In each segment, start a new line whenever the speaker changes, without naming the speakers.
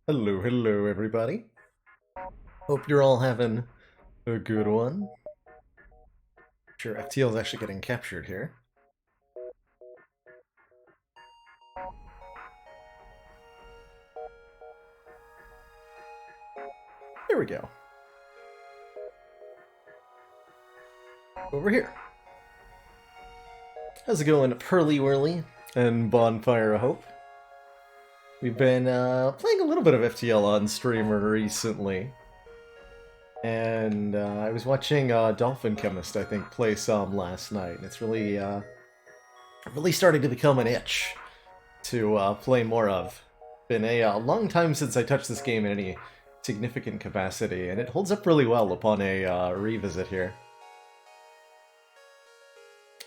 Hello, hello, everybody. Hope you're all having a good one. Sure, FTL is actually getting captured here. There we go. Over here. How's it going, Pearly Whirly and Bonfire of Hope? We've been playing a little bit of FTL on streamer recently. And I was watching Dolphin Chemist, I think, play some last night. And it's really starting to become an itch to play more of. Been a long time since I touched this game in any significant capacity, and it holds up really well upon a revisit here.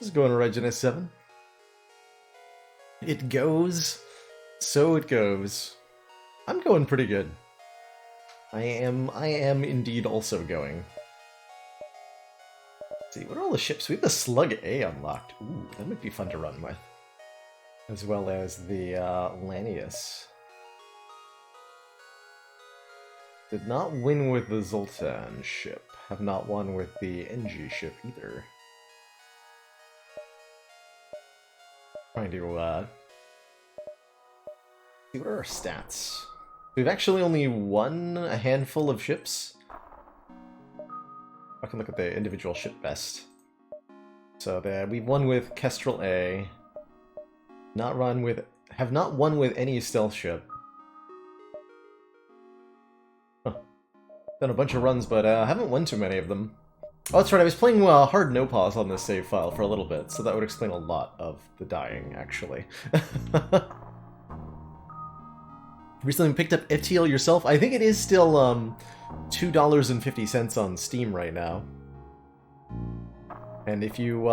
How's it going, Regina 7? It goes, so it goes. I'm going pretty good. I am indeed also going. Let's see, what are all the ships? We have the Slug A unlocked. Ooh, that might be fun to run with. As well as the Lanius. Did not win with the Zoltan ship. Have not won with the NG ship either. Trying to see, what are our stats? We've actually only won a handful of ships. I can look at the individual ship best. So we've won with Kestrel A. Have not won with any stealth ship. Huh. Done a bunch of runs, but haven't won too many of them. Oh, that's right, I was playing hard no-pause on this save file for a little bit, so that would explain a lot of the dying, actually. Recently picked up FTL yourself? I think it is still $2.50 on Steam right now. And if you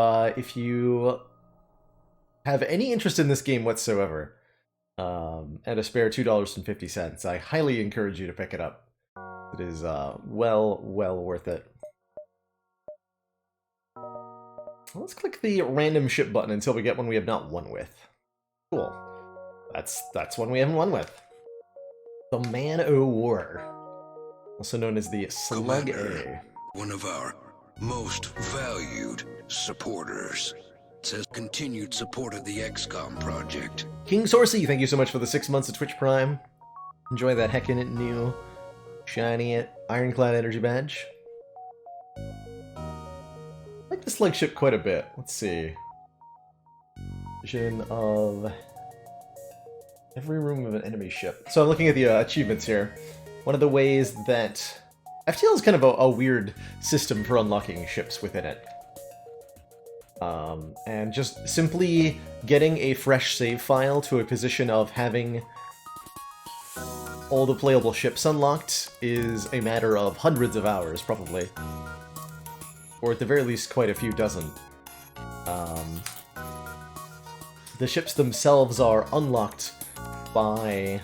have any interest in this game whatsoever, and a spare $2.50, I highly encourage you to pick it up. It is well worth it. Let's click the random ship button until we get one we have not won with. Cool. That's one we haven't won with. The Man o' War, also known as the Slug
Commander,
A.
one of our most valued supporters, says continued support of the XCOM project.
King Sorsey, thank you so much for the 6 months of Twitch Prime. Enjoy that heckin' new shiny Ironclad energy badge. I like the Slug ship quite a bit. Let's see. Vision of every room of an enemy ship. So I'm looking at the achievements here. One of the ways that FTL is kind of a weird system for unlocking ships within it. And just simply getting a fresh save file to a position of having all the playable ships unlocked is a matter of hundreds of hours, probably. or at the very least quite a few dozen. The ships themselves are unlocked by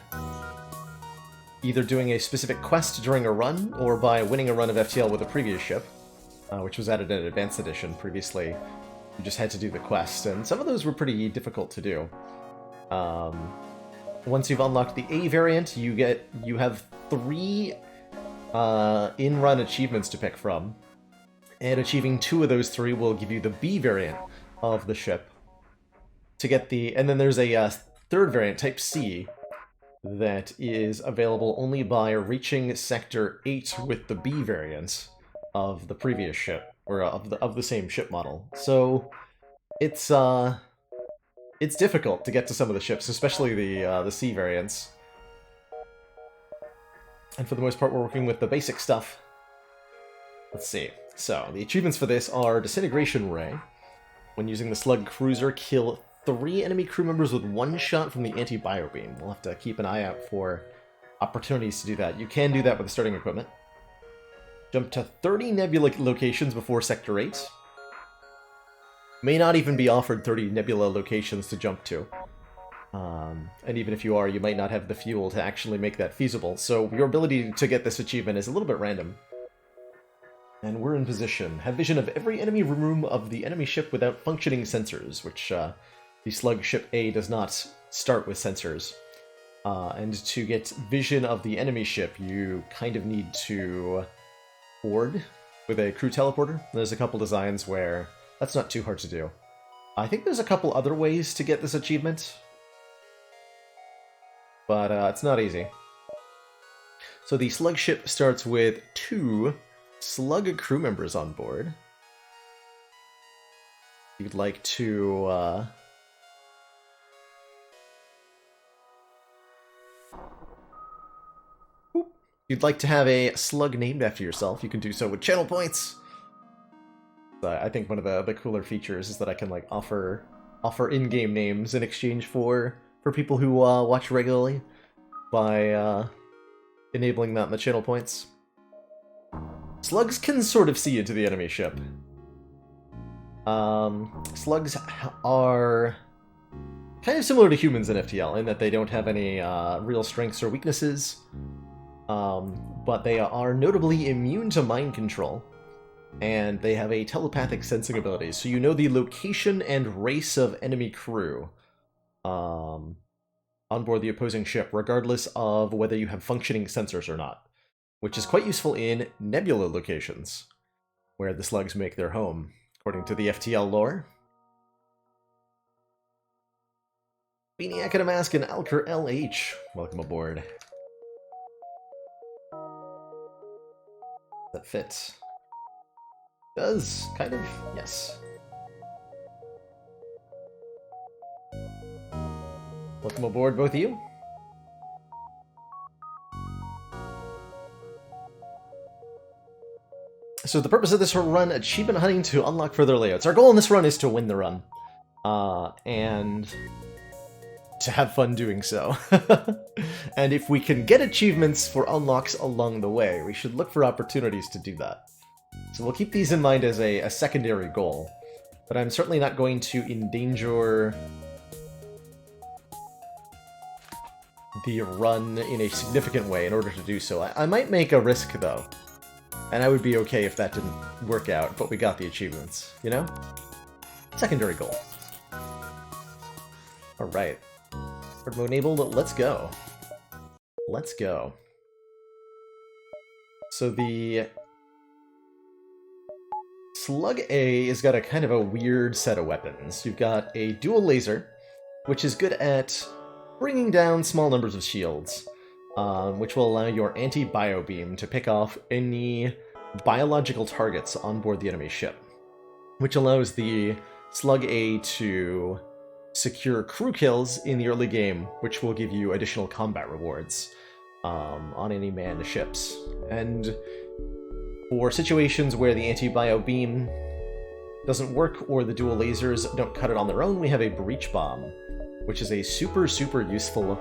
either doing a specific quest during a run, or by winning a run of FTL with a previous ship, which was added in Advanced Edition. Previously, you just had to do the quest, and some of those were pretty difficult to do. Once you've unlocked the A variant, you have 3 in-run achievements to pick from, and achieving 2 of those 3 will give you the B variant of the ship. And then there's a third variant, Type C, that is available only by reaching Sector 8 with the B variant of the previous ship, or of the same ship model. So it's difficult to get to some of the ships, especially the C variants. And for the most part, we're working with the basic stuff. Let's see. So, the achievements for this are Disintegration Ray. When using the Slug Cruiser, kill 3 enemy crew members with 1 shot from the anti-bio beam. We'll have to keep an eye out for opportunities to do that. You can do that with the starting equipment. Jump to 30 nebula locations before Sector 8. May not even be offered 30 nebula locations to jump to. And even if you are, you might not have the fuel to actually make that feasible. So your ability to get this achievement is a little bit random. And we're in position. Have vision of every enemy room of the enemy ship without functioning sensors, which the Slug Ship A does not start with sensors. And to get vision of the enemy ship, you kind of need to board with a crew teleporter. There's a couple designs where that's not too hard to do. I think there's a couple other ways to get this achievement, but it's not easy. So the Slug Ship starts with 2 Slug crew members on board. You'd like to you'd like to have a slug named after yourself, you can do so with channel points. I think one of the cooler features is that I can like offer in-game names in exchange for people who watch regularly by enabling that in the channel points. Slugs can sort of see into the enemy ship. Slugs are kind of similar to humans in FTL in that they don't have any real strengths or weaknesses. But they are notably immune to mind control, and they have a telepathic sensing ability, so you know the location and race of enemy crew on board the opposing ship, regardless of whether you have functioning sensors or not, which is quite useful in nebula locations, where the slugs make their home, according to the FTL lore. Beaniac and a Mask and Alker LH, welcome aboard. That fits. Does, kind of, yes. Welcome aboard, both of you. So the purpose of this run, achievement hunting to unlock further layouts. Our goal in this run is to win the run. And to have fun doing so. And if we can get achievements for unlocks along the way, we should look for opportunities to do that. So we'll keep these in mind as a secondary goal. But I'm certainly not going to endanger the run in a significant way in order to do so. I might make a risk, though. And I would be okay if that didn't work out, but we got the achievements, you know? Secondary goal. Alright. Hard mode enabled, let's go. Let's go. So the Slug A has got a kind of a weird set of weapons. You've got a dual laser, which is good at bringing down small numbers of shields, which will allow your anti-bio beam to pick off any biological targets on board the enemy ship, which allows the Slug A to secure crew kills in the early game, which will give you additional combat rewards on any manned ships. And for situations where the anti-bio beam doesn't work or the dual lasers don't cut it on their own, we have a breach bomb, which is a super useful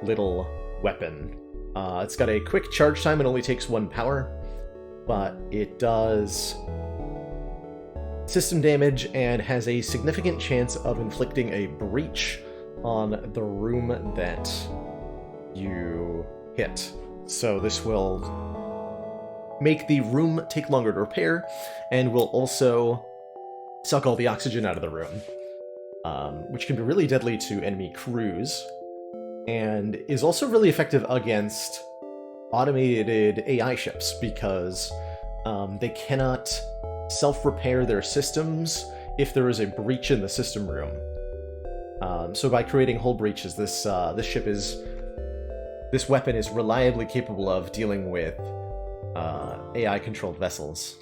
little weapon. It's got a quick charge time and only takes 1 power, but it does system damage and has a significant chance of inflicting a breach on the room that you hit. So this will make the room take longer to repair, and will also suck all the oxygen out of the room, which can be really deadly to enemy crews, and is also really effective against automated AI ships, because they cannot self-repair their systems if there is a breach in the system room. So by creating hull breaches, this weapon is reliably capable of dealing with AI-controlled vessels.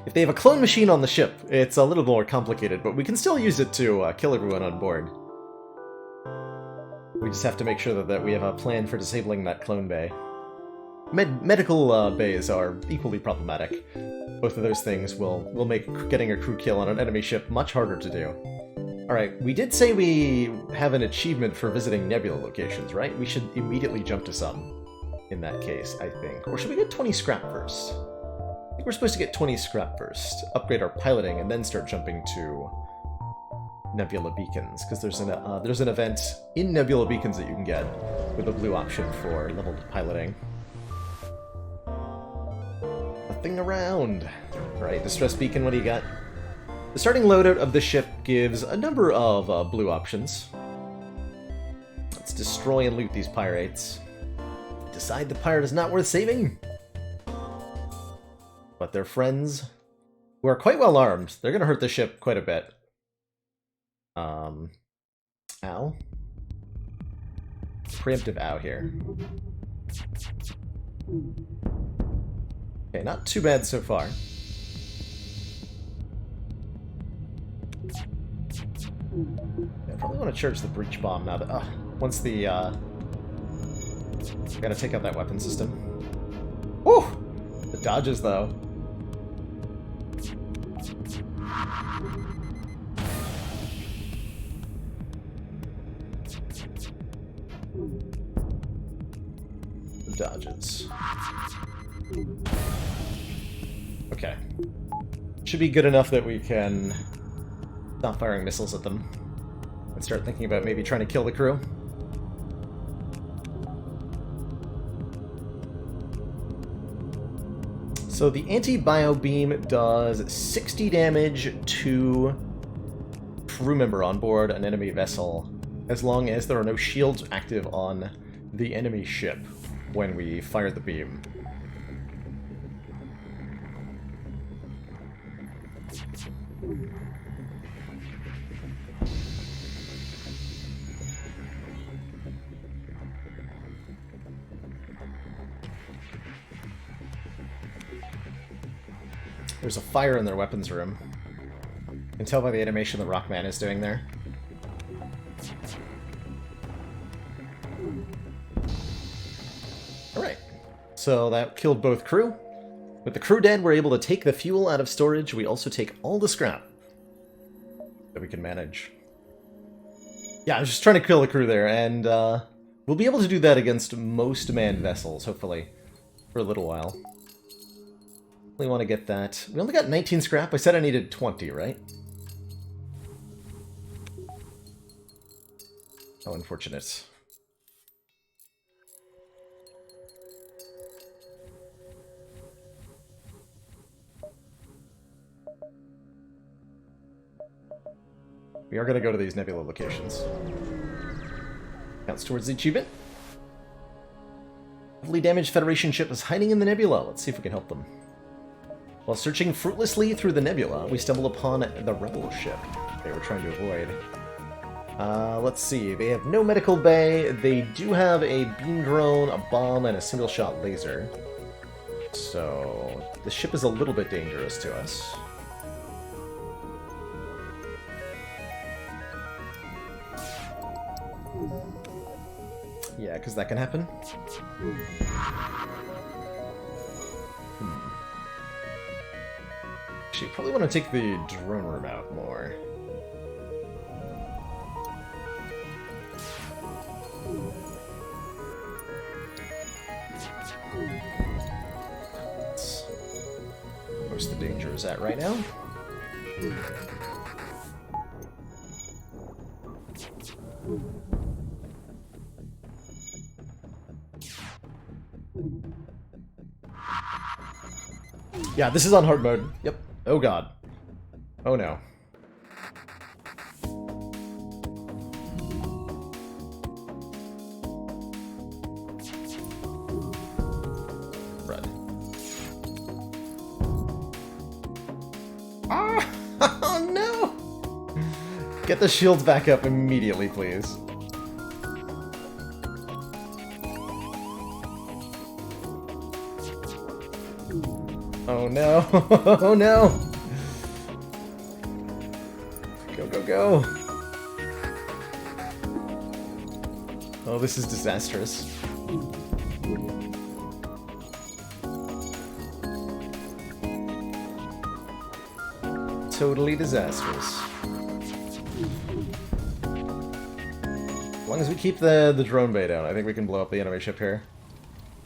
If they have a clone machine on the ship, it's a little more complicated, but we can still use it to kill everyone on board. We just have to make sure that we have a plan for disabling that clone bay. Medical bays are equally problematic. Both of those things will make getting a crew kill on an enemy ship much harder to do. Alright, we did say we have an achievement for visiting nebula locations, right? We should immediately jump to some in that case, I think. Or should we get 20 scrap first? I think we're supposed to get 20 scrap first, upgrade our piloting, and then start jumping to nebula beacons, because there's an event in nebula beacons that you can get with a blue option for leveled piloting. Nothing around. Alright, distress beacon, what do you got? The starting loadout of the ship gives a number of blue options. Let's destroy and loot these pirates. Decide the pirate is not worth saving. But their friends, who are quite well armed, they're going to hurt the ship quite a bit. Ow. Preemptive ow here. Okay, not too bad so far. I probably want to charge the breach bomb now that, once the, gotta take out that weapon system. Woo! The dodges, though. The dodges. Okay. Should be good enough that we can stop firing missiles at them and start thinking about maybe trying to kill the crew. So the anti-bio beam does 60 damage to crew member on board an enemy vessel, as long as there are no shields active on the enemy ship when we fire the beam. There's a fire in their weapons room. You can tell by the animation that Rockman is doing there. Alright, so that killed both crew. With the crew dead, we're able to take the fuel out of storage. We also take all the scrap that we can manage. Yeah, I was just trying to kill the crew there, and we'll be able to do that against most manned vessels, hopefully, for a little while. We want to get that. We only got 19 scrap. I said I needed 20, right? How unfortunate. We are going to go to these nebula locations. Counts towards the achievement. Heavily damaged Federation ship is hiding in the nebula. Let's see if we can help them. While searching fruitlessly through the nebula, we stumble upon the rebel ship they were trying to avoid. Let's see. They have no medical bay. They do have a beam drone, a bomb, and a single-shot laser. So the ship is a little bit dangerous to us. Yeah, because that can happen. Actually, probably want to take the drone room out more. Most of the danger is at right now. Yeah, this is on hard mode. Yep. Oh god. Oh no. Red. Ah! Oh no! Get the shields back up immediately, please. Oh no! Oh no! Go, go, go! Oh, this is disastrous. Totally disastrous. As long as we keep the drone bay down, I think we can blow up the enemy ship here.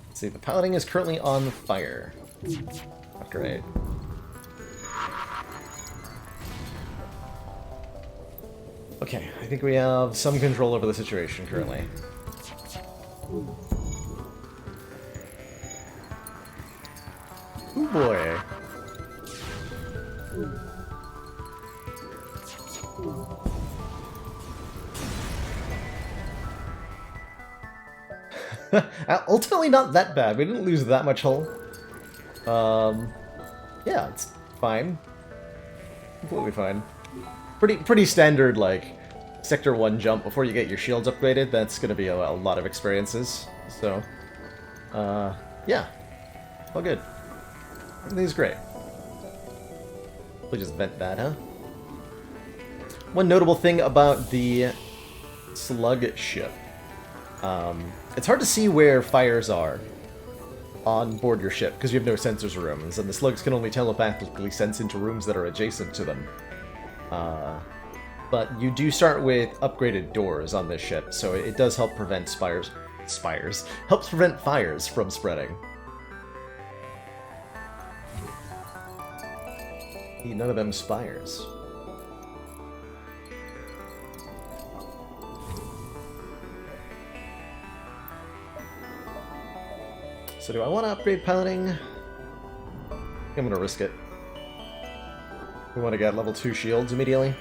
Let's see, the piloting is currently on fire. Not great. Okay, I think we have some control over the situation currently. Ooh boy. Ultimately not that bad. We didn't lose that much hull. Yeah, it's fine. Completely fine. Pretty standard, like, Sector 1 jump before you get your shields upgraded. That's gonna be a lot of experiences. So, yeah. All good. Everything's great. We'll just vent that, huh? One notable thing about the slug ship. It's hard to see where fires are on board your ship, because you have no sensors rooms, and the slugs can only telepathically sense into rooms that are adjacent to them. But you do start with upgraded doors on this ship, so it does help prevent helps prevent fires from spreading. Need none of them spires. So do I want to upgrade piloting? I'm going to risk it. We want to get level 2 shields immediately.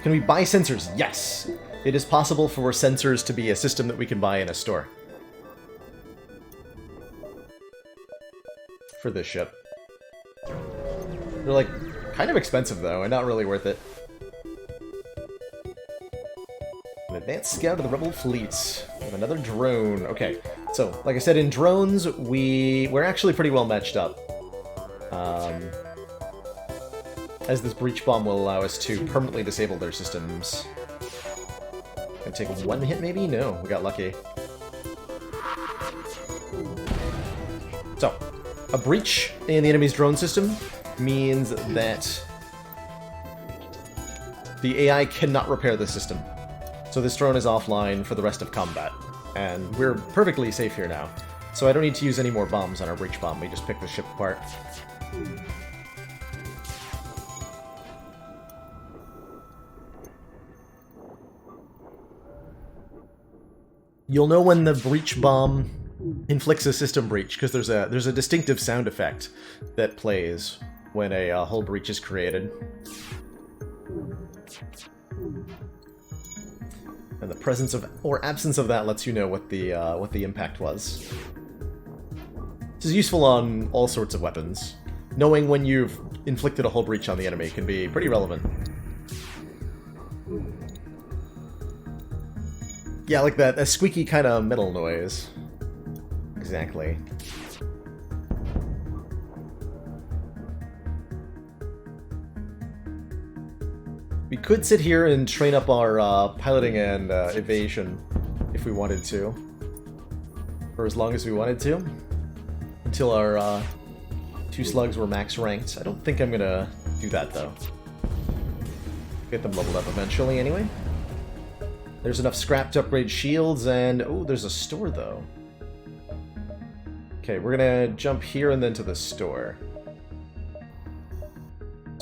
Can we buy sensors? Yes! It is possible for sensors to be a system that we can buy in a store. For this ship. They're like, kind of expensive though, and not really worth it. An advanced scout of the rebel fleet. We have another drone. Okay, so, like I said, in drones, we're actually pretty well matched up. As this breach bomb will allow us to permanently disable their systems. Gonna take one hit, maybe? No, we got lucky. So, a breach in the enemy's drone system means that the AI cannot repair the system. So this drone is offline for the rest of combat. And we're perfectly safe here now. So I don't need to use any more bombs on our breach bomb, we just pick the ship apart. You'll know when the breach bomb inflicts a system breach, because there's a distinctive sound effect that plays when a hull breach is created. And the presence of, or absence of that lets you know what the impact was. This is useful on all sorts of weapons. Knowing when you've inflicted a hull breach on the enemy can be pretty relevant. Yeah, like that squeaky kind of metal noise. Exactly. We could sit here and train up our piloting and evasion if we wanted to. For as long as we wanted to. Until our 2 slugs were max ranked. I don't think I'm gonna do that though. Get them leveled up eventually anyway. There's enough scrap to upgrade shields, and oh, there's a store though. Okay, we're gonna jump here and then to the store.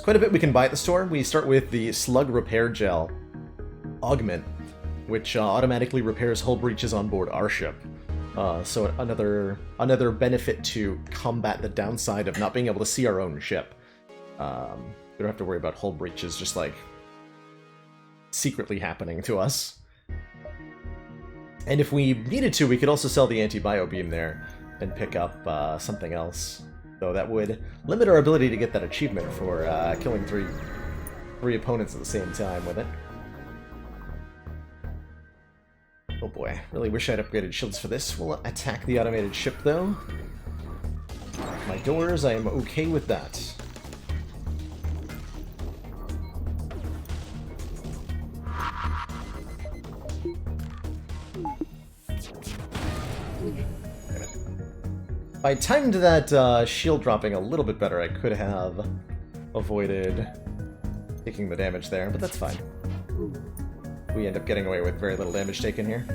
quite a bit we can buy at the store. We start with the Slug Repair Gel Augment, which automatically repairs hull breaches on board our ship. So another benefit to combat the downside of not being able to see our own ship. We don't have to worry about hull breaches just like secretly happening to us. And if we needed to, we could also sell the anti-bio beam there and pick up something else. Though that would limit our ability to get that achievement for killing three opponents at the same time with it. Oh boy, really wish I'd upgraded shields for this. We'll attack the automated ship though. My doors, I am okay with that. If I timed that shield dropping a little bit better, I could have avoided taking the damage there, but that's fine. We end up getting away with very little damage taken here.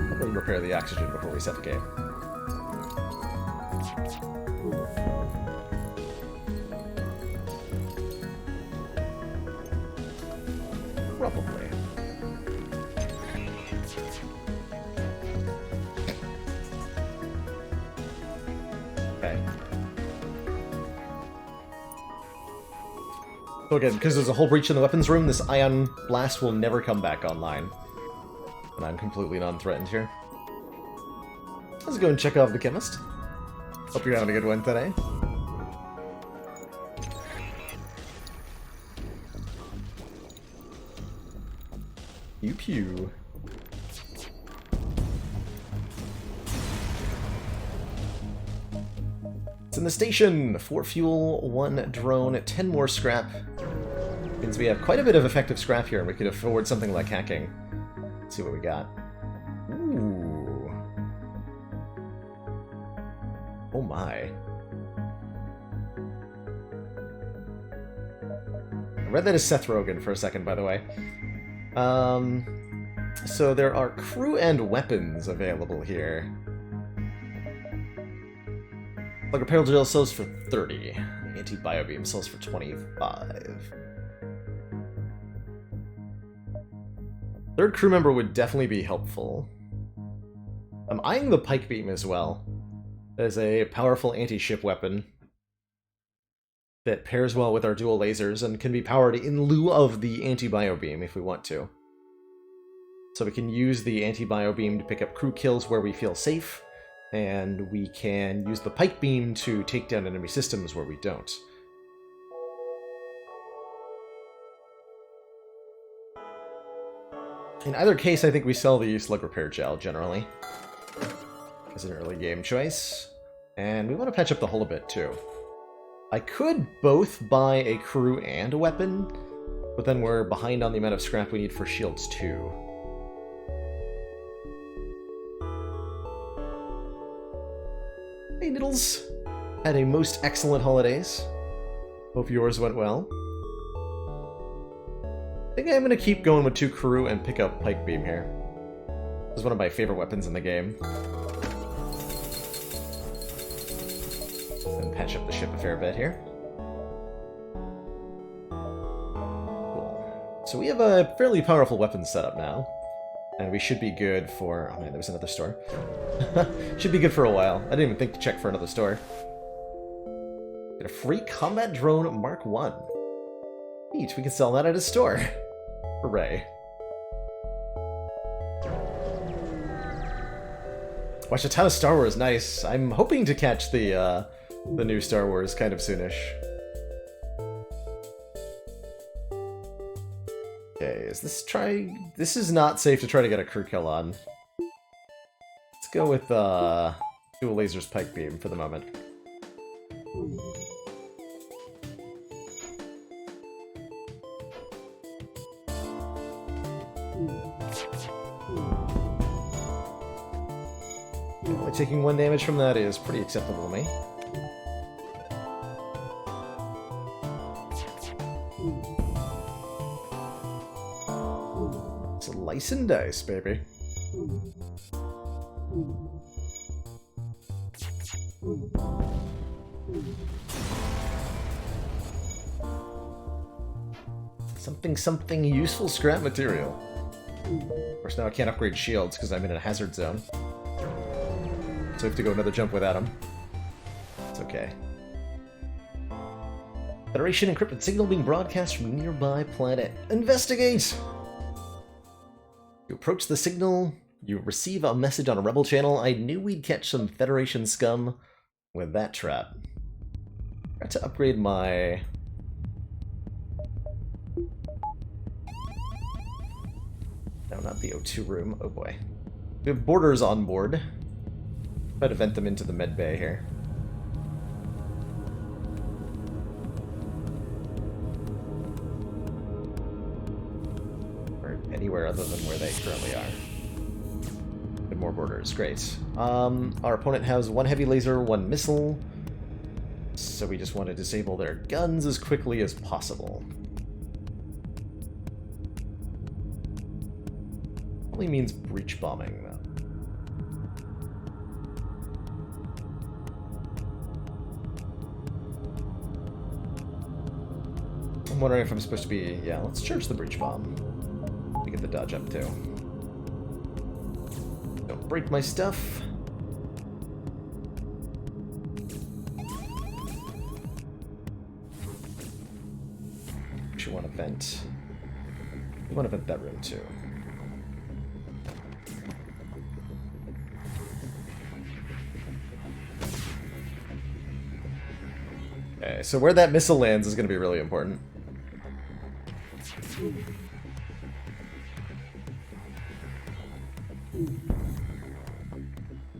Let me repair the oxygen before we set the game. Probably. Okay. So again, because there's a whole breach in the weapons room, this ion blast will never come back online. And I'm completely non-threatened here. Let's go and check off the chemist. Hope you're having a good one today. Pew pew. It's in the station! 4 fuel, 1 drone, 10 more scrap. Means we have quite a bit of effective scrap here, and we could afford something like hacking. Let's see what we got. Ooh. Oh my. I read that as Seth Rogen for a second, by the way. So there are crew and weapons available here. Like Apparel Gel sells for 30. The Anti-Bio Beam sells for 25. Third crew member would definitely be helpful. I'm eyeing the Pike Beam as well. As a powerful anti-ship weapon that pairs well with our dual lasers and can be powered in lieu of the Anti-Bio Beam if we want to. So we can use the Anti-Bio Beam to pick up crew kills where we feel safe, and we can use the Pike Beam to take down enemy systems where we don't. In either case, I think we sell the Slug Repair Gel, generally, as an early game choice. And we want to patch up the hull a bit, too. I could both buy a crew and a weapon, but then we're behind on the amount of scrap we need for shields, too. Hey, Niddles! Had a most excellent holidays. Hope yours went well. I think I'm going to keep going with 2 crew and pick up Pike Beam here. This is one of my favorite weapons in the game. And patch up the ship a fair bit here. Cool. So we have a fairly powerful weapons setup now. And we should be good for... Oh man, there was another store. Should be good for a while. I didn't even think to check for another store. Get a free combat drone Mark 1. Neat, we can sell that at a store. Hooray. Watch a ton of Star Wars, nice. I'm hoping to catch the new Star Wars kind of soonish. Okay, this is not safe to try to get a crew kill on. Let's go with dual lasers Pike Beam for the moment. Only taking 1 damage from that is pretty acceptable to me. Slice and dice, baby. Something useful scrap material. Of course, now I can't upgrade shields because I'm in a hazard zone. So I have to go another jump without them. It's okay. Federation encrypted signal being broadcast from nearby planet. Investigate! You approach the signal, you receive a message on a rebel channel. I knew we'd catch some Federation scum with that trap. I got to upgrade my... No, not the O2 room. Oh boy. We have boarders on board. Try to vent them into the med bay here. Or anywhere other than where they currently are. And more boarders. Great. Our opponent has one heavy laser, one missile. So we just want to disable their guns as quickly as possible. Probably means breach bombing, though. I'm wondering if I'm supposed to be... Yeah, let's charge the breach bomb. We get the dodge up, too. Don't break my stuff. You want to vent. You want to vent that room, too. Okay, so where that missile lands is going to be really important.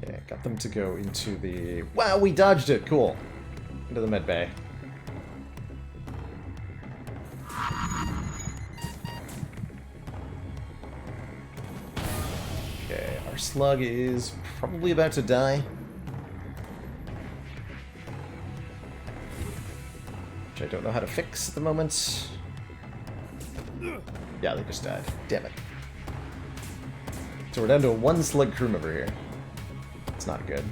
Okay, got them to go into the... Wow, we dodged it! Cool. Into the med bay. Okay, our slug is probably about to die. Which I don't know how to fix at the moment. Yeah, they just died. Damn it. So we're down to a one slug crew member here. It's not good.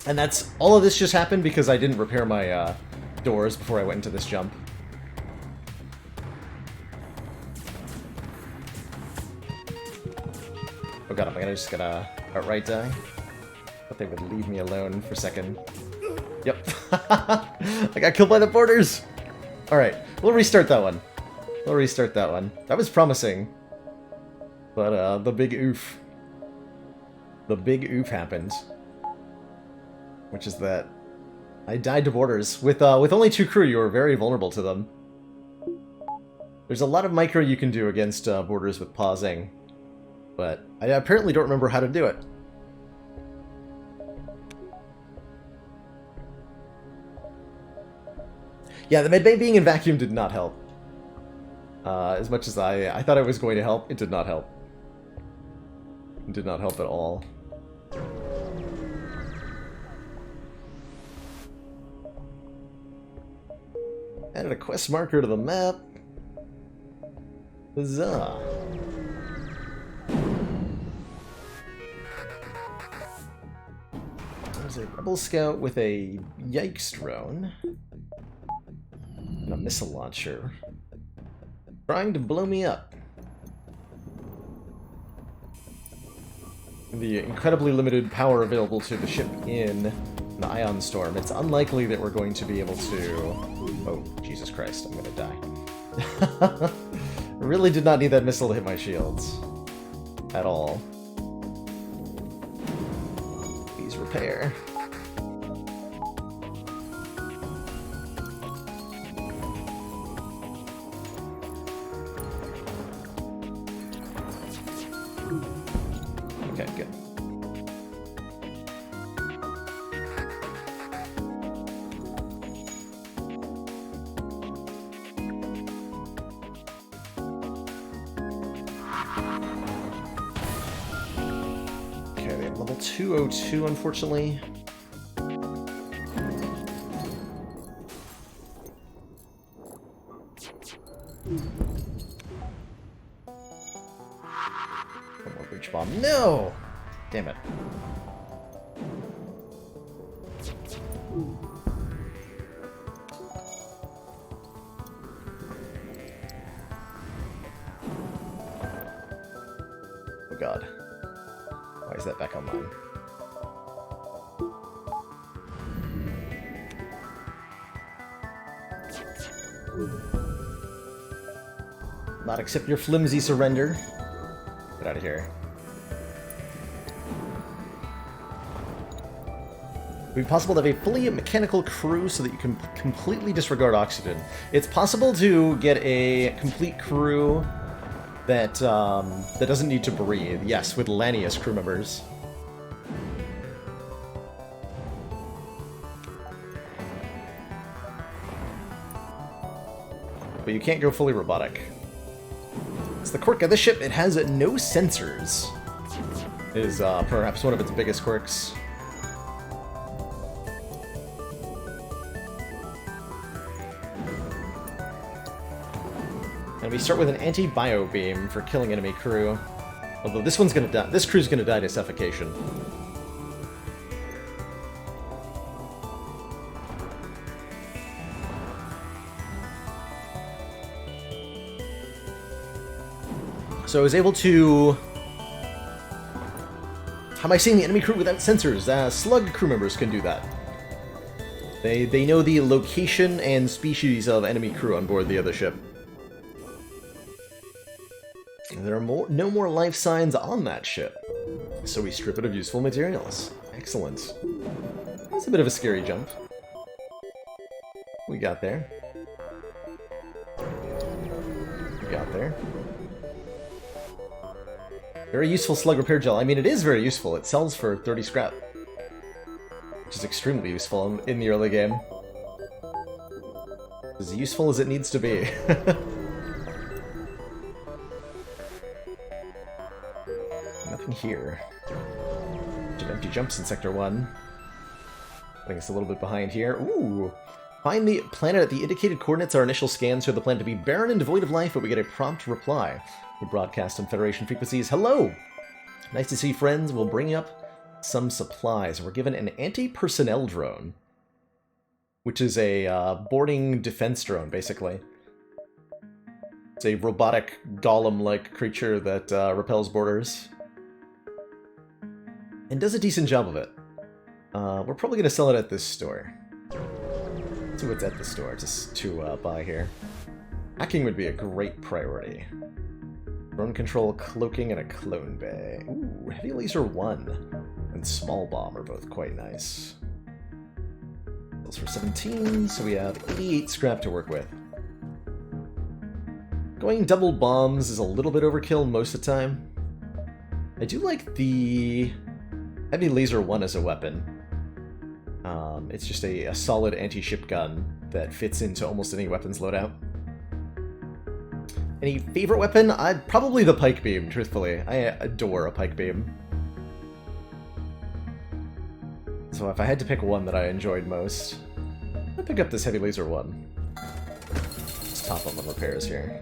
And that's... all of this just happened because I didn't repair my doors before I went into this jump. Oh god, am I just gonna outright die? But they would leave me alone for a second. Yep. I got killed by the boarders! Alright, we'll restart that one. We'll restart that one. That was promising. But, the big oof. The big oof happened. Which is that I died to boarders. With only 2 crew, you were very vulnerable to them. There's a lot of micro you can do against boarders with pausing. But I apparently don't remember how to do it. Yeah, the medbay being in vacuum did not help. As much as I thought it was going to help, it did not help. It did not help at all. Added a quest marker to the map. Huzzah. There's a rebel scout with a yikes drone. And a missile launcher. Trying to blow me up. The incredibly limited power available to the ship in the Ion Storm, it's unlikely that we're going to be able to... Oh, Jesus Christ, I'm gonna die. I really did not need that missile to hit my shields. At all. Please repair. Okay, good. Okay, we have level 202, unfortunately. breach bomb. No! Damn it. Oh god. Why is that back online? Not accept your flimsy surrender. Get out of here. It would be possible to have a fully mechanical crew so that you can completely disregard oxygen. It's possible to get a complete crew that that doesn't need to breathe. Yes, with Lanius crew members. But you can't go fully robotic. It's the quirk of this ship. It has no sensors. Is perhaps one of its biggest quirks. And we start with an anti-bio beam for killing enemy crew. Although this one's gonna die. This crew's gonna die to suffocation. So I was able to... How am I seeing the enemy crew without sensors? Slug crew members can do that. They know the location and species of enemy crew on board the other ship. There are no more life signs on that ship, so we strip it of useful materials. Excellent. That's a bit of a scary jump. We got there. We got there. Very useful slug repair gel. I mean, it is very useful. It sells for 30 scrap, which is extremely useful in the early game. As useful as it needs to be. Nothing here. Empty jumps in Sector 1. I think it's a little bit behind here. Ooh! Find the planet at the indicated coordinates. Our initial scans show the planet to be barren and devoid of life, but we get a prompt reply. We broadcast on Federation frequencies. Hello! Nice to see you, friends. We'll bring you up some supplies. We're given an anti-personnel drone, which is a boarding defense drone, basically. It's a robotic golem-like creature that repels boarders. And does a decent job of it. We're probably going to sell it at this store. Let's see what's at the store just to buy here. Hacking would be a great priority. Drone control, cloaking, and a clone bay. Ooh, heavy laser 1 and small bomb are both quite nice. Those for 17, so we have 88 scrap to work with. Going double bombs is a little bit overkill most of the time. I do like the heavy laser 1 as a weapon. It's just a solid anti-ship gun that fits into almost any weapons loadout. Any favorite weapon? Probably the pike beam, truthfully. I adore a pike beam. So if I had to pick one that I enjoyed most, I'd pick up this heavy laser 1. Let's top on the repairs here.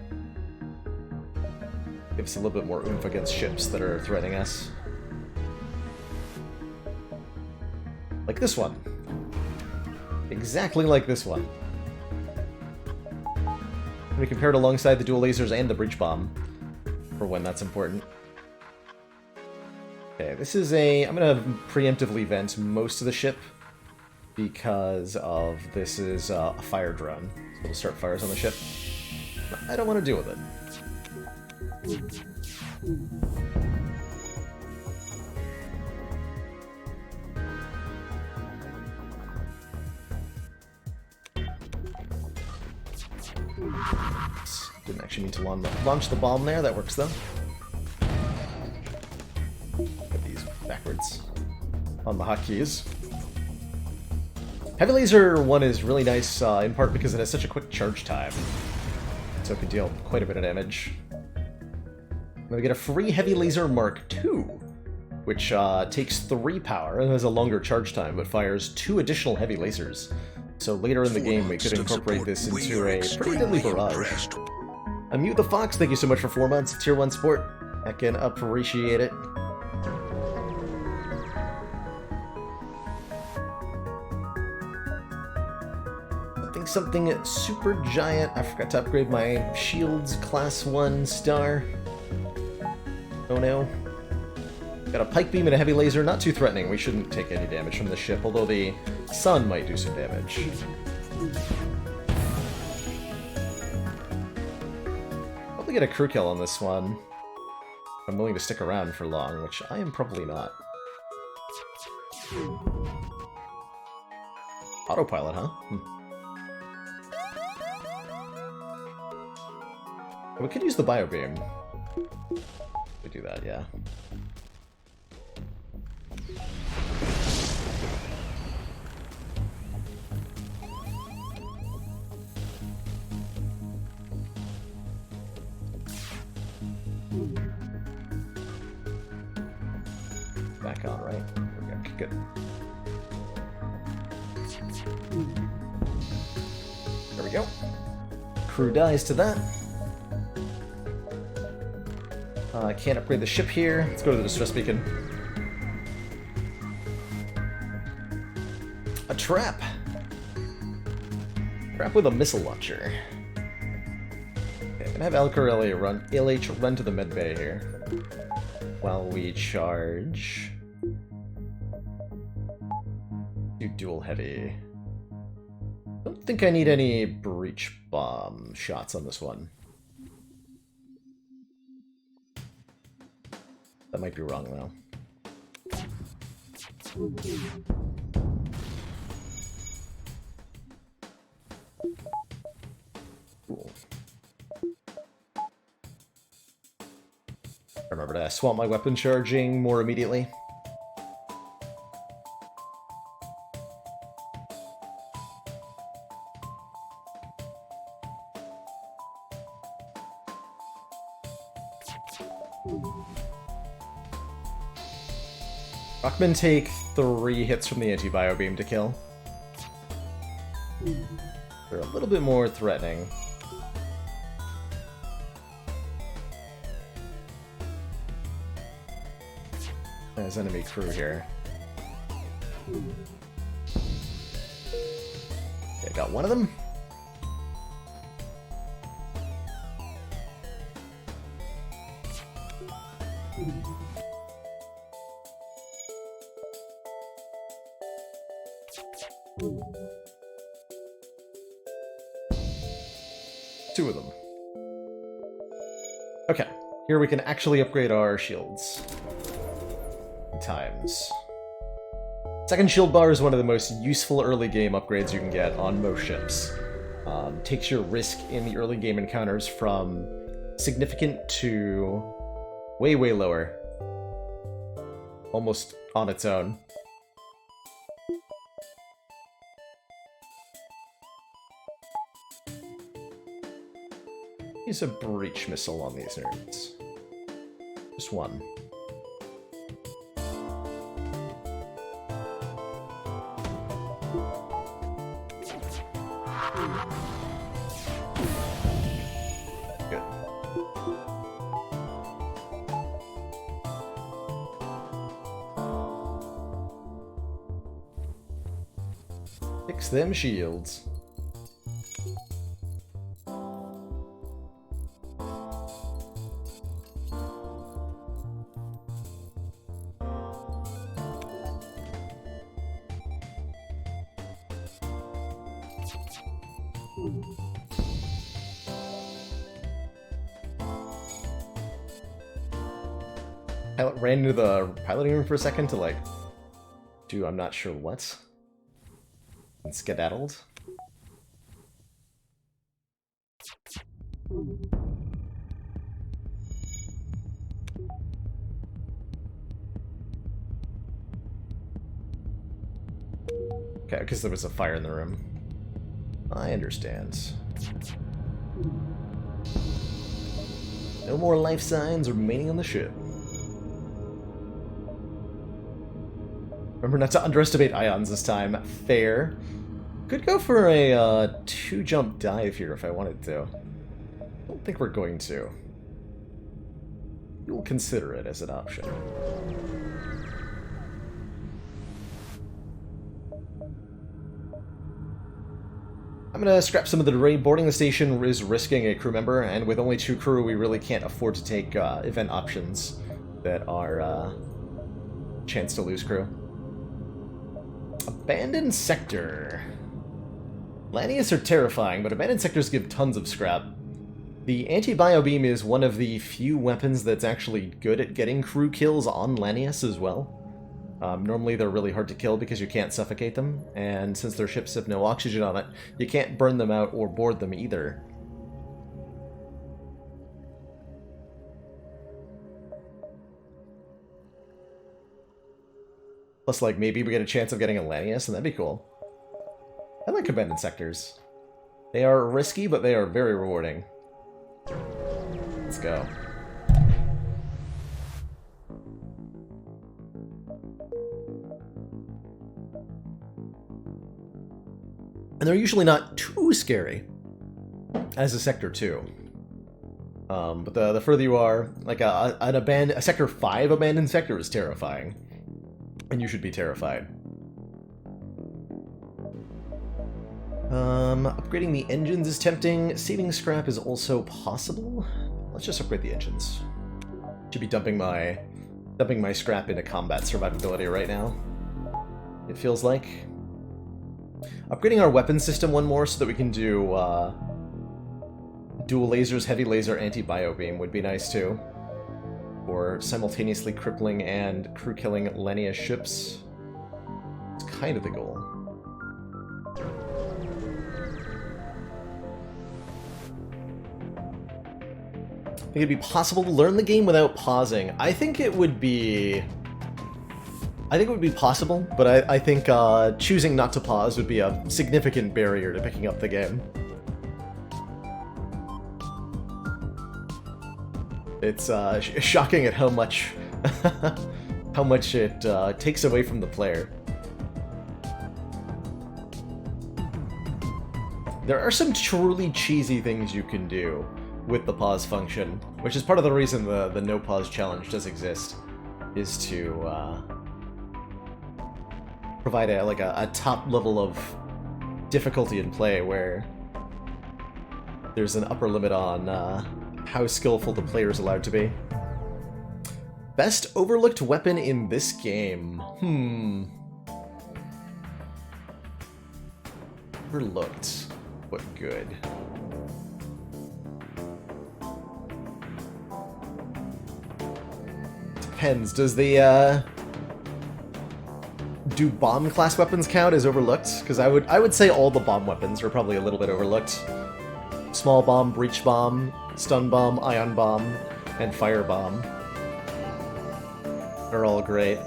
Give us a little bit more oomph against ships that are threatening us. Like this one. Exactly like this one. We compare it alongside the dual lasers and the breach bomb, for when that's important. Okay, this is a... I'm going to preemptively vent most of the ship, because of this is a fire drone. So we'll start fires on the ship. I don't want to deal with it. Didn't actually need to launch the bomb there. That works, though. Put these backwards on the hotkeys. Heavy Laser 1 is really nice, in part because it has such a quick charge time. So it can deal quite a bit of damage. Then we get a free Heavy Laser Mark II, which takes 3 power and has a longer charge time, but fires 2 additional heavy lasers. So later in the game, we could incorporate this into a pretty deadly barrage. I'm Mute the Fox, thank you so much for 4 months of Tier 1 support. I can appreciate it. Something super giant. I forgot to upgrade my shields class 1 star. Oh no. Got a pike beam and a heavy laser, not too threatening. We shouldn't take any damage from the ship, although the sun might do some damage. Probably get a crew kill on this one. I'm willing to stick around for long, which I am probably not. Autopilot, huh? We could use the biobeam. We do that, yeah. Back on, right? Okay, good. There we go. Crew dies to that. I can't upgrade the ship here. Let's go to the distress beacon. A trap! Trap with a missile launcher. Okay, I'm gonna have LH run to the med bay here. While we charge... do dual heavy. Don't think I need any breach bomb shots on this one. That might be wrong, though. Cool. Remember to swap my weapon charging more immediately. Rockmen take 3 hits from the anti-biobeam to kill. They're a little bit more threatening. There's enemy crew here. Okay, got one of them. Two of them. Okay, here we can actually upgrade our shields. Times. Second shield bar is one of the most useful early game upgrades you can get on most ships. Takes your risk in the early game encounters from significant to way, way lower. Almost on its own. Use a breach missile on these nerds. Just one. Good. Fix them shields. Pilot ran into the piloting room for a second to, like, do I'm not sure what. And skedaddled. Okay, because there was a fire in the room. I understand. No more life signs remaining on the ship. Remember not to underestimate ions this time. Fair. Could go for a 2-jump dive here if I wanted to. I don't think we're going to. we will consider it as an option. I'm gonna scrap some of the debris. Boarding the station is risking a crew member, and with only 2 crew, we really can't afford to take event options that are chance to lose crew. Abandoned sector. Lanius are terrifying, but abandoned sectors give tons of scrap. The anti-bio beam is one of the few weapons that's actually good at getting crew kills on Lanius as well. Normally they're really hard to kill because you can't suffocate them, and since their ships have no oxygen on it, you can't burn them out or board them either. Plus, like, maybe we get a chance of getting a Lanius, and that'd be cool. I like abandoned sectors. They are risky, but they are very rewarding. Let's go. And they're usually not too scary as a Sector 2. But the further you are, like a Sector 5 abandoned sector is terrifying. And you should be terrified. Upgrading the engines is tempting. Saving scrap is also possible. Let's just upgrade the engines. Should be dumping my scrap into combat survivability right now. It feels like. Upgrading our weapon system one more so that we can do dual lasers, heavy laser, anti-bio beam would be nice too. Or simultaneously crippling and crew-killing Lanius ships. It's kind of the goal. I think it'd be possible to learn the game without pausing. I think it would be possible, but I think choosing not to pause would be a significant barrier to picking up the game. It's shocking at how much it takes away from the player. There are some truly cheesy things you can do with the pause function, which is part of the reason the no pause challenge does exist, is to provide a top level of difficulty in play where there's an upper limit on how skillful the player is allowed to be. Best overlooked weapon in this game. Overlooked, but good. Depends. Does the do bomb class weapons count as overlooked? Because I would say all the bomb weapons are probably a little bit overlooked. Small bomb, breach bomb, stun bomb, ion bomb, and fire bomb. They're all great.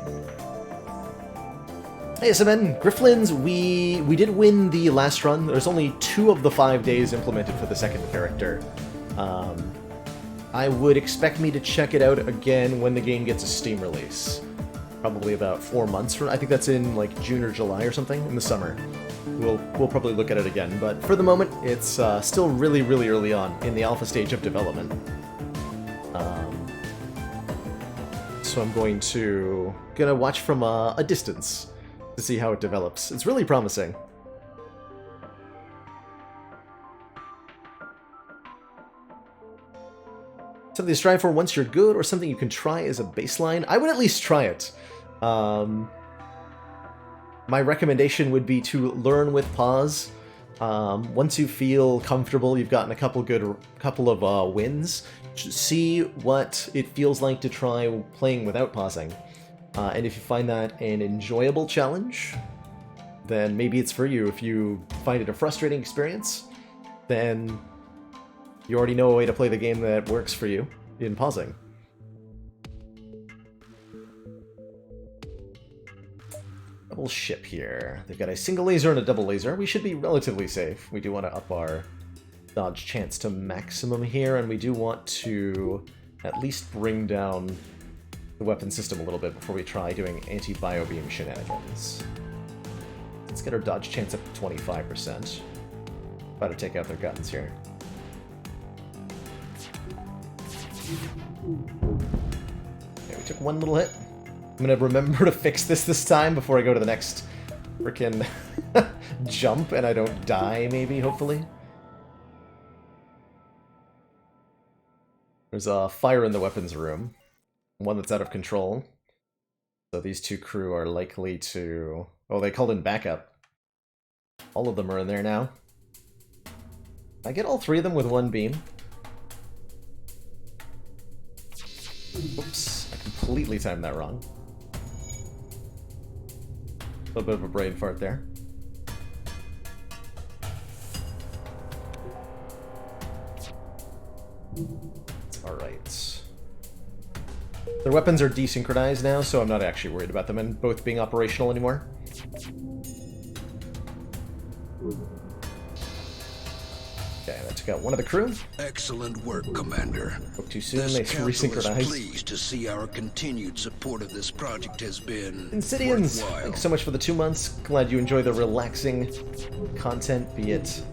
Hey, so then, Grifflins, we did win the last run. There's only 2 of the 5 days implemented for the second character. I would expect me to check it out again when the game gets a Steam release. Probably about 4 months from. I think that's in like June or July or something in the summer. We'll probably look at it again, but for the moment, it's still really early on in the alpha stage of development. So I'm gonna watch from a distance to see how it develops. It's really promising. Something to strive for once you're good, or something you can try as a baseline? I would at least try it. My recommendation would be to learn with pause. Once you feel comfortable, you've gotten a couple of wins, see what it feels like to try playing without pausing. And if you find that an enjoyable challenge, then maybe it's for you. If you find it a frustrating experience, then you already know a way to play the game that works for you in pausing. Double ship here. They've got a single laser and a double laser. We should be relatively safe. We do want to up our dodge chance to maximum here, and we do want to at least bring down the weapon system a little bit before we try doing anti-bio beam shenanigans. Let's get our dodge chance up to 25%. About to take out their guns here. Took one little hit. I'm gonna remember to fix this time before I go to the next frickin' jump and I don't die, maybe, hopefully. There's a fire in the weapons room. One that's out of control. So these two crew are likely to... Oh, they called in backup. All of them are in there now. I get all three of them with one beam. Oops, I completely timed that wrong. A little bit of a brain fart there. Alright. Their weapons are desynchronized now, so I'm not actually worried about them and both being operational anymore. Okay, that took out one of the crew.
Excellent work, Commander.
Spoke too soon,
This
they
council is
resynchronized.
pleased to see our continued support of this project has been
Insidians,
worthwhile.
thanks so much for the 2 months. Glad you enjoy the relaxing content, be it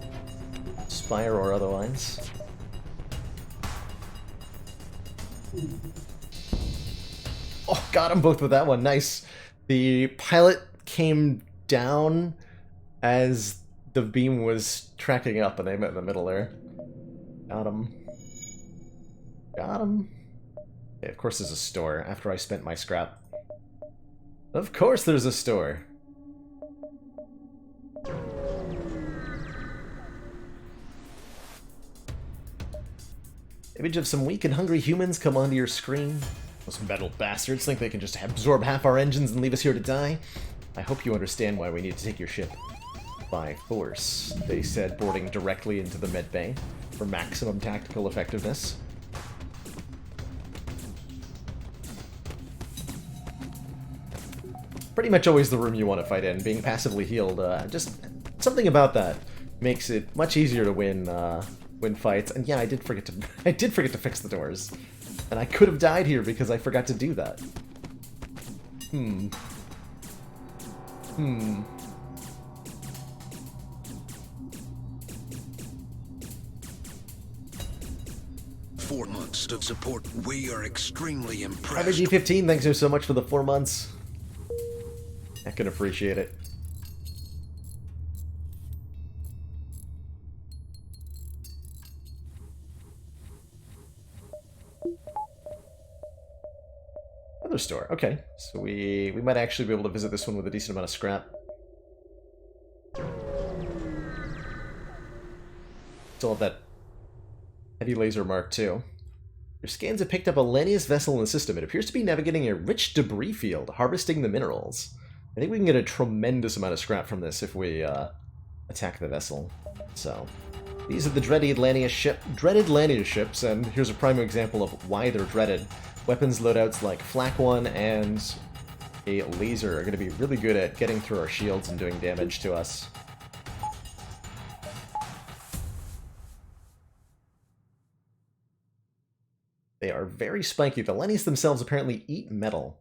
Spire or otherwise. Oh, got them both with that one. Nice. The pilot came down as the beam was tracking up, and they met in the middle there. Got him. Got him. Okay, of course there's a store after I spent my scrap. Of course there's a store. Image of some weak and hungry humans come onto your screen. Those metal bastards think they can just absorb half our engines and leave us here to die. I hope you understand why we need to take your ship by force, they said, boarding directly into the medbay for maximum tactical effectiveness. Pretty much always the room you want to fight in, being passively healed. Just something about that makes it much easier to win fights. And yeah, I did forget to fix the doors, and I could have died here because I forgot to do that. Hmm.
4 months of support. We are extremely impressed.
IBG15, thanks so much for the 4 months. I can appreciate it. Another store. Okay, so we might actually be able to visit this one with a decent amount of scrap. Still have that heavy laser mark too. Your scans have picked up a Lanius vessel in the system. It appears to be navigating a rich debris field, harvesting the minerals. I think we can get a tremendous amount of scrap from this if we attack the vessel. So, these are the dreaded Lanius ships, and here's a prime example of why they're dreaded. Weapons loadouts like Flak 1 and a laser are going to be really good at getting through our shields and doing damage to us. They are very spiky. The Lanius themselves apparently eat metal,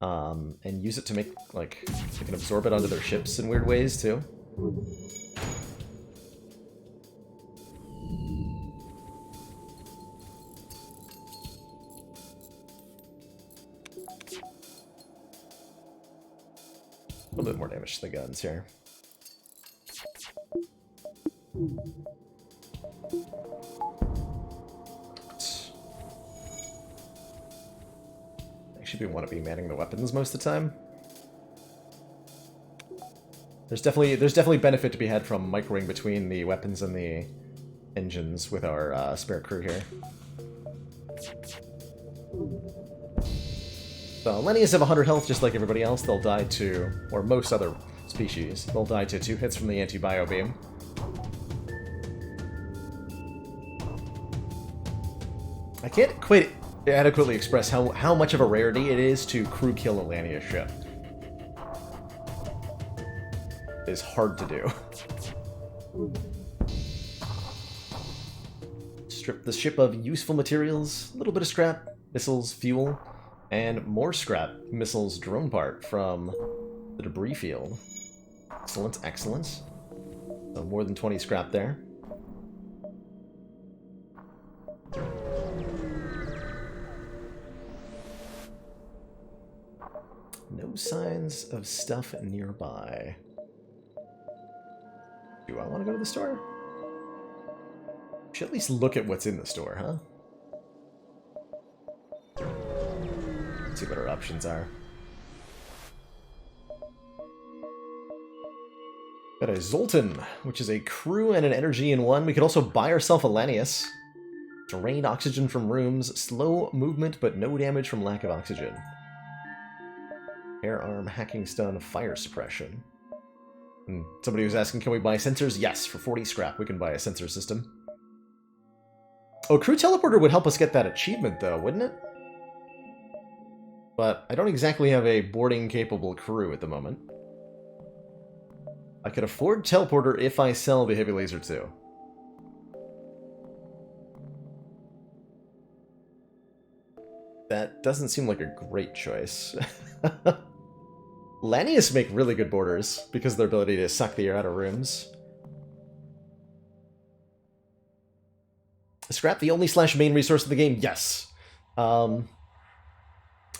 and use it to make, like, they can absorb it onto their ships in weird ways, too. A little bit more damage to the guns here. Actually, we want to be manning the weapons most of the time. There's definitely benefit to be had from microing between the weapons and the engines with our spare crew here. So, Lanius have 100 health just like everybody else. They'll die to, or most other species, they'll die to 2 hits from the anti-bio beam. I can't quite adequately express how much of a rarity it is to crew kill a Lanius ship. It is hard to do. Strip the ship of useful materials, a little bit of scrap, missiles, fuel, and more scrap, missiles, drone part from the debris field. Excellent, excellent. So more than 20 scrap there. No signs of stuff nearby. Do I want to go to the store? Should at least look at what's in the store, huh? See what our options are. Got a Zoltan, which is a crew and an energy in one. We could also buy ourselves a Lanius. Drain oxygen from rooms, slow movement but no damage from lack of oxygen. Air arm, hacking stun, fire suppression. And somebody was asking, can we buy sensors? Yes, for 40 scrap we can buy a sensor system. Oh, crew teleporter would help us get that achievement though, wouldn't it? But I don't exactly have a boarding-capable crew at the moment. I could afford teleporter if I sell the heavy laser too. That doesn't seem like a great choice. Lanius make really good boarders because of their ability to suck the air out of rooms. Scrap the only / main resource of the game? Yes.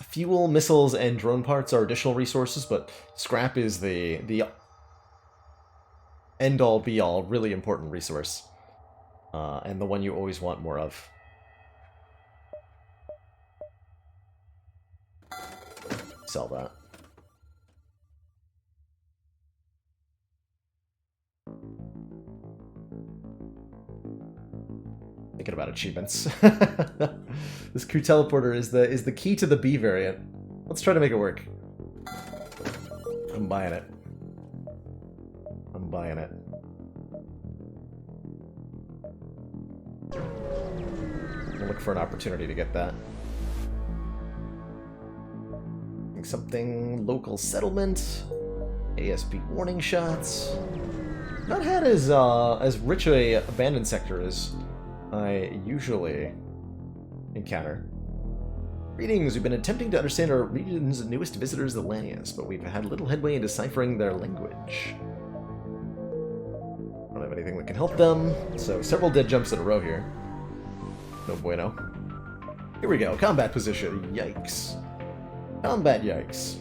Fuel, missiles, and drone parts are additional resources, but scrap is the end-all, be-all, really important resource. And the one you always want more of. Sell that. Thinking about achievements. This crew teleporter is the key to the B variant. Let's try to make it work. I'm buying it. I'm buying it. We'll look for an opportunity to get that. Something local settlement, ASB warning shots. Not had as rich a abandoned sector as I usually encounter. Greetings, we've been attempting to understand our region's newest visitors, the Lanius, but we've had little headway in deciphering their language. Don't have anything that can help them, so several dead jumps in a row here. No bueno. Here we go, combat position. Yikes. Combat yikes.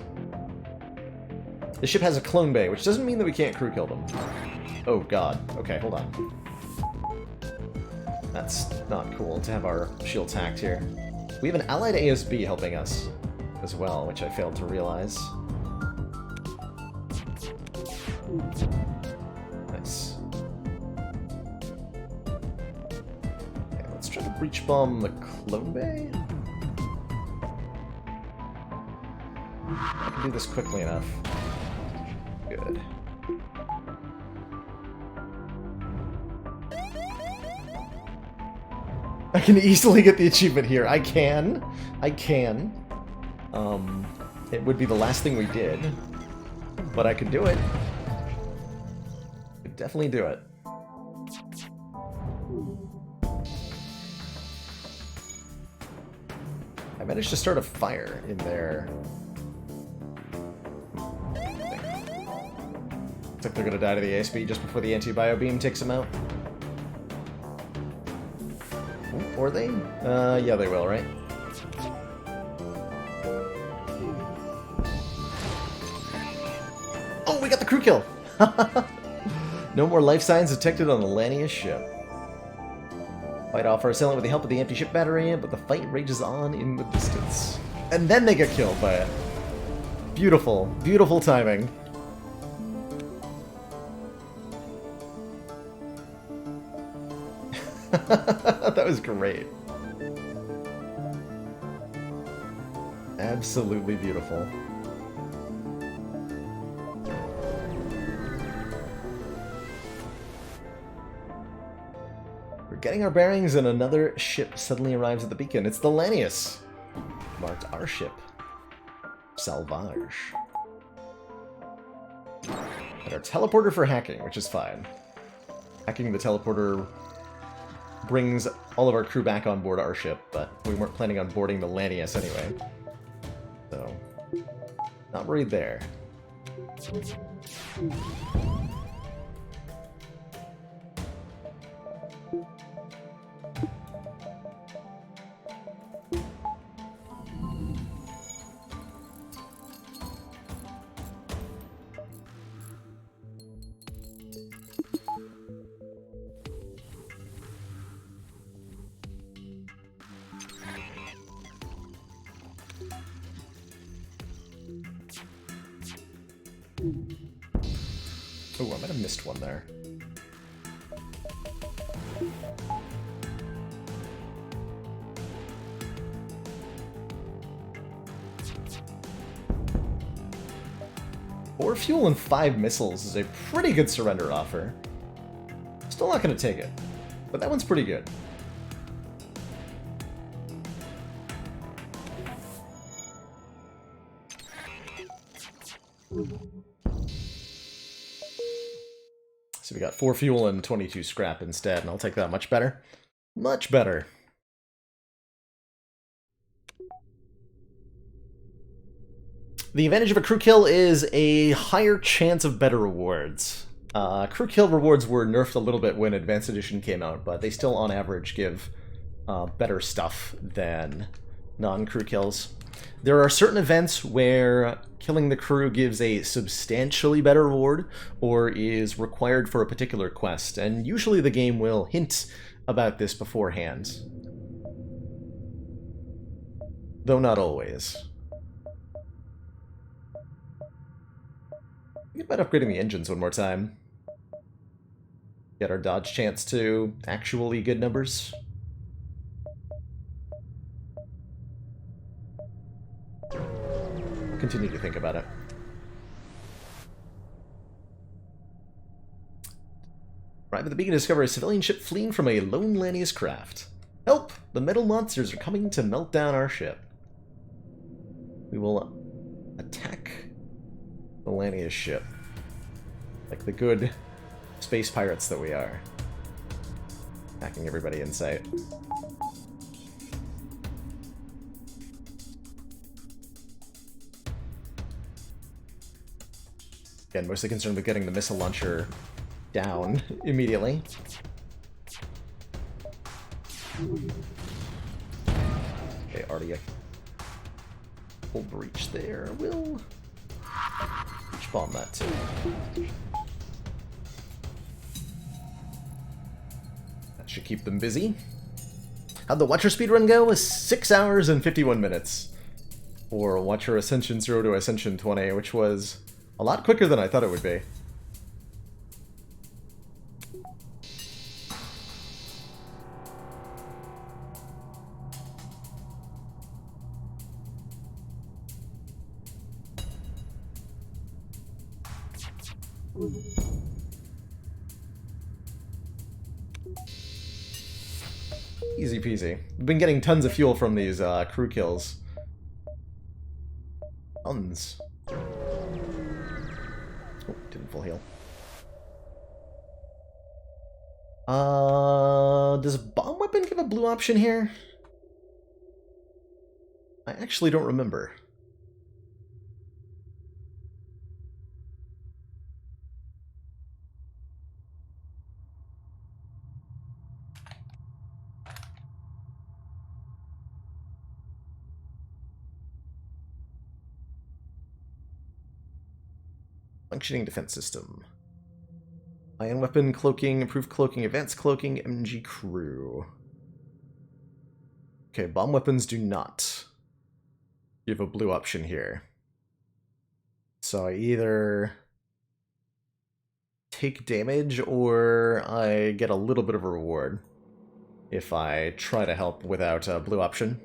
The ship has a clone bay, which doesn't mean that we can't crew kill them. Oh god. Okay, hold on. That's not cool to have our shields hacked here. We have an allied ASB helping us as well, which I failed to realize. Nice. Okay, let's try to breach bomb the clone bay. I can do this quickly enough. Good. I can easily get the achievement here. I can. I can. It would be the last thing we did. But I could do it. Could definitely do it. I managed to start a fire in there. Looks like they're gonna die to the ASB just before the anti-bio beam takes them out. Or they? Yeah, they will, right? Oh, we got the crew kill! No more life signs detected on the Lanius ship. Fight off our assailant with the help of the empty ship battery, but the fight rages on in the distance. And then they get killed by it. Beautiful, beautiful timing. That was great. Absolutely beautiful. We're getting our bearings and another ship suddenly arrives at the beacon. It's the Lanius. Marked our ship. Salvage. And our teleporter for hacking, which is fine. Hacking the teleporter brings all of our crew back on board our ship, but we weren't planning on boarding the Lanius anyway. So, not worried there. Oh, I might have missed one there. Four fuel and 5 missiles is a pretty good surrender offer. Still not going to take it, but that one's pretty good. So we got 4 fuel and 22 scrap instead, and I'll take that much better. Much better. The advantage of a crew kill is a higher chance of better rewards. Crew kill rewards were nerfed a little bit when Advanced Edition came out, but they still on average give better stuff than non-crew kills. There are certain events where killing the crew gives a substantially better reward or is required for a particular quest, and usually the game will hint about this beforehand. Though not always. Think about upgrading the engines one more time. Get our dodge chance to actually good numbers. I'll continue to think about it. Arrive at the beacon to discover a civilian ship fleeing from a lone Lanius craft. Help! The metal monsters are coming to melt down our ship. We will attack the Lanius ship. Like the good space pirates that we are. Attacking everybody in sight. Again, mostly concerned with getting the missile launcher down immediately. Okay, already a full breach there. We'll breach bomb that too. That should keep them busy. How'd the Watcher speedrun go? It was 6 hours and 51 minutes. For Watcher Ascension 0 to Ascension 20, which was a lot quicker than I thought it would be. Easy peasy. We've been getting tons of fuel from these crew kills. Tons. Oh, didn't full heal. Does a bomb weapon give a blue option here? I actually don't remember. Functioning defense system. Ion weapon, cloaking, improved cloaking, advanced cloaking, MG crew. Okay, bomb weapons do not give a blue option here. So I either take damage or I get a little bit of a reward if I try to help without a blue option.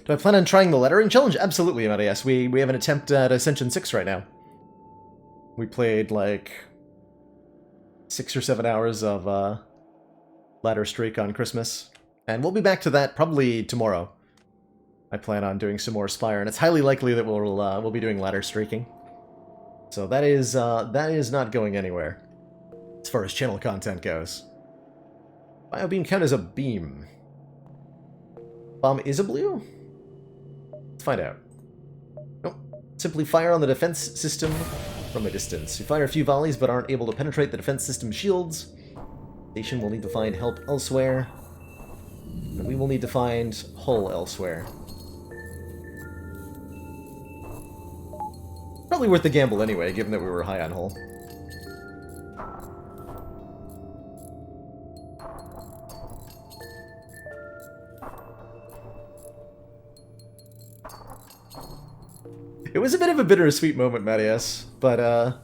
Do I plan on trying the lettering challenge? Absolutely, Amadeus. We have an attempt at Ascension 6 right now. We played like 6 or 7 hours of ladder streak on Christmas. And we'll be back to that probably tomorrow. I plan on doing some more Spire, and it's highly likely that we'll be doing ladder streaking. So that is not going anywhere as far as channel content goes. Biobeam count as a beam. Bomb is a blue? Let's find out. Nope. Simply fire on the defense system from a distance. You fire a few volleys but aren't able to penetrate the defense system shields. Station will need to find help elsewhere. And we will need to find hull elsewhere. Probably worth the gamble anyway, given that we were high on hull. It was a bit of a bittersweet moment, Marius, but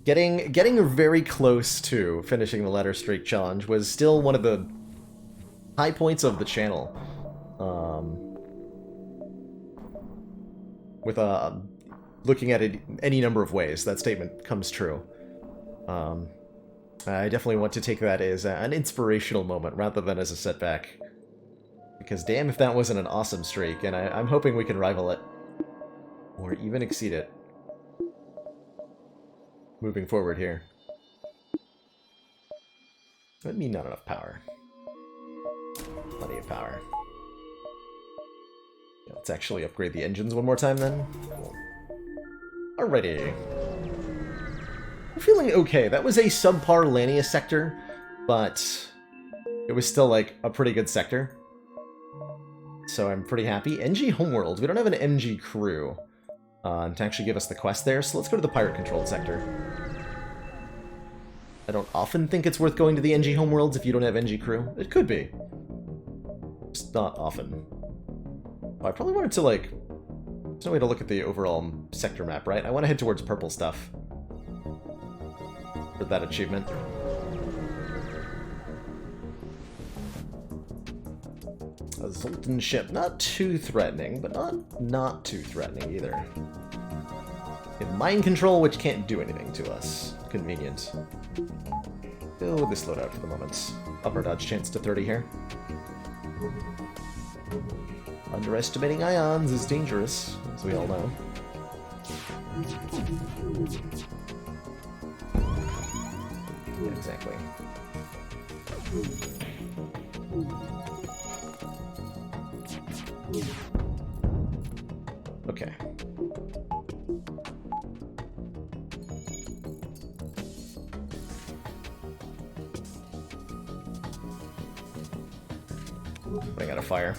getting very close to finishing the Letter Streak Challenge was still one of the high points of the channel. With looking at it any number of ways, that statement comes true. I definitely want to take that as an inspirational moment rather than as a setback. Because damn if that wasn't an awesome streak, and I'm hoping we can rival it. Or even exceed it. Moving forward here. That mean not enough power. Plenty of power. Yeah, let's actually upgrade the engines one more time then. Cool. Alrighty. I'm feeling okay. That was a subpar Lanius sector, but it was still like a pretty good sector. So I'm pretty happy. NG Homeworld. We don't have an MG crew to actually give us the quest there, so let's go to the pirate-controlled sector. I don't often think it's worth going to the NG Homeworlds if you don't have NG crew. It could be. Just not often. Oh, I probably wanted to, like... There's no way to look at the overall sector map, right? I want to head towards purple stuff. For that achievement. A Zoltan ship. Not too threatening, but not too threatening either. We have mind control, which can't do anything to us. Convenient. Go with this loadout for the moment. Up our dodge chance to 30 here. Underestimating ions is dangerous, as we all know. Yeah, exactly. Okay. I got a fire.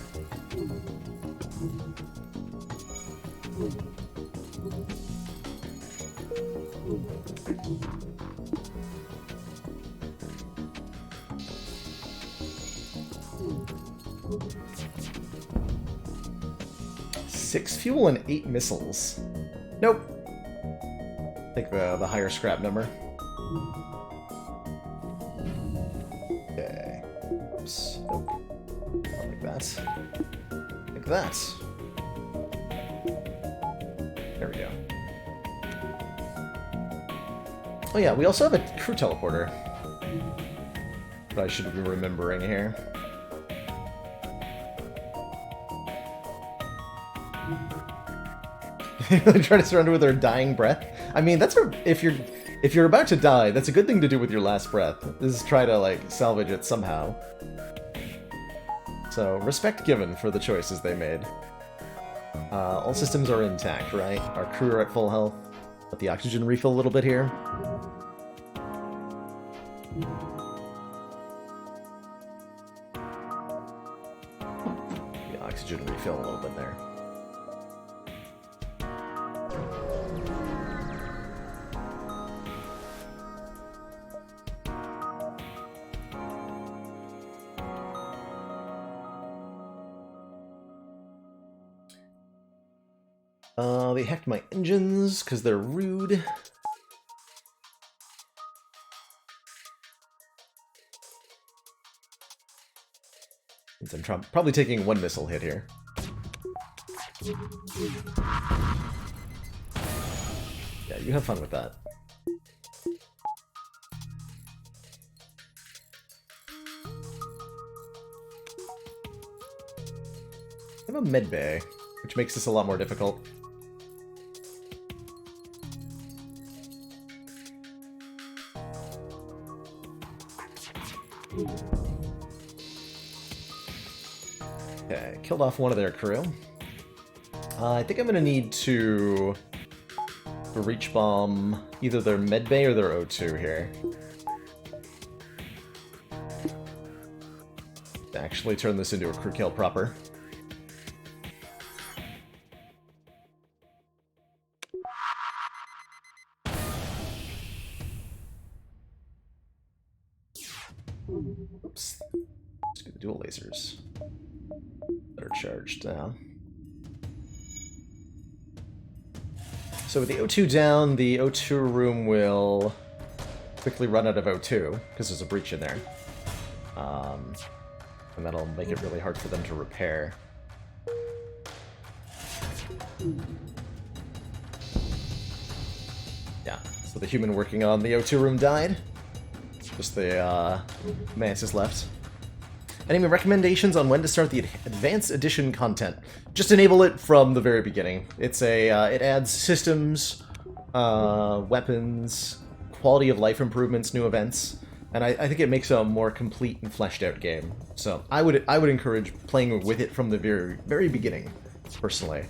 Six fuel and 8 missiles. Nope. Take the higher scrap number. Okay. Oops. Nope. Not like that. Like that. There we go. Oh yeah, we also have a crew teleporter. That I should be remembering here. They try to surrender with their dying breath. I mean, that's if you're about to die, that's a good thing to do with your last breath. Is try to like salvage it somehow. So respect given for the choices they made. All systems are intact, right? Our crew are at full health. Let the oxygen refill a little bit here. The oxygen refill a little bit there. They hacked my engines because they're rude. I'm probably taking one missile hit here. Yeah, you have fun with that. I have a med bay, which makes this a lot more difficult. Okay, killed off one of their crew. I think I'm going to need to breach bomb either their medbay or their O2 here. To actually turn this into a crew kill proper. Oops. Let's do the dual lasers. That are charged now. So with the O2 down, the O2 room will quickly run out of O2, because there's a breach in there. And that'll make it really hard for them to repair. Yeah, so the human working on the O2 room died. Just the Mantis left. Any recommendations on when to start the Advanced Edition content? Just enable it from the very beginning. It's it adds systems, weapons, quality of life improvements, new events, and I think it makes a more complete and fleshed out game. So I would encourage playing with it from the very beginning, personally.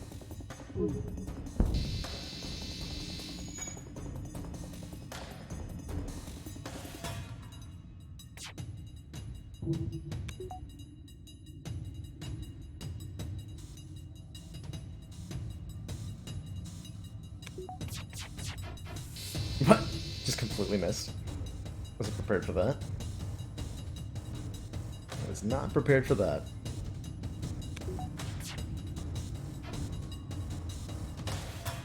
What? Just completely missed. Wasn't prepared for that. I was not prepared for that.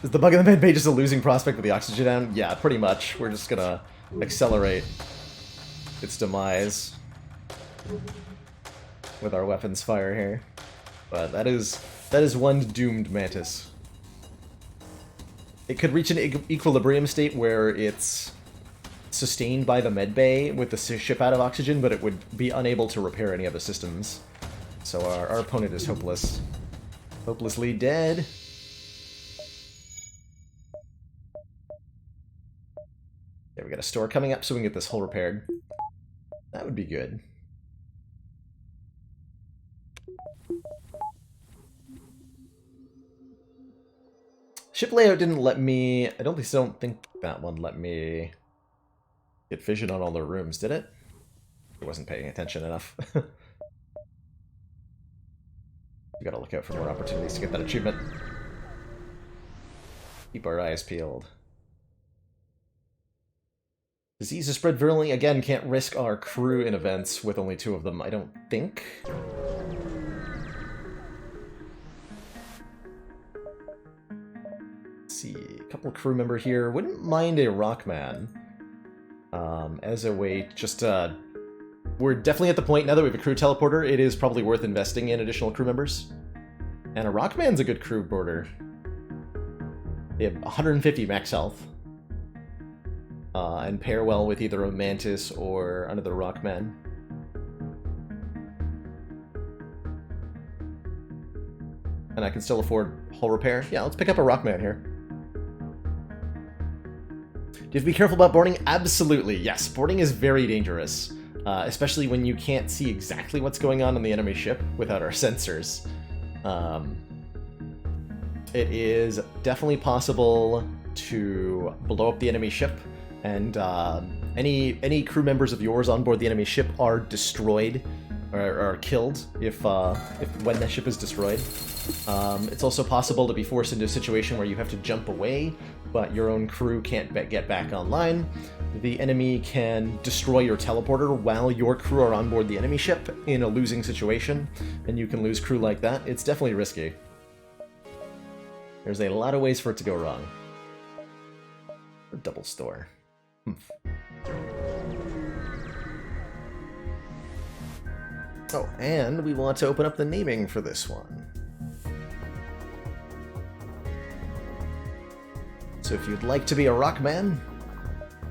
Is the bug in the med bay just a losing prospect with the oxygen down? Yeah, pretty much. We're just gonna accelerate its demise with our weapons fire here. But that is one doomed Mantis. It could reach an equilibrium state where it's sustained by the medbay with the ship out of oxygen, but it would be unable to repair any other systems. So our opponent is hopeless. Hopelessly dead. Yeah, we got a store coming up so we can get this hull repaired. That would be good. Ship layout didn't let me... I don't think that one let me get vision on all the rooms, did it? I wasn't paying attention enough. We gotta look out for more opportunities to get that achievement. Keep our eyes peeled. Disease is spread virulently. Again, can't risk our crew in events with only 2 of them, I don't think. See, a couple crew member here. Wouldn't mind a Rockman. As a way, just, we're definitely at the point now that we have a crew teleporter, it is probably worth investing in additional crew members. And a Rockman's a good crew boarder. They have 150 max health. And pair well with either a Mantis or another Rockman. And I can still afford hull repair. Yeah, let's pick up a Rockman here. Do you have to be careful about boarding? Absolutely, yes. Boarding is very dangerous, especially when you can't see exactly what's going on the enemy ship without our sensors. It is definitely possible to blow up the enemy ship, and any crew members of yours on board the enemy ship are destroyed or killed if when the ship is destroyed. It's also possible to be forced into a situation where you have to jump away, but your own crew can't get back online. The enemy can destroy your teleporter while your crew are on board the enemy ship in a losing situation, and you can lose crew like that. It's definitely risky. There's a lot of ways for it to go wrong. A double store. Oh, and we want to open up the naming for this one. So if you'd like to be a Rockman,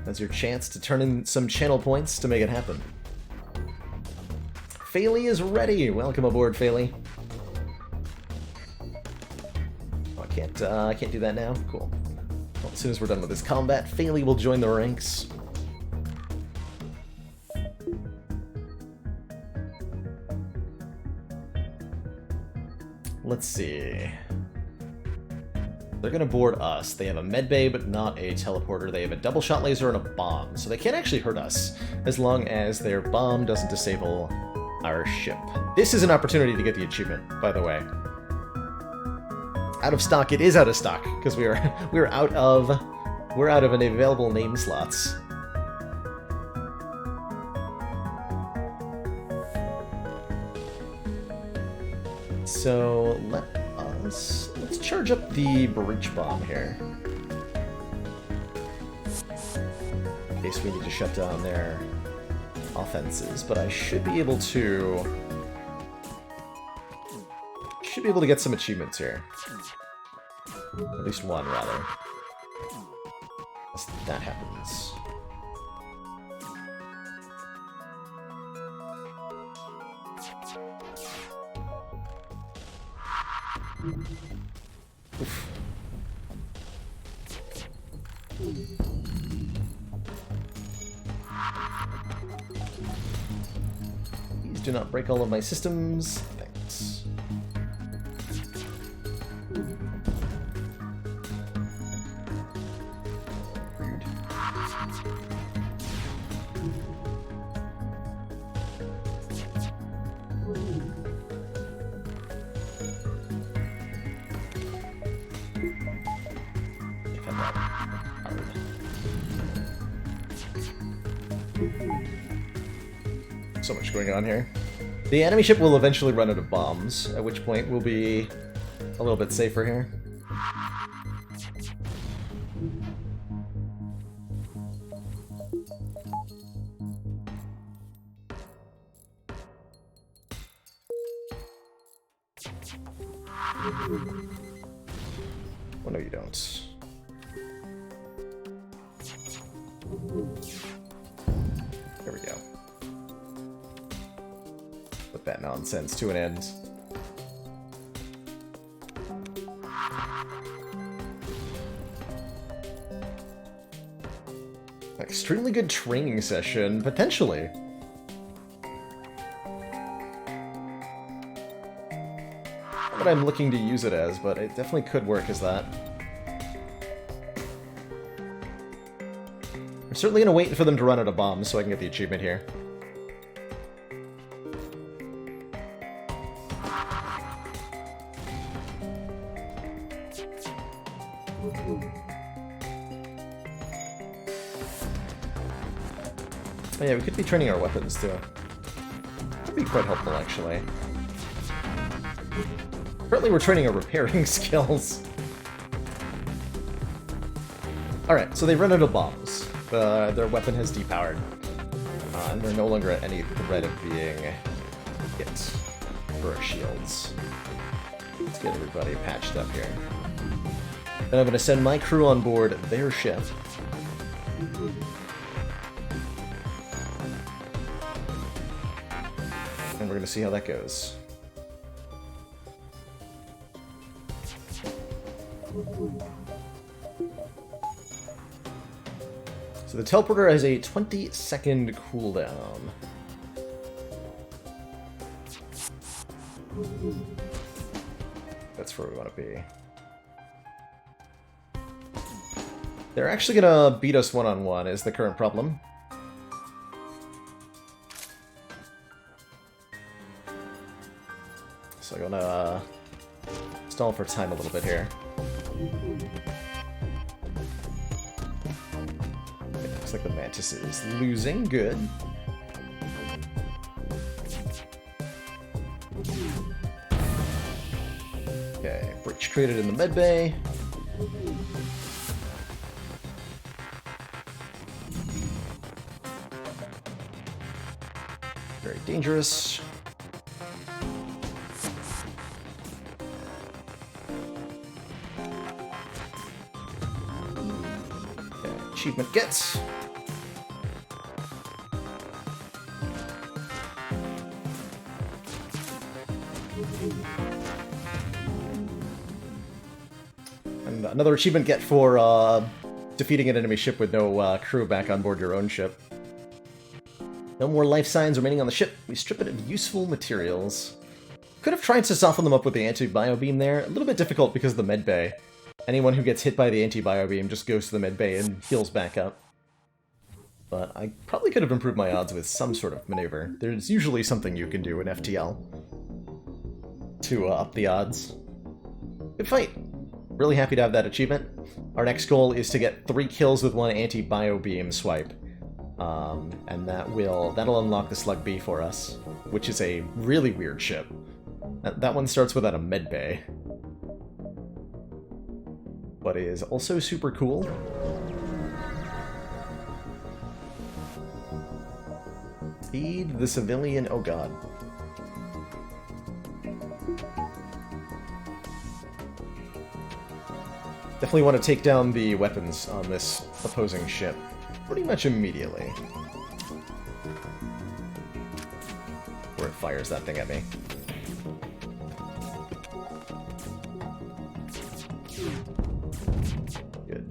that's your chance to turn in some channel points to make it happen. Faley is ready! Welcome aboard, Faley. Oh, I can't do that now? Cool. Well, as soon as we're done with this combat, Faley will join the ranks. Let's see. They're gonna board us. They have a medbay, but not a teleporter. They have a double shot laser and a bomb, so they can't actually hurt us, as long as their bomb doesn't disable our ship. This is an opportunity to get the achievement, by the way. Out of stock. It is out of stock, because we're out of an available name slots. So let's charge up the breach bomb here. in case we need to shut down their offenses, but I should be able to get some achievements here. At least one, rather. Unless that happens. Oof. Please do not break all of my systems. Thanks. Rude. So much going on here. The enemy ship will eventually run out of bombs, at which point we'll be a little bit safer here. Oh, no, you don't. There we go. Put that nonsense to an end. Extremely good training session, potentially. Not what I'm looking to use it as, but it definitely could work as that. I'm certainly gonna wait for them to run out of bombs so I can get the achievement here. Oh yeah, we could be training our weapons too. That'd be quite helpful, actually. Currently we're training our repairing skills. Alright, so they run out of bombs. Their weapon has depowered. And they're no longer at any threat of being hit for our shields. Let's get everybody patched up here. Then I'm going to send my crew on board their ship. And we're going to see how that goes. So the teleporter has a 20-second cooldown. That's where we want to be. They're actually gonna beat us one-on-one is the current problem. So I'm gonna stall for time a little bit here. It looks like the Mantis is losing. Good. Okay, breach created in the medbay. Very dangerous. Okay, achievement gets. And another achievement get for defeating an enemy ship with no crew back on board your own ship. No more life signs remaining on the ship. We strip it of useful materials. Could have tried to soften them up with the anti-bio beam there. A little bit difficult because of the med bay. Anyone who gets hit by the anti-bio beam just goes to the med bay and heals back up. But I probably could have improved my odds with some sort of maneuver. There's usually something you can do in FTL to up the odds. Good fight. Really happy to have that achievement. Our next goal is to get 3 kills with 1 anti-bio beam swipe. And that'll unlock the Slug B for us, which is a really weird ship. That one starts without a med bay, but is also super cool. Feed the civilian. Oh god. Definitely want to take down the weapons on this opposing ship pretty much immediately. Before it fires that thing at me. Good.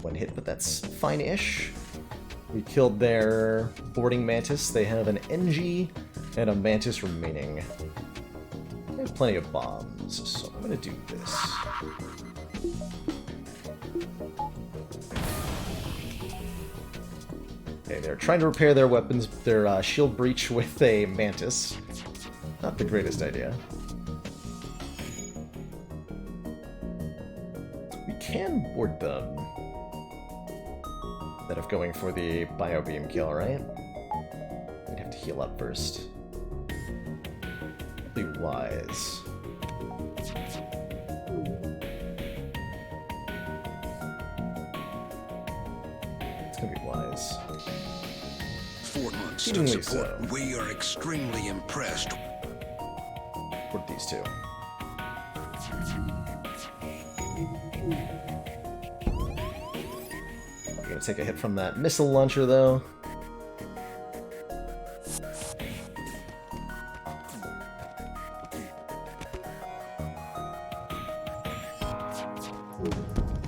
One hit, but that's fine-ish. We killed their boarding mantis. They have an NG and a mantis remaining. I have plenty of bombs, so I'm gonna do this. Okay, they're trying to repair their weapons, their shield breach with a mantis. Not the greatest idea. We can board them. Instead of going for the bio beam kill, right? We'd have to heal up first. Be wise. It's gonna be wise.
4 months
Seemingly
of support.
so.
We are extremely impressed.
Board these two. I'm gonna take a hit from that missile launcher, though.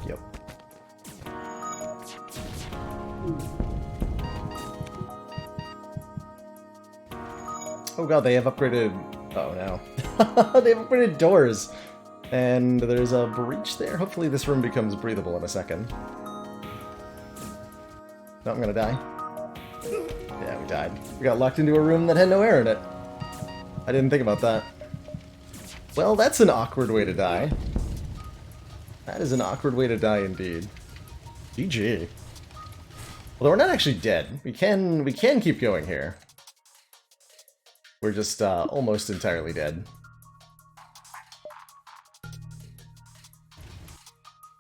Yep. Oh god, they have upgraded... Oh no. They have upgraded doors! And there's a breach there. Hopefully this room becomes breathable in a second. No, I'm gonna die. Yeah, we died. We got locked into a room that had no air in it. I didn't think about that. Well, that's an awkward way to die. That is an awkward way to die indeed. GG. Although we're not actually dead. We can keep going here. We're just almost entirely dead.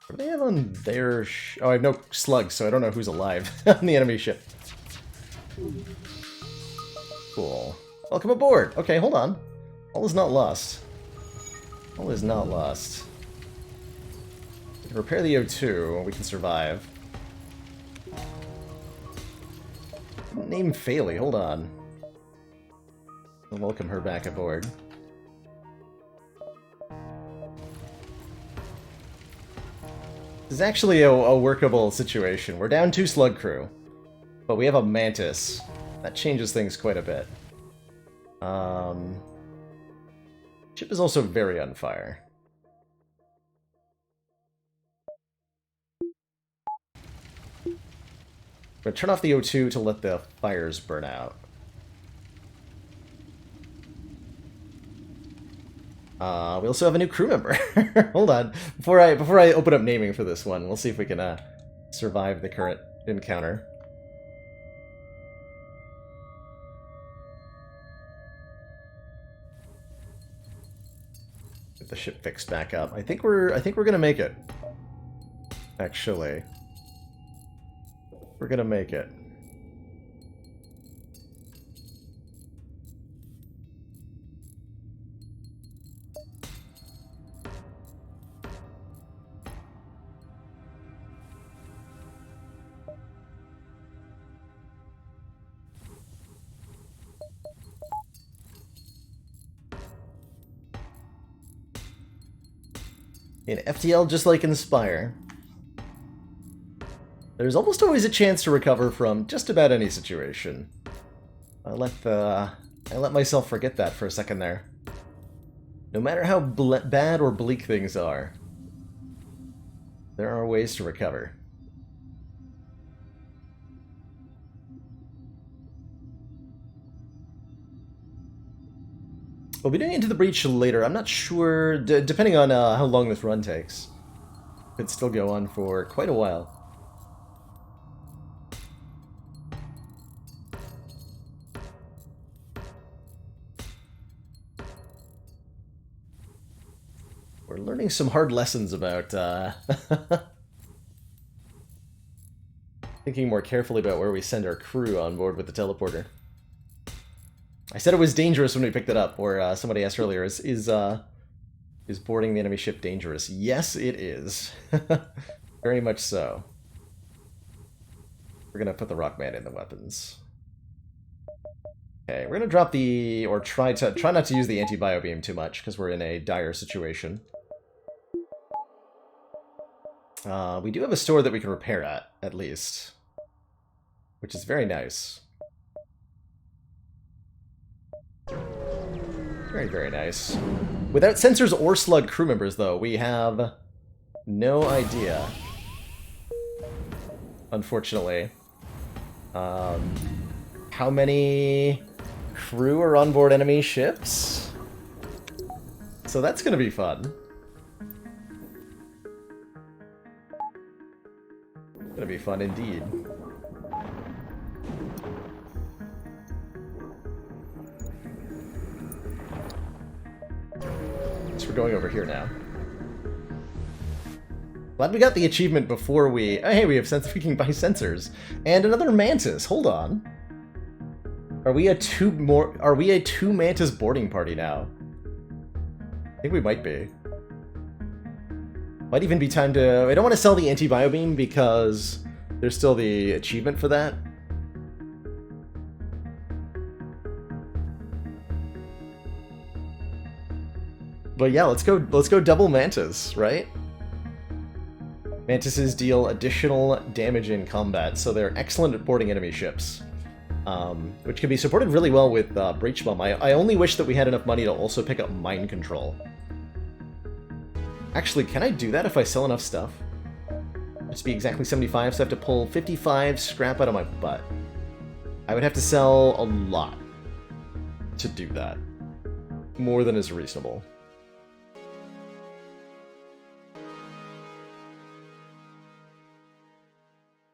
What do they have on their oh, I have no slugs, so I don't know who's alive on the enemy ship. Cool. Welcome aboard! Okay, hold on. All is not lost. All is not lost. We can repair the O2, we can survive. Name Faley, hold on. I'll welcome her back aboard. This is actually a workable situation. We're down 2 slug crew, but we have a mantis. That changes things quite a bit. Ship is also very on fire. I'm gonna turn off the O2 to let the fires burn out. We also have a new crew member. Hold on. Before I open up naming for this one, we'll see if we can survive the current encounter. Get the ship fixed back up. I think we're gonna make it. Actually. We're gonna make it. In FTL, just like Inspire, there's almost always a chance to recover from just about any situation. I let myself forget that for a second there. No matter how bad or bleak things are, there are ways to recover. We'll be doing Into the Breach later. I'm not sure, depending on how long this run takes. Could still go on for quite a while. We're learning some hard lessons about Thinking more carefully about where we send our crew on board with the teleporter. I said it was dangerous when we picked it up, or somebody asked earlier, is boarding the enemy ship dangerous? Yes, it is. Very much so. We're gonna put the Rockman in the weapons. Okay, we're gonna drop the, or try not to use the anti-bio beam too much, because we're in a dire situation. We do have a store that we can repair at least. Which is very nice. Very, very nice. Without sensors or slug crew members, though, we have no idea, unfortunately, how many crew are on board enemy ships. So that's going to be fun. Going to be fun indeed. We're going over here now. Glad we got the achievement before we... Oh, hey, we have we can buy sensors. And another Mantis. Hold on. Are we a two Mantis boarding party now? I think we might be. Might even be time to... I don't want to sell the anti-bio beam because there's still the achievement for that. But yeah, let's go double Mantis, right? Mantises deal additional damage in combat, so they're excellent at boarding enemy ships. Which can be supported really well with Breach Bomb. I only wish that we had enough money to also pick up Mind Control. Actually, can I do that if I sell enough stuff? Just be exactly 75, so I have to pull 55 scrap out of my butt. I would have to sell a lot to do that. More than is reasonable.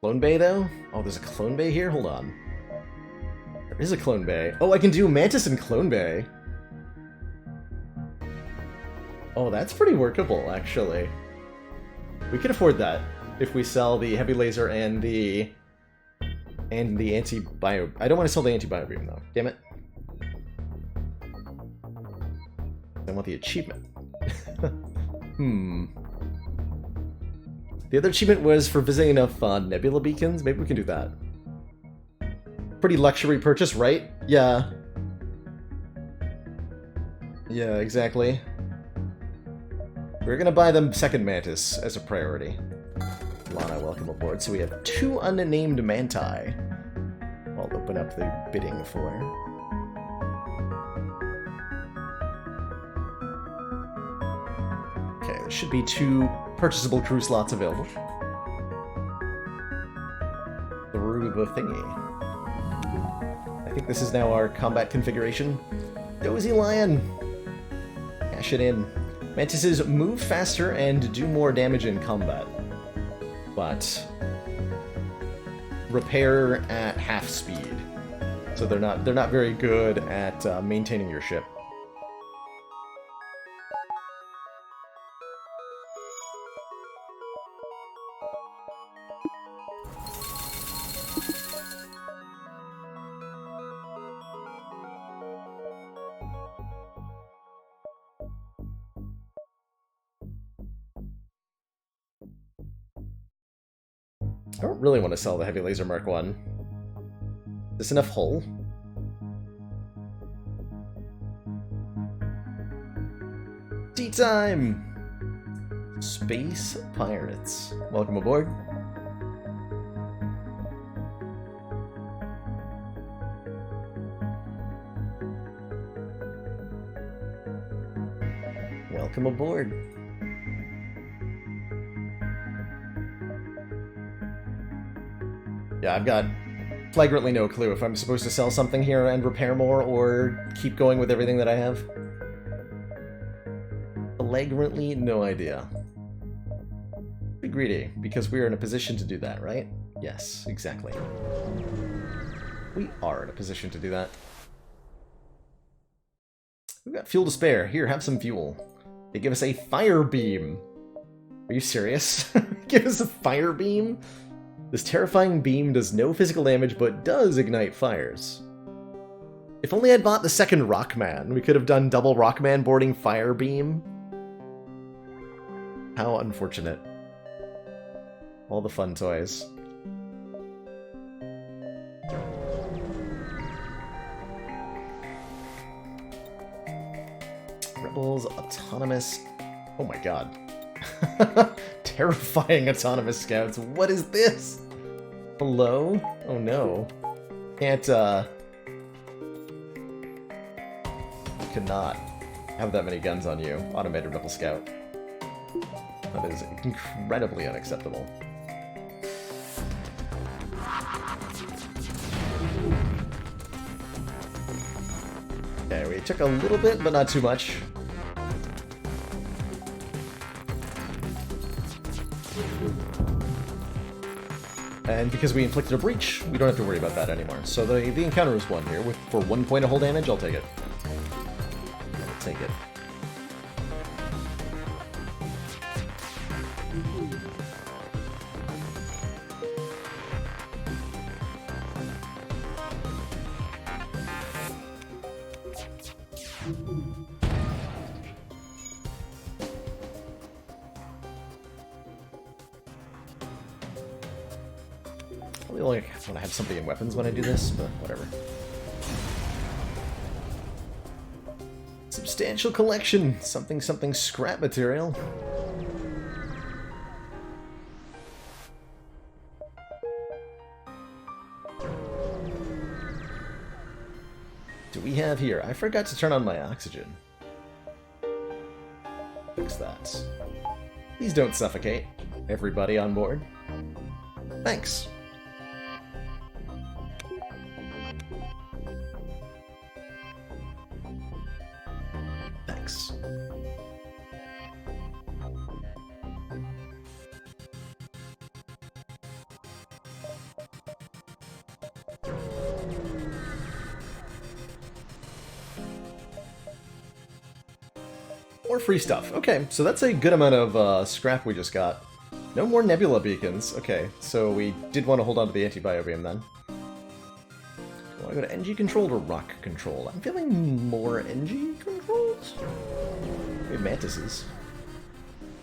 Clone Bay, though? Oh, there's a Clone Bay here? Hold on. There is a Clone Bay. Oh, I can do Mantis and Clone Bay. Oh, that's pretty workable, actually. We can afford that if we sell the Heavy Laser and the Anti-Bio... I don't want to sell the Anti-Bio Beam, though. Damn it. I want the achievement. The other achievement was for visiting enough nebula beacons. Maybe we can do that. Pretty luxury purchase, right? Yeah. Yeah, exactly. We're gonna buy them second Mantis as a priority. Lana, welcome aboard. So we have 2 unnamed Manti. I'll open up the bidding for. Okay, there should be 2 purchasable crew slots available. Through the thingy. I think this is now our combat configuration. Dozy Lion! Cash it in. Mantises move faster and do more damage in combat. But repair at half speed. So they're not very good at maintaining your ship. I don't really want to sell the Heavy Laser Mark 1. Is this enough hull? Tea time! Space Pirates. Welcome aboard. Welcome aboard. Yeah, I've got flagrantly no clue if I'm supposed to sell something here and repair more, or keep going with everything that I have. Flagrantly no idea. Be greedy, because we are in a position to do that, right? Yes, exactly. We are in a position to do that. We've got fuel to spare. Here, have some fuel. They give us a fire beam. Are you serious? Give us a fire beam? This terrifying beam does no physical damage, but does ignite fires. If only I'd bought the second Rockman, we could have done double Rockman boarding Fire Beam. How unfortunate. All the fun toys. Rebels, autonomous... Oh my god. Terrifying autonomous scouts. What is this? Hello? Oh no. Can't, cannot have that many guns on you, automated rebel scout. That is incredibly unacceptable. Okay, we took a little bit, but not too much. And because we inflicted a breach, we don't have to worry about that anymore. So the encounter is 1 here. For 1 point of hull damage, I'll take it. I'll take it. I only want to have something in weapons when I do this, but whatever. Substantial collection. Something scrap material. Do we have here? I forgot to turn on my oxygen. Fix that. Please don't suffocate. Everybody on board. Thanks. Thanks. More free stuff. Okay, so that's a good amount of scrap we just got. No more nebula beacons. Okay, so we did want to hold on to the anti-bio beam then. Do I go to NG controlled or rock controlled? I'm feeling more NG controlled. We have mantises.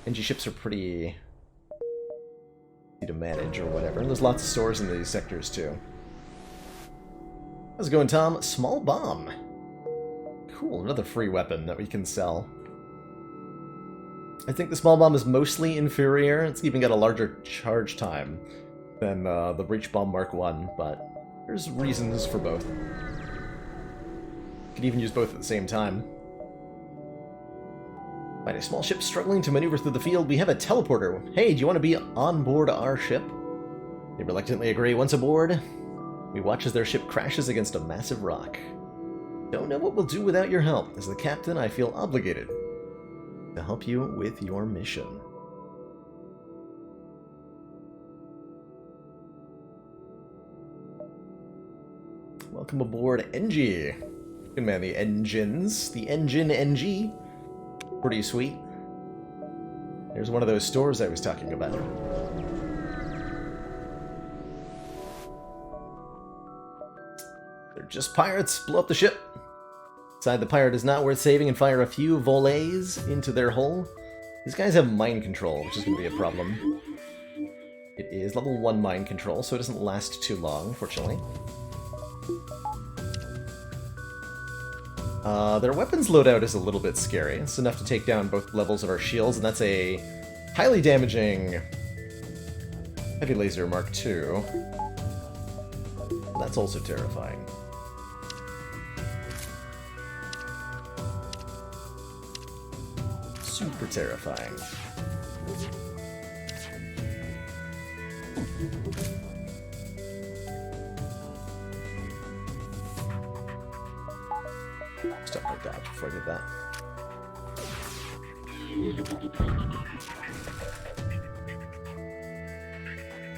NG ships are pretty easy to manage or whatever. And there's lots of stores in these sectors too. How's it going, Tom? Small bomb. Cool, another free weapon that we can sell. I think the small bomb is mostly inferior. It's even got a larger charge time than the breach bomb Mark 1, but there's reasons for both. Could even use both at the same time. Find a small ship struggling to maneuver through the field. We have a teleporter. Hey, do you want to be on board our ship? They reluctantly agree. Once aboard, we watch as their ship crashes against a massive rock. Don't know what we'll do without your help. As the captain, I feel obligated to help you with your mission. Welcome aboard, NG. Good man, the engines. The engine NG. Pretty sweet. There's one of those stores I was talking about. They're just pirates. Blow up the ship. Decide the pirate is not worth saving and fire a few volleys into their hull. These guys have mind control, which is going to be a problem. It is level 1 mind control, so it doesn't last too long, fortunately. Their weapons loadout is a little bit scary. It's enough to take down both levels of our shields, and that's a highly damaging heavy laser Mark II. That's also terrifying. Super terrifying. Stop my dodge before I did that.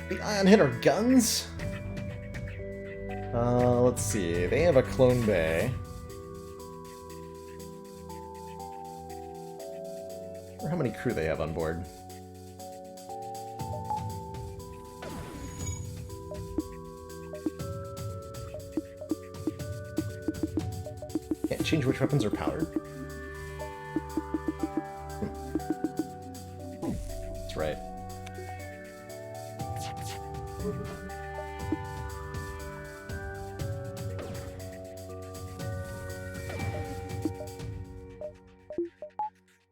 The ion hitter guns? Let's see. They have a clone bay. I wonder how many crew they have on board. change which weapons are powered? That's right.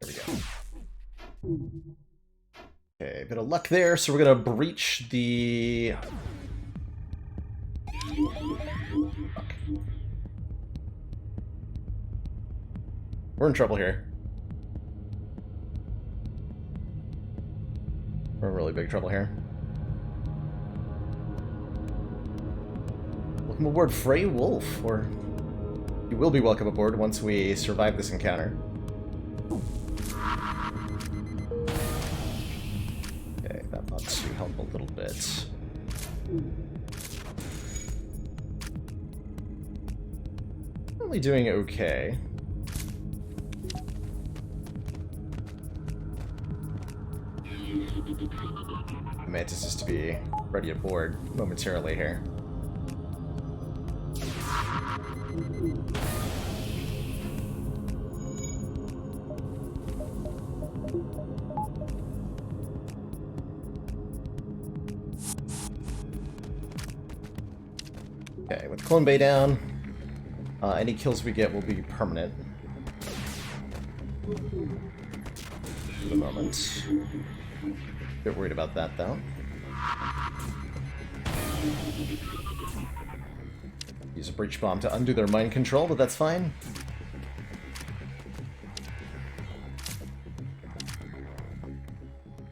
There we go. Okay, bit of luck there, so we're gonna breach the... Fuck. We're in trouble here. We're in really big trouble here. Welcome aboard, Frey Wolf, or you will be welcome aboard once we survive this encounter. Okay, that ought to help a little bit. Only doing okay. Mantis is to be ready aboard momentarily here. Okay, with Clone Bay down, any kills we get will be permanent. For the moment. Bit worried about that, though. Use a breach bomb to undo their mind control, but that's fine.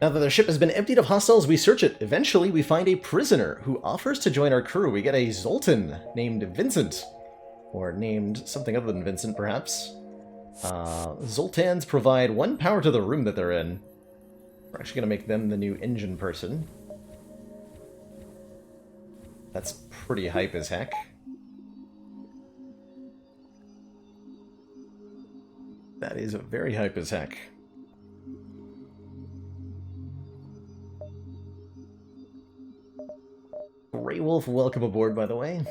Now that their ship has been emptied of hostiles, we search it. Eventually, we find a prisoner who offers to join our crew. We get a Zoltan named Vincent. Or named something other than Vincent, perhaps. Zoltans provide 1 power to the room that they're in. We're actually going to make them the new engine person. That's pretty hype as heck. That is very hype as heck. Grey Wolf, welcome aboard, by the way.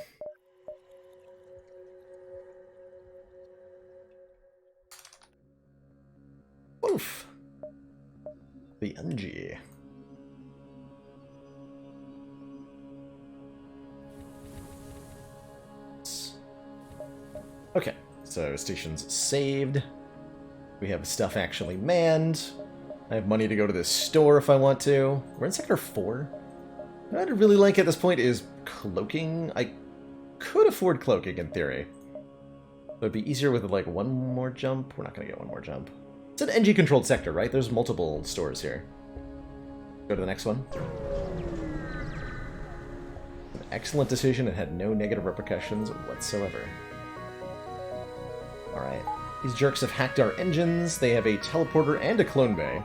Oof. The NG. Okay, so station's saved. We have stuff actually manned. I have money to go to this store if I want to. We're in Sector 4. What I'd really like at this point is cloaking. I could afford cloaking in theory. It would be easier with like 1 more jump. We're not going to get 1 more jump. It's an NG-controlled sector, right? There's multiple stores here. Go to the next one. An excellent decision and had no negative repercussions whatsoever. Alright. These jerks have hacked our engines. They have a teleporter and a clone bay.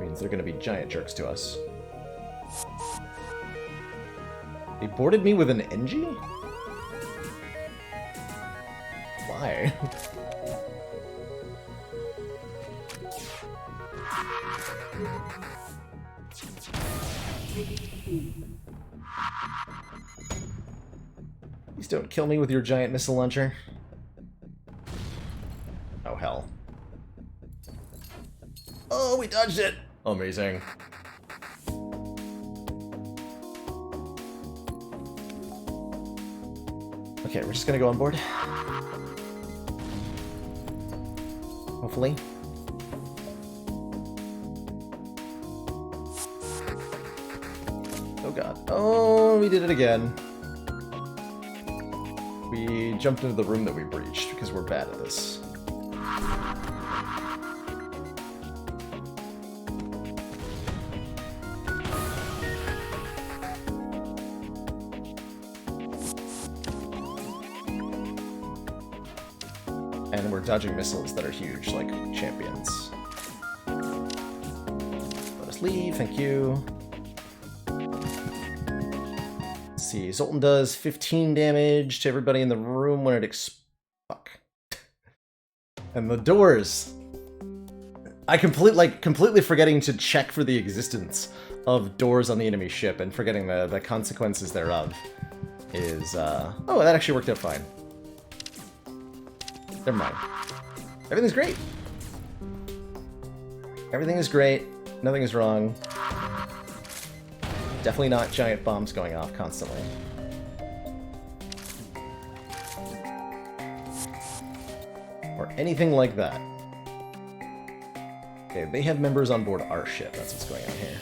Means they're going to be giant jerks to us. They boarded me with an NG? Why? Please don't kill me with your giant missile launcher. Oh, hell. Oh, we dodged it! Amazing. Okay, we're just gonna go on board. Hopefully. Oh god. Oh, we did it again. We jumped into the room that we breached because we're bad at this. And we're dodging missiles that are huge, like champions. Let us leave, thank you. Let's see, Zoltan does 15 damage to everybody in the room when it fuck. And the doors. I completely forgetting to check for the existence of doors on the enemy ship and forgetting the consequences thereof is, oh, that actually worked out fine. Never mind. Everything's great. Everything is great. Nothing is wrong. Definitely not giant bombs going off constantly. Or anything like that. Okay, they have members on board our ship. That's what's going on here.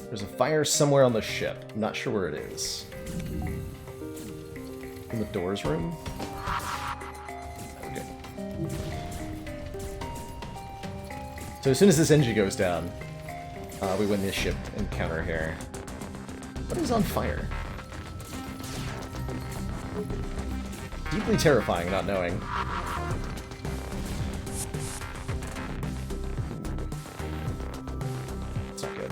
There's a fire somewhere on the ship. I'm not sure where it is. In the doors room? Okay. So as soon as this engine goes down, we win this ship encounter here. What is on fire? Deeply terrifying, not knowing. It's not good.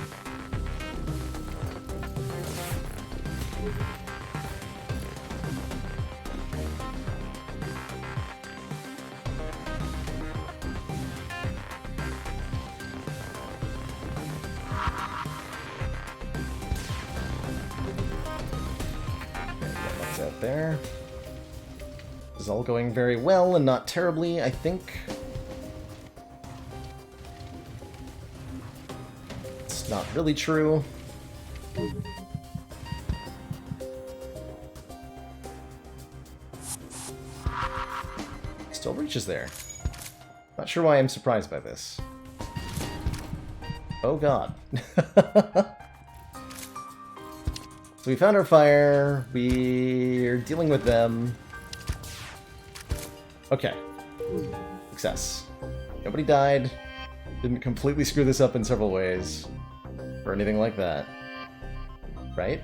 That's out there. This is all going very well and not terribly, I think. It's not really true. Still reaches there. Not sure why I'm surprised by this. Oh god. So we found our fire. We're dealing with them. Okay. Success. Nobody died. Didn't completely screw this up in several ways. Or anything like that. Right?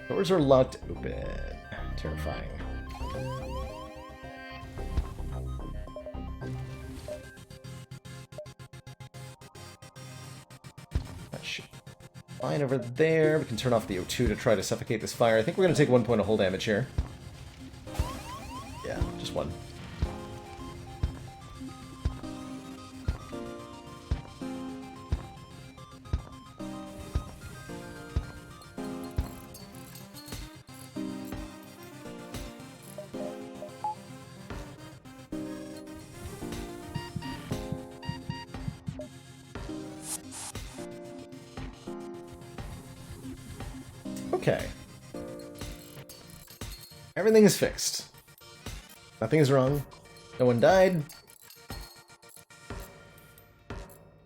Doors are locked open. Terrifying. That should be fine over there. We can turn off the O2 to try to suffocate this fire. I think we're going to take 1 point of hull damage here. Yeah, just one. Okay. Everything is fixed. Nothing is wrong. No one died.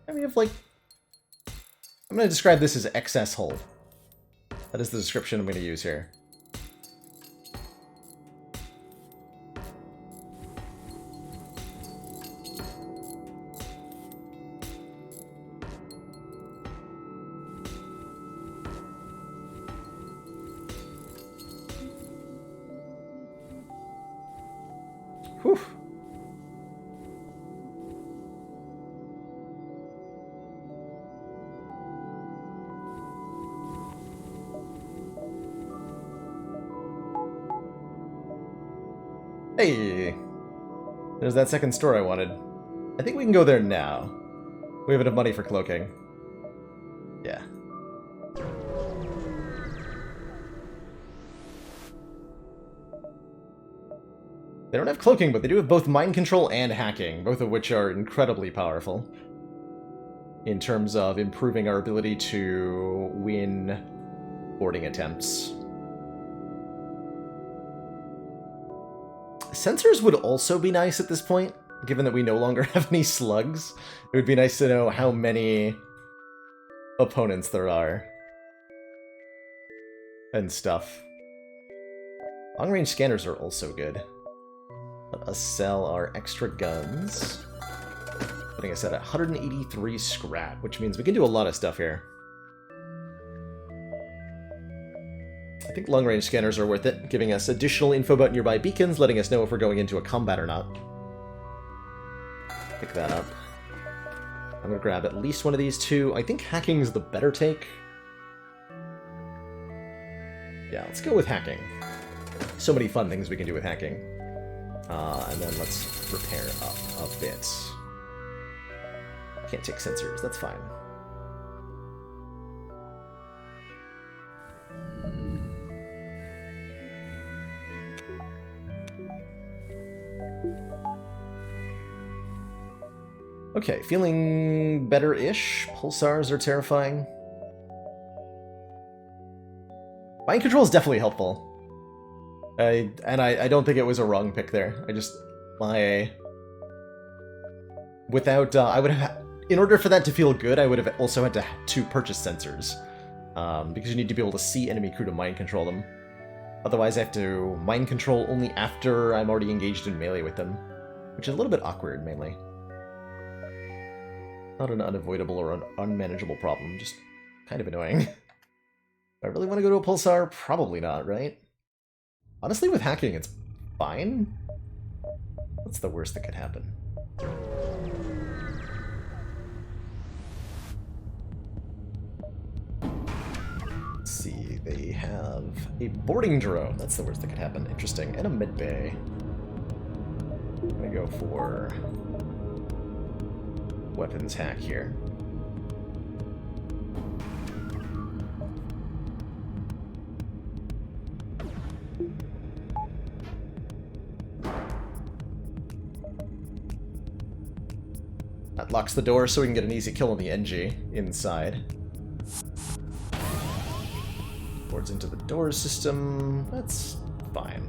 And we have, like... I'm going to describe this as excess hull. That is the description I'm going to use here. Whew. Hey! There's that second store I wanted. I think we can go there now. We have enough money for cloaking. Yeah. They don't have cloaking, but they do have both mind control and hacking, both of which are incredibly powerful in terms of improving our ability to win boarding attempts. Sensors would also be nice at this point, given that we no longer have any slugs. It would be nice to know how many opponents there are. And stuff. Long-range scanners are also good. Let us sell our extra guns. Putting us at 183 scrap, which means we can do a lot of stuff here. I think long-range scanners are worth it, giving us additional info about nearby beacons, letting us know if we're going into a combat or not. Pick that up. I'm going to grab at least one of these two. I think hacking is the better take. Yeah, let's go with hacking. So many fun things we can do with hacking. And then let's repair up a bit. Can't take sensors, that's fine. Okay, feeling better-ish. Pulsars are terrifying. Mind control is definitely helpful. I don't think it was a wrong pick there. Without, I would have, in order for that to feel good, I would have also had to purchase sensors. Because you need to be able to see enemy crew to mind control them. Otherwise, I have to mind control only after I'm already engaged in melee with them. Which is a little bit awkward, mainly. Not an unavoidable or unmanageable problem, just kind of annoying. Do I really want to go to a pulsar? Probably not, right? Honestly, with hacking, it's fine. What's the worst that could happen? Let's see, they have a boarding drone. That's the worst that could happen. Interesting. And a mid bay. I'm gonna go for weapons hack here. That locks the door so we can get an easy kill on the NG inside. Boards into the door system. That's fine.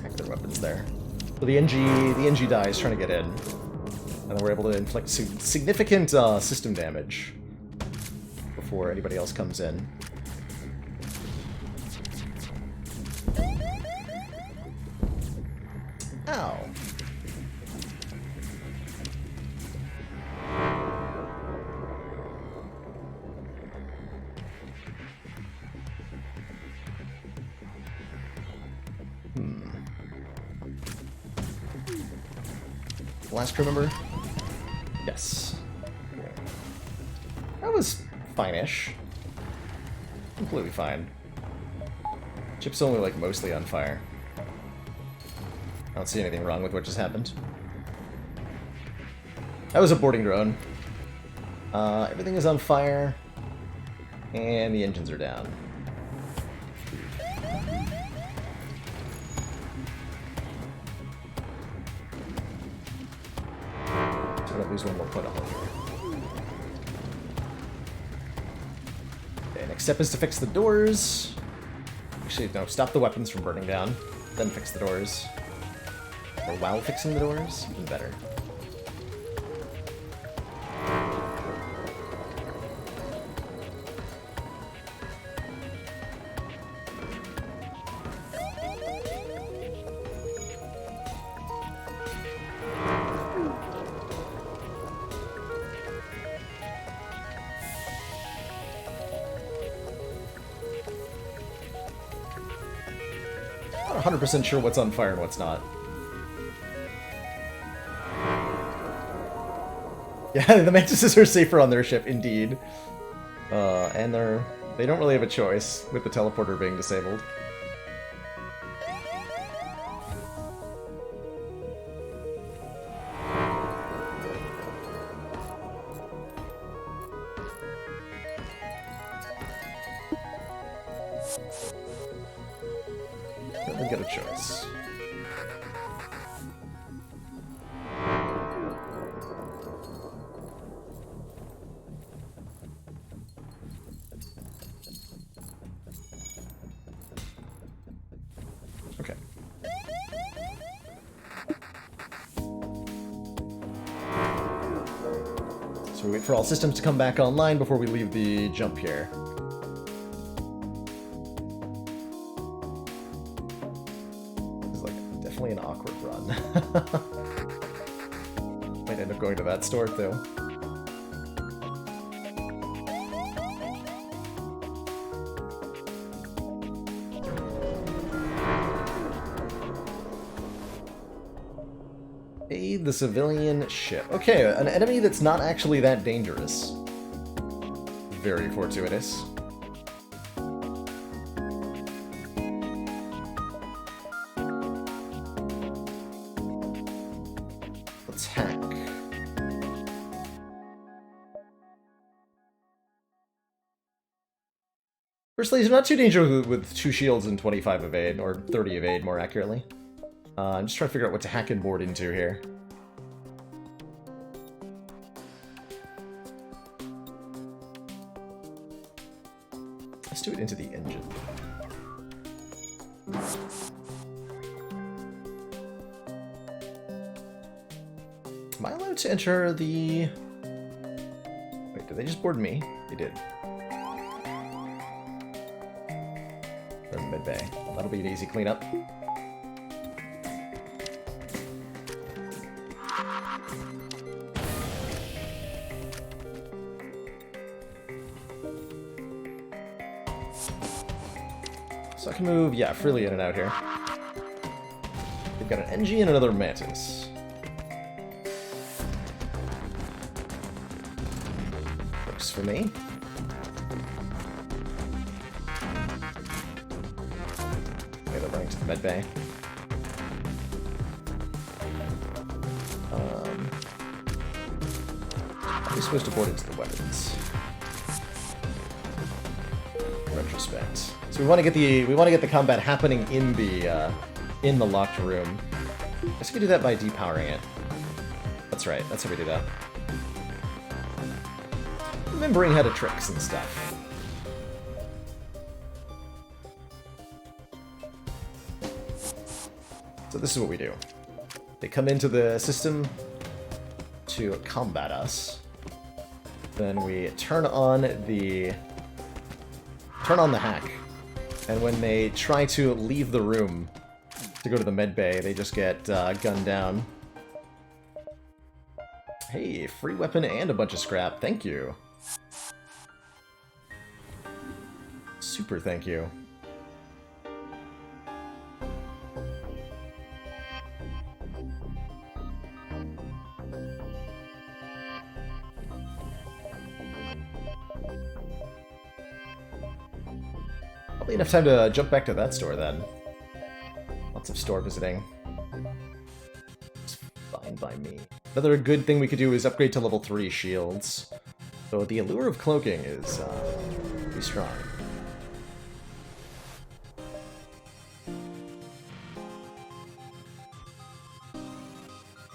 Hack their weapons there. So the NG dies trying to get in. And then we're able to inflict significant system damage before anybody else comes in. Ow. Last crew member? Yes. That was fine-ish. Completely fine. Chip's only, like, mostly on fire. I don't see anything wrong with what just happened. That was a boarding drone. Everything is on fire. And the engines are down. So we're gonna lose one more put on here. Okay, next step is to fix the doors. Actually, no, stop the weapons from burning down. Then fix the doors. Or while fixing the doors? Even better. Not 100% sure what's on fire and what's not. Yeah, the mantises are safer on their ship, indeed. And they don't really have a choice with the teleporter being disabled. Don't really get a choice. Okay. So we wait for all systems to come back online before we leave the jump here. This is like definitely an awkward run. Might end up going to that store too. Aid the civilian ship. Okay, an enemy that's not actually that dangerous. Very fortuitous. Let's hack. Firstly, he's not too dangerous with 2 shields and 25 evade, or 30 evade more accurately. I'm just trying to figure out what to hack and board into here. Let's do it into the engine. Am I allowed to enter the... Wait, did they just board me? They did. Or mid bay. That'll be an easy cleanup. So I can move, yeah, freely in and out here. We've got an NG and another Mantis. Works for me. Okay, they're running to the med bay. How are we supposed to board into the weapons? Retrospect. So we want to get the combat happening in the locked room. I guess we can do that by depowering it. That's right. That's how we do that. Remembering how to tricks and stuff. So this is what we do. They come into the system to combat us. Then we turn on the hack. And when they try to leave the room to go to the med bay, they just get gunned down. Hey, free weapon and a bunch of scrap. Thank you. Super thank you. Probably enough time to jump back to that store then. Lots of store visiting. It's fine by me. Another good thing we could do is upgrade to level 3 shields. So the allure of cloaking is pretty strong.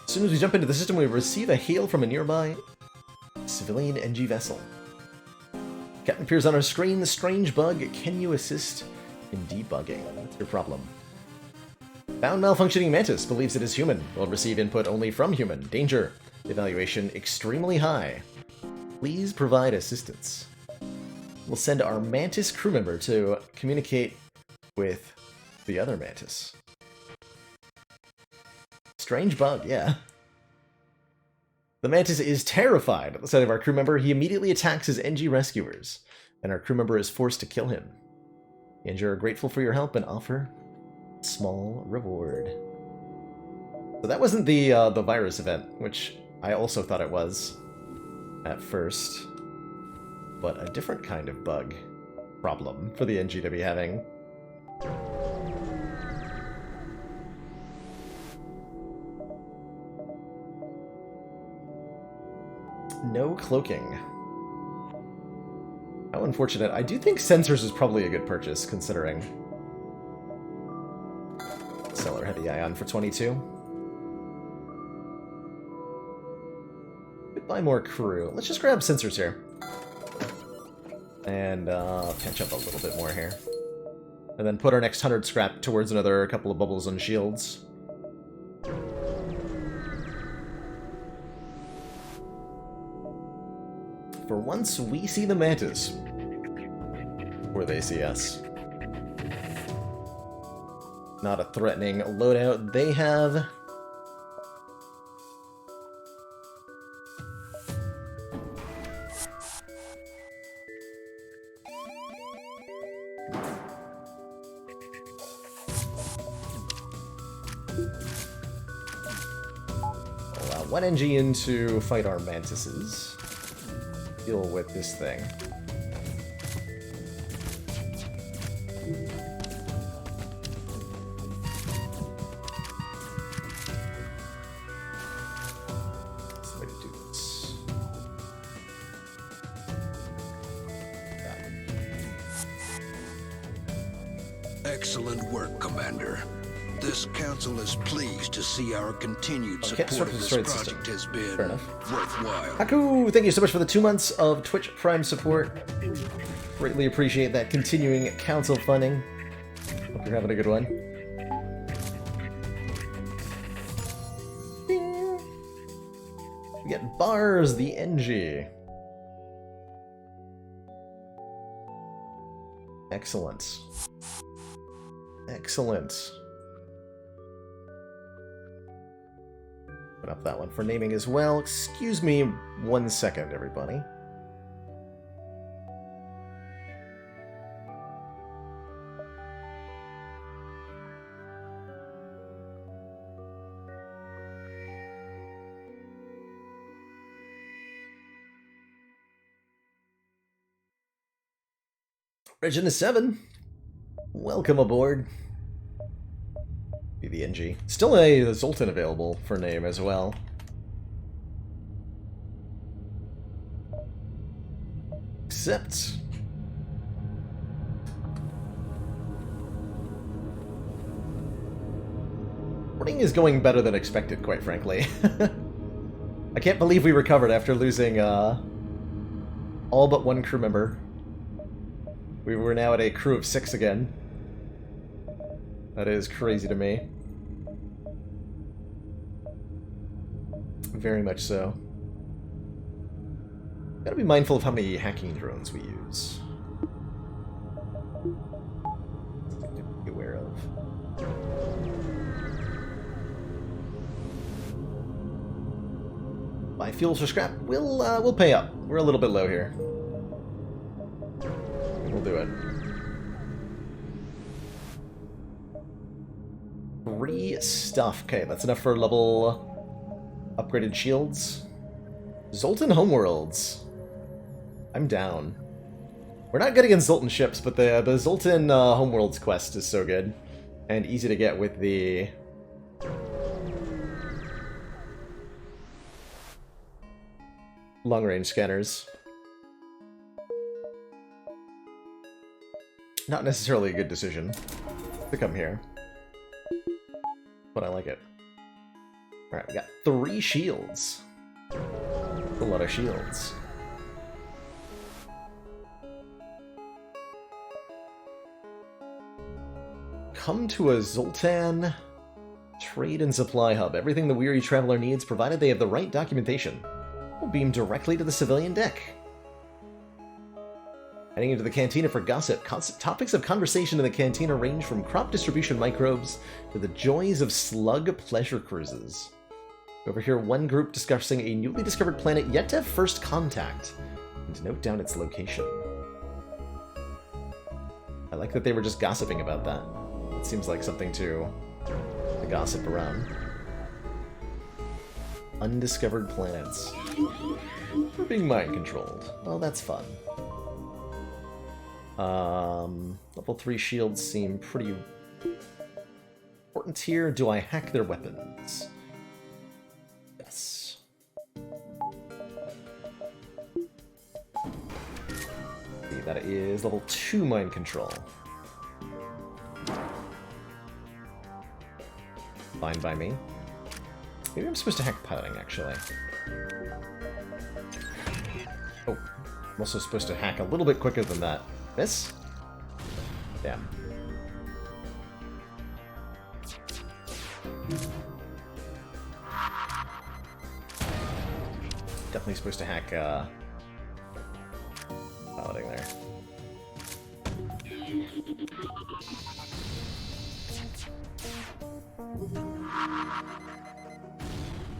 As soon as we jump into the system, we receive a hail from a nearby civilian NG vessel. Captain appears on our screen. The strange bug. Can you assist in debugging? What's your problem? Found malfunctioning Mantis. Believes it is human. Will receive input only from human. Danger. Evaluation extremely high. Please provide assistance. We'll send our Mantis crew member to communicate with the other Mantis. Strange bug, yeah. The Mantis is terrified at the sight of our crew member. He immediately attacks his NG rescuers, and our crew member is forced to kill him. The NG are grateful for your help and offer a small reward. So that wasn't the virus event, which I also thought it was at first, but a different kind of bug problem for the NG to be having. No cloaking. How unfortunate. I do think sensors is probably a good purchase, considering. Seller had the ion for 22. Could buy more crew. Let's just grab sensors here. And pinch up a little bit more here. And then put our next 100 scrap towards another couple of bubbles and shields. For once, we see the Mantis. Or they see us. Not a threatening loadout. They have... allow one NG in to fight our Mantises. Deal with this thing. That's the way to do this.
Excellent work, Commander. This council is pleased to see our continued
can't
support
start
of
the
this
destroyed
project
system.
has been
Fair enough.
worthwhile.
Haku, thank you so much for the 2 months of Twitch Prime support. Greatly appreciate that continuing council funding. Hope you're having a good one. Ding. We get Bars, the NG. Excellent. Excellent. Put up that one for naming as well. Excuse me 1 second, everybody. Regina 7, welcome aboard. Be the NG. Still a Zoltan available for name as well. Except morning is going better than expected, quite frankly. I can't believe we recovered after losing all but 1 crew member. We were now at a crew of 6 again. That is crazy to me. Very much so. Gotta be mindful of how many hacking drones we use. Something to be aware of. Buy fuels for scrap. We'll pay up. We're a little bit low here. We'll do it. 3 stuff. Okay, that's enough for level upgraded shields. Zoltan Homeworlds. I'm down. We're not good against Zoltan ships, but the Zoltan Homeworlds quest is so good. And easy to get with the long-range scanners. Not necessarily a good decision to come here, but I like it. Alright, we got 3 shields. A lot of shields. Come to a Zoltan trade and supply hub. Everything the weary traveler needs, provided they have the right documentation, will beam directly to the civilian deck. Heading into the cantina for gossip. Topics of conversation in the cantina range from crop distribution microbes to the joys of slug pleasure cruises. Over here, one group discussing a newly discovered planet yet to have first contact, and to note down its location. I like that they were just gossiping about that. It seems like something to gossip around. Undiscovered planets. We're being mind-controlled. Well, that's fun. Level 3 shields seem pretty important here. Do I hack their weapons? Yes. See, that is level 2 mind control. Fine by me. Maybe I'm supposed to hack piloting, actually. Oh, I'm also supposed to hack a little bit quicker than that. Miss? Damn. Definitely supposed to hack, piloting there.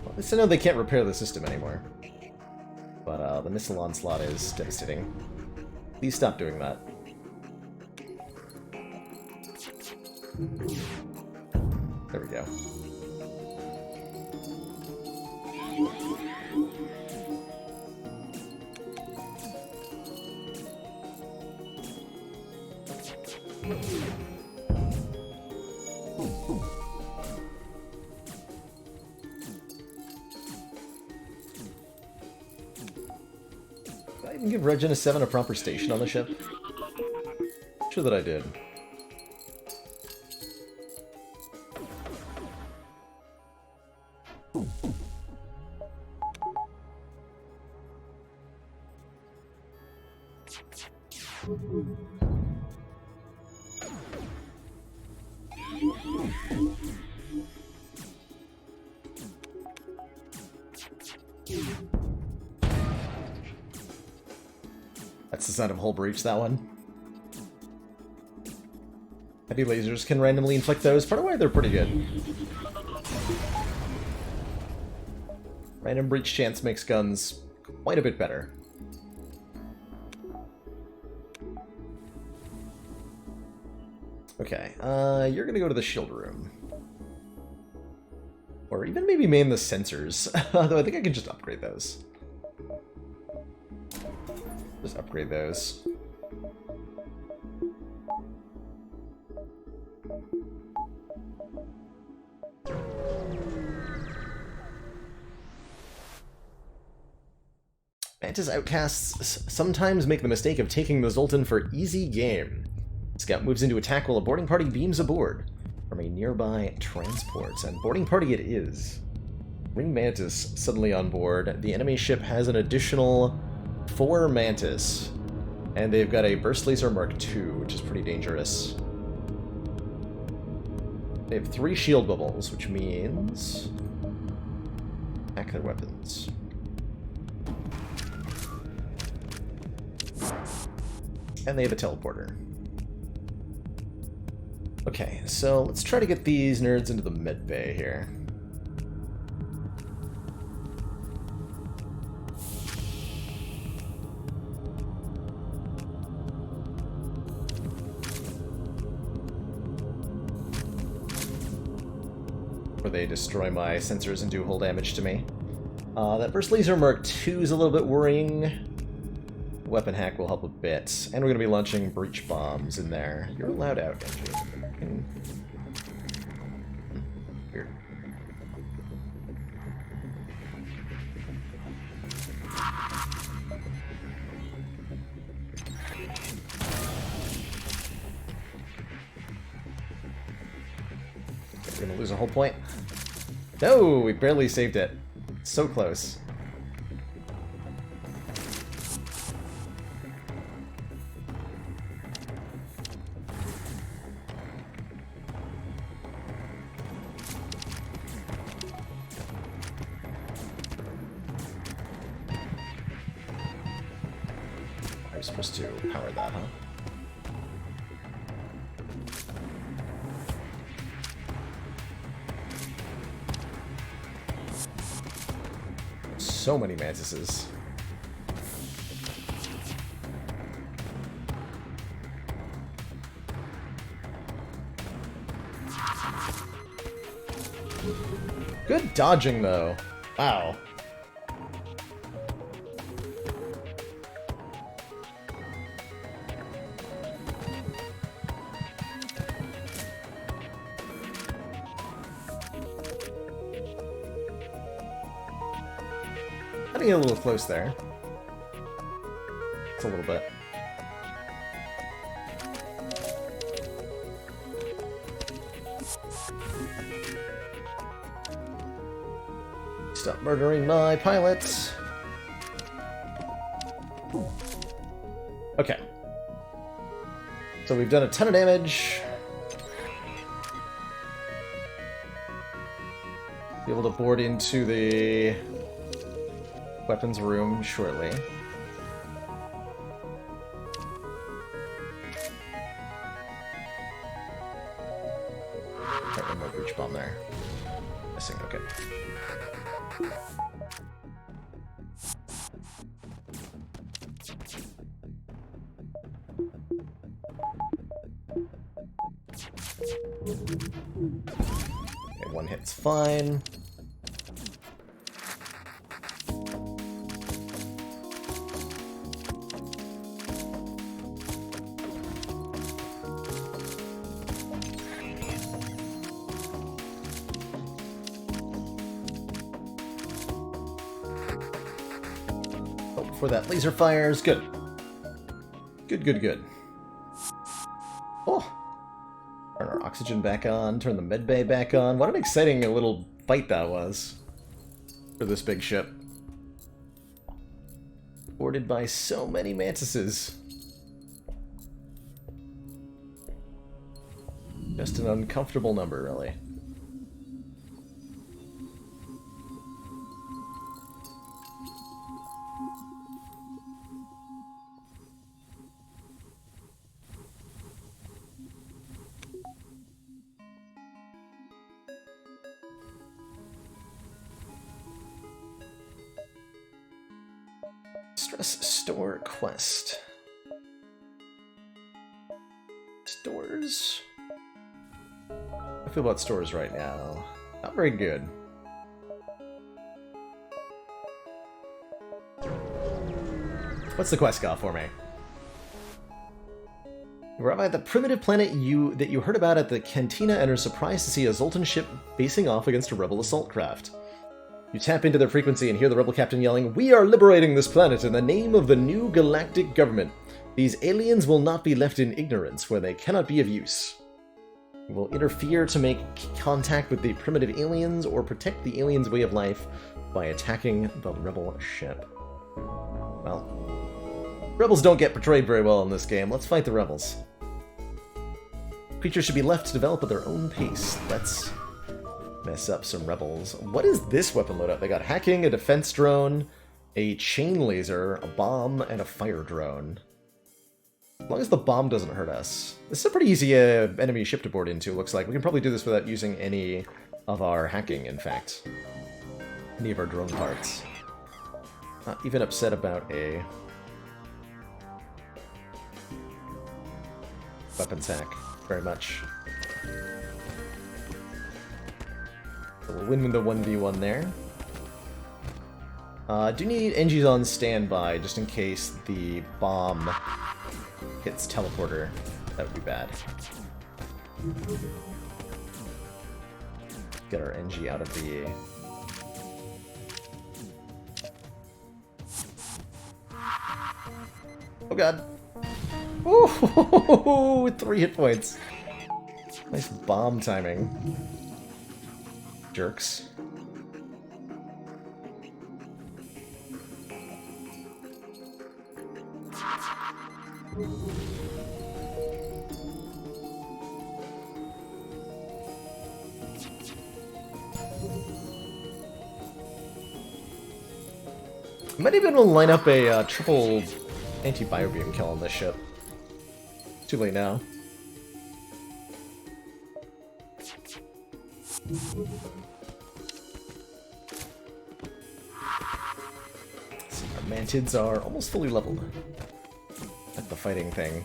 Well, at least I know they can't repair the system anymore. But, the missile onslaught is devastating. Please stop doing that. There we go. Did I even give Regina 7 a proper station on the ship? Sure that I did. That's the sound of hull breach, that one. Heavy lasers can randomly inflict those. Part of why they're pretty good. Random breach chance makes guns quite a bit better. Okay, you're gonna go to the shield room. Or even maybe main the sensors. Though I think I can just upgrade those. Just upgrade those. Mantis outcasts sometimes make the mistake of taking the Zoltan for easy game. Scout moves into attack while a boarding party beams aboard from a nearby transport, and boarding party it is. Ring Mantis suddenly on board. The enemy ship has an additional 4 Mantis, and they've got a Burst Laser Mark II, which is pretty dangerous. They have 3 shield bubbles, which means hack their weapons. And they have a teleporter. Okay, so let's try to get these nerds into the med bay here. Where they destroy my sensors and do hull damage to me. That Burst Laser Mark II is a little bit worrying. Weapon hack will help a bit. And we're going to be launching breach bombs in there. You're allowed out, Genji. Weird. We're going to lose a whole point. No, we barely saved it. So close. I'm supposed to power that, huh? So many mantises. Good dodging, though. Wow. Getting a little close there. It's a little bit. Stop murdering my pilots. Okay. So we've done a ton of damage. Be able to board into the weapons room shortly. Right, one more breach bomb there. Missing, okay. Okay, one hit's fine. Before that laser fires. Good. Good, good, good. Oh! Turn our oxygen back on, turn the medbay back on. What an exciting little fight that was for this big ship. Boarded by so many mantises. Just an uncomfortable number, really. Stress store quest. Stores. I feel about stores right now. Not very good. What's the quest got for me? You arrive at the primitive planet that you heard about at the Cantina and are surprised to see a Zoltan ship facing off against a rebel assault craft. You tap into their frequency and hear the rebel captain yelling, "We are liberating this planet in the name of the new galactic government. These aliens will not be left in ignorance where they cannot be of use. You will interfere to make contact with the primitive aliens or protect the aliens' way of life by attacking the rebel ship." Well, rebels don't get portrayed very well in this game. Let's fight the rebels. Creatures should be left to develop at their own pace. Let's mess up some rebels. What is this weapon loadout? They got hacking, a defense drone, a chain laser, a bomb, and a fire drone. As long as the bomb doesn't hurt us. This is a pretty easy enemy ship to board into, looks like. We can probably do this without using any of our hacking, in fact. Any of our drone parts. Not even upset about a weapons hack, very much. So we'll win with the 1v1 there. Do need NGs on standby, just in case the bomb hits teleporter. That would be bad. Get our NG out of the... Oh god. Ooh, 3 hit points. Nice bomb timing. Jerks. I might even line up a triple anti-biobeam kill on this ship. Too late now. So our mantids are almost fully leveled. At the fighting thing.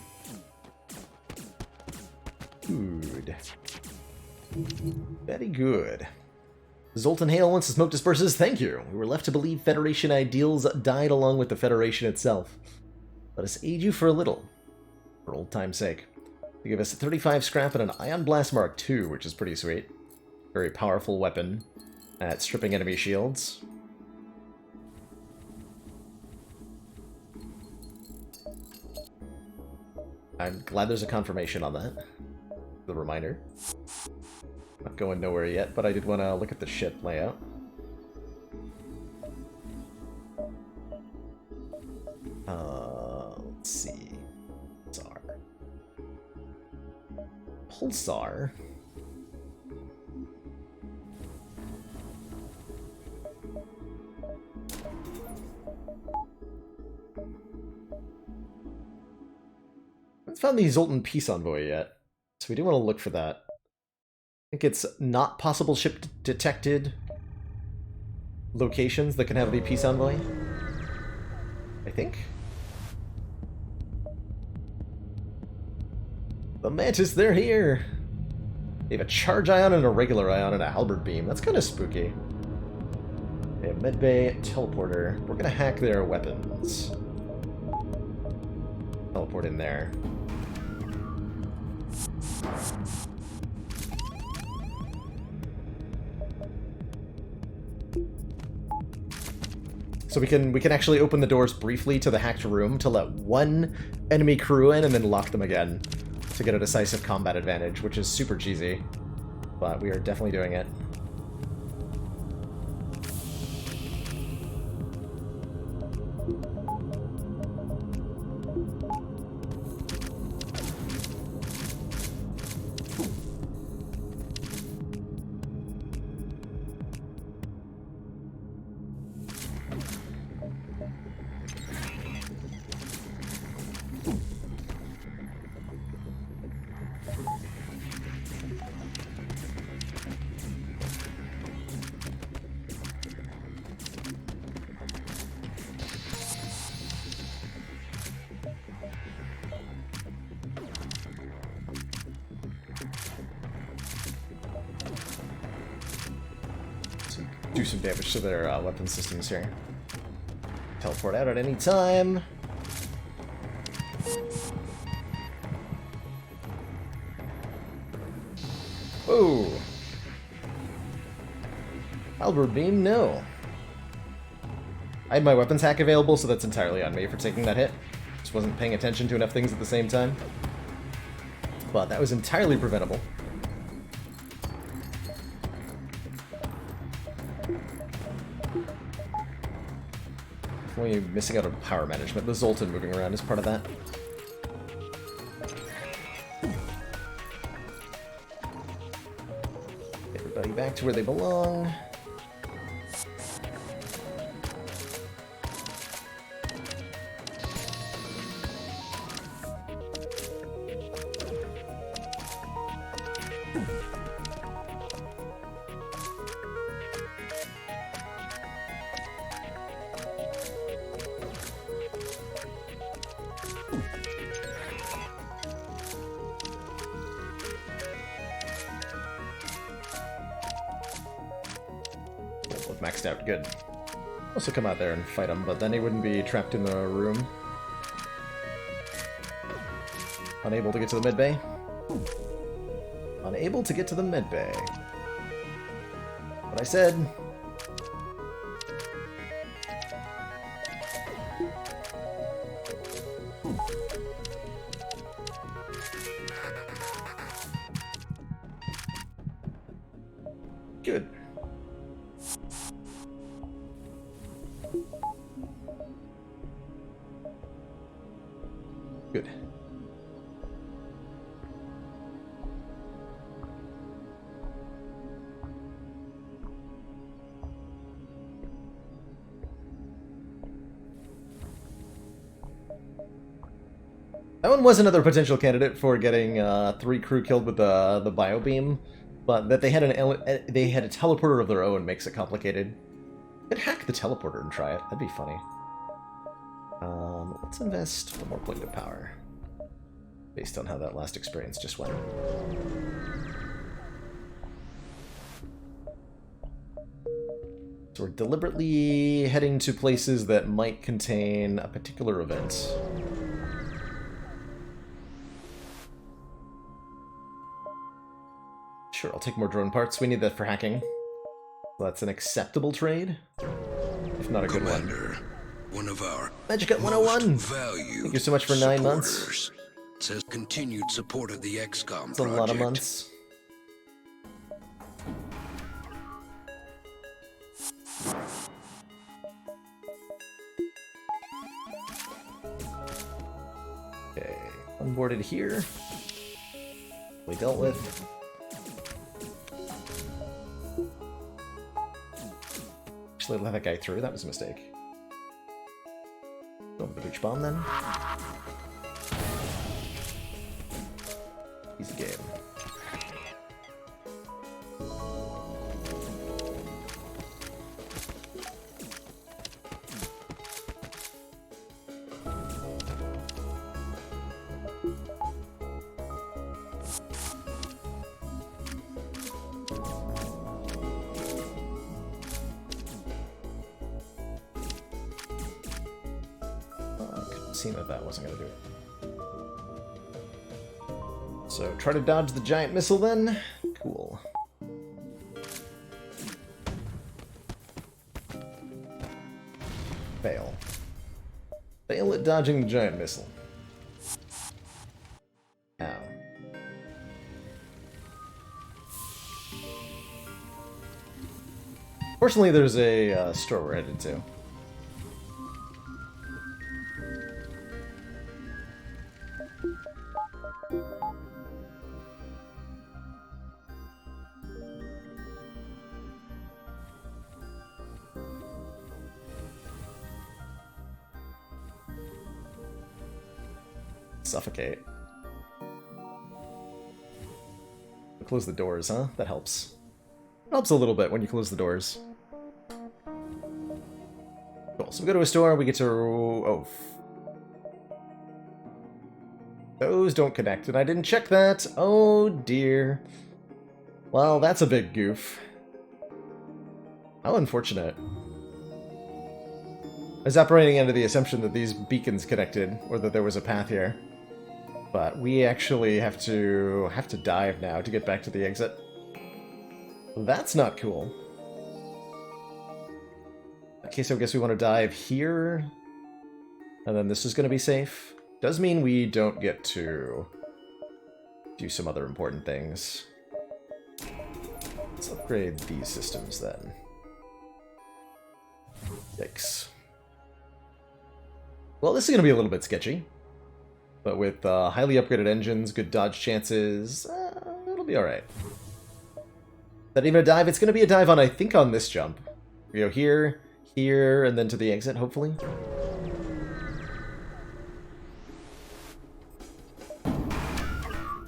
Good. Very good. Zoltan hail once the smoke disperses, thank you. We were left to believe Federation ideals died along with the Federation itself. Let us aid you for a little. For old time's sake. They give us a 35 scrap and an Ion Blast Mark II, which is pretty sweet. Very powerful weapon at stripping enemy shields. I'm glad there's a confirmation on that. The reminder. Not going nowhere yet, but I did want to look at the ship layout. Let's see. Pulsar. I haven't found the Zoltan Peace Envoy yet, so we do want to look for that. I think it's not possible ship detected locations that can have the Peace Envoy. I think. The Mantis, they're here! They have a Charge Ion and a Regular Ion and a Halberd Beam. That's kind of spooky. They have Medbay, Teleporter. We're gonna hack their weapons. Teleport in there. So we can actually open the doors briefly to the hacked room to let one enemy crew in and then lock them again to get a decisive combat advantage, which is super cheesy, but we are definitely doing it. do some damage to their weapon systems here. Teleport out at any time. Whoa! Albert Beam, no. I had my weapons hack available, so that's entirely on me for taking that hit. Just wasn't paying attention to enough things at the same time. But that was entirely preventable. Only missing out on power management. The Zoltan moving around is part of that. Everybody back to where they belong. Maxed out, good. Also come out there and fight him, but then he wouldn't be trapped in the room. Unable to get to the medbay. Unable to get to the medbay. What I said. Good. Good. That one was another potential candidate for getting 3 crew killed with the bio beam, but that they had a teleporter of their own makes it complicated. Could hack the teleporter and try it. That'd be funny. Let's invest one more point of power, based on how that last experience just went. So we're deliberately heading to places that might contain a particular event. Sure, I'll take more drone parts. We need that for hacking. So that's an acceptable trade, if not a good one.
One of our
Magic at 101. Thank you so much for 9 months.
Says continued support of the XCOM
It's a lot of months. Okay, onboarded here. We dealt with. Actually, let that guy through. That was a mistake. Go with the breach bomb then. Easy game. Seen that wasn't going to do it. So try to dodge the giant missile then. Cool. Fail. Fail at dodging the giant missile. Ow. Fortunately, there's a store we're headed to. Suffocate. Close the doors, huh? That helps. It helps a little bit when you close the doors. Cool. So we go to a store, we get to... Oh. Those don't connect, and I didn't check that. Oh, dear. Well, that's a big goof. How unfortunate. I was operating under the assumption that these beacons connected, or that there was a path here. But we actually have to dive now to get back to the exit. That's not cool. Okay, so I guess we want to dive here. And then this is going to be safe. Does mean we don't get to do some other important things. Let's upgrade these systems then. Yikes. Well, this is going to be a little bit sketchy. But with highly upgraded engines, good dodge chances, it'll be alright. Not even a dive, it's going to be a dive on, I think, on this jump. We go here, here, and then to the exit, hopefully.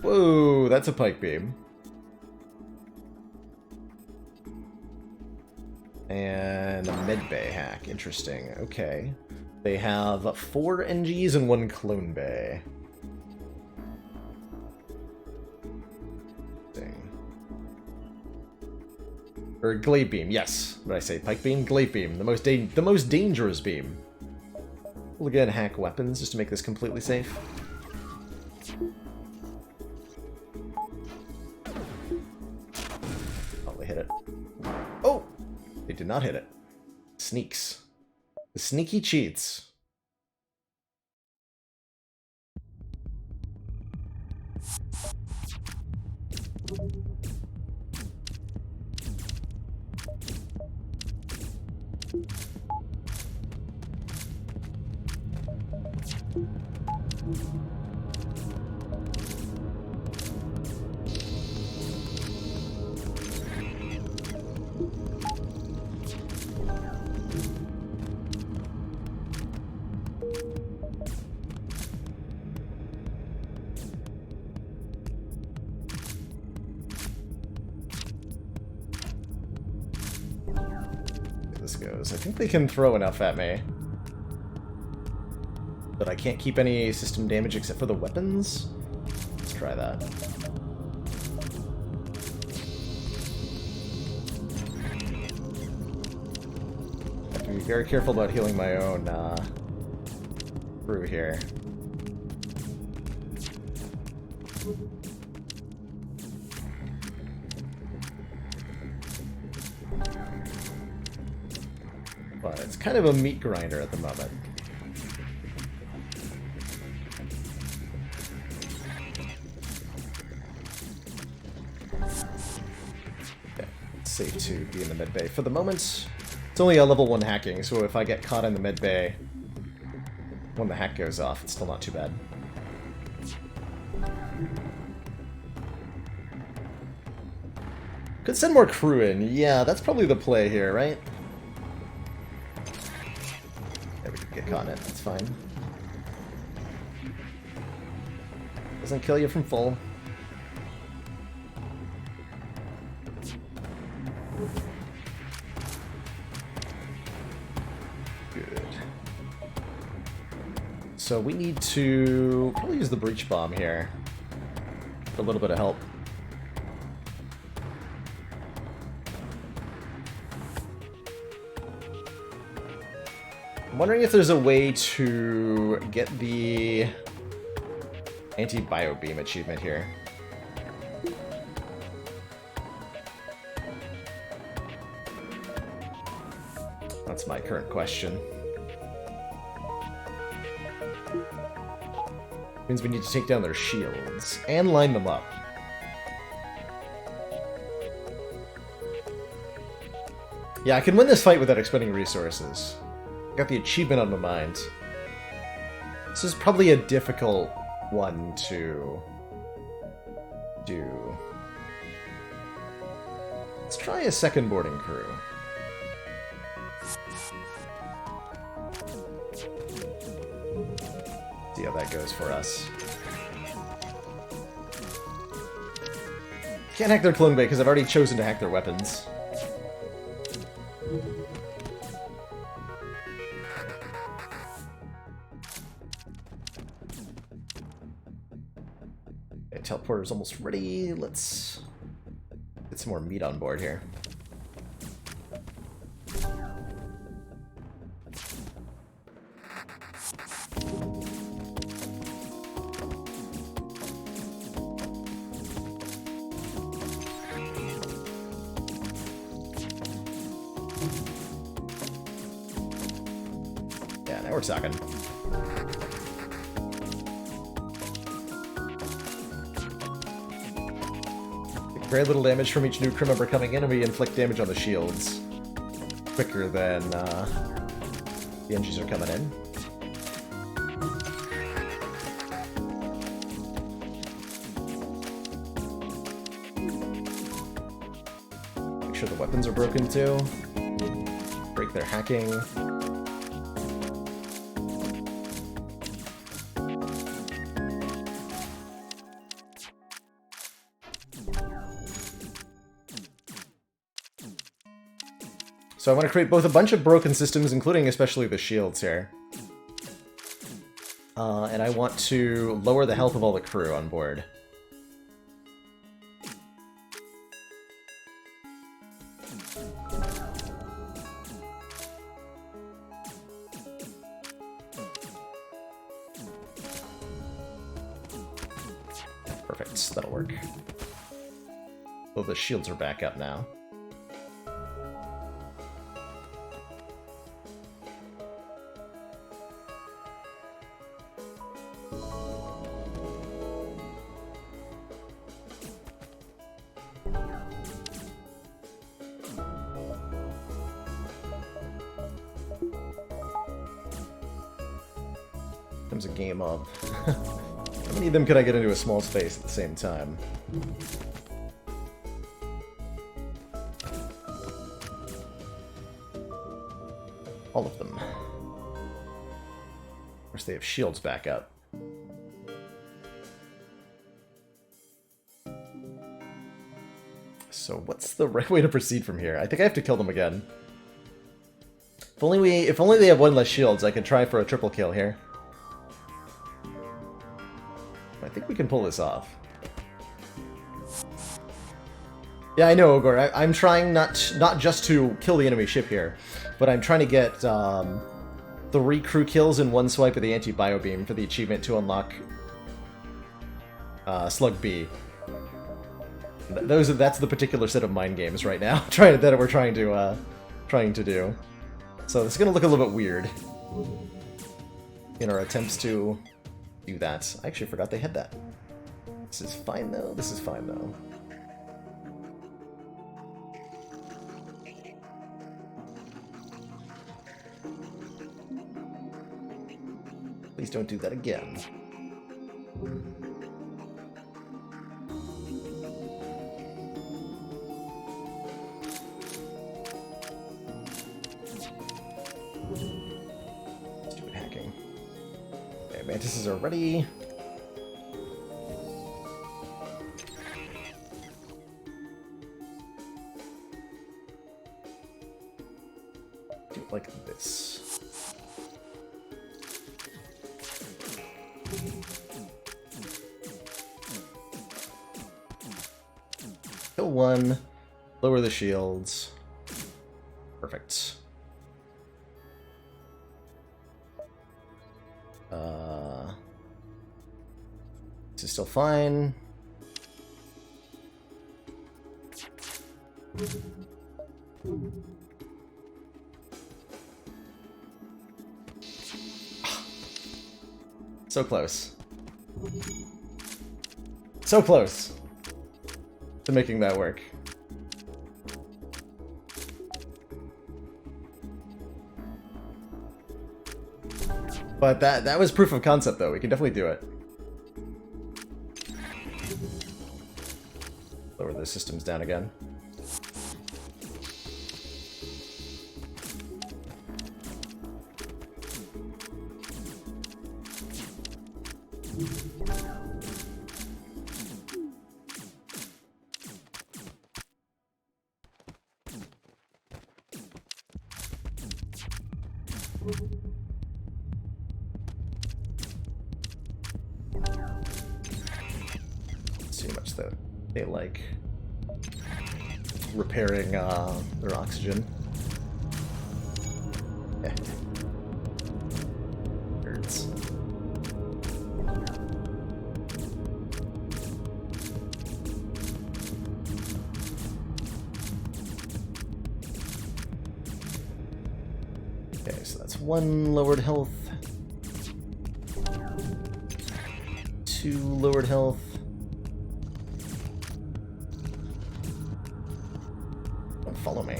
Whoa, that's a pike beam. And a medbay hack, interesting, okay. They have 4 NGs and 1 clone bay. Or glaive beam, yes. What did I say? Pike beam? Glaive beam. The most dangerous beam. We'll again hack weapons just to make this completely safe. Oh, they hit it. Oh! They did not hit it. Sneaks. The sneaky cheats. Goes. I think they can throw enough at me. But I can't keep any system damage except for the weapons? Let's try that. I have to be very careful about healing my own crew here. But it's kind of a meat grinder at the moment. Okay, it's safe to be in the med bay for the moment. It's only a level 1 hacking, so if I get caught in the med bay when the hack goes off, it's still not too bad. Could send more crew in. Yeah, that's probably the play here, right? Get caught in it, that's fine. Doesn't kill you from full. Good. So we need to probably use the breach bomb here for a little bit of help. I'm wondering if there's a way to get the anti-bio beam achievement here. That's my current question. Means we need to take down their shields and line them up. Yeah, I can win this fight without expending resources. Got the achievement on my mind. This is probably a difficult one to do. Let's try a second boarding crew. See how that goes for us. Can't hack their clone bay because I've already chosen to hack their weapons. Teleporter's almost ready. Let's get some more meat on board here. we're talking. Very little damage from each new crew member coming in, and we inflict damage on the shields quicker than the NGs are coming in. Make sure the weapons are broken too. Break their hacking. So I want to create both a bunch of broken systems, including especially the shields here. And I want to lower the health of all the crew on board. Perfect, that'll work. Oh, the shields are back up now. Comes a game of how many of them could I get into a small space at the same time? All of them. Of course, they have shields back up. So what's the right way to proceed from here? I think I have to kill them again. If only they have one less shields, I could try for a triple kill here. I think we can pull this off. Yeah, I know, Ogor. I'm trying not just to kill the enemy ship here, but I'm trying to get 3 crew kills in one swipe of the anti-bio beam for the achievement to unlock Slug B. That's the particular set of mind games right now that we're trying to do. So this is gonna look a little bit weird in our attempts to do that. I actually forgot they had that. This is fine though. This is fine though. Please don't do that again. Stupid hacking. Okay, mantises are ready. Do it like this. Kill one, lower the shields. Perfect. This is still fine. So close. So close to making that work. But that was proof of concept, though. We can definitely do it. Lower the systems down again. See how much they like repairing their oxygen. Yeah. Hurts. Okay, so that's 1 lowered health. 2 lowered health. Don't follow me.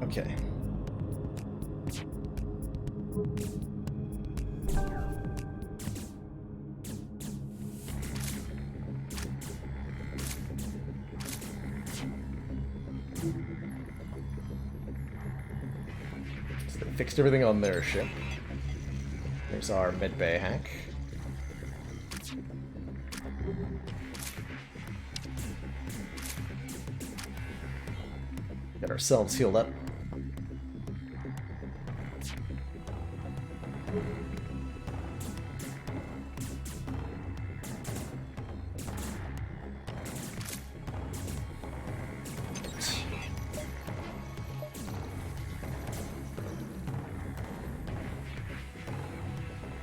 Okay. So they fixed everything on their ship. There's our mid-bay hack. Get ourselves healed up.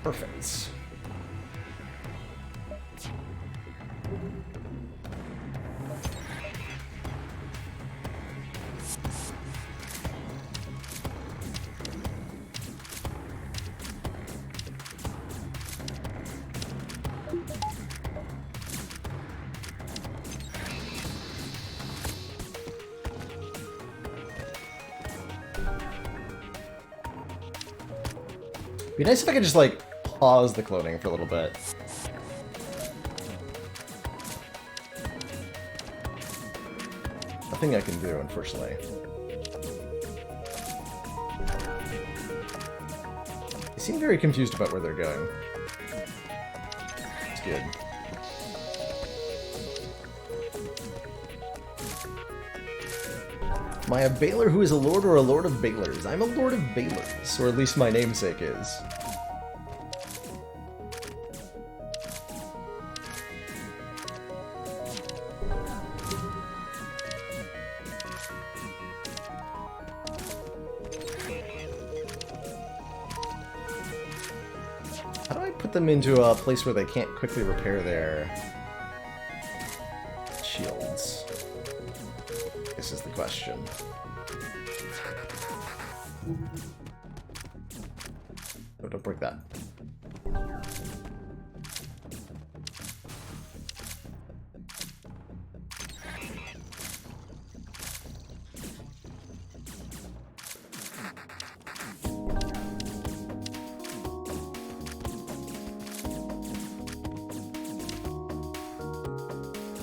Perfect. Be nice if I could just, like, pause the cloning for a little bit. Nothing I can do, unfortunately. They seem very confused about where they're going. It's good. Am I a Baylor who is a lord or a lord of Baylors? I'm a lord of Baylors, or at least my namesake is. How do I put them into a place where they can't quickly repair their shields? This is the question. Oh, don't break that.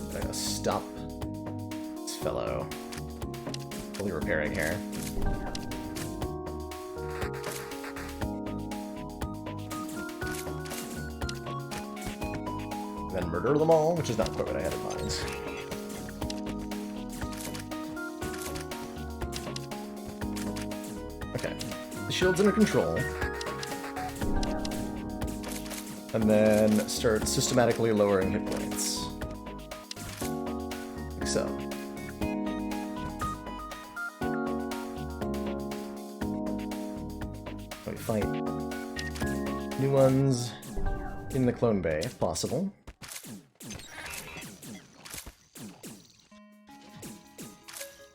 I gotta stop this fellow fully repairing here. Then murder them all, which is not quite what I had in mind. Okay, the shield's under control. And then start systematically lowering hit points. Like so. We fight new ones in the clone bay, if possible.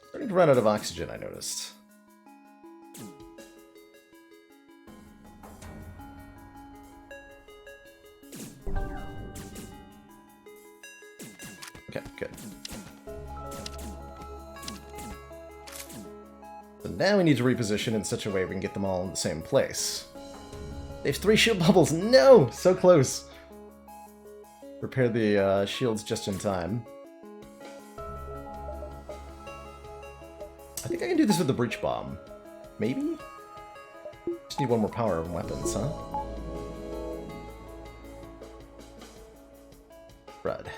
Starting to run out of oxygen, I noticed. Okay, good. So now we need to reposition in such a way we can get them all in the same place. They have 3 shield bubbles! No! So close! Repair the shields just in time. I think I can do this with the breach bomb. Maybe? Just need 1 more power of weapons, huh? Red.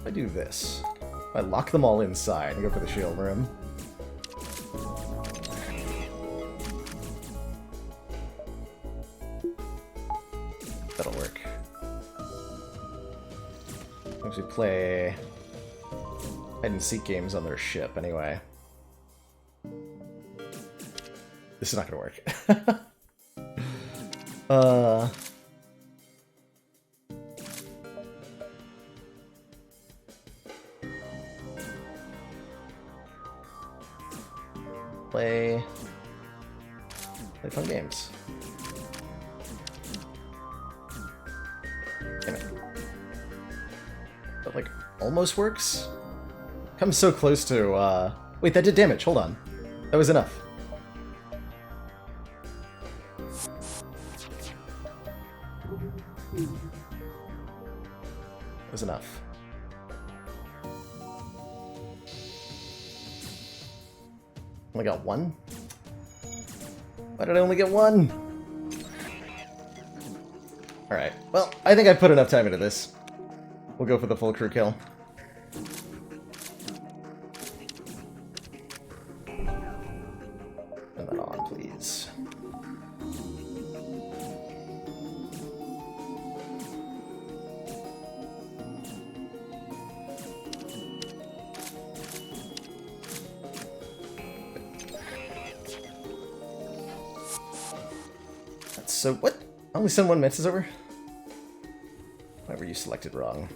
If I do this, if I lock them all inside and go for the shield room. That'll work. Actually play hide and seek games on their ship anyway. This is not gonna work. uh... Play fun games. Damn it. That, like, almost works? Comes so close to, Wait, that did damage. Hold on. That was enough. That was enough. Only got one? Why did I only get one? Alright, well, I think I put enough time into this. We'll go for the full crew kill. Turn that on, please. So, what? I only send one message over? Whatever, you selected wrong.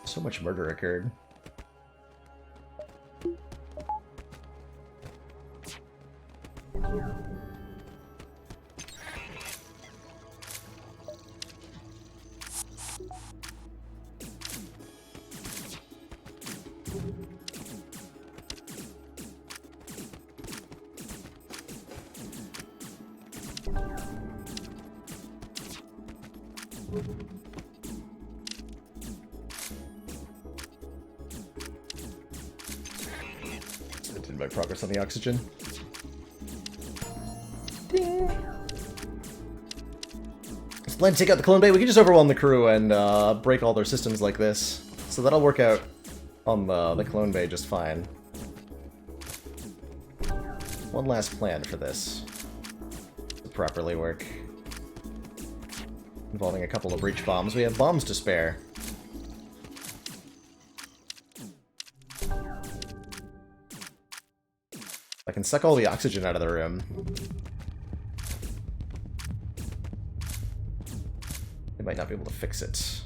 So much murder occurred. I did my progress on the oxygen. Ding. Let's plan to take out the clone bay. We can just overwhelm the crew and break all their systems like this. So that'll work out on the clone bay just fine. One last plan for this to properly work. Involving a couple of breach bombs. We have bombs to spare. I can suck all the oxygen out of the room. They might not be able to fix it.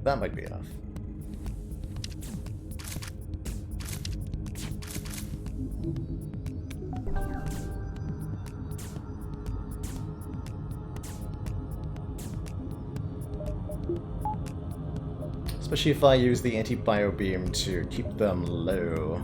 That might be enough. Especially if I use the anti-bio beam to keep them low.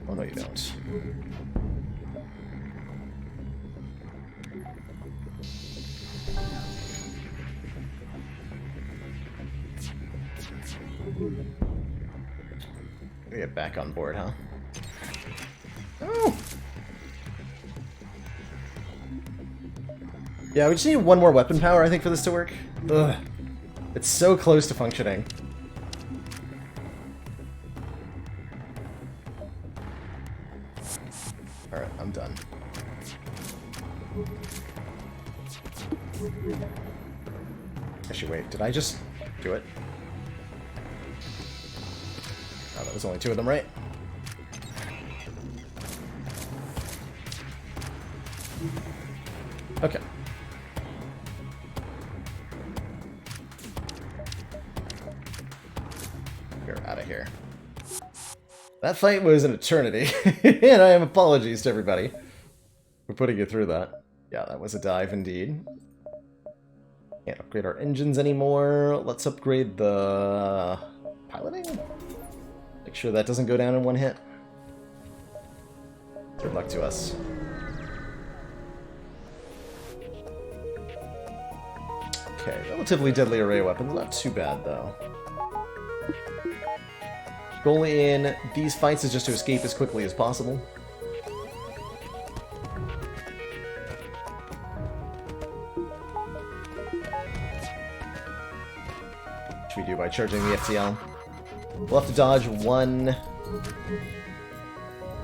Oh, no, you don't. Get back on board, huh? Oh! Yeah, we just need one more weapon power, I think, for this to work. Ugh. It's so close to functioning. Alright, I'm done. Actually, wait, did I just do it? Oh, that was only two of them, right? Okay. We're out of here. That fight was an eternity, and I have apologies to everybody for putting you through that. Yeah, that was a dive indeed. Can't upgrade our engines anymore. Let's upgrade the piloting. Make sure that doesn't go down in one hit. Good luck to us. Okay, relatively deadly array weapons. Not too bad, though. Goal in these fights is just to escape as quickly as possible. What should we do by charging the FTL? We'll have to dodge one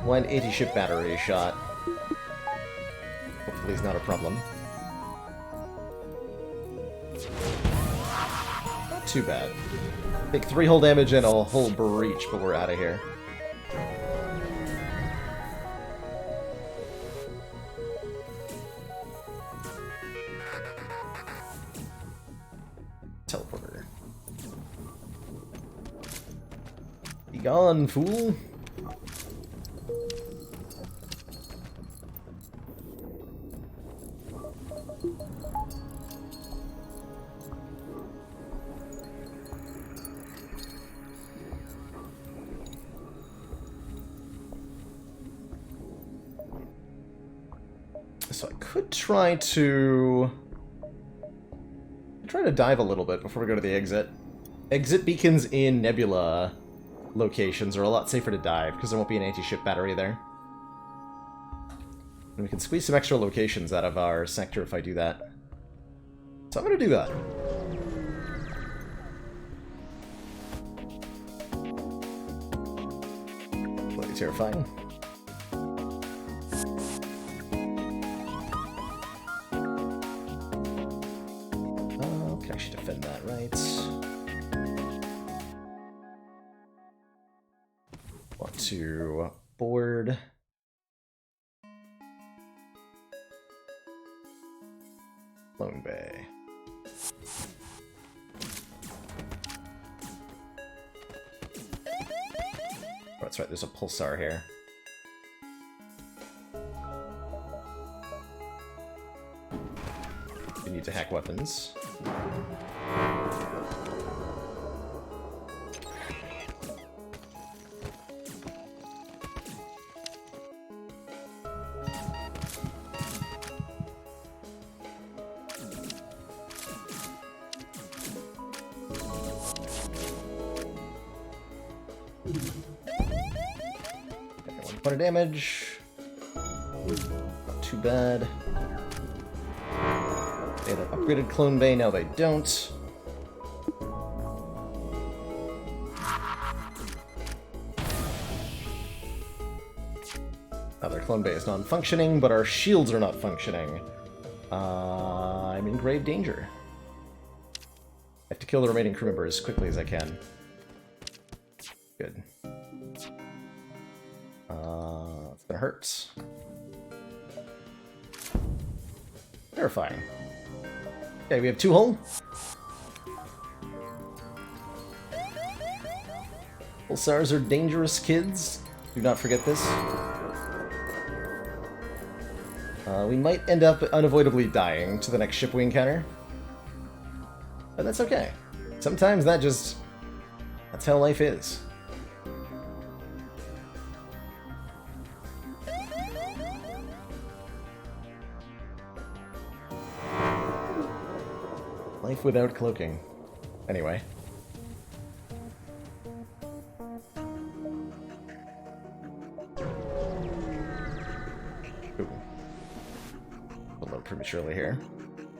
anti-ship battery shot. Hopefully it's not a problem. Not too bad. Take 3 hull damage and a whole breach, but we're out of here. Teleporter. Be gone, fool! So I could try to dive a little bit before we go to the exit. Exit beacons in Nebula locations are a lot safer to dive because there won't be an anti-ship battery there. And we can squeeze some extra locations out of our sector if I do that. So I'm going to do that. Slightly terrifying. Can actually defend that, right? Want to board. Lone Bay. Oh, that's right, there's a pulsar here. We need to hack weapons. Okay, 1 point of damage. Not too bad. They had an upgraded clone bay, now they don't. Now their clone bay is non-functioning, but our shields are not functioning. I'm in grave danger. I have to kill the remaining crew members as quickly as I can. Good. It's gonna hurt. Terrifying. Okay, we have 2 hull. Pulsars are dangerous, kids. Do not forget this. We might end up unavoidably dying to the next ship we encounter. But that's okay. Sometimes that's how life is. Life without cloaking. Anyway. Ooh. A little prematurely here.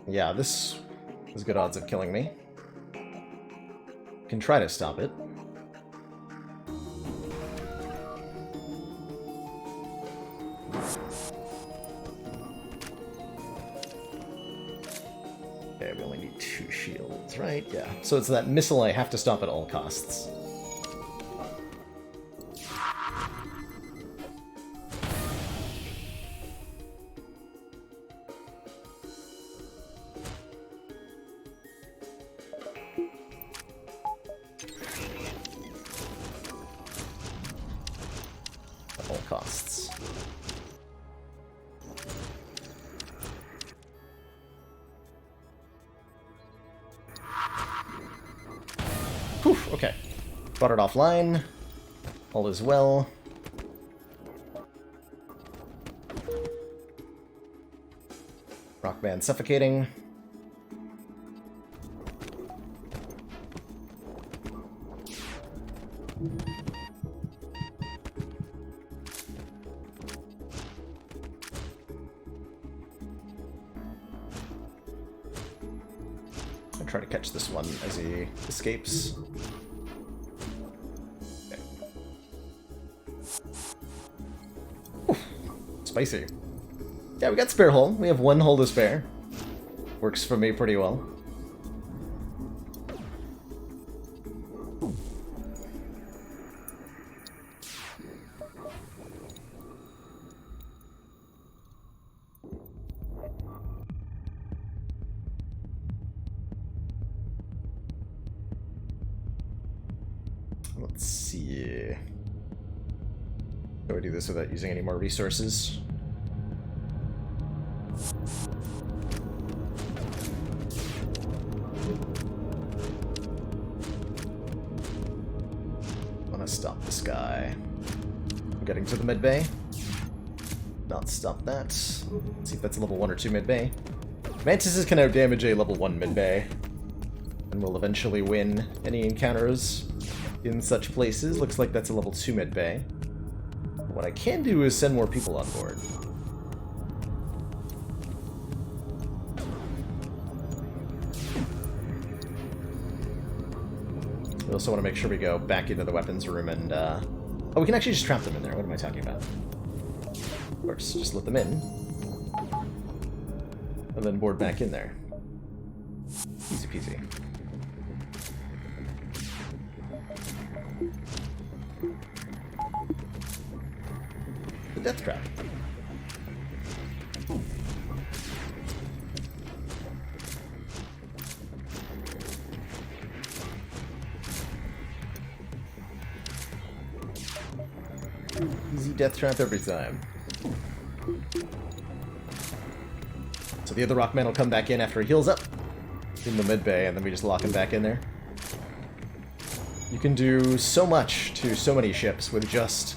Yeah, this has good odds of killing me. Can try to stop it. Okay, we only need 2 shields, right? Yeah. So it's that missile I have to stop at all costs. At all costs. Whew, okay. Brought it offline. All is well. Rock band suffocating. I'll try to catch this one as he escapes. Okay. Oof, spicy. Yeah, we got spare hull. We have one hull to spare. Works for me pretty well. Let's see. How do I do this without using any more resources? I want to stop this guy. I'm getting to the mid bay. Not stop that. Let's see if that's a level 1 or 2 mid bay. Mantises can outdamage a level 1 mid bay, and will eventually win any encounters in such places. Looks like that's a level 2 mid bay. What I can do is send more people on board. We also want to make sure we go back into the weapons room and, oh, we can actually just trap them in there. What am I talking about? Of course, just let them in. And then board back in there. Easy peasy. The death trap. Easy death trap every time. So the other Rockman will come back in after he heals up in the mid bay, and then we just lock him back in there. You can do so much to so many ships with just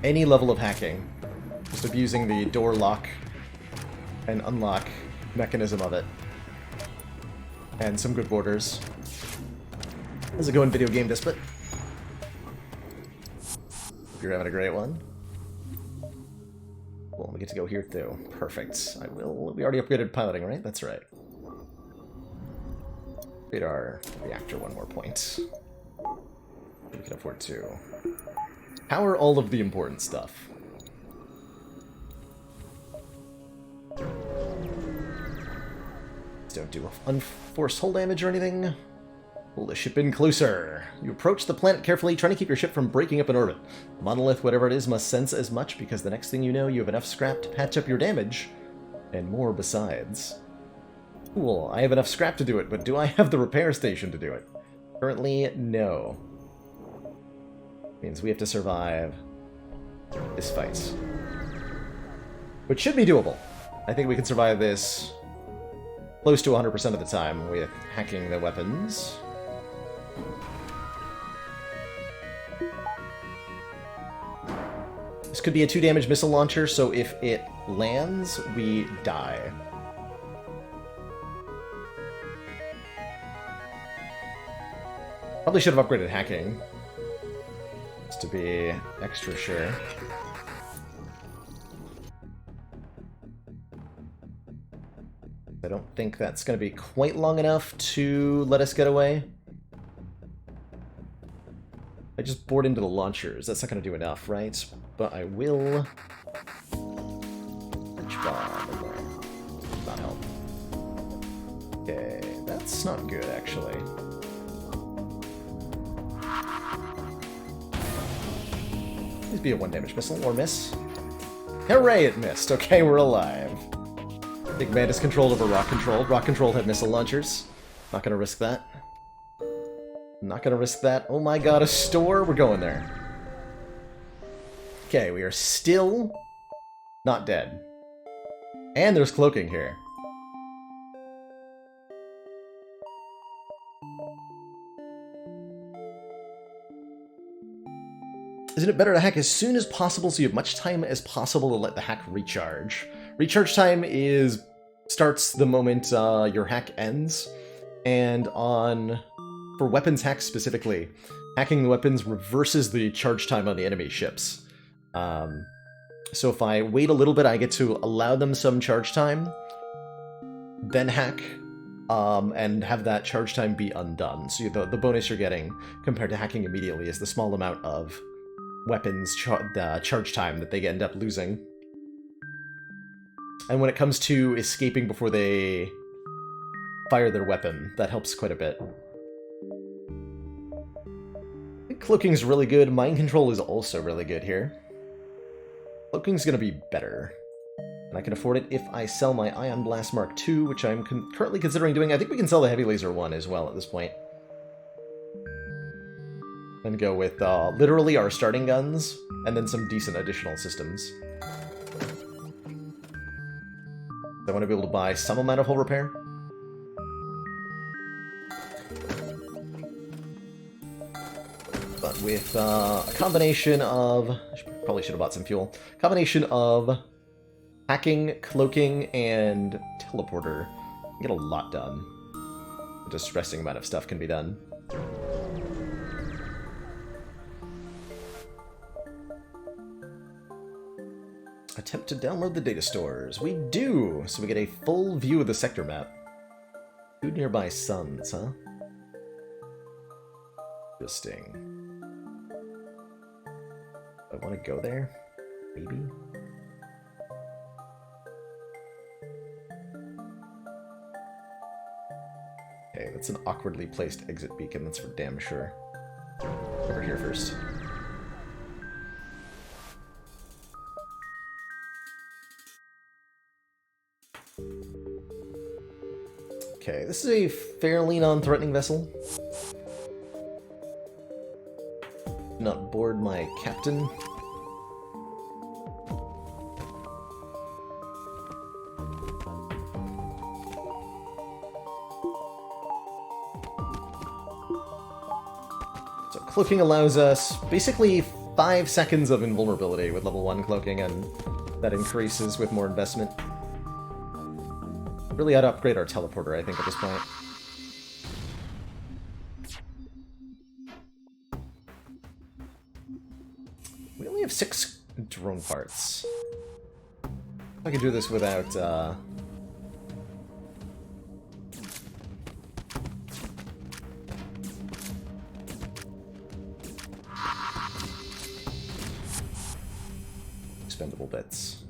any level of hacking. Just abusing the door lock and unlock mechanism of it. And some good borders. How's it going, Video Game Despot? Hope you're having a great one. Well, we get to go here too. Perfect. I will. We already upgraded piloting, right? That's right. Upgrade our reactor one more point. We can afford to power all of the important stuff. Don't do unforced hull damage or anything. Pull the ship in closer. You approach the planet carefully, trying to keep your ship from breaking up in orbit. The monolith, whatever it is, must sense as much, because the next thing you know, you have enough scrap to patch up your damage, and more besides. Cool, I have enough scrap to do it, but do I have the repair station to do it? Currently, no. Means we have to survive this fight. Which should be doable. I think we can survive this close to 100% of the time with hacking the weapons. This could be a 2-damage missile launcher, so if it lands, we die. Probably should have upgraded hacking, just to be extra sure. I don't think that's going to be quite long enough to let us get away. I just bored into the launchers. That's not going to do enough, right? But I will... Which bomb in there? Not help. Okay, that's not good, actually. Please be a 1-damage missile, or miss. Hooray, it missed! Okay, we're alive. Big Man is controlled over Rock Controlled. Rock Controlled had missile launchers. Not gonna risk that. Not gonna risk that. Oh my god, a store? We're going there. Okay, we are still not dead. And there's cloaking here. Isn't it better to hack as soon as possible so you have much time as possible to let the hack recharge? Recharge time starts the moment your hack ends, and for weapons hacks specifically, hacking the weapons reverses the charge time on the enemy ships. So if I wait a little bit, I get to allow them some charge time, then hack, and have that charge time be undone. So the bonus you're getting compared to hacking immediately is the small amount of weapons charge time that they end up losing. And when it comes to escaping before they fire their weapon, that helps quite a bit. I think cloaking's really good. Mind control is also really good here. Cloaking's gonna be better. And I can afford it if I sell my Ion Blast Mark II, which I'm currently considering doing. I think we can sell the Heavy Laser 1 as well at this point. And go with literally our starting guns, and then some decent additional systems. I want to be able to buy some amount of hull repair. But with a combination of... probably should have bought some fuel. Combination of hacking, cloaking, and teleporter. You can get a lot done. A distressing amount of stuff can be done. Attempt to download the data stores. We do! So we get a full view of the sector map. 2 nearby suns, huh? Interesting. I want to go there? Maybe? Okay, that's an awkwardly placed exit beacon, that's for damn sure. Over here first. Okay, this is a fairly non-threatening vessel. Not board my captain. So cloaking allows us basically 5 seconds of invulnerability with level 1 cloaking, and that increases with more investment. Really ought to upgrade our teleporter, I think, at this point. We only have 6 drone parts. I could do this without, expendable bits.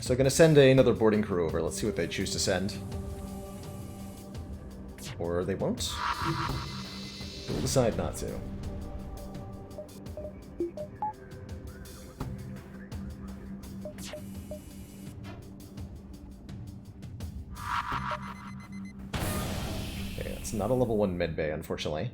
So I'm going to send another boarding crew over. Let's see what they choose to send. Or they won't. We'll decide not to. Okay, it's not a level 1 mid bay, unfortunately.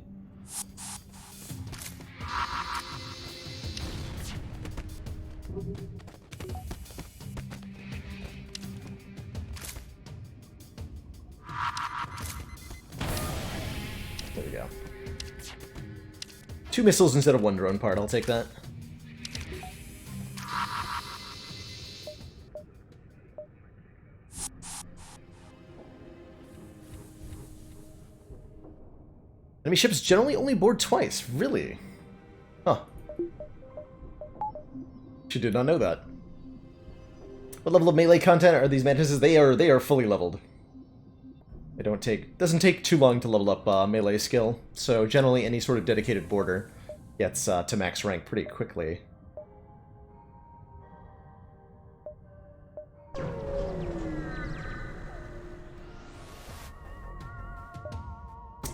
There we go. 2 missiles instead of 1 drone part, I'll take that. Enemy ships generally only board twice, really? Huh. She did not know that. What level of melee content are these mantises? They are fully leveled. They doesn't take too long to level up melee skill, so generally any sort of dedicated boarder gets to max rank pretty quickly.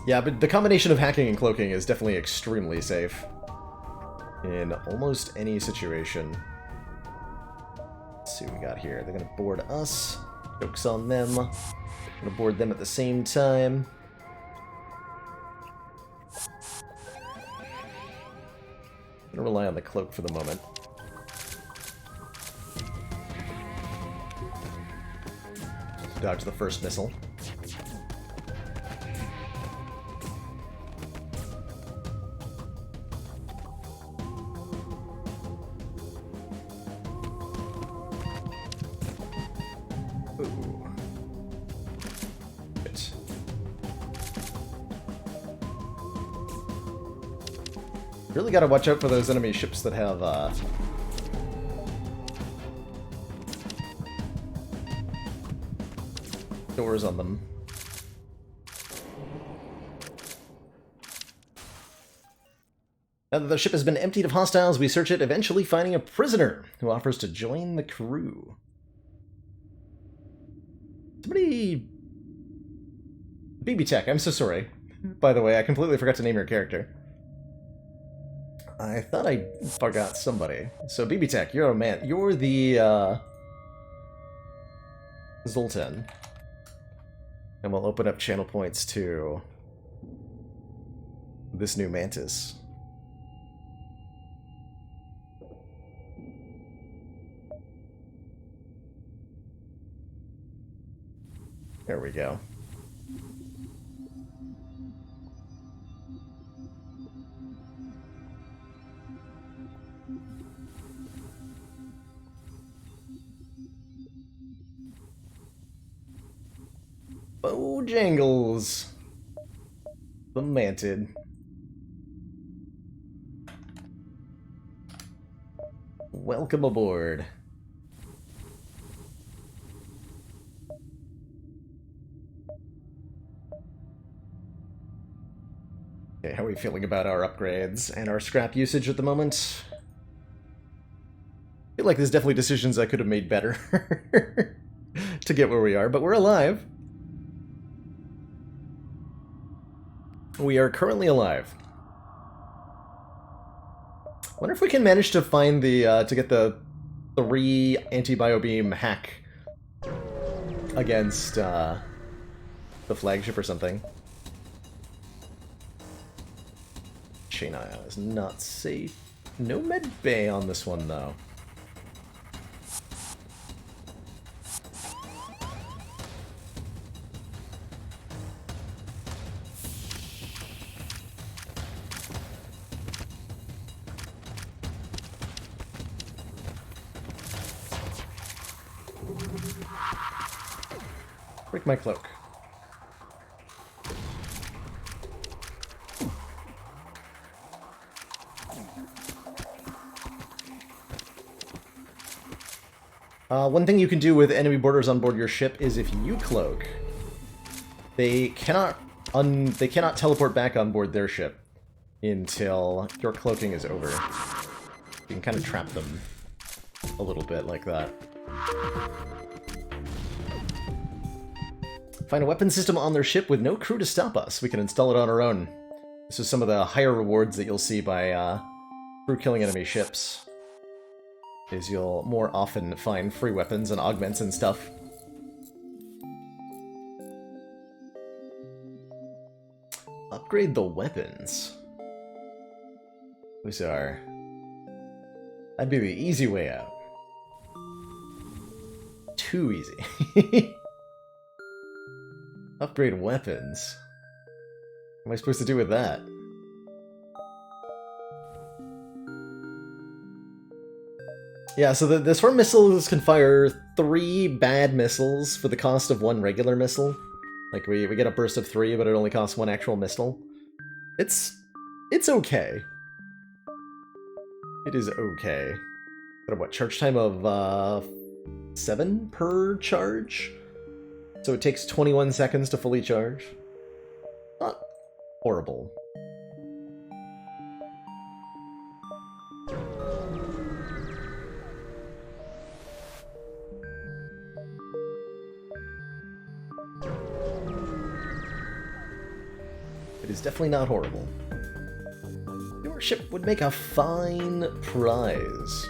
Yeah, but the combination of hacking and cloaking is definitely extremely safe in almost any situation. Let's see what we got here. They're gonna board us. Joke's on them. Gonna board them at the same time. Gonna rely on the cloak for the moment. Dodge the first missile. Ooh. Really gotta watch out for those enemy ships that have, doors on them. Now that the ship has been emptied of hostiles, we search it, eventually finding a prisoner who offers to join the crew. Somebody... BB Tech, I'm so sorry. By the way, I completely forgot to name your character. I thought I forgot somebody. So BB Tech, you're a man. You're the, Zoltan. And we'll open up channel points to this new Mantis. There we go. Bojangles. The Mantid. Welcome aboard. Okay, how are we feeling about our upgrades and our scrap usage at the moment? I feel like there's definitely decisions I could have made better to get where we are, but we're alive. We are currently alive. Wonder if we can manage to find the, to get the 3 anti-biobeam hack against, the flagship or something. Chain ion is not safe. No med bay on this one, though. Break my cloak. One thing you can do with enemy boarders on board your ship is if you cloak, they cannot teleport back on board their ship until your cloaking is over. You can kind of trap them a little bit like that. Find a weapon system on their ship with no crew to stop us. We can install it on our own. This is some of the higher rewards that you'll see by crew killing enemy ships. Is you'll more often find free weapons and augments and stuff. Upgrade the weapons. Those are... That'd be the easy way out. Too easy. Upgrade weapons. What am I supposed to do with that? Yeah, so the swarm missiles can fire 3 bad missiles for the cost of 1 regular missile. Like, we get a burst of 3, but it only costs 1 actual missile. It's okay. It is okay. Got a, what, charge time of, 7 per charge? So it takes 21 seconds to fully charge. Not horrible. It is definitely not horrible. Your ship would make a fine prize.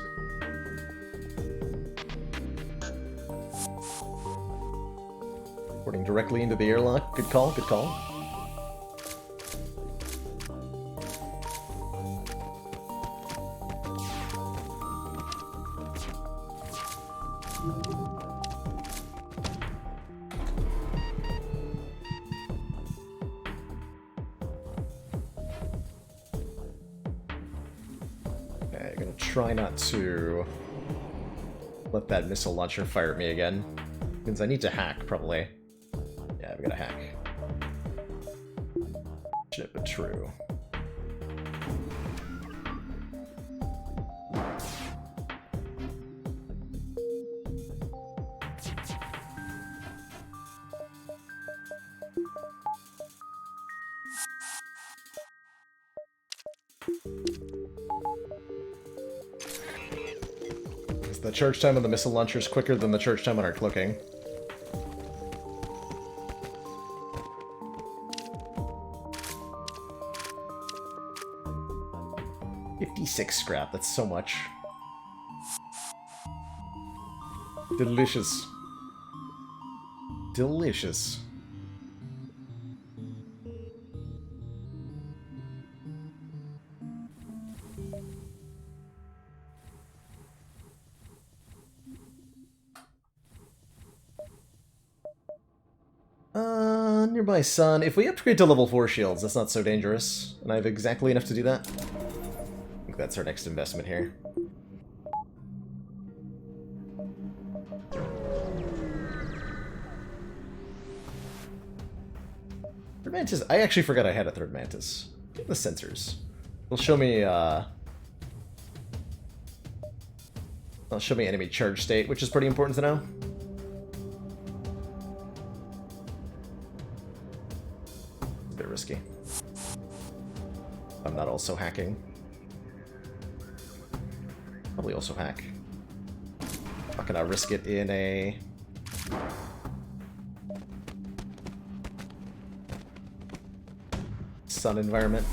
Porting directly into the airlock. Good call, good call. Okay, I'm gonna try not to let that missile launcher fire at me again. Means I need to hack, probably. Yeah, we gotta hack. Shit, but true. Is the charge time on the missile launchers quicker than the charge time on our cloaking? $56 scrap, that's so much. Delicious. Delicious. Nearby sun. If we upgrade to level 4 shields, that's not so dangerous. And I have exactly enough to do that. I think that's our next investment here. Third mantis. I actually forgot I had a third mantis. The sensors. It'll show me, it'll show me enemy charge state, which is pretty important to know. A bit risky. I'm not also hacking. Probably also hack. Not gonna risk it in a... sun environment.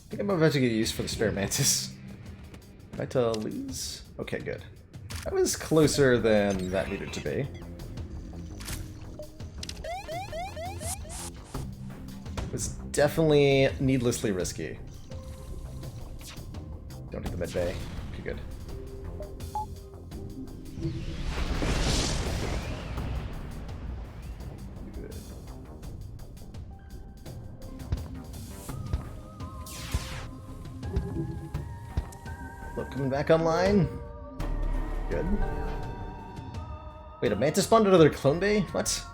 I think I'm about to get used for the spare mantis. Am I to lose? Okay, good. That was closer than that needed to be. It was definitely needlessly risky. Don't hit the mid bay. Okay, good. Good. Look, coming back online. Good. Wait, a mantis spawned another clone bay? What?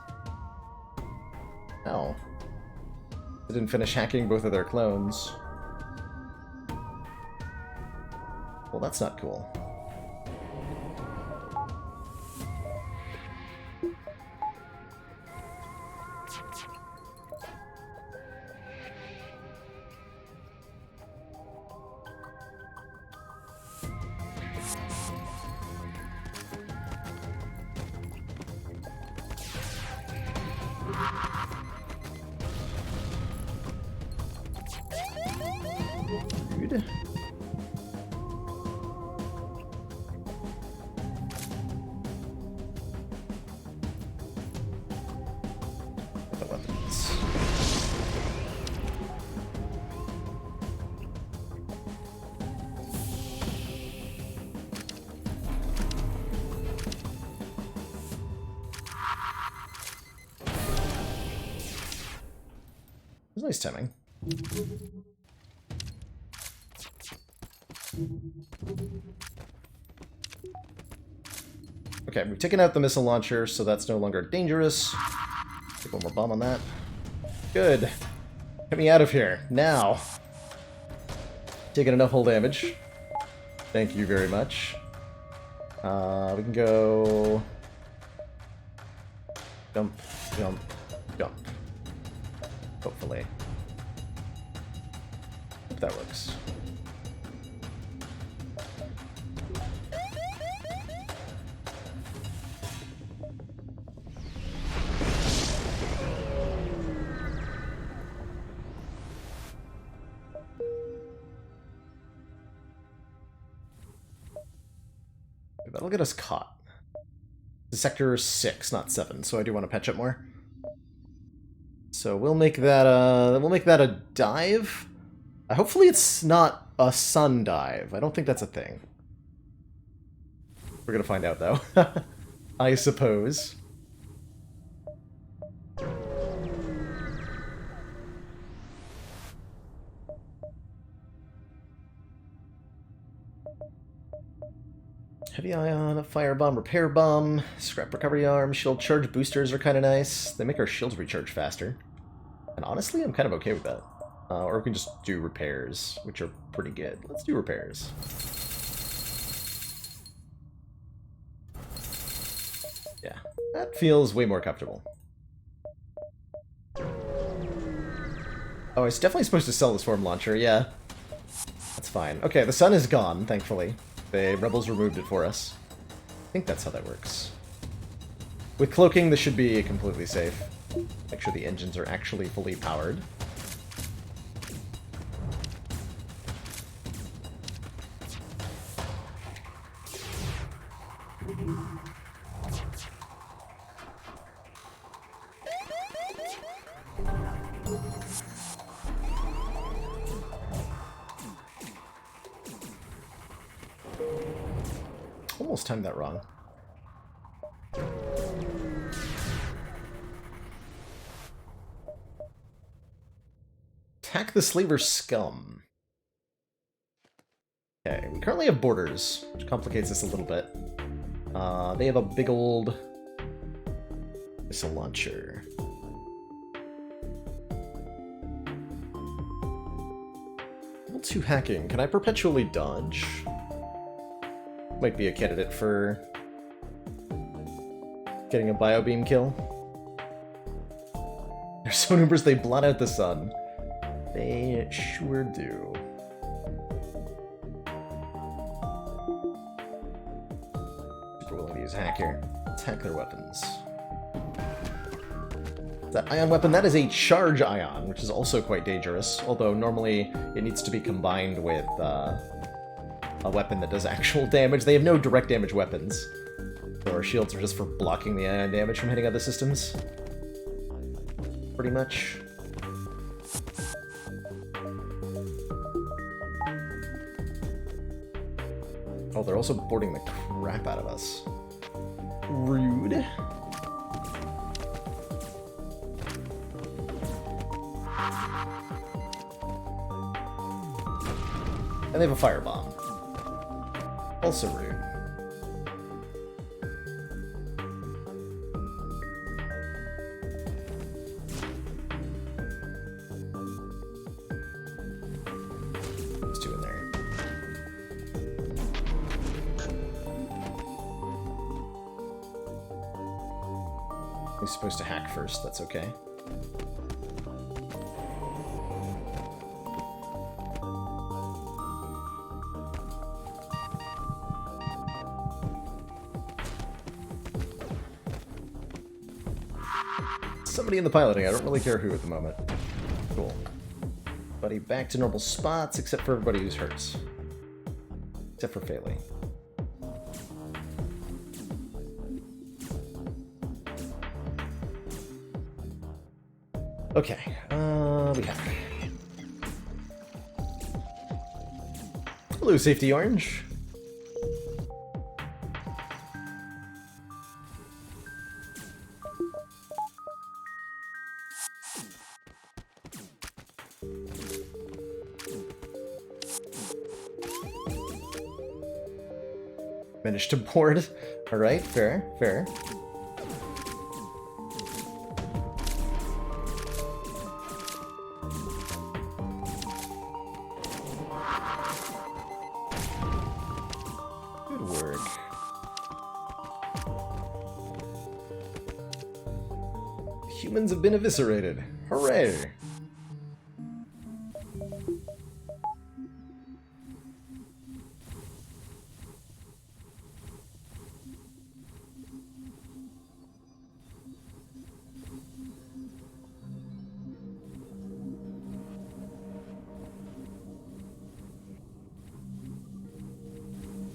Oh. They didn't finish hacking both of their clones. Well, that's not cool. Dude. The weapons. It was nice timing. Okay, we've taken out the missile launcher, so that's no longer dangerous. Take one more bomb on that. Good. Get me out of here. Now. Taking enough hull damage. Thank you very much. We can go... Jump, jump, jump. Hopefully. Hope that works. That'll get us caught. Sector 6, not 7, so I do want to patch up more. So we'll make that a dive. Hopefully it's not a sun dive. I don't think that's a thing. We're gonna find out though. I suppose. Heavy ion, firebomb, repair bomb, scrap recovery arm, shield charge boosters are kind of nice. They make our shields recharge faster. And honestly, I'm kind of okay with that. Or we can just do repairs, which are pretty good. Let's do repairs. Yeah, that feels way more comfortable. Oh, it's definitely supposed to sell the Swarm Launcher, yeah. That's fine. Okay, the sun is gone, thankfully. The rebels removed it for us. I think that's how that works. With cloaking, this should be completely safe. Make sure the engines are actually fully powered. Almost timed that wrong. Attack the slaver scum. Okay, we currently have borders, which complicates this a little bit. They have a big old missile launcher. Level 2 hacking. Can I perpetually dodge? Might be a candidate for getting a biobeam kill. They're so numerous they blot out the sun. They sure do. Super willing to use hack here. Attack their weapons. That ion weapon, that is a charge ion, which is also quite dangerous, although normally it needs to be combined with a weapon that does actual damage. They have no direct damage weapons, so our shields are just for blocking the ion damage from hitting other systems. Pretty much. Oh, they're also boarding the crap out of us. Rude. And they have a firebomb. Also rude. There's two in there. He's supposed to hack first, that's okay. Somebody in the piloting, I don't really care who at the moment. Cool. Buddy, back to normal spots, except for everybody who's hurt. Except for Faley. Okay, we have... Hello, Safety Orange. Managed to board. Alright, fair, fair. Good work. Humans have been eviscerated. Hooray!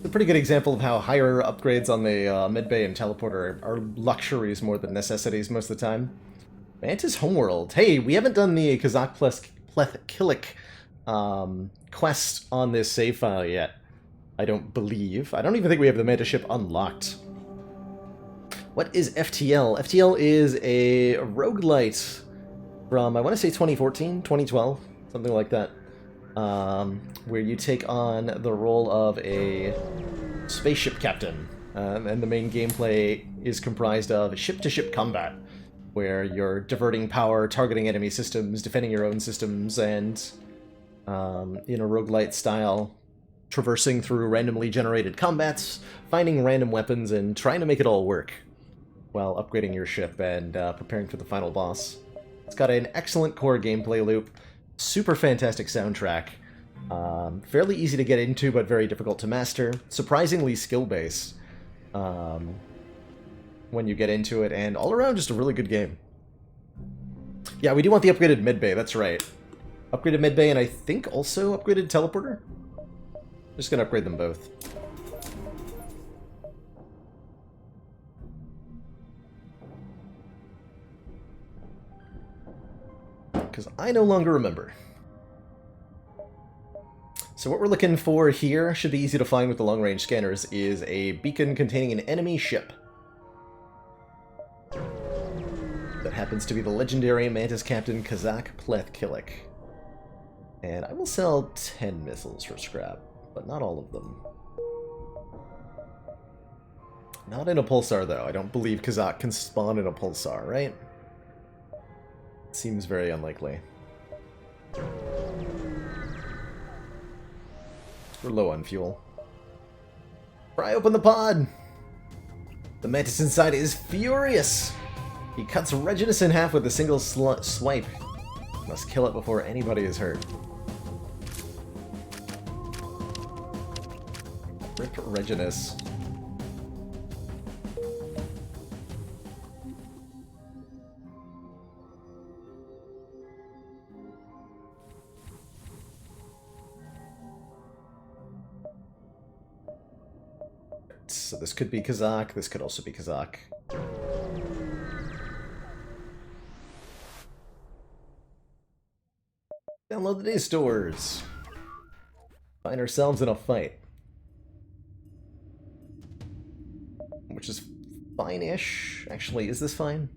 A pretty good example of how higher upgrades on the midbay and teleporter are luxuries more than necessities most of the time. Mantis Homeworld. Hey, we haven't done the Kazakh Killik quest on this save file yet. I don't believe. I don't even think we have the meta ship unlocked. What is FTL? FTL is a roguelite from, I want to say 2014, 2012, something like that. Where you take on the role of a spaceship captain, and the main gameplay is comprised of ship-to-ship combat, where you're diverting power, targeting enemy systems, defending your own systems, and in a roguelite style, traversing through randomly generated combats, finding random weapons, and trying to make it all work. while upgrading your ship and preparing for the final boss. It's got an excellent core gameplay loop, super fantastic soundtrack, fairly easy to get into but very difficult to master, surprisingly skill-based when you get into it, and all around just a really good game. Yeah, we do want the upgraded mid-bay, that's right. Upgraded mid-bay and I think also upgraded teleporter? Just gonna upgrade them both. Because I no longer remember. So what we're looking for here, should be easy to find with the long-range scanners, is a beacon containing an enemy ship. That happens to be the legendary Mantis Captain Kazak Plethkillik. And I will sell 10 missiles for scrap, but not all of them. Not in a pulsar, though. I don't believe Kazak can spawn in a pulsar, right? Seems very unlikely. We're low on fuel. Pry open the pod! The Mantis inside is furious! He cuts Reginus in half with a single swipe. Must kill it before anybody is hurt. Rip Reginus. So this could be Kazak, this could also be Kazak. Download the day stores. Find ourselves in a fight. Which is fine-ish. Actually, is this fine?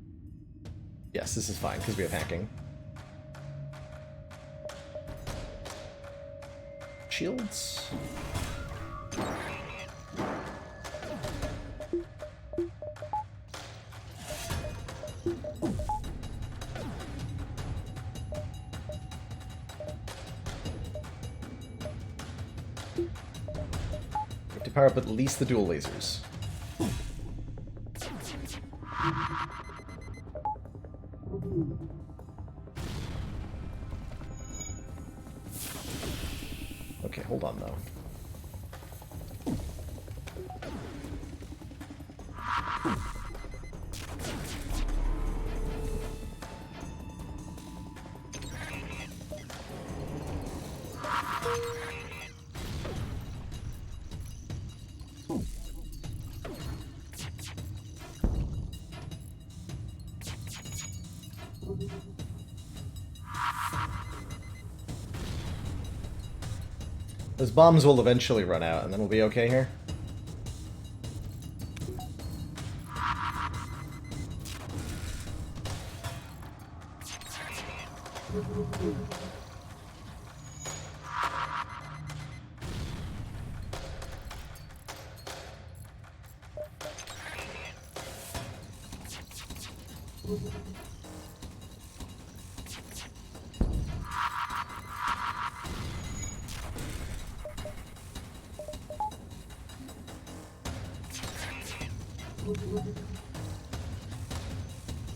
Yes, this is fine, because we have hacking. Shields? We have to power up at least the dual lasers. Okay, hold on though. Those bombs will eventually run out, and then we'll be okay here.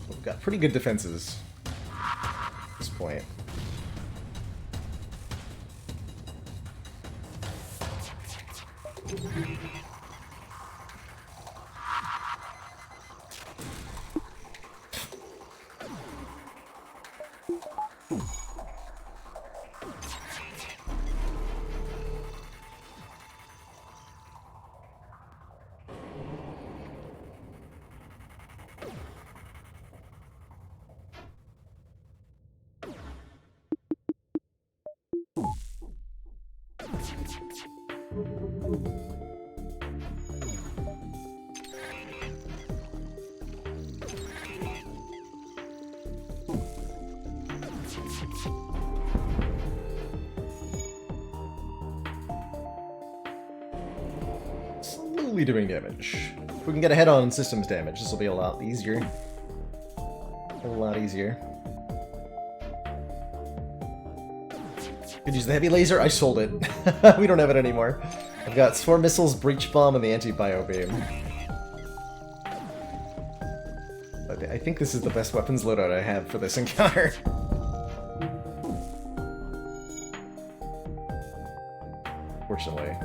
We've got pretty good defenses at this point. Slowly doing damage. If we can get ahead on systems damage, this will be a lot easier. A lot easier. Could use the heavy laser. I sold it. We don't have it anymore. I've got Swarm Missiles, Breach Bomb, and the Anti-Bio Beam. I think this is the best weapons loadout I have for this encounter. Fortunately.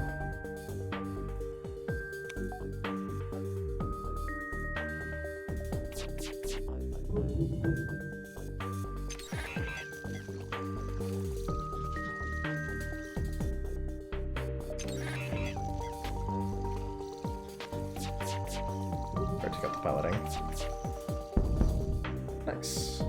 Better take out the piloting. Nice.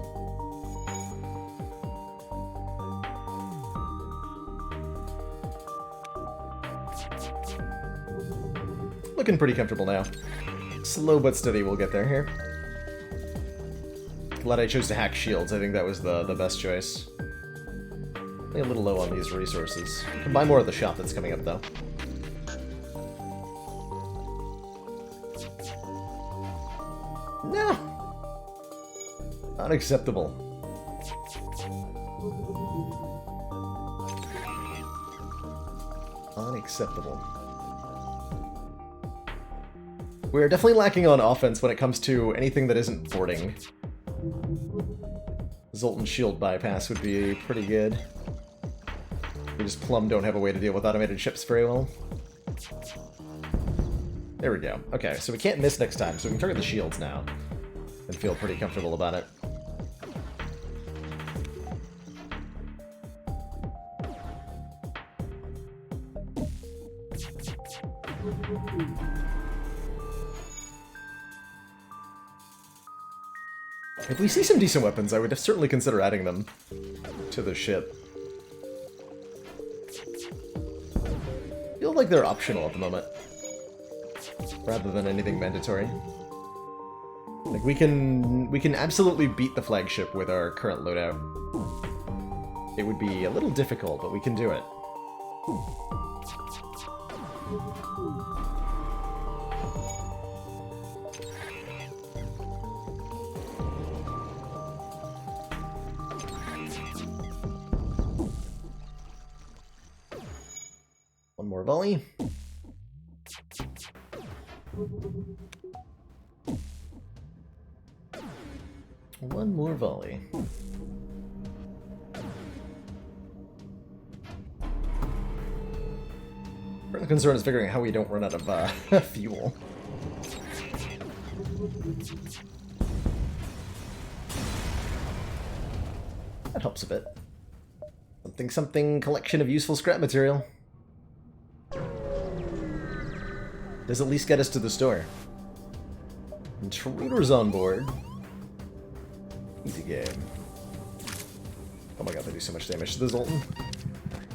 Looking pretty comfortable now. Slow but steady, we'll get there here. Glad I chose to hack shields. I think that was the best choice. Only a little low on these resources. Can buy more at the shop that's coming up, though. No! Unacceptable. Unacceptable. We're definitely lacking on offense when it comes to anything that isn't boarding. Zoltan shield bypass would be pretty good. We just plumb don't have a way to deal with automated ships very well. There we go. Okay, so we can't miss next time, so we can target the shields now. And feel pretty comfortable about it. If we see some decent weapons, I would certainly consider adding them to the ship. I feel like they're optional at the moment, rather than anything mandatory. Like we can absolutely beat the flagship with our current loadout. It would be a little difficult, but we can do it. One more volley. One more volley. The concern is figuring out how we don't run out of fuel. That helps a bit. Something collection of useful scrap material. Does at least get us to the store. Intruders on board. Easy game. Oh my god, they do so much damage to the Zoltan.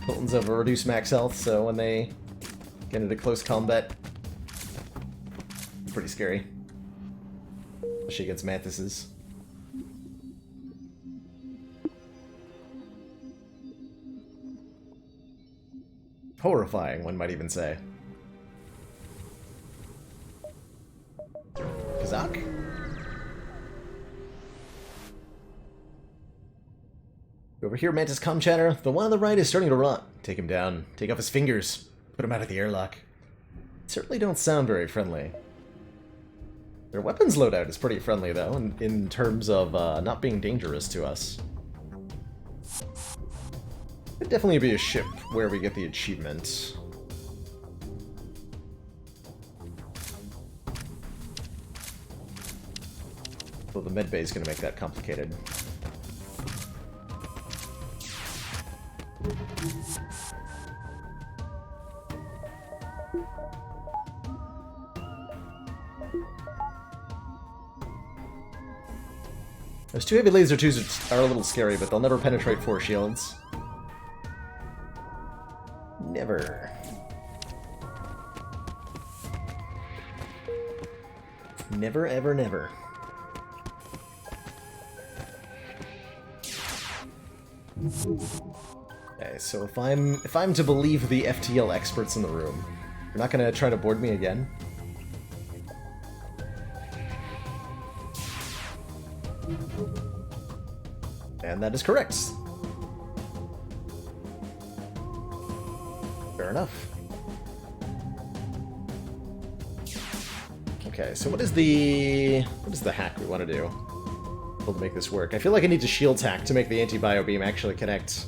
Zoltans have a reduced max health, so when they get into close combat, it's pretty scary. Especially against mantises. Horrifying, one might even say. Kazak? Over here, Mantis comm chatter. The one on the right is starting to rot. Take him down. Take off his fingers. Put him out of the airlock. Certainly don't sound very friendly. Their weapons loadout is pretty friendly, though, in terms of not being dangerous to us. Could definitely be a ship where we get the achievement. Well, the medbay is going to make that complicated. Those two heavy laser 2s are a little scary, but they'll never penetrate 4 shields. Never. Never, ever, never. Okay, so if I'm to believe the FTL experts in the room, you're not gonna try to board me again? And that is correct. Fair enough. Okay, so what is the hack we want to do? To make this work. I feel like I need to shield hack to make the anti-bio beam actually connect.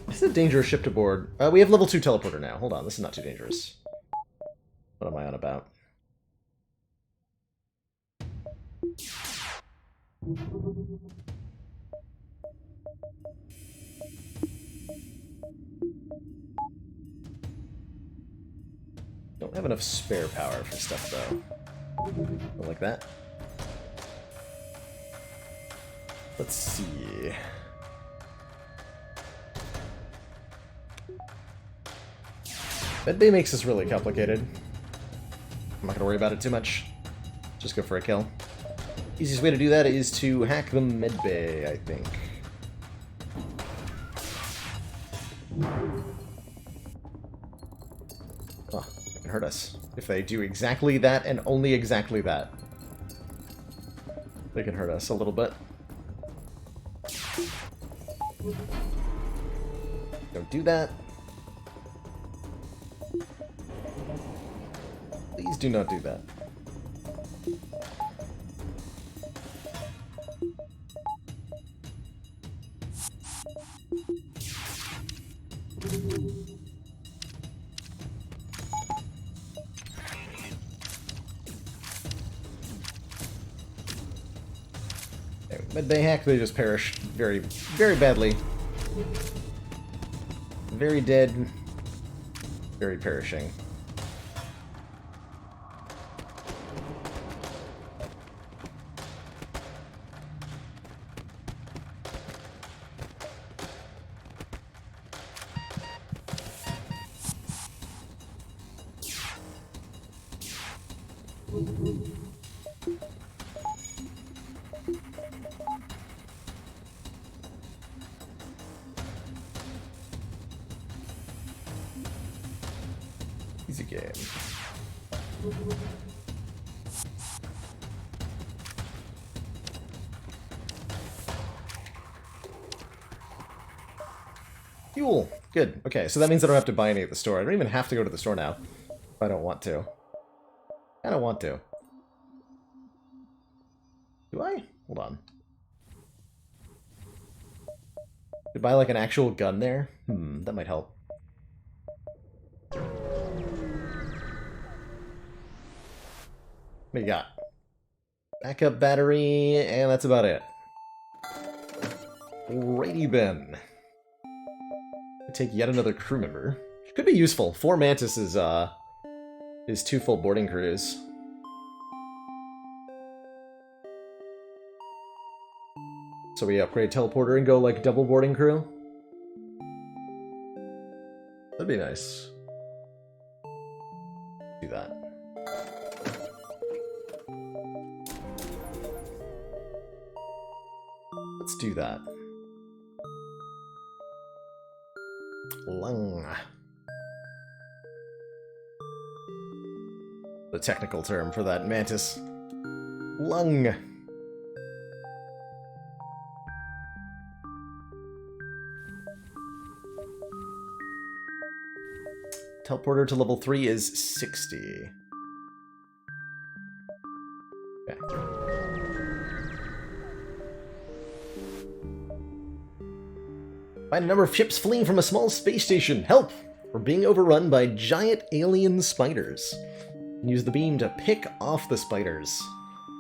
This is a dangerous ship to board. We have level 2 teleporter now. Hold on, this is not too dangerous. What am I on about? Don't have enough spare power for stuff, though. Not like that. Let's see. Medbay makes this really complicated. I'm not gonna worry about it too much. Just go for a kill. Easiest way to do that is to hack the medbay, I think. Oh, they can hurt us. If they do exactly that and only exactly that, they can hurt us a little bit. Don't do that. Please do not do that. Medbay hack, they just perish very, very badly. Very dead. Very perishing. Easy game. Fuel. Good. Okay, so that means I don't have to buy any at the store. I don't even have to go to the store now if I don't want to. I don't want to. Do I? Hold on. Could buy like an actual gun there? That might help. What do you got? Backup battery, and that's about it. Alrighty then. Take yet another crew member. Could be useful. 4 Mantis is 2 full boarding crews. So we upgrade teleporter and go like double boarding crew? That'd be nice. Do that. Let's do that. Lung. The technical term for that mantis. Lung. Teleporter to level 3 is 60. Okay. Find a number of ships fleeing from a small space station. Help! We're being overrun by giant alien spiders. Use the beam to pick off the spiders.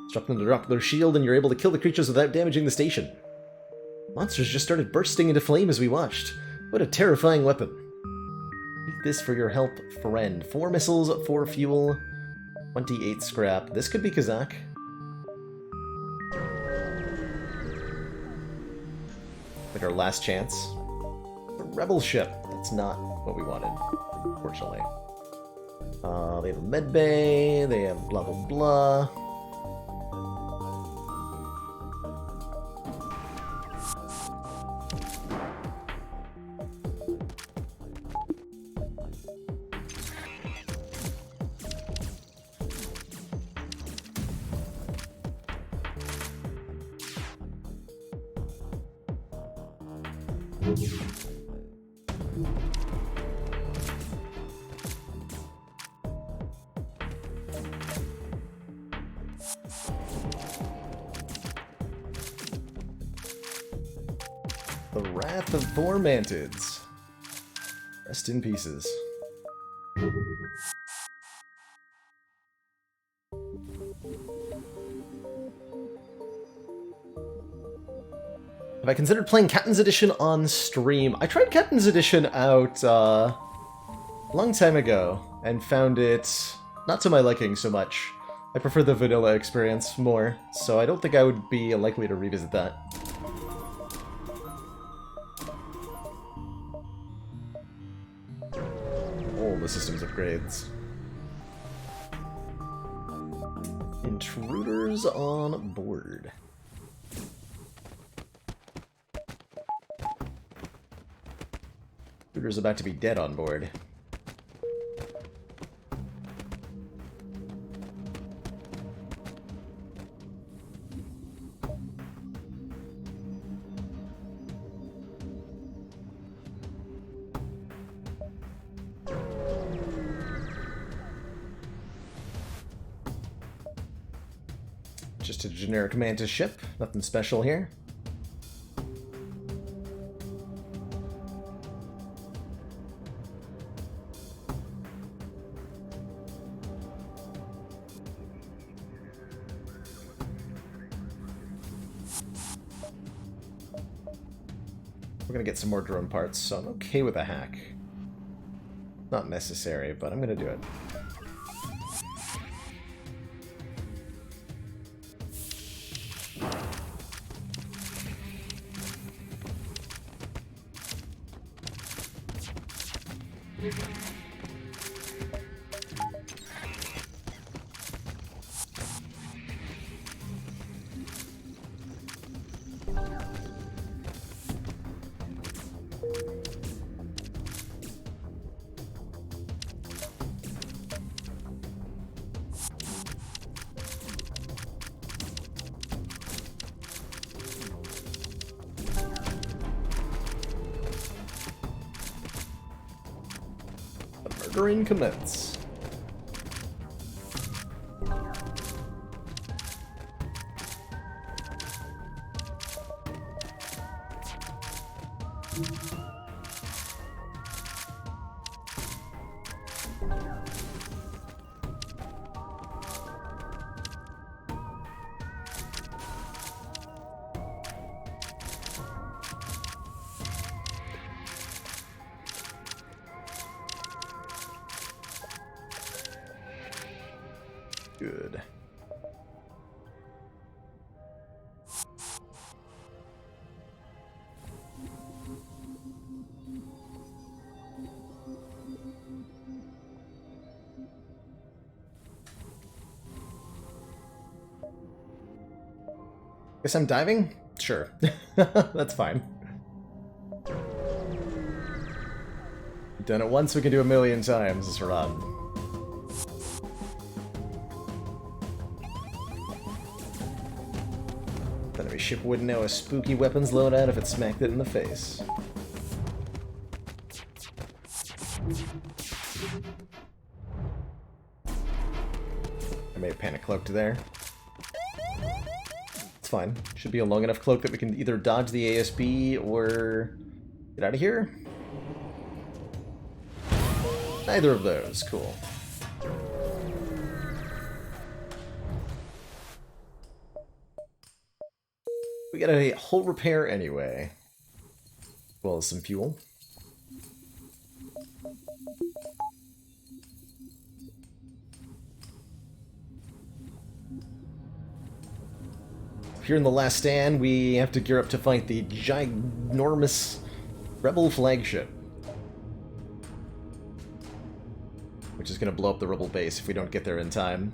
Instruct them to drop their shield and you're able to kill the creatures without damaging the station. Monsters just started bursting into flame as we watched. What a terrifying weapon. Take this for your help, friend. 4 missiles, 4 fuel, 28 scrap. This could be Kazakh. Like our last chance. The rebel ship. That's not what we wanted, unfortunately. They have a medbay, they have blah blah blah. The Wrath of Four Mantids. Rest in pieces. Have I considered playing Captain's Edition on stream? I tried Captain's Edition out a long time ago and found it not to my liking so much. I prefer the vanilla experience more, so I don't think I would be likely to revisit that. All the systems upgrades. Intruders on board. Intruders about to be dead on board. Just a generic Mantis ship, nothing special here. We're gonna get some more drone parts, so I'm okay with a hack. Not necessary, but I'm gonna do it. Murdering commence. Good. Guess I'm diving? Sure. That's fine. Done it once, we can do a million times. This run. The enemy ship wouldn't know a spooky weapons loadout if it smacked it in the face. I made a panic cloak there. It's fine. Should be a long enough cloak that we can either dodge the ASB or get out of here. Neither of those. Cool. We got a hull repair anyway. As well as some fuel. Here in the last stand, we have to gear up to fight the ginormous Rebel flagship. Which is going to blow up the Rebel base if we don't get there in time.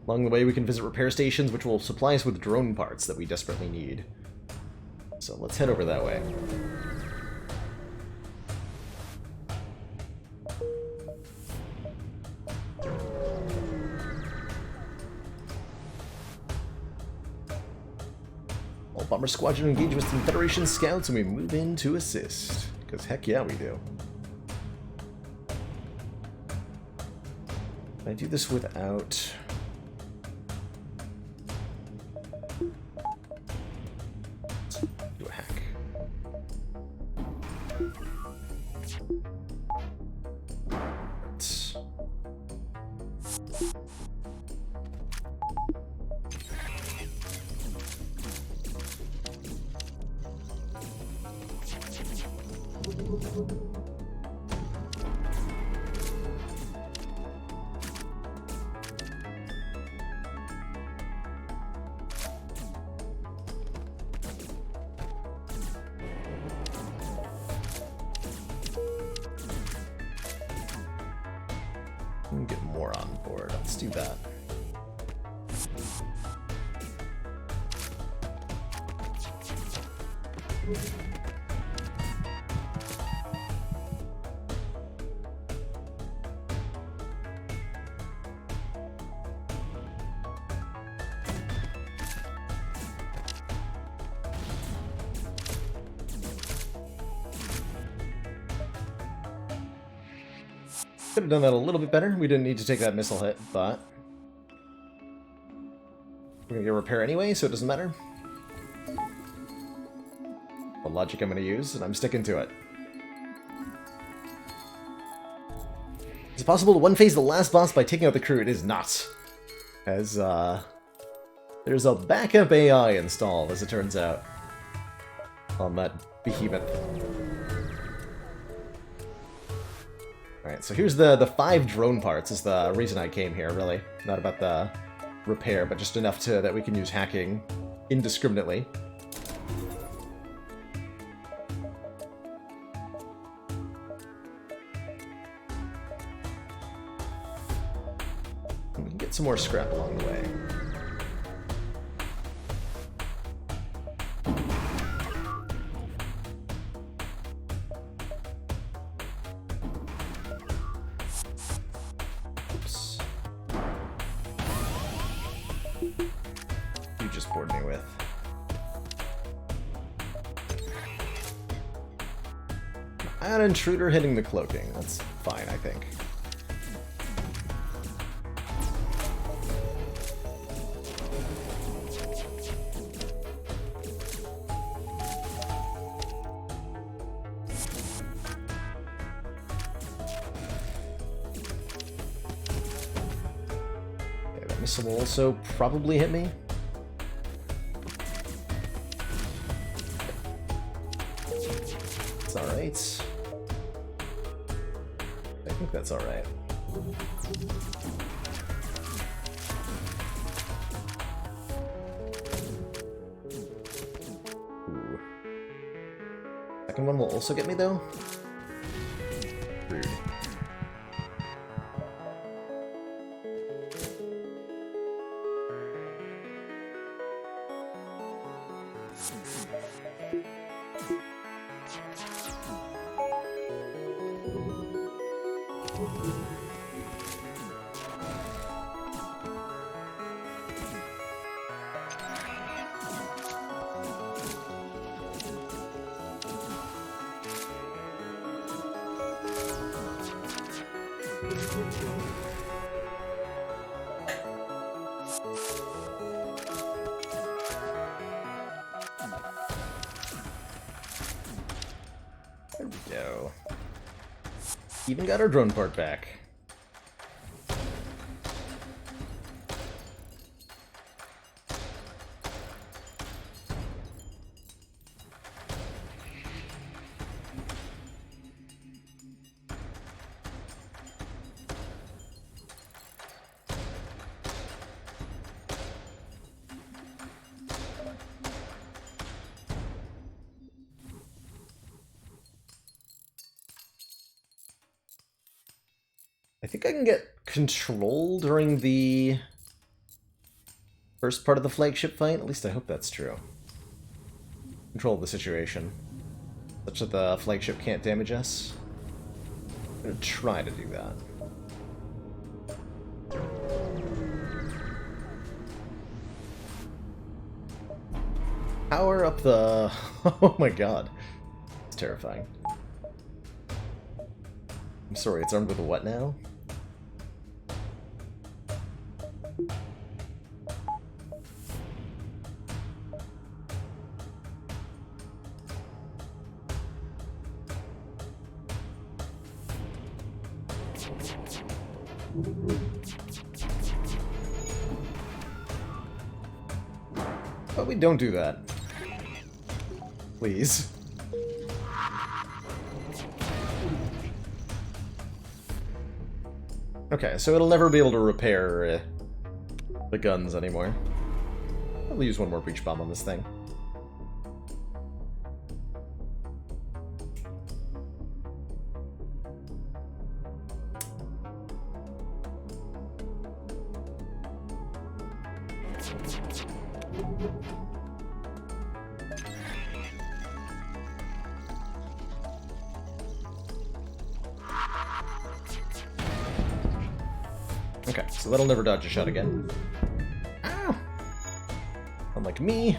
Along the way, we can visit repair stations, which will supply us with drone parts that we desperately need. So let's head over that way. All Bomber Squadron engage with some Federation scouts and we move in to assist. Because heck yeah, we do. Can I do this without... do a hack. more on board. Let's do that. Could have done that a little bit better. We didn't need to take that missile hit, but we're gonna get a repair anyway, so it doesn't matter. The logic I'm gonna use, and I'm sticking to it. Is it possible to one-phase the last boss by taking out the crew? It is not. As, there's a backup AI installed, as it turns out, on that behemoth. Alright, so here's the 5 drone parts is the reason I came here, really. Not about the repair, but just enough that we can use hacking indiscriminately. We can get some more scrap along the way. An intruder hitting the cloaking. That's fine, I think. Okay, that missile will also probably hit me. It's alright. I think that's alright. Ooh. Second one will also get me, though? Rude. There we go. Even got our drone part back. I think I can get control during the first part of the flagship fight. At least I hope that's true. Control of the situation, such that the flagship can't damage us. I'm gonna try to do that. Power up the... Oh my god. It's terrifying. I'm sorry, it's armed with a what now? But we don't do that. Please. Okay, so it'll never be able to repair the guns anymore. I'll use one more breach bomb on this thing. Okay, so that'll never dodge a shot again. Ow! Unlike me.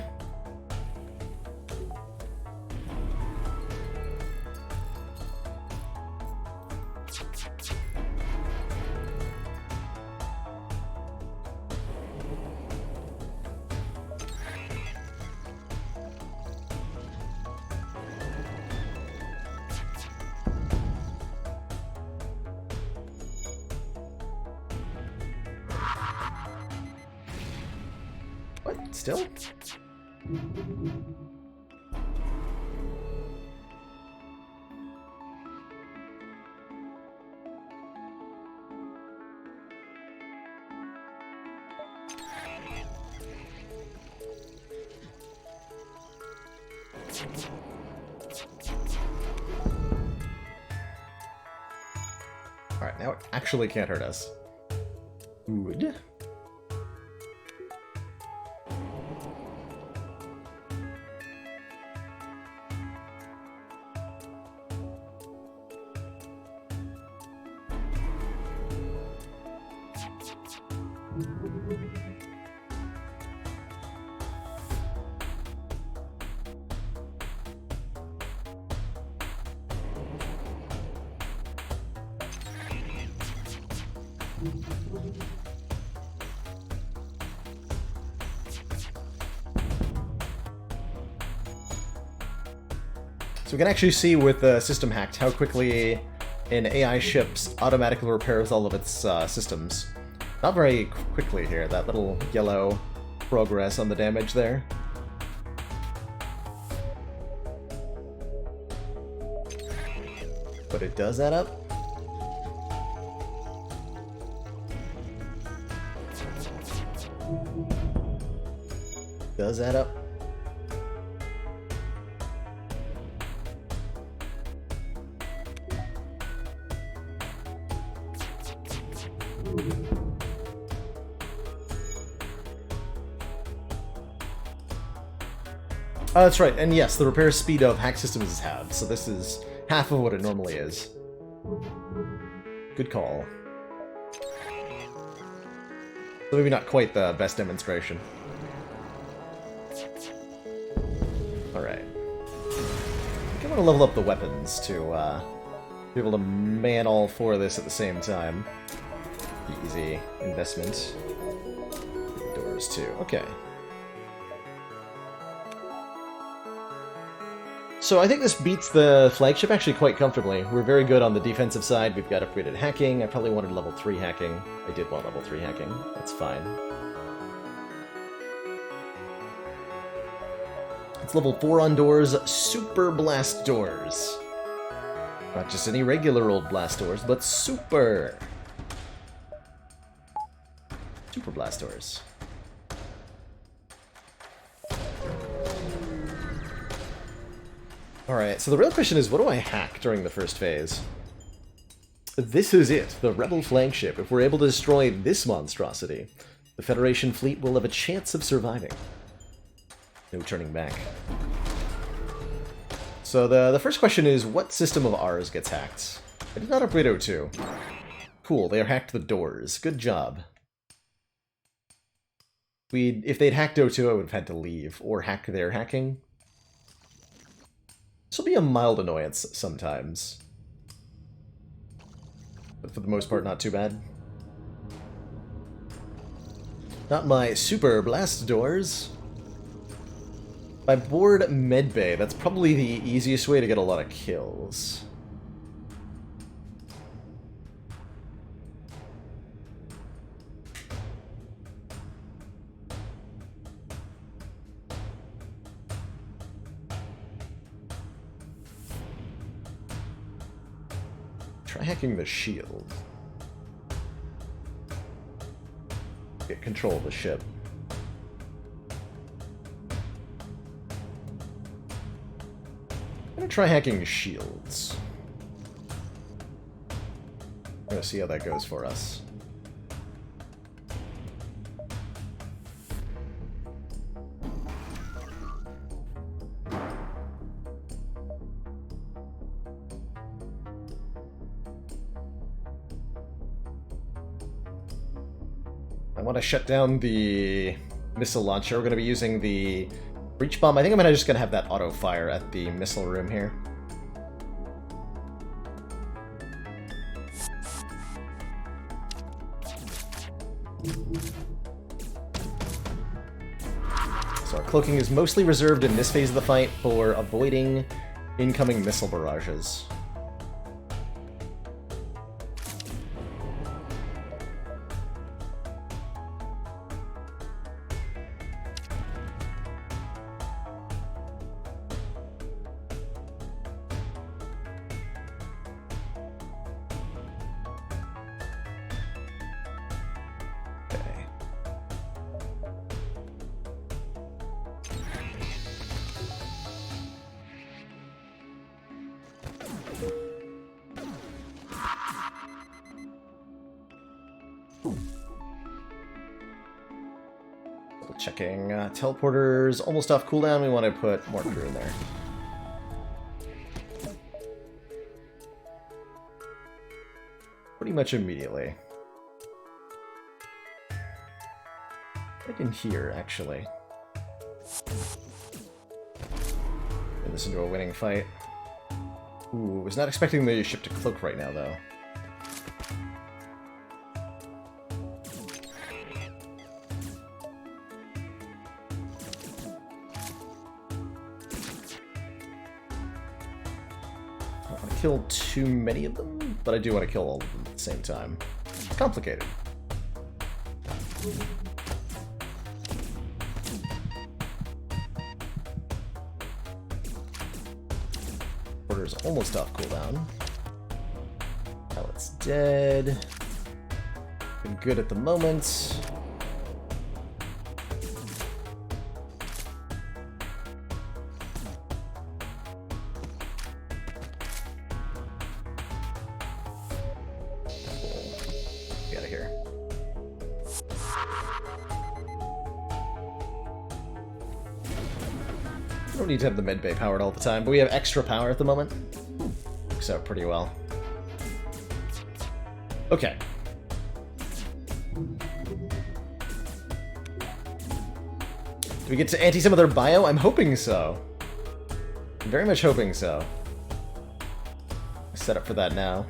What? Still? Alright, now it actually can't hurt us. Good. So we can actually see with the system hacked how quickly an AI ship automatically repairs all of its systems. Not very quickly here, that little yellow progress on the damage there. But it does add up. Does add up. That's right, and yes, the repair speed of hack systems is halved, so this is half of what it normally is. Good call. So maybe not quite the best demonstration. Alright. I think I want to level up the weapons to be able to man all four of this at the same time. Easy investment. Doors too. Okay. So I think this beats the flagship actually quite comfortably. We're very good on the defensive side. We've got upgraded hacking. I probably wanted level 3 hacking. I did want level 3 hacking. That's fine. It's level 4 on doors. Super blast doors. Not just any regular old blast doors, but super. Super blast doors. Alright, so the real question is, what do I hack during the first phase? This is it, the Rebel flagship. If we're able to destroy this monstrosity, the Federation fleet will have a chance of surviving. No turning back. So the first question is, what system of ours gets hacked? I did not upgrade O2. Cool, they hacked the doors. Good job. If they'd hacked O2, I would have had to leave, or hack their hacking. This will be a mild annoyance sometimes. But for the most part, not too bad. Not my super blast doors. By board medbay, that's probably the easiest way to get a lot of kills. Try hacking the shield. Get control of the ship. I'm gonna try hacking shields. I'm gonna see how that goes for us. I want to shut down the missile launcher. We're going to be using the breach bomb. I think I'm just going to have that auto fire at the missile room here. So our cloaking is mostly reserved in this phase of the fight for avoiding incoming missile barrages. Checking teleporters, almost off cooldown. We want to put more crew in there. Pretty much immediately. Right in here, actually. Turn this into a winning fight. Ooh, was not expecting the ship to cloak right now, though. Kill too many of them, but I do want to kill all of them at the same time. Complicated. Order's almost off cooldown. Pilot's dead. Been good at the moment. Don't need to have the medbay powered all the time, but we have extra power at the moment. Works out pretty well. Okay. Do we get to anti some of their bio? I'm hoping so. I'm very much hoping so. Set up for that now.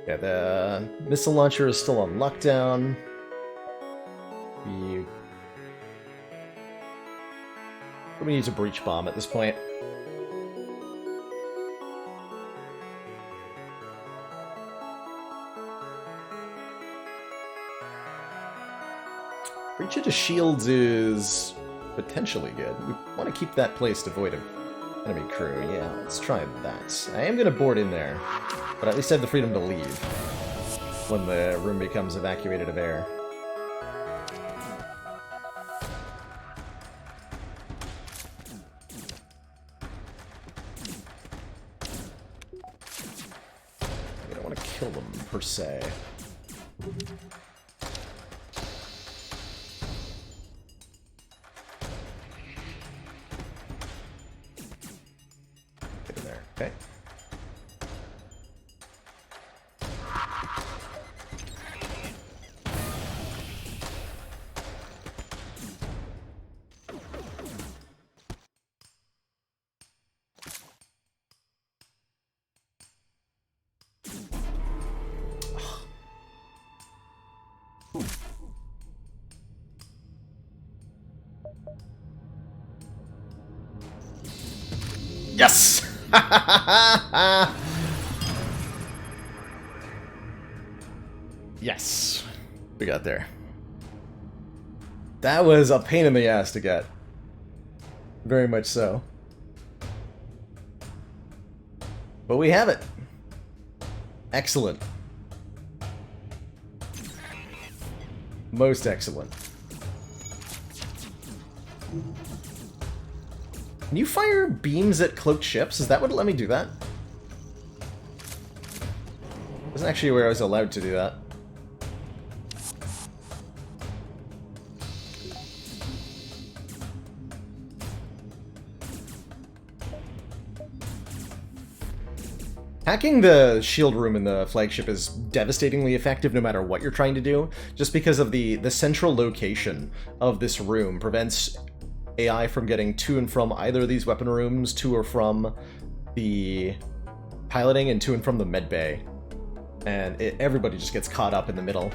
Yeah, the missile launcher is still on lockdown. We need to breach bomb at this point. Breach into shields is potentially good. We want to keep that place devoid of enemy crew. Yeah, let's try that. I am going to board in there, but at least I have the freedom to leave when the room becomes evacuated of air. I don't want to kill them, per se. Get in there, okay. Yes! Yes. We got there. That was a pain in the ass to get. Very much so. But we have it. Excellent. Most excellent. Can you fire beams at cloaked ships? Is that what let me do that? Wasn't actually where I was allowed to do that. Hacking the shield room in the flagship is devastatingly effective no matter what you're trying to do, just because of the central location of this room prevents AI from getting to and from either of these weapon rooms, to or from the piloting, and to and from the med bay. And everybody just gets caught up in the middle.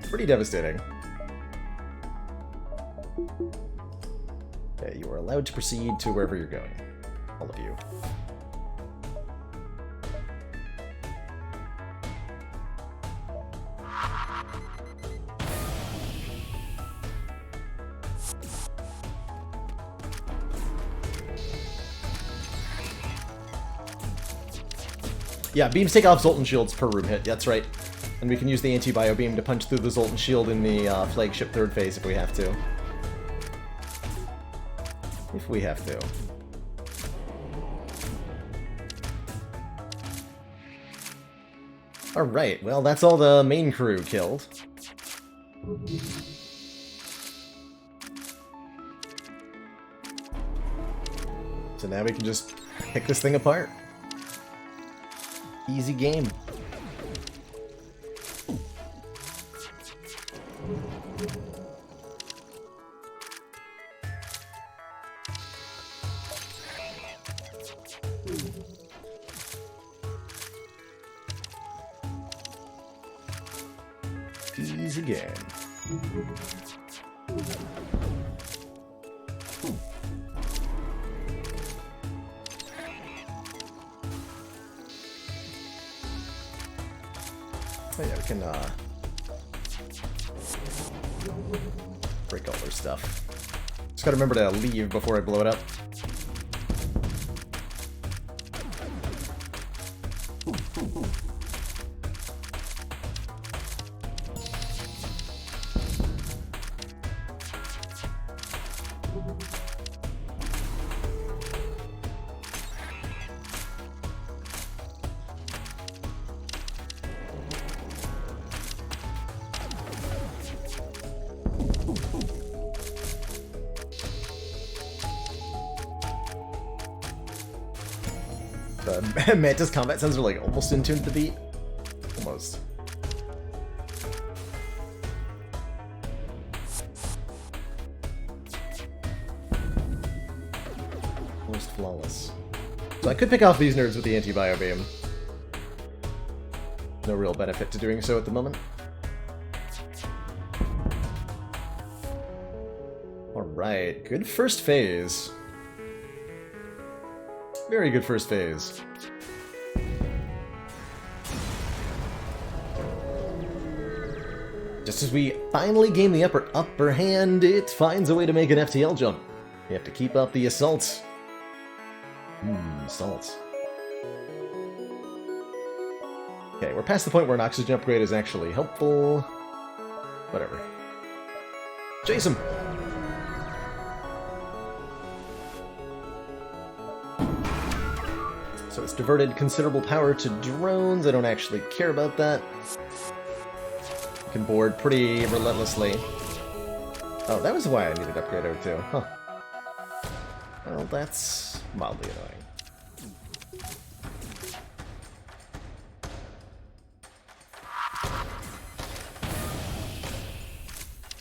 Pretty devastating. Okay, you are allowed to proceed to wherever you're going. All of you. Yeah, beams take off Zoltan shields per room hit, that's right. And we can use the anti-bio beam to punch through the Zoltan shield in the flagship third phase if we have to. If we have to. Alright, well that's all the main crew killed. So now we can just pick this thing apart. Easy game. Easy game. Oh yeah, we can break all their stuff. Just gotta remember to leave before I blow it up. Mantis combat sounds are like almost in tune to the beat. Almost. Almost flawless. So I could pick off these nerds with the anti-bio beam. No real benefit to doing so at the moment. Alright, good first phase. Very good first phase. Just as we finally gain the upper hand, it finds a way to make an FTL jump. You have to keep up the assaults. Assaults. Okay, we're past the point where an oxygen upgrade is actually helpful. Whatever. Chase him! So it's diverted considerable power to drones. I don't actually care about that. Can board pretty relentlessly. Oh, that was why I needed upgrade O2. Huh. Well, that's mildly annoying.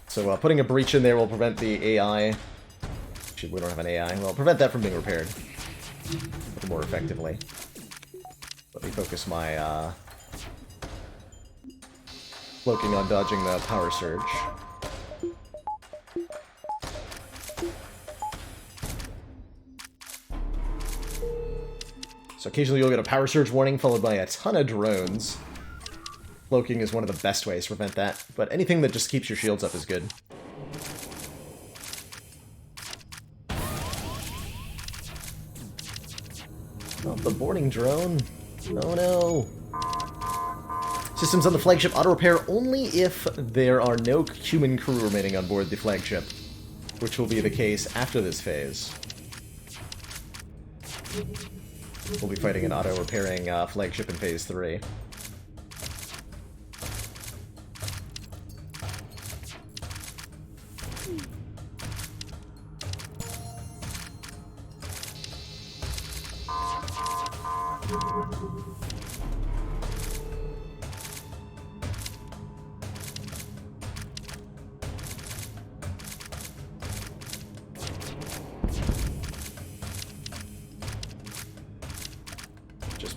So putting a breach in there will prevent the AI. Actually, we don't have an AI. Well, prevent that from being repaired a little more effectively. Let me focus my cloaking on dodging the power surge. So occasionally you'll get a power surge warning followed by a ton of drones. Cloaking is one of the best ways to prevent that, but anything that just keeps your shields up is good. Not the boarding drone. Oh no. Systems on the flagship auto-repair only if there are no human crew remaining on board the flagship, which will be the case after this phase. We'll be fighting an auto-repairing flagship in phase 3.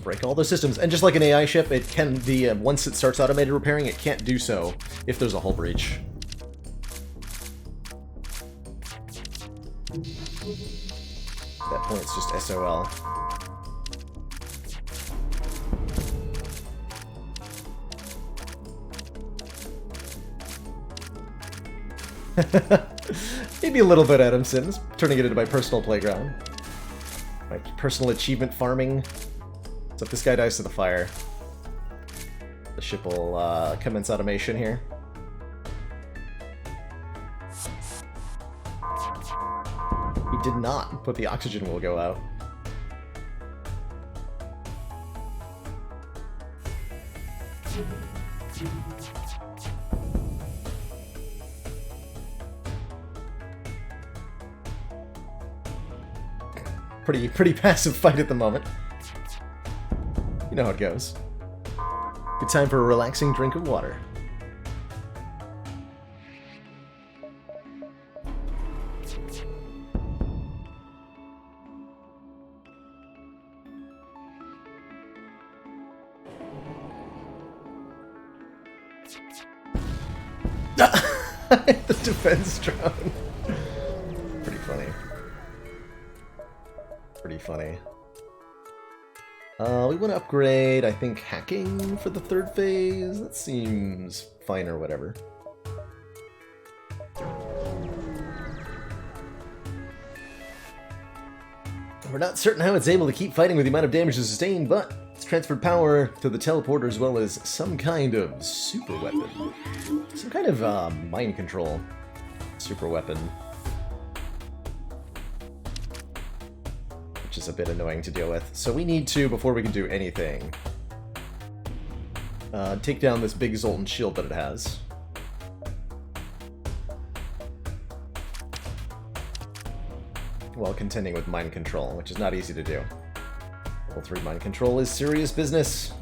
break all the systems. And just like an AI ship, it can once it starts automated repairing, it can't do so if there's a hull breach. At that point, it's just SOL. Maybe a little bit, Adam Sims, turning it into my personal playground. My personal achievement farming. Except this guy dies to the fire. The ship will commence automation here. He did not, but the oxygen will go out. Pretty passive fight at the moment. You know how it goes. Good time for a relaxing drink of water. The defense drone. Pretty funny. Pretty funny. We want to upgrade, I think, hacking for the third phase. That seems fine or whatever. We're not certain how it's able to keep fighting with the amount of damage it's sustained, but it's transferred power to the teleporter as well as some kind of super weapon. Some kind of mind control super weapon. Which is a bit annoying to deal with. So we need to, before we can do anything, take down this big Zoltan shield that it has. While contending with mind control, which is not easy to do. Level 3 mind control is serious business.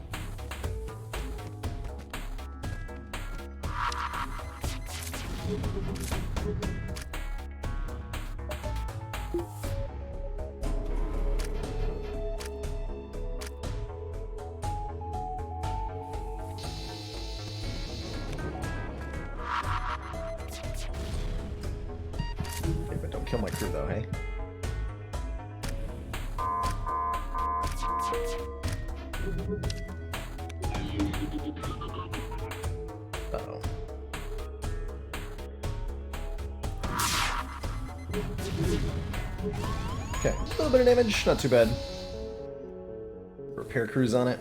Okay, but don't kill my crew though, hey? Uh-oh. Okay, a little bit of damage, not too bad. Repair crews on it.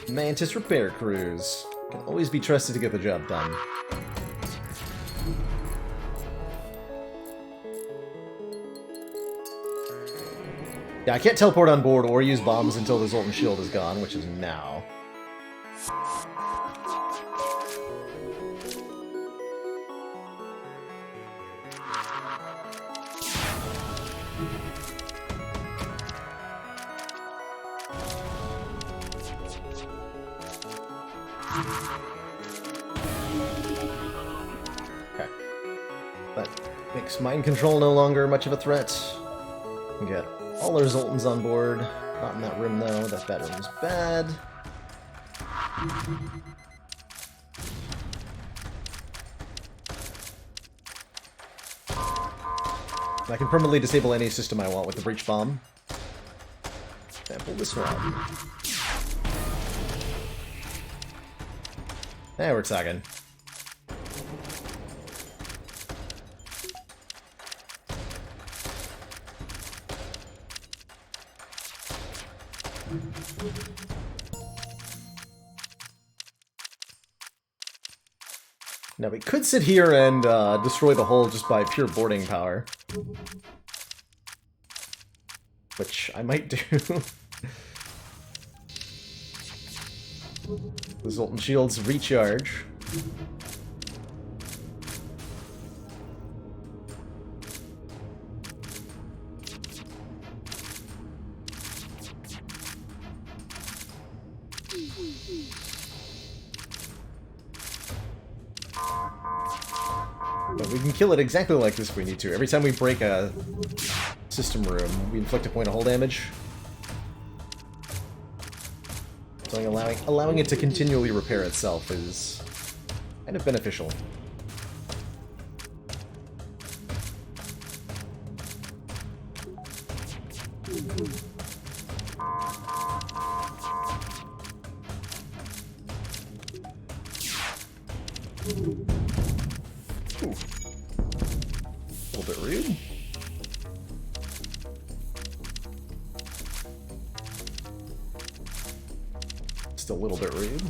Mantis repair crews. Can always be trusted to get the job done. Yeah, I can't teleport on board or use bombs until the Zoltan shield is gone, which is now. Okay. That makes mind control no longer much of a threat. We can get all our Zoltans on board. Not in that room, though. That room is bad. I can permanently disable any system I want with the breach bomb. Example, this one. There, we're talking. Now we could sit here and destroy the hull just by pure boarding power. Which I might do. The Zoltan shields recharge. But we can kill it exactly like this if we need to. Every time we break a system room, we inflict a point of hull damage. So allowing it to continually repair itself is kind of beneficial. Ooh. A little bit rude. Just a little bit rude.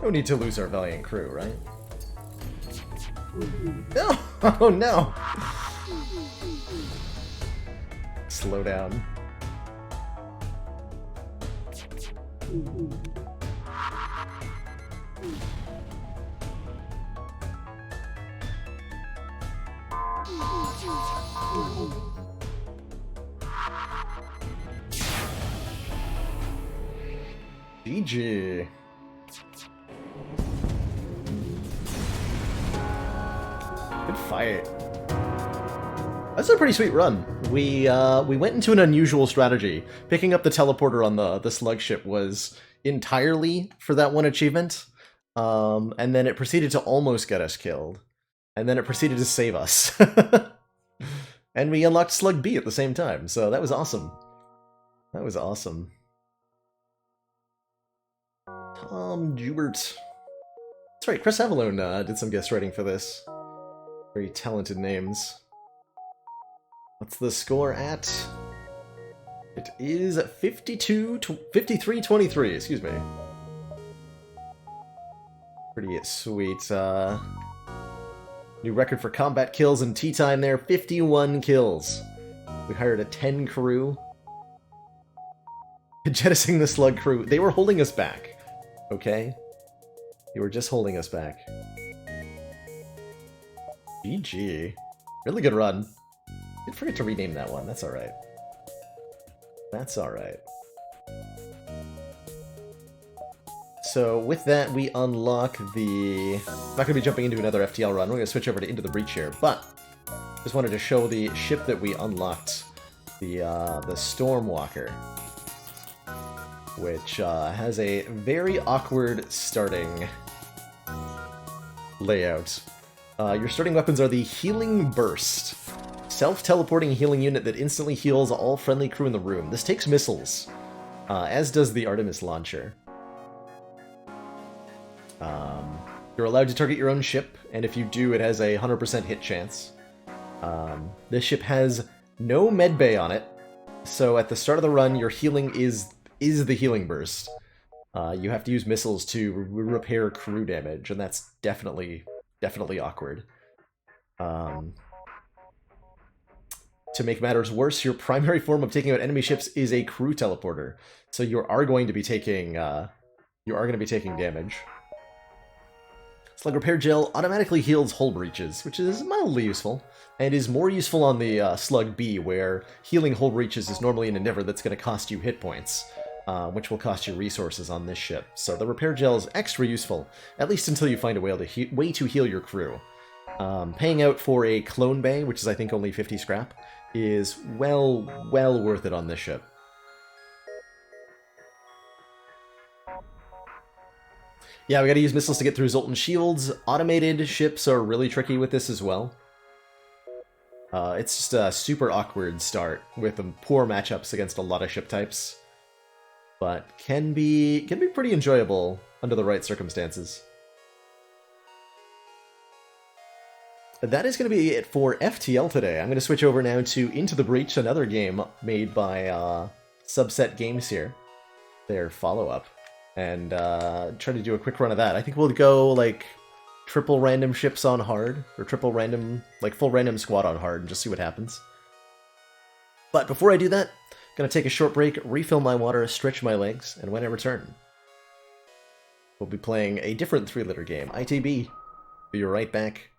No need to lose our valiant crew, right? No! Oh no! Slow down. GG. Good fight. That's a pretty sweet run. We went into an unusual strategy. Picking up the teleporter on the slug ship was entirely for that one achievement, and then it proceeded to almost get us killed, and then it proceeded to save us. And we unlocked Slug B at the same time, so that was awesome. That was awesome. Tom Jubert. That's right, Chris Avalone did some guest writing for this. Very talented names. What's the score at? It is 53-23, excuse me. Pretty sweet. New record for combat kills and tea time there, 51 kills. We hired a 10 crew. Jettisoning the slug crew. They were holding us back, okay? They were just holding us back. GG. Really good run. Did forget to rename that one. That's alright. That's alright. So with that, we unlock the... I'm not going to be jumping into another FTL run. We're going to switch over to Into the Breach here, but just wanted to show the ship that we unlocked, the Stormwalker, which has a very awkward starting layout. Your starting weapons are the Healing Burst, self-teleporting healing unit that instantly heals all friendly crew in the room. This takes missiles, as does the Artemis launcher. You're allowed to target your own ship, and if you do, it has a 100% hit chance. This ship has no medbay on it, so at the start of the run, your healing is the Healing Burst. You have to use missiles to repair crew damage, and that's definitely awkward. To make matters worse, your primary form of taking out enemy ships is a crew teleporter, so you are going to be taking damage. Slug Repair Gel automatically heals hull breaches, which is mildly useful, and is more useful on the Slug B, where healing hull breaches is normally an endeavor that's going to cost you hit points, which will cost you resources on this ship. So the Repair Gel is extra useful, at least until you find a way to heal your crew. Paying out for a Clone Bay, which is I think only 50 scrap, is well worth it on this ship. Yeah, we gotta use missiles to get through Zoltan shields. Automated ships are really tricky with this as well. It's just a super awkward start with poor matchups against a lot of ship types, but can be pretty enjoyable under the right circumstances. That is going to be it for FTL today. I'm going to switch over now to Into the Breach, another game made by Subset Games here, their follow-up, and try to do a quick run of that. I think we'll go, like, triple random ships on hard, or triple random, like, full random squad on hard, and just see what happens. But before I do that, I'm going to take a short break, refill my water, stretch my legs, and when I return, we'll be playing a different 3-liter game, ITB. Be right back.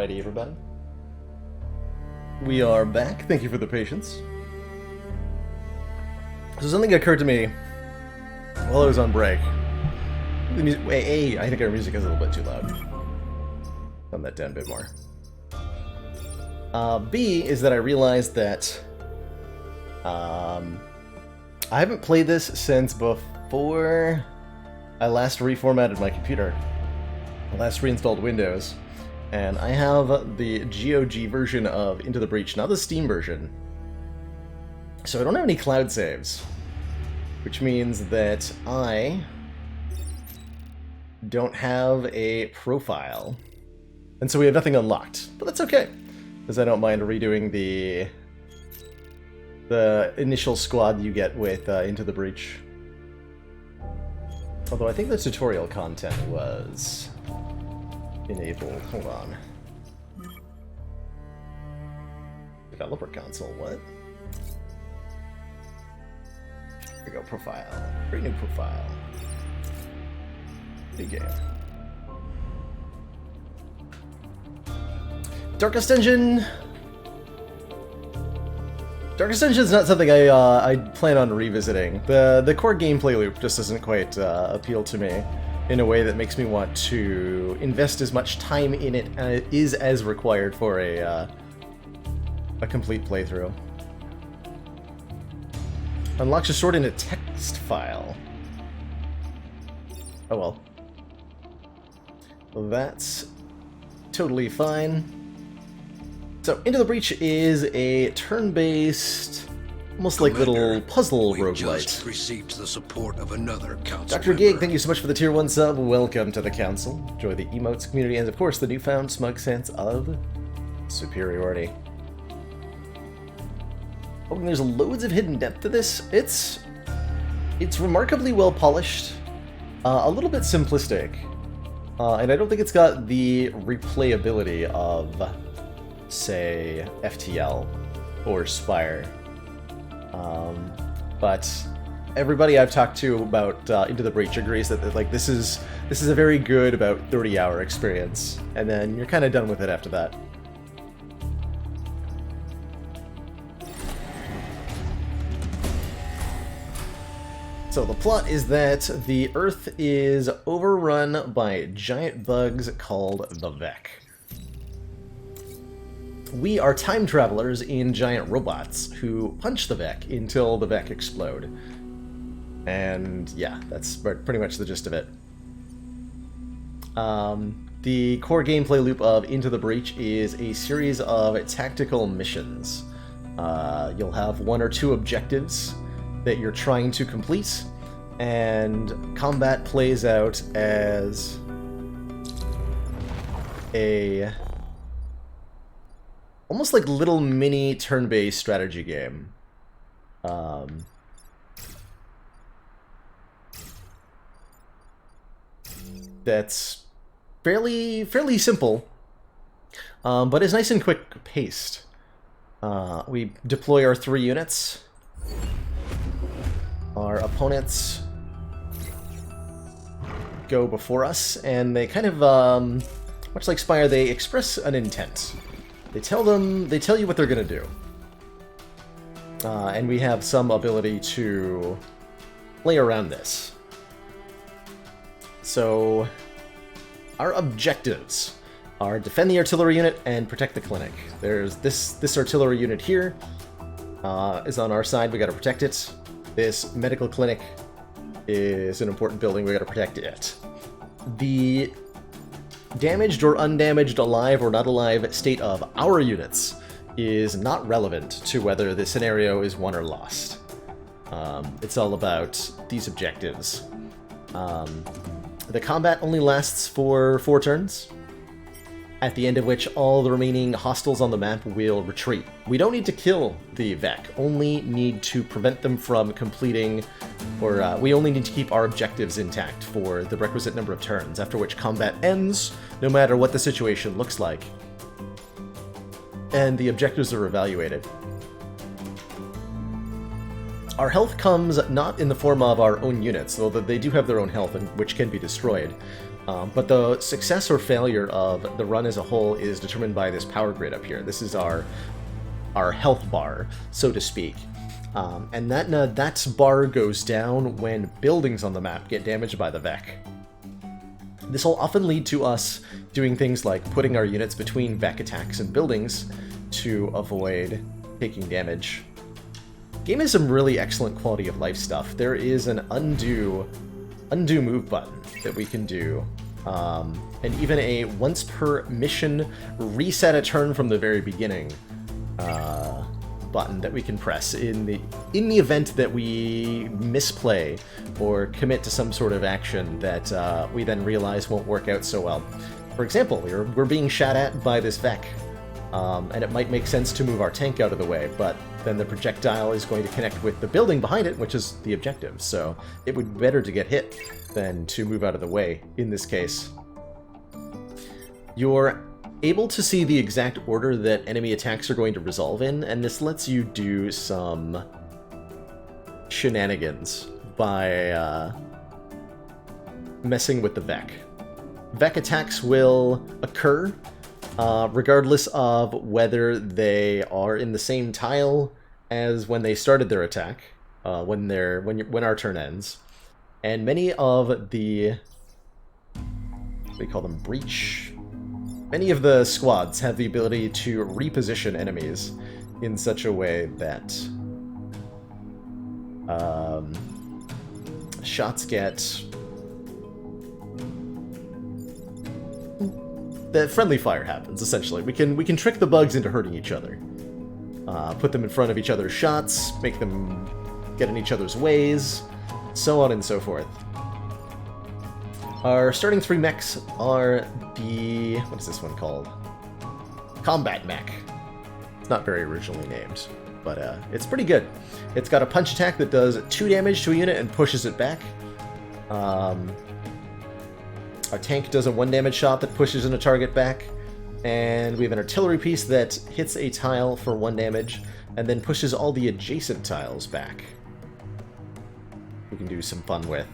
Alrighty, everybody. We are back. Thank you for the patience. So something occurred to me while I was on break. The music, A, I think our music is a little bit too loud. Turn that down a bit more. B is that I realized that I haven't played this since before I last reformatted my computer. I last reinstalled Windows. And I have the GOG version of Into the Breach, not the Steam version. So I don't have any cloud saves. Which means that I don't have a profile. And so we have nothing unlocked. But that's okay, because I don't mind redoing the initial squad you get with Into the Breach. Although I think the tutorial content was enabled. Hold on. Developer console, what? Here we go, profile. Create new profile. New game. Darkest Engine! Darkest Engine is not something I plan on revisiting. The core gameplay loop just doesn't quite appeal to me in a way that makes me want to invest as much time in it as required for a complete playthrough. Unlocks a sword in a text file. Oh well. Well, that's totally fine. So, Into the Breach is a turn-based, almost like little puzzle roguelite.
Just received the support of another council
Dr. Gig,
member.
thank you so much for the tier 1 sub. Welcome to the council. Enjoy the emotes community and, of course, the newfound smug sense of superiority. Oh, and there's loads of hidden depth to this. It's remarkably well polished, a little bit simplistic, and I don't think it's got the replayability of, say, FTL or Spire. But everybody I've talked to about Into the Breach agrees that like this is a very good about 30-hour experience, and then you're kind of done with it after that. So the plot is that the Earth is overrun by giant bugs called the Vec. We are time travelers in giant robots who punch the Vec until the Vec explode. And yeah, that's pretty much the gist of it. The core gameplay loop of Into the Breach is a series of tactical missions. You'll have 1 or 2 objectives that you're trying to complete, and combat plays out as a almost like little mini turn-based strategy game. That's fairly simple, but is nice and quick paced. We deploy our 3 units. Our opponents go before us, and they kind of, much like Spire, they express an intent. They tell you what they're gonna do. And we have some ability to play around this. So, our objectives are defend the artillery unit and protect the clinic. There's this artillery unit here is on our side, we gotta protect it. This medical clinic is an important building, we gotta protect it. The damaged or undamaged, alive or not alive state of our units is not relevant to whether the scenario is won or lost. It's all about these objectives. The combat only lasts for 4 turns, at the end of which all the remaining hostiles on the map will retreat. We don't need to kill the Vec, only need to prevent them from completing, or we only need to keep our objectives intact for the requisite number of turns, after which combat ends, no matter what the situation looks like. And the objectives are evaluated. Our health comes not in the form of our own units, though they do have their own health, which can be destroyed. But the success or failure of the run as a whole is determined by this power grid up here. This is our health bar, so to speak. And that bar goes down when buildings on the map get damaged by the Vec. This will often lead to us doing things like putting our units between Vec attacks and buildings to avoid taking damage. Game has some really excellent quality of life stuff. There is an undo move button that we can do, and even a once per mission reset a turn from the very beginning button that we can press in the event that we misplay or commit to some sort of action that we then realize won't work out so well. For example, we're being shot at by this Vec, and it might make sense to move our tank out of the way, but then the projectile is going to connect with the building behind it, which is the objective, so it would be better to get hit than to move out of the way in this case. You're able to see the exact order that enemy attacks are going to resolve in, and this lets you do some shenanigans by messing with the Vec. Vec attacks will occur regardless of whether they are in the same tile as when they started their attack, when our turn ends. And many of the, we call them breach. Many of the squads have the ability to reposition enemies in such a way that shots get the friendly fire happens, essentially. We can trick the bugs into hurting each other. Put them in front of each other's shots, make them get in each other's ways, so on and so forth. Our starting 3 mechs are the... what is this one called? Combat mech. It's not very originally named, but it's pretty good. It's got a punch attack that does 2 damage to a unit and pushes it back. Our tank does a 1 damage shot that pushes in a target back, and we have an artillery piece that hits a tile for 1 damage, and then pushes all the adjacent tiles back. We can do some fun with.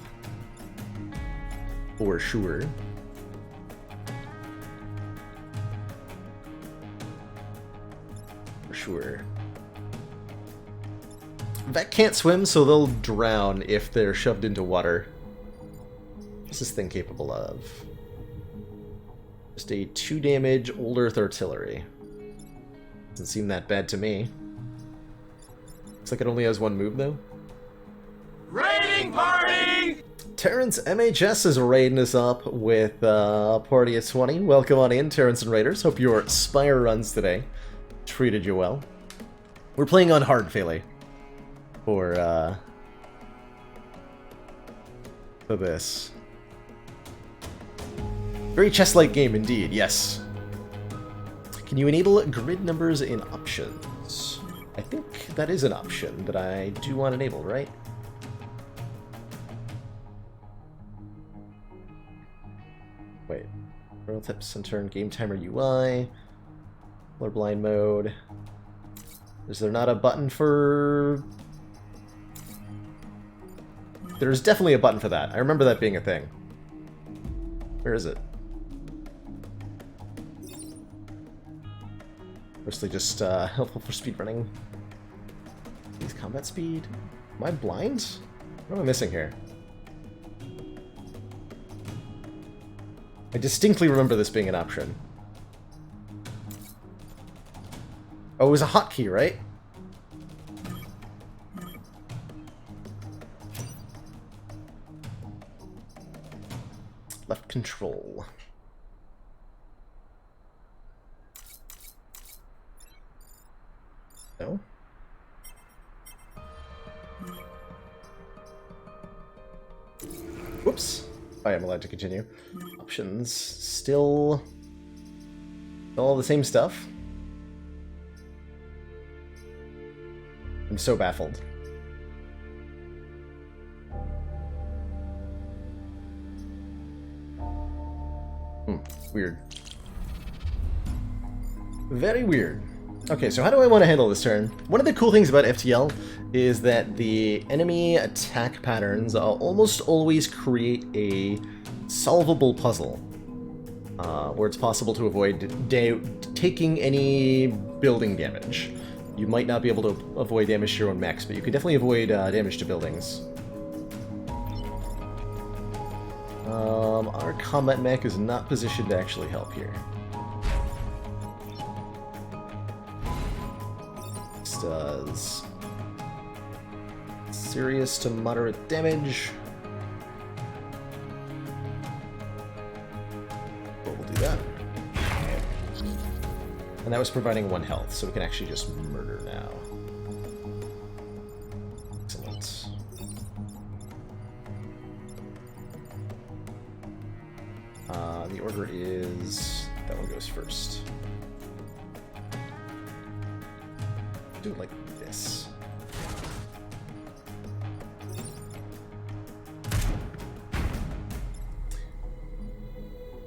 For sure. For sure. Vec can't swim, so they'll drown if they're shoved into water. What's this thing capable of? Just a 2 damage Old Earth artillery. Doesn't seem that bad to me. Looks like it only has 1 move, though.
Raiding party!
Terrence MHS is raiding us up with a party of 20. Welcome on in, Terrence and Raiders. Hope your Spire runs today treated you well. We're playing on hard, Fele. For this. Very chess-like game indeed, yes. Can you enable grid numbers in options? I think that is an option that I do want enabled, right? Wait. Roll tips and turn game timer UI. Colorblind mode. Is there not a button for... There's definitely a button for that. I remember that being a thing. Where is it? Mostly just helpful for speedrunning. Use combat speed. Am I blind? What am I missing here? I distinctly remember this being an option. Oh, it was a hotkey, right? Left control. No? Whoops. I am allowed to continue. Options. Still all the same stuff. I'm so baffled. Weird. Very weird. Okay, so how do I want to handle this turn? One of the cool things about FTL is that the enemy attack patterns almost always create a solvable puzzle where it's possible to avoid taking any building damage. You might not be able to avoid damage to your own mechs, but you can definitely avoid damage to buildings. Our combat mech is not positioned to actually help here. This does serious to moderate damage. But we'll do that. And that was providing 1 health, so we can actually just murder now. Excellent. The order is... that one goes first. Do it like this.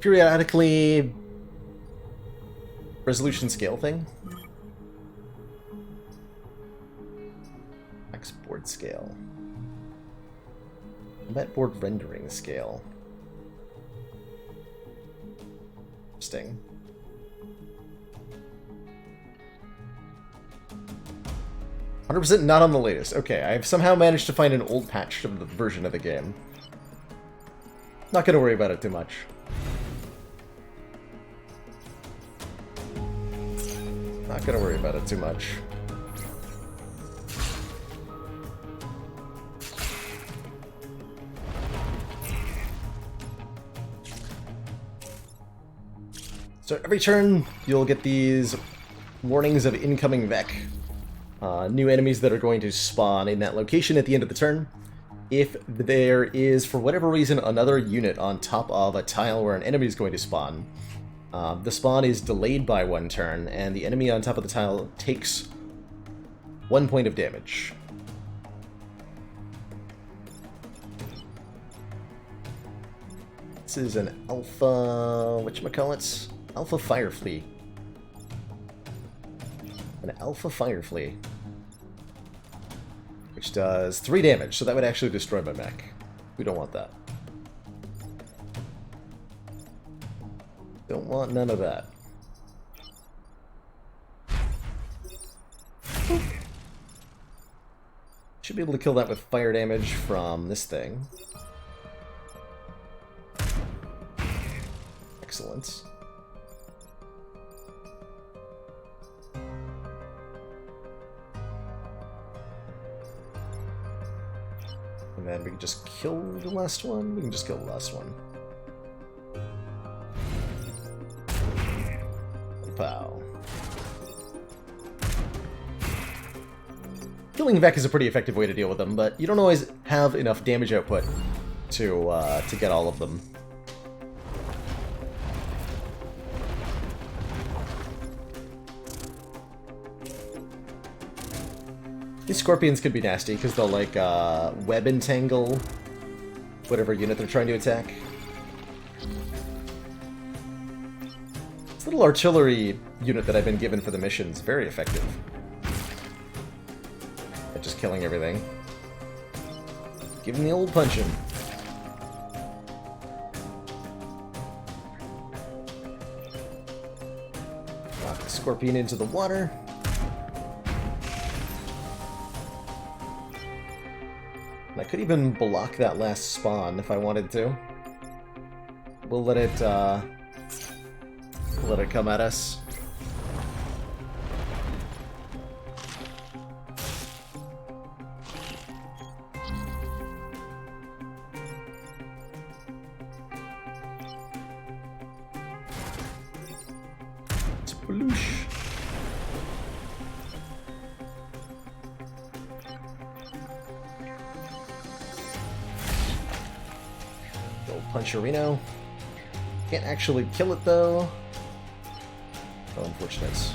Periodically... resolution scale thing? Max board scale. Combat board rendering scale. Interesting. "100% not on the latest." Okay, I've somehow managed to find an old patch of the version of the game. Not gonna worry about it too much. Not gonna worry about it too much. So every turn, you'll get these warnings of incoming Vec. New enemies that are going to spawn in that location at the end of the turn. If there is, for whatever reason, another unit on top of a tile where an enemy is going to spawn, the spawn is delayed by 1 turn, and the enemy on top of the tile takes 1 point of damage. This is an alpha... whatchamacallit? Alpha Firefly. An Alpha Firefly. Which does 3 damage, so that would actually destroy my mech. We don't want that. Don't want none of that. Should be able to kill that with fire damage from this thing. Excellent. And then we can just kill the last one. We can just kill the last one. Pow. Killing Vec is a pretty effective way to deal with them, but you don't always have enough damage output to get all of them. These scorpions could be nasty because they'll like web entangle whatever unit they're trying to attack. This little artillery unit that I've been given for the mission's very effective at just killing everything. Give him the old punching. Knock the scorpion into the water. And I could even block that last spawn if I wanted to. We'll let it come at us. Sploosh. Go Puncherino. Can't actually kill it though. Oh, unfortunate.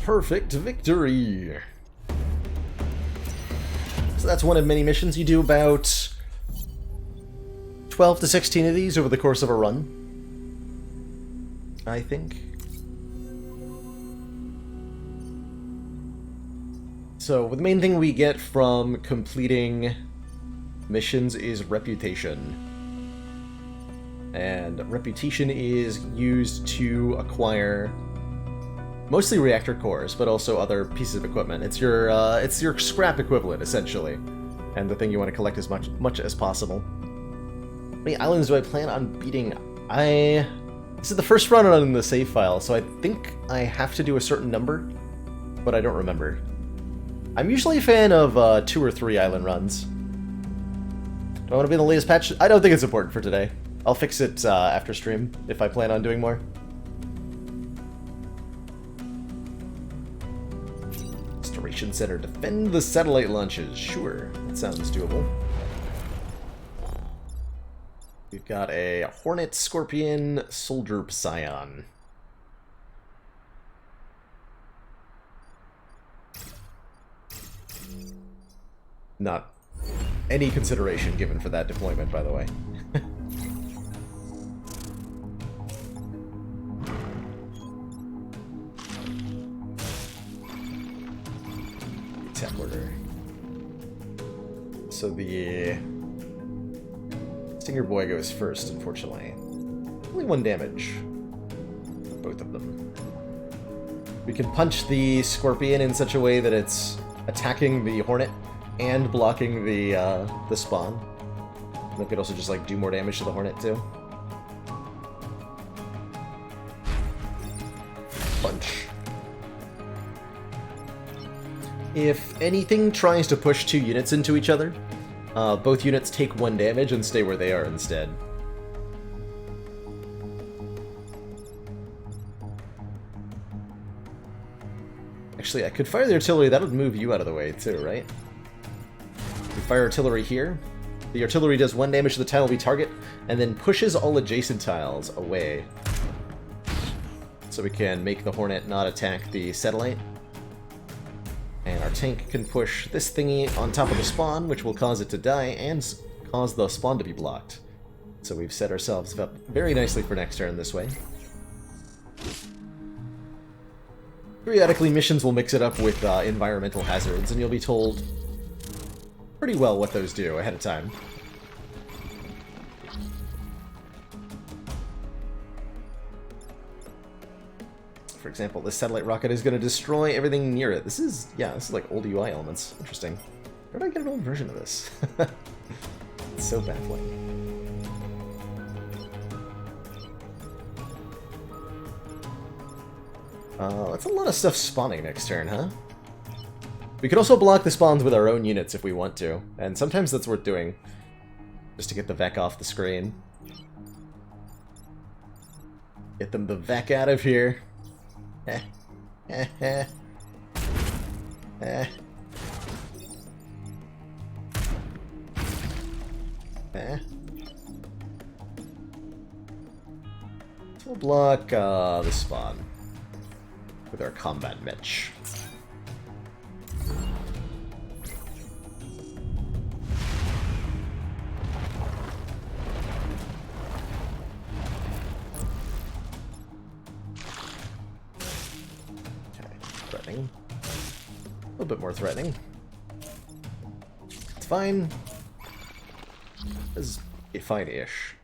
Perfect victory! So that's one of many missions. You do about 12 to 16 of these over the course of a run, I think. So, the main thing we get from completing missions is reputation. And reputation is used to acquire mostly reactor cores, but also other pieces of equipment. It's your scrap equivalent, essentially, and the thing you want to collect as much as possible. How many islands do I plan on beating? This is the first run on the save file, so I think I have to do a certain number, but I don't remember. I'm usually a fan of 2 or 3 island runs. Do I want to be in the latest patch? I don't think it's important for today. I'll fix it after stream, if I plan on doing more. Restoration Center. Defend the satellite launches. Sure, that sounds doable. We've got a Hornet, Scorpion, Soldier, Psion. Not any consideration given for that deployment, by the way. Tech order. So the Stinger Boy goes first, unfortunately. Only 1 damage. Both of them. We can punch the Scorpion in such a way that it's attacking the Hornet and blocking the spawn. We could also just like do more damage to the Hornet too. Punch. If anything tries to push 2 units into each other, both units take 1 damage and stay where they are instead. Actually, I could fire the artillery. That would move you out of the way too, right? We fire artillery here. The artillery does 1 damage to the tile we target, and then pushes all adjacent tiles away. So we can make the Hornet not attack the satellite. And our tank can push this thingy on top of the spawn, which will cause it to die, and cause the spawn to be blocked. So we've set ourselves up very nicely for next turn this way. Periodically, missions will mix it up with environmental hazards, and you'll be told pretty well what those do ahead of time. For example, this satellite rocket is going to destroy everything near it. This is like old UI elements. Interesting. Where did I get an old version of this? It's so baffling. That's a lot of stuff spawning next turn, huh? We could also block the spawns with our own units if we want to, and sometimes that's worth doing, just to get the Vec off the screen. Get them the Vec out of here. We'll block the spawn with our combat mitch. Threatening. A little bit more threatening. It's fine. It's fine-ish.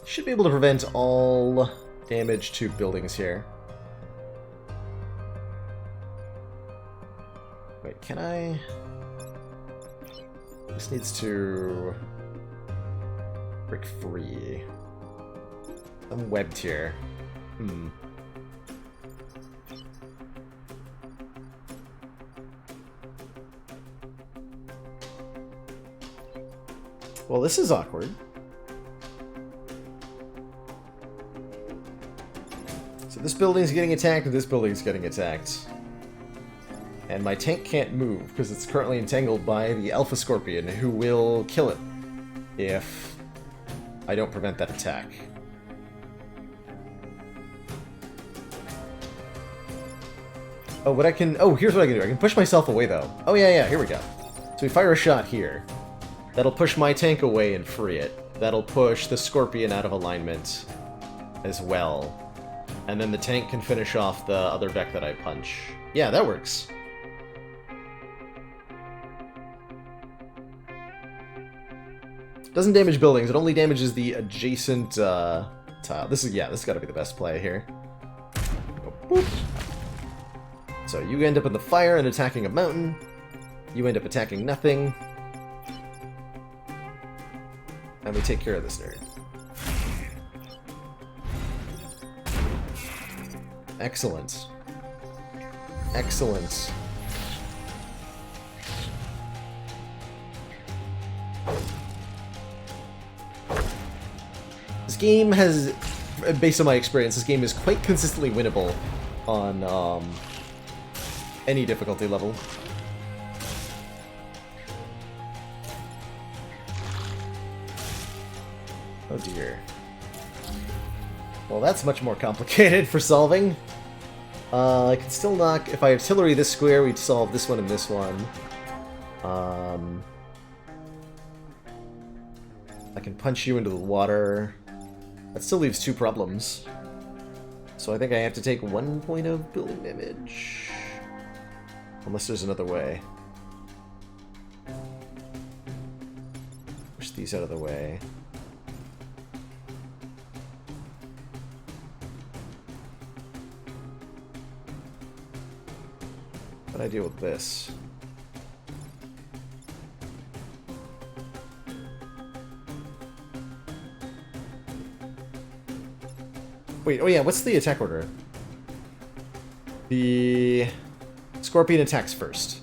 Should be able to prevent all damage to buildings here. Wait, can I? This needs to break free. I'm webbed here. Well, this is awkward. So this building's getting attacked, and this building's getting attacked. And my tank can't move, because it's currently entangled by the Alpha Scorpion, who will kill it if I don't prevent that attack. Oh, what I can... Oh, here's what I can do. I can push myself away, though. Oh, yeah, here we go. So we fire a shot here. That'll push my tank away and free it. That'll push the Scorpion out of alignment as well. And then the tank can finish off the other deck that I punch. Yeah, that works. Doesn't damage buildings, it only damages the adjacent tile. This is, yeah, this has got to be the best play here. Boop. So you end up in the fire and attacking a mountain. You end up attacking nothing. And we take care of this nerd. Excellent. Excellent. This game has, based on my experience, this game is quite consistently winnable on any difficulty level. Oh dear. Well, that's much more complicated for solving. I can still knock... If I artillery this square, we'd solve this one and this one. I can punch you into the water. That still leaves 2 problems. So I think I have to take 1 point of building damage. Unless there's another way. Push these out of the way. How do I deal with this? Wait, oh yeah, what's the attack order? The Scorpion attacks first.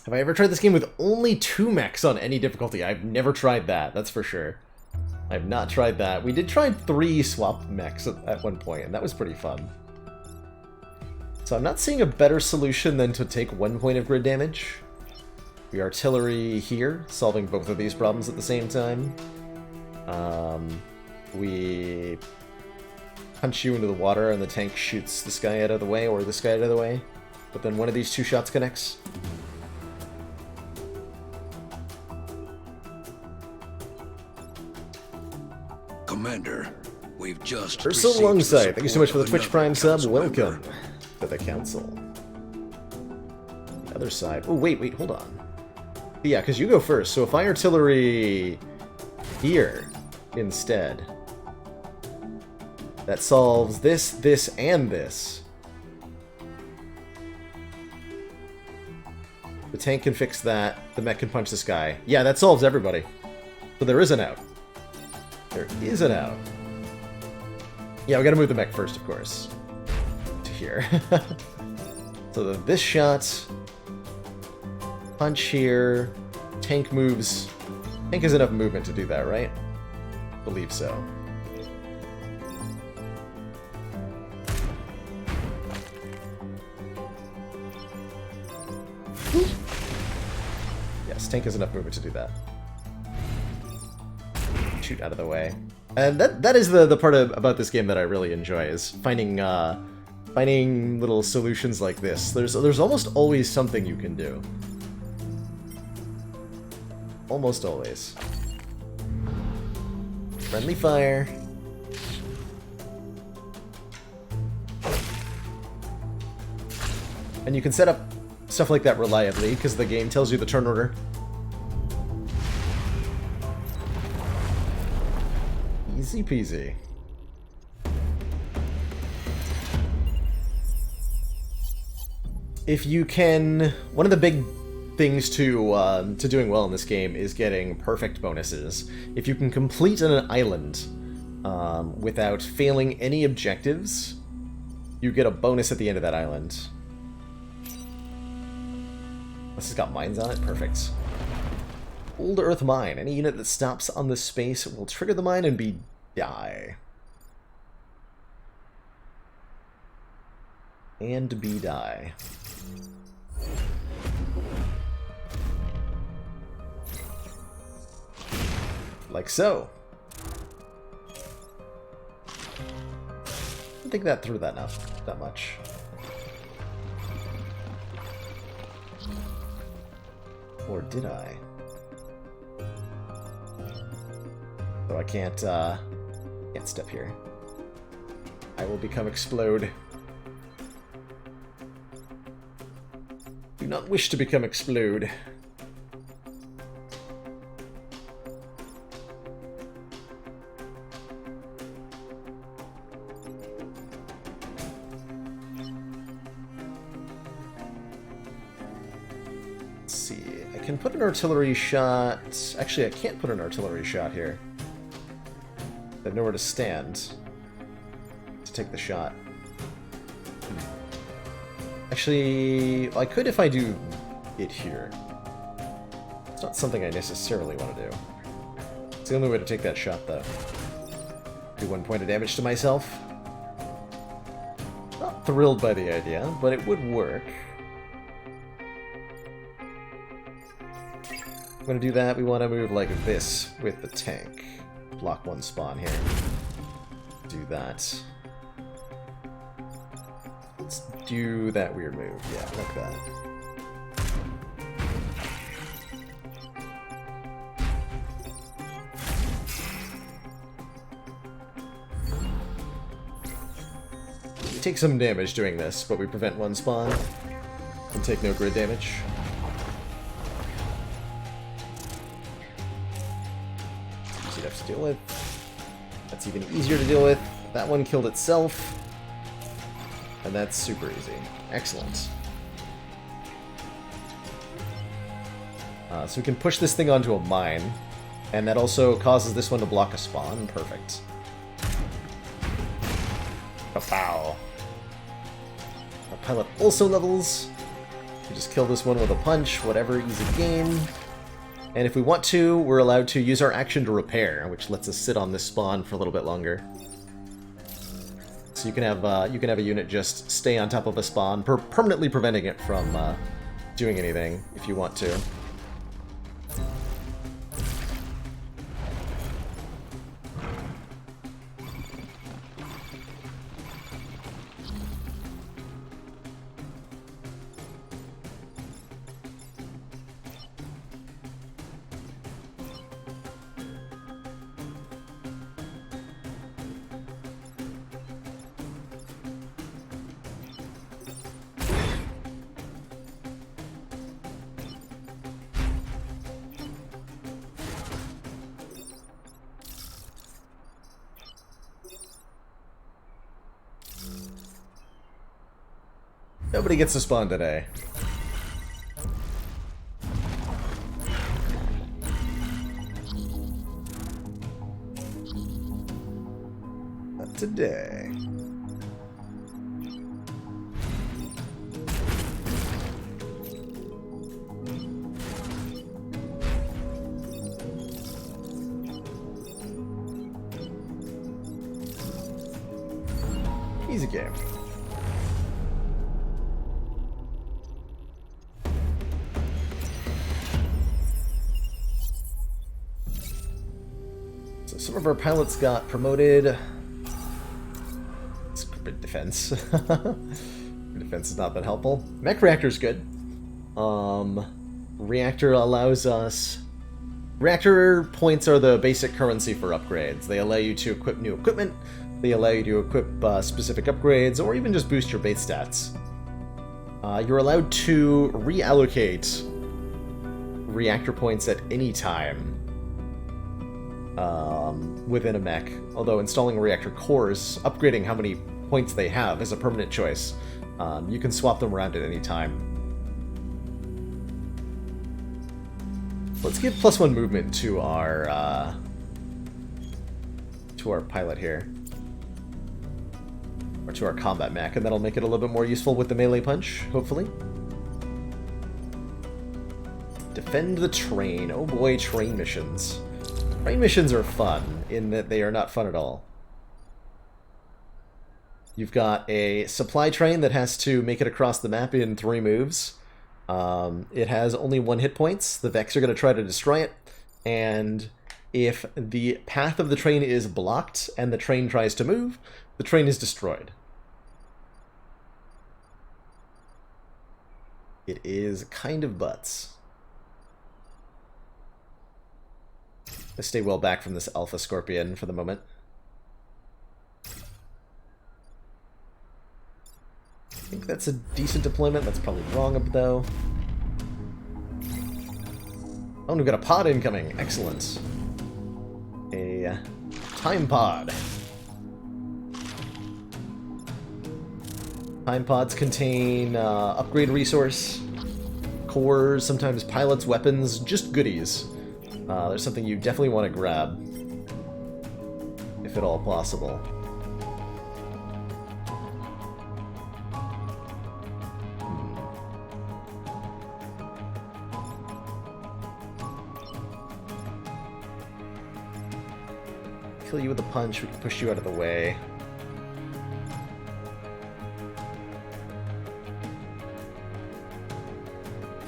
Have I ever tried this game with only 2 mechs on any difficulty? I've never tried that, that's for sure. I've not tried that. We did try 3 swap mechs at one point, and that was pretty fun. So I'm not seeing a better solution than to take 1 point of grid damage. We artillery here, solving both of these problems at the same time. We punch you into the water and the tank shoots this guy out of the way, or this guy out of the way. But then one of these 2 shots connects.
Commander, we've just
Ursula
received the
Alongside, thank you so much for the
support
Twitch
of
Prime
another
sub.
council
Welcome
member.
to the council. The other side. Oh, wait, hold on. Yeah, because you go first. So if I artillery here instead, that solves this, this, and this. The tank can fix that. The mech can punch this guy. Yeah, that solves everybody. So there is an out. There is an out. Yeah, we gotta move the mech first, of course. To here. So this shot. Punch here. Tank moves. Tank has enough movement to do that, right? Believe so. Yes, tank has enough movement to do that. Shoot out of the way. And that is the part about this game that I really enjoy, is finding finding little solutions like this. There's almost always something you can do. Almost always. Friendly fire. And you can set up stuff like that reliably, because the game tells you the turn order. Easy peasy. If you can... One of the big things to doing well in this game is getting perfect bonuses. If you can complete an island without failing any objectives, you get a bonus at the end of that island. This has got mines on it? Perfect. Old Earth Mine. Any unit that stops on this space will trigger the mine and be die. And be die. Like so. think that threw that much. Or did I? So I can't step here. I will become explode. Do not wish to become explode. Let's see. I can put an artillery shot. Actually, I can't put an artillery shot here. I have nowhere to stand to take the shot. Actually, I could if I do it here. It's not something I necessarily want to do. It's the only way to take that shot, though. Do 1 point of damage to myself. Not thrilled by the idea, but it would work. I'm going to do that. We want to move like this with the tank. Block 1 spawn here. Do that. Let's do that weird move. Yeah, like that. We take some damage doing this, but we prevent 1 spawn and take no grid damage. Easy enough to deal with. That's even easier to deal with. That one killed itself. And that's super easy. Excellent. So we can push this thing onto a mine, and that also causes this one to block a spawn. Perfect. Pow. Our pilot also levels. We just kill this one with a punch, whatever, easy game. And if we want to, we're allowed to use our action to repair, which lets us sit on this spawn for a little bit longer. So you can have a unit just stay on top of a spawn, permanently preventing it from doing anything if you want to. Nobody gets to spawn today. Not today. Easy game. So some of our pilots got promoted. It's grid defense. Grid defense is not that helpful. Mech reactor's good. Reactor allows us... Reactor points are the basic currency for upgrades. They allow you to equip new equipment, they allow you to equip specific upgrades, or even just boost your base stats. You're allowed to reallocate reactor points at any time within a mech, although installing reactor cores, upgrading how many points they have, is a permanent choice. You can swap them around at any time. Let's give +1 movement to our pilot here, or to our combat mech, and that'll make it a little bit more useful with the melee punch, hopefully. Defend the train. Oh boy, train missions. Train missions are fun, in that they are not fun at all. You've got a supply train that has to make it across the map in 3 moves. It has only 1 hit points. The Vex are going to try to destroy it, and if the path of the train is blocked and the train tries to move, the train is destroyed. It is kind of butts. Let's stay well back from this Alpha Scorpion for the moment. I think that's a decent deployment. That's probably wrong though. Oh, we've got a pod incoming. Excellent. A time pod. Time pods contain upgrade resource, cores, sometimes pilots, weapons, just goodies. There's something you definitely want to grab, if at all possible. Kill you with a punch, we can push you out of the way.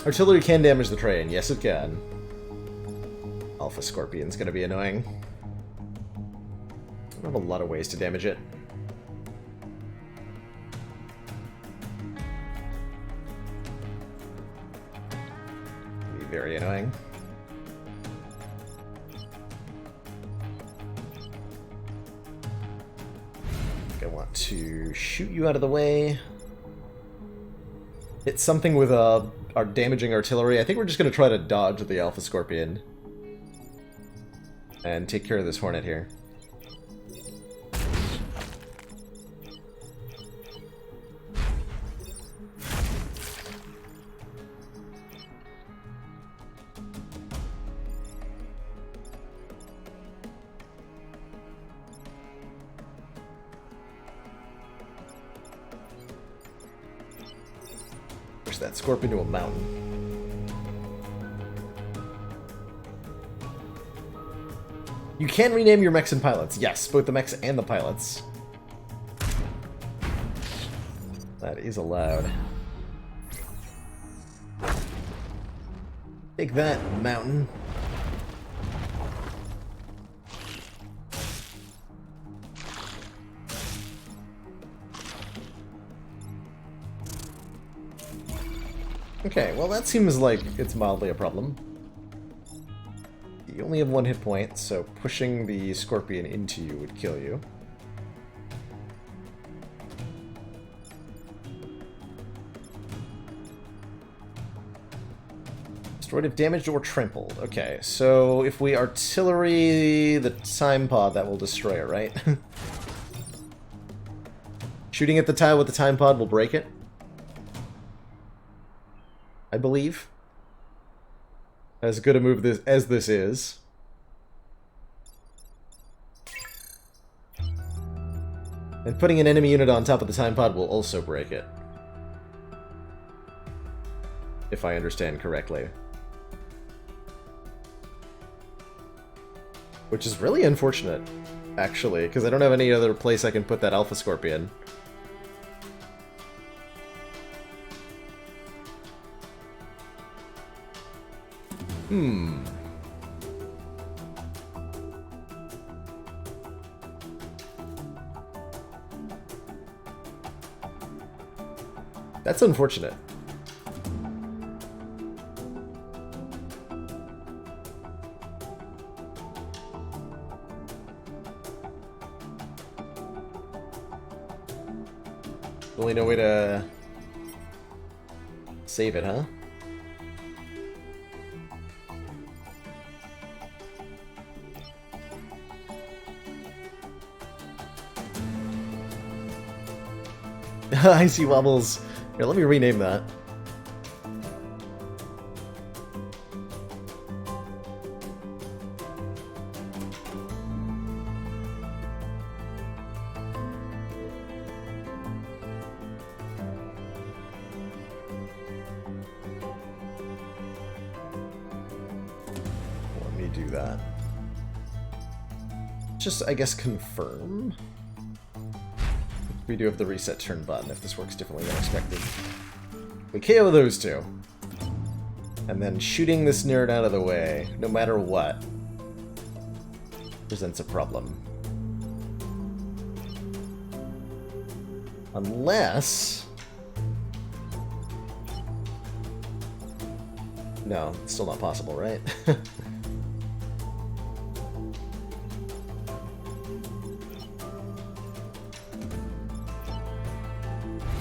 Artillery can damage the train. Yes, it can. Alpha Scorpion's gonna be annoying. I have a lot of ways to damage it. Be very annoying. I want to shoot you out of the way. It's something with our damaging artillery. I think we're just going to try to dodge the Alpha Scorpion. And take care of this Hornet here. Push that Scorpion to a mountain. You can rename your mechs and pilots. Yes, both the mechs and the pilots. That is allowed. Take that, mountain. Okay, well that seems like it's mildly a problem. You only have one hit point, so pushing the Scorpion into you would kill you. Destroyed if damaged or trampled. Okay, so if we artillery the time pod, that will destroy it, right? Shooting at the tile with the time pod will break it, I believe. As good a move as this is. And putting an enemy unit on top of the time pod will also break it. If I understand correctly. Which is really unfortunate, actually, because I don't have any other place I can put that Alpha Scorpion. That's unfortunate. Only no way to save it, huh? I see wobbles. Here, let me rename that. Let me do that. Just, I guess, confirm. We do have the reset turn button if this works differently than expected. We KO those two. And then shooting this nerd out of the way, no matter what, presents a problem. Unless No, it's still not possible, right?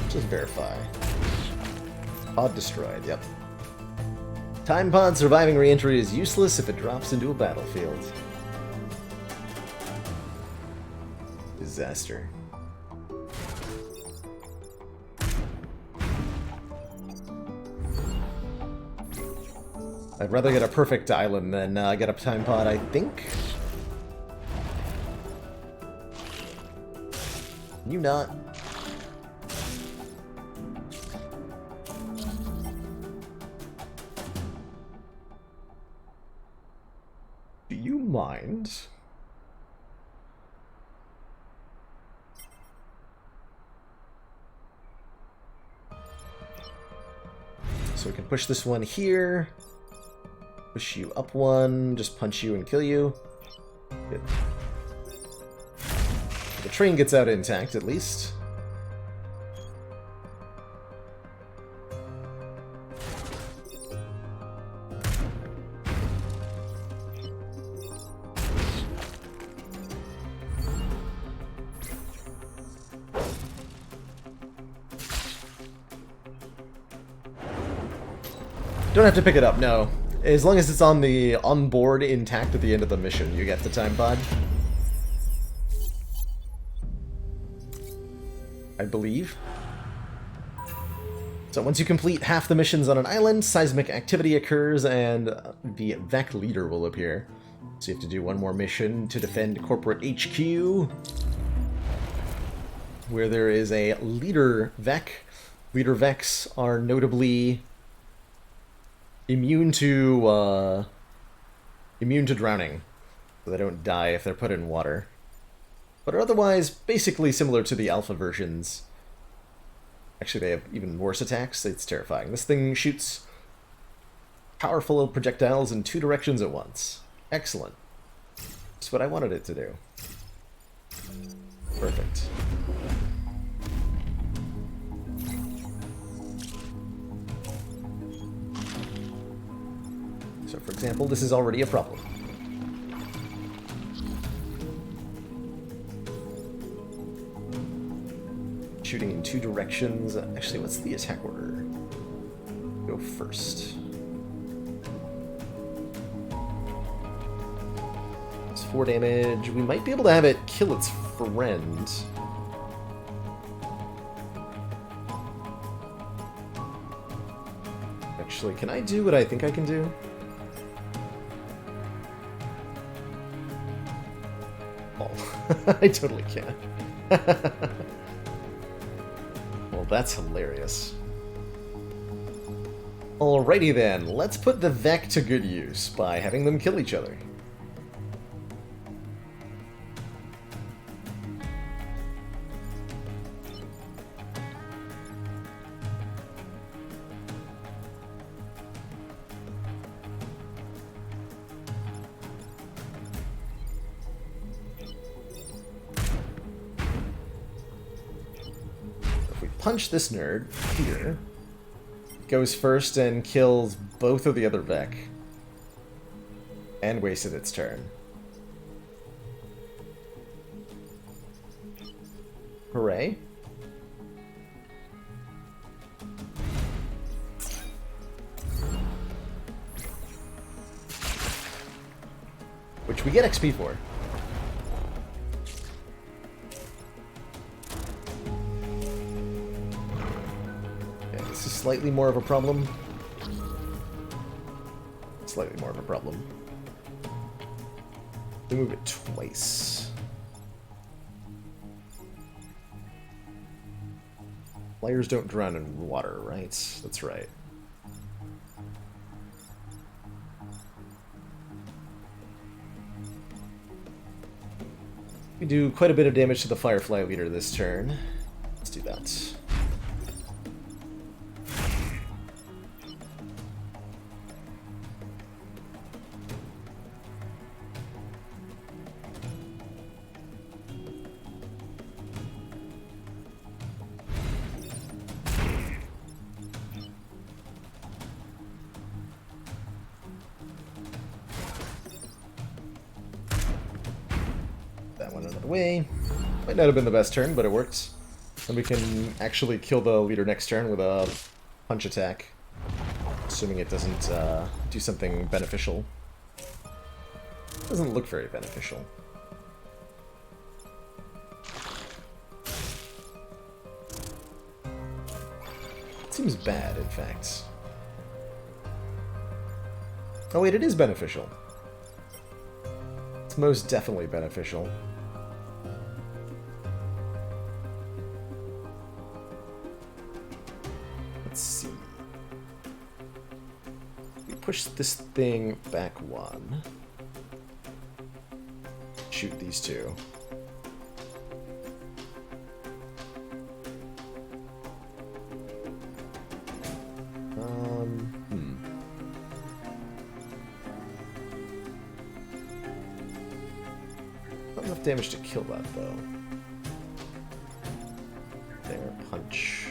Just verify. Pod destroyed, yep. Time pod surviving re-entry is useless if it drops into a battlefield. Disaster. I'd rather get a perfect island than get a time pod, I think. You not. Do you mind? So we can push this one here. Push you up one, just punch you and kill you. Good. The train gets out intact, at least. Don't have to pick it up, no. As long as it's on board intact at the end of the mission, you get the time pod. I believe. So once you complete half the missions on an island, seismic activity occurs and the VEC leader will appear. So you have to do one more mission to defend corporate HQ, where there is a leader VEC. Leader VECs are notably immune to drowning, so they don't die if they're put in water. But are otherwise basically similar to the alpha versions. Actually, they have even worse attacks. It's terrifying. This thing shoots powerful projectiles in 2 directions at once. Excellent. That's what I wanted it to do. Perfect. So, for example, this is already a problem. Shooting in 2 directions. Actually, what's the attack order? Go first. It's 4 damage. We might be able to have it kill its friend. Actually, can I do what I think I can do? I totally can. Well, that's hilarious. Alrighty then, let's put the VEC to good use by having them kill each other. Punch this nerd here. Goes first and kills both of the other VEC. And wasted its turn. Hooray. Which we get XP for. Slightly more of a problem. Slightly more of a problem. We move it twice. Players don't drown in water, right? That's right. We do quite a bit of damage to the Firefly leader this turn. Let's do that. one out of the way. Might not have been the best turn, but it worked. And we can actually kill the leader next turn with a punch attack. Assuming it doesn't do something beneficial. Doesn't look very beneficial. It seems bad, in fact. Oh wait, it is beneficial. It's most definitely beneficial. Let's see. We push this thing back one. Shoot these two. Not enough damage to kill that, though. There, punch.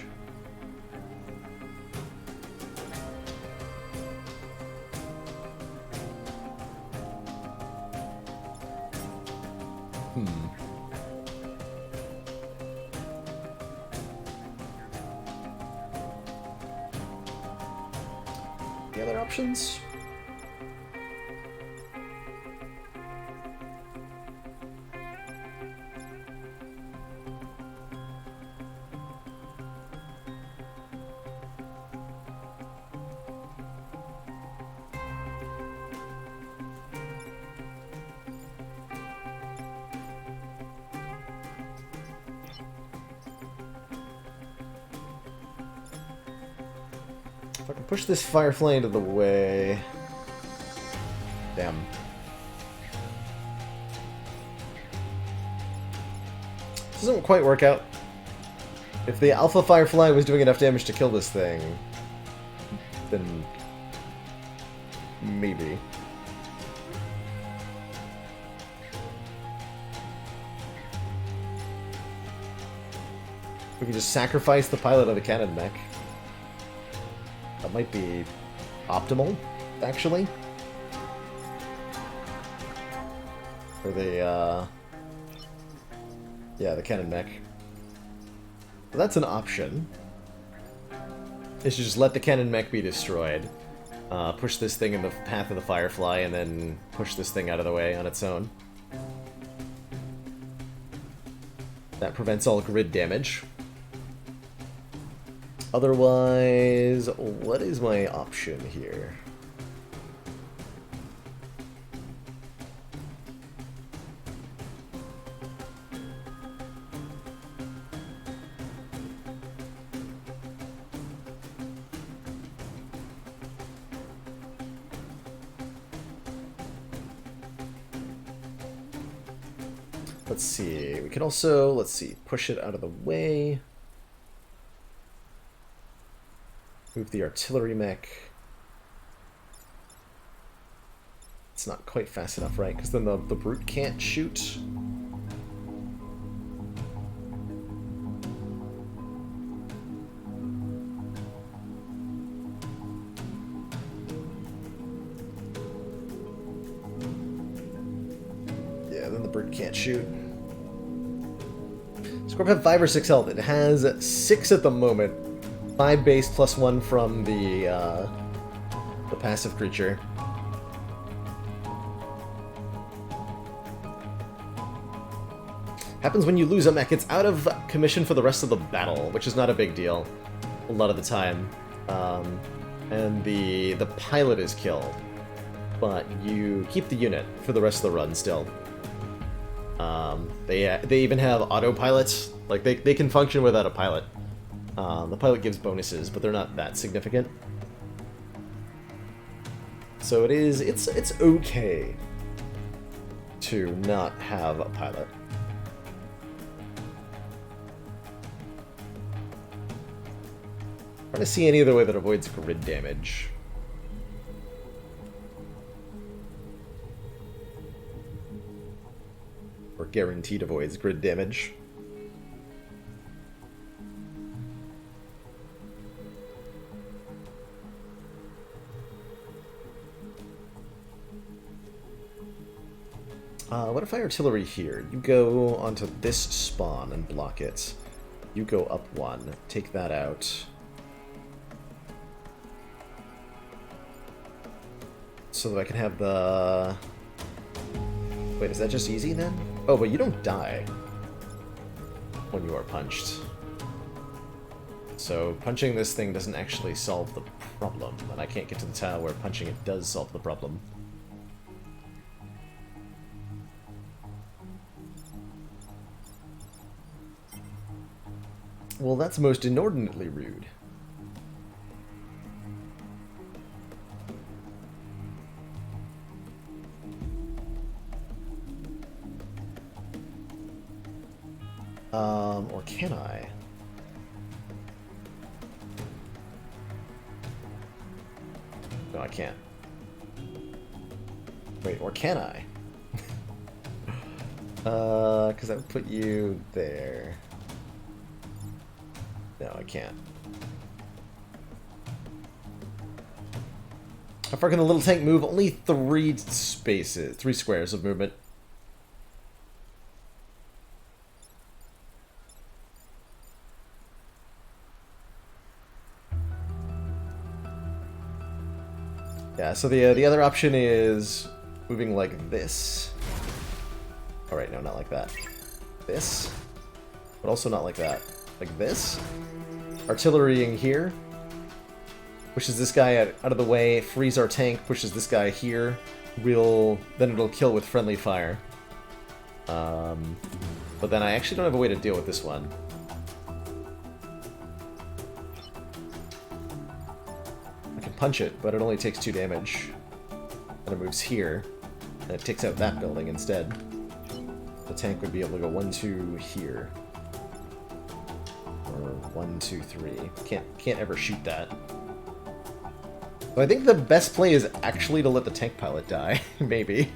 The other options? If I can push this Firefly into the way... Damn. Doesn't quite work out. If the Alpha Firefly was doing enough damage to kill this thing, then... maybe. We can just sacrifice the pilot of the cannon mech. That might be optimal, actually. For the, yeah, the cannon mech. But that's an option. Is to just let the cannon mech be destroyed. Push this thing in the path of the Firefly, and then push this thing out of the way on its own. That prevents all grid damage. Otherwise, what is my option here? Let's see. We can also, let's see, push it out of the way. Move the artillery mech. It's not quite fast enough, right? Because then the brute can't shoot. Yeah, then the brute can't shoot. Scorp have 5 or 6 health. It has 6 at the moment. 5 base plus 1 from the passive creature. Happens when you lose a mech. It's out of commission for the rest of the battle, which is not a big deal a lot of the time. And the pilot is killed, but you keep the unit for the rest of the run still. They even have autopilots. Like, they can function without a pilot. The pilot gives bonuses, but they're not that significant. So it's okay to not have a pilot. I'm trying to see any other way that avoids grid damage. Or guaranteed avoids grid damage. What if I artillery here? You go onto this spawn and block it. You go up one. Take that out. So that I can have the... Wait, is that just easy then? Oh, but you don't die when you are punched. So punching this thing doesn't actually solve the problem, and I can't get to the tile where punching it does solve the problem. Well, that's most inordinately rude. Or can I? No, I can't. Wait, or can I? Because that would put you there. No, I can't. How far can the little tank move? Only 3 squares of movement. Yeah, so the other option is moving like this. Alright, no, not like that. This. But also not like that. Like this. Artillerying here. Pushes this guy out of the way. Frees our tank. Pushes this guy here. Then it'll kill with friendly fire. But then I actually don't have a way to deal with this one. Punch it, but it only takes 2 damage. And it moves here, and it takes out that building instead. The tank would be able to go 1, 2 here. Or 1, 2, 3. Can't ever shoot that. So I think the best play is actually to let the tank pilot die, maybe.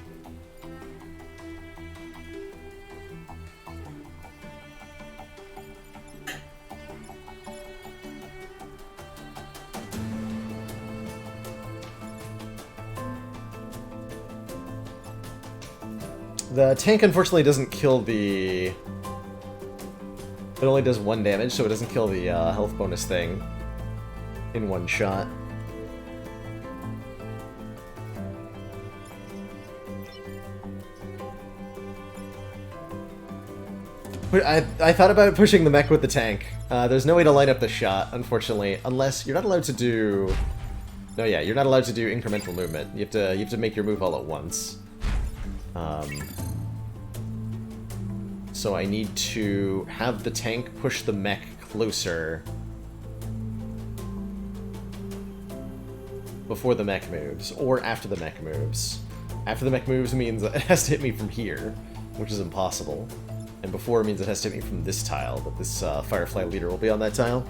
The tank, unfortunately, doesn't kill the... It only does 1 damage, so it doesn't kill the health bonus thing in 1 shot. But I thought about pushing the mech with the tank. There's no way to line up the shot, unfortunately, unless you're not allowed to do... No, yeah, you're not allowed to do incremental movement. You have to make your move all at once. So I need to have the tank push the mech closer before the mech moves, or after the mech moves. After the mech moves means it has to hit me from here, which is impossible. And before means it has to hit me from this tile, but this Firefly leader will be on that tile.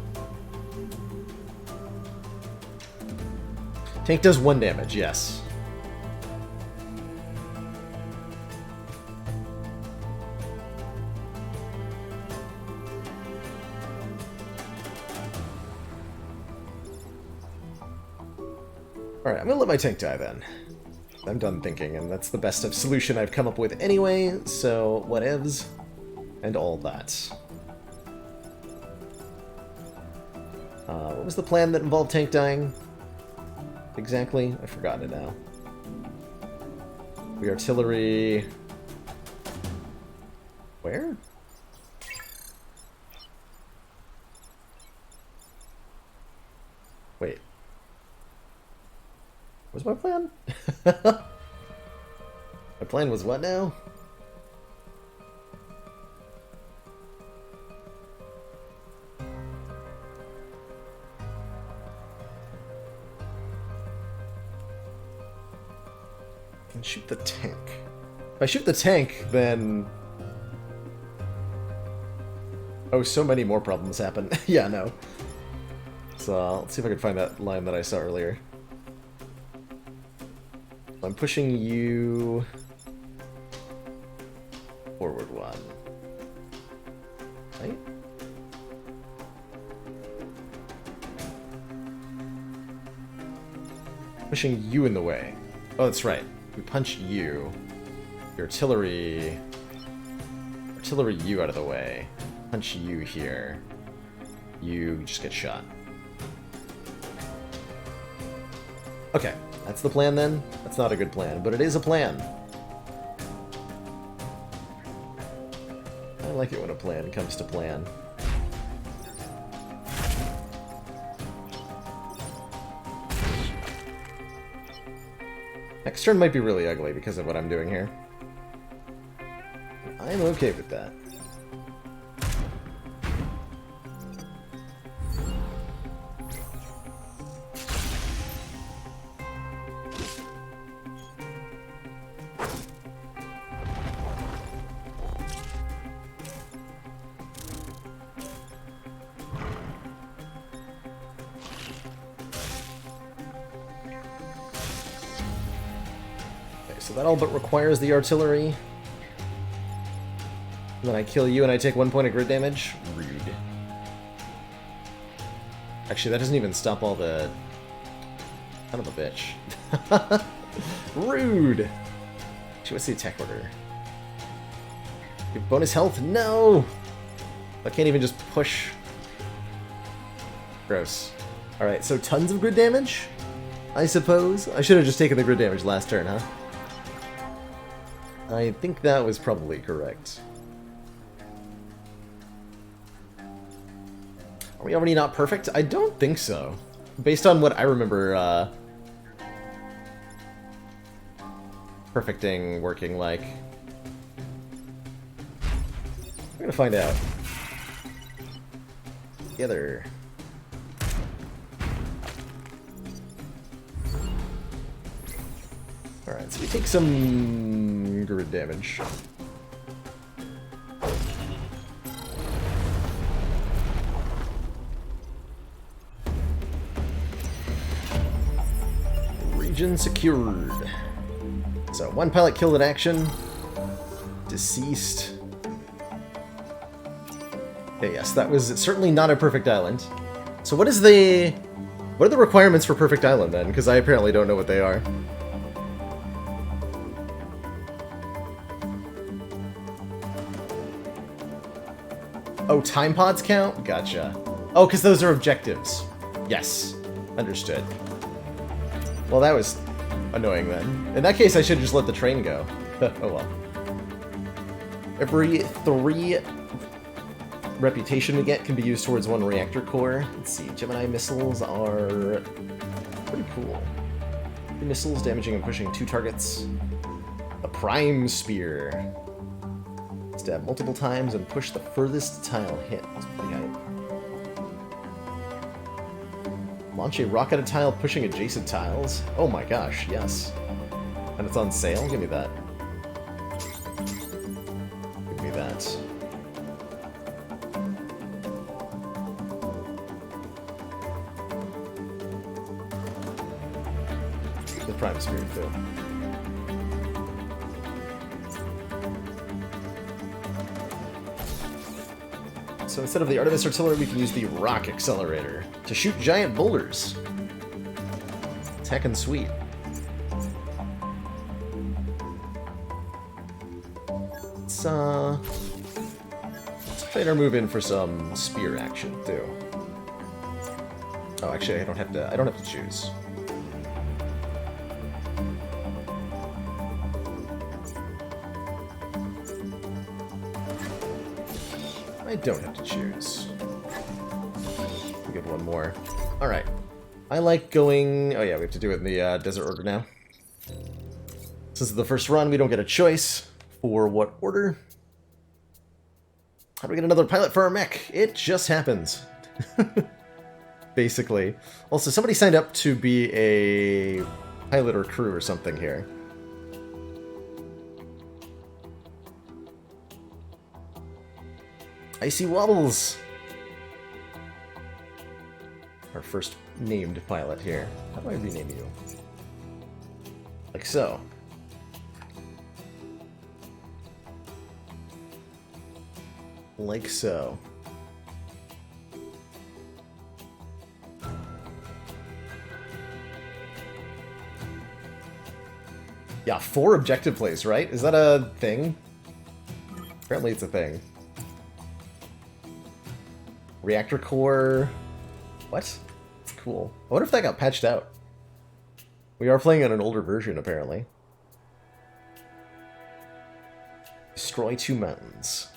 Tank does 1 damage, yes. Alright, I'm gonna let my tank die then. I'm done thinking, and that's the best of solution I've come up with anyway, so whatevs, and all that. What was the plan that involved tank dying? Exactly? I've forgotten it now. We artillery... Where? Wait. What's my plan? My plan was what now? And shoot the tank. If I shoot the tank, then... Oh, so many more problems happen. Yeah, no. So, let's see if I can find that line that I saw earlier. I'm pushing you forward 1. Right? Pushing you in the way. Oh, that's right. We punch you. the artillery... Artillery you out of the way. Punch you here. You just get shot. Okay, that's the plan then? That's not a good plan, but it is a plan. I like it when a plan comes to plan. Next turn might be really ugly because of what I'm doing here. I'm okay with that. So that all but requires the artillery. And then I kill you and I take 1 point of grid damage? Rude. Actually, that doesn't even stop all the... Son of a bitch. Rude! Actually, what's the attack order? Give bonus health? No! I can't even just push. Gross. Alright, so tons of grid damage? I suppose? I should have just taken the grid damage last turn, huh? I think that was probably correct. Are we already not perfect? I don't think so. Based on what I remember, perfecting working like. We're gonna find out. Together. Alright, so we take some grid damage. Region secured. So, 1 pilot killed in action. Deceased. Okay, yes, that was certainly not a perfect island. So what are the requirements for perfect island then? Because I apparently don't know what they are. Oh, time pods count? Gotcha. Oh, because those are objectives. Yes. Understood. Well, that was annoying then. In that case, I should have just let the train go. Oh well. Every 3 reputation we get can be used towards 1 reactor core. Let's see, Gemini missiles are pretty cool. 3 missiles damaging and pushing 2 targets. A prime spear. Stab multiple times and push the furthest tile hit. That's pretty hype. Launch a rocket at a tile, pushing adjacent tiles. Oh my gosh, yes. And it's on sale? Give me that. Give me that. The prime spirit, though. So instead of the Artemis artillery, we can use the rock accelerator to shoot giant boulders. It's heckin' sweet. Let's trade our move in for some spear action too. Oh, actually, I don't have to choose. I don't have to choose. We'll get 1 more. Alright. I like going... Oh yeah, we have to do it in the desert order now. Since it's the first run, we don't get a choice for what order. How do we get another pilot for our mech? It just happens. Basically. Also, somebody signed up to be a pilot or crew or something here. Icy Wobbles! Our first named pilot here. How do I rename you? Like so. Like so. Yeah, 4 objective plays, right? Is that a thing? Apparently it's a thing. Reactor core... What? It's cool. I wonder if that got patched out. We are playing on an older version, apparently. Destroy 2 mountains.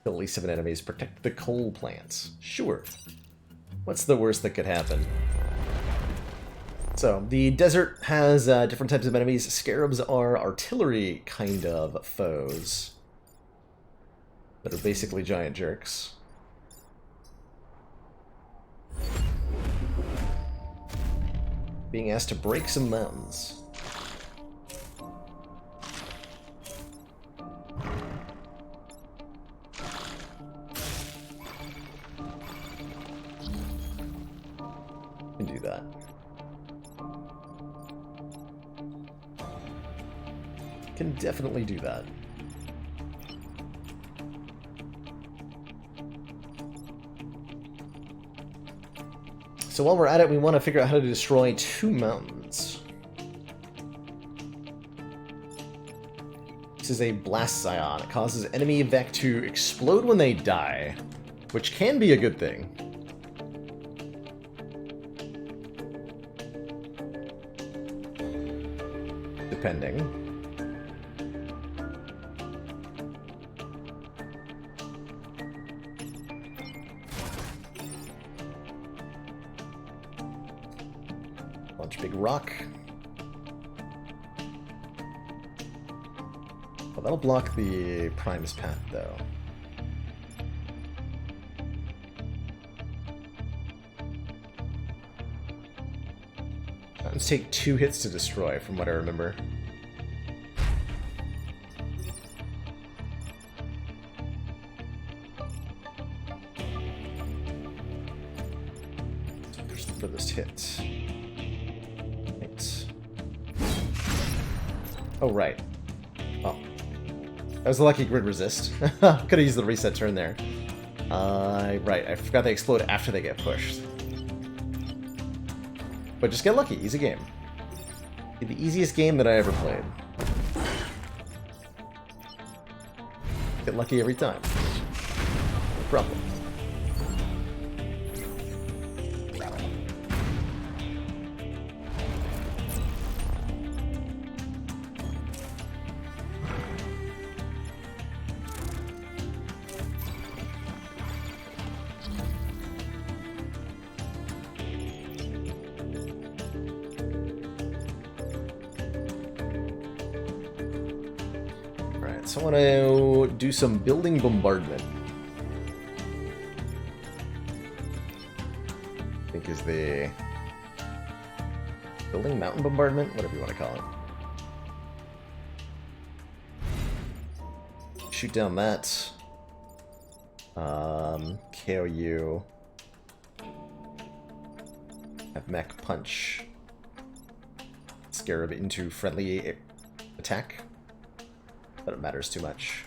Kill at least 7 enemies. Protect the coal plants. Sure. What's the worst that could happen? So, the desert has different types of enemies. Scarabs are artillery kind of foes that are basically giant jerks. Being asked to break some mountains. Can do that. Can definitely do that. So while we're at it, we want to figure out how to destroy 2 mountains. This is a blast scion. It causes enemy Vec to explode when they die, which can be a good thing. Depending. Launch big rock. Well, that'll block the Prime's path, though. Mountains take 2 hits to destroy, from what I remember. There's the furthest hit. Right. Oh, right. Oh. That was a lucky grid resist. Could have used the reset turn there. Right, I forgot they explode after they get pushed. But just get lucky, easy game. The easiest game that I ever played. Get lucky every time. No problem. So I want to do some building bombardment. I think is the building mountain bombardment, whatever you want to call it. Shoot down that. KOU. Have mech punch Scarab into friendly attack. But it matters too much.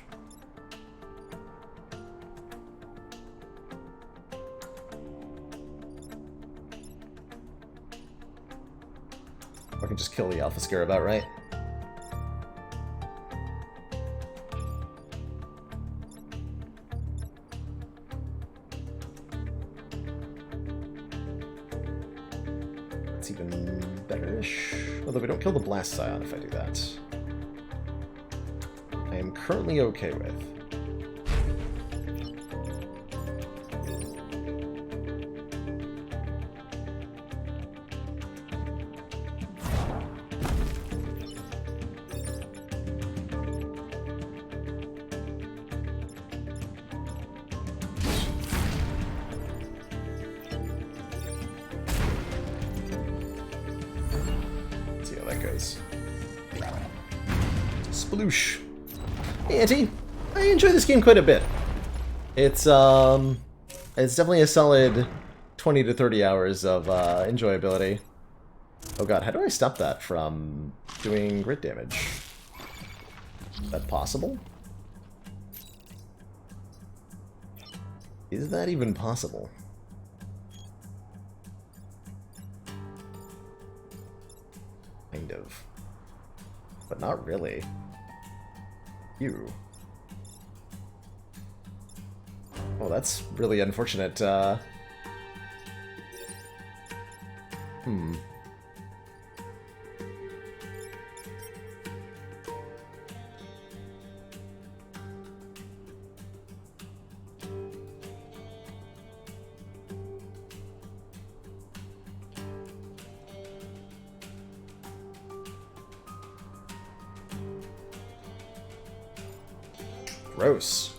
I can just kill the Alpha Scarab outright. That's even better-ish. Although we don't kill the Blast Scion if I do that. I am currently okay with. Let's see how that goes. Sploosh. Hey, Auntie, I enjoy this game quite a bit. It's definitely a solid 20 to 30 hours of enjoyability. Oh god, how do I stop that from doing grit damage? Is that possible? Is that even possible? Kind of. but not really. You. Oh, that's really unfortunate. Gross.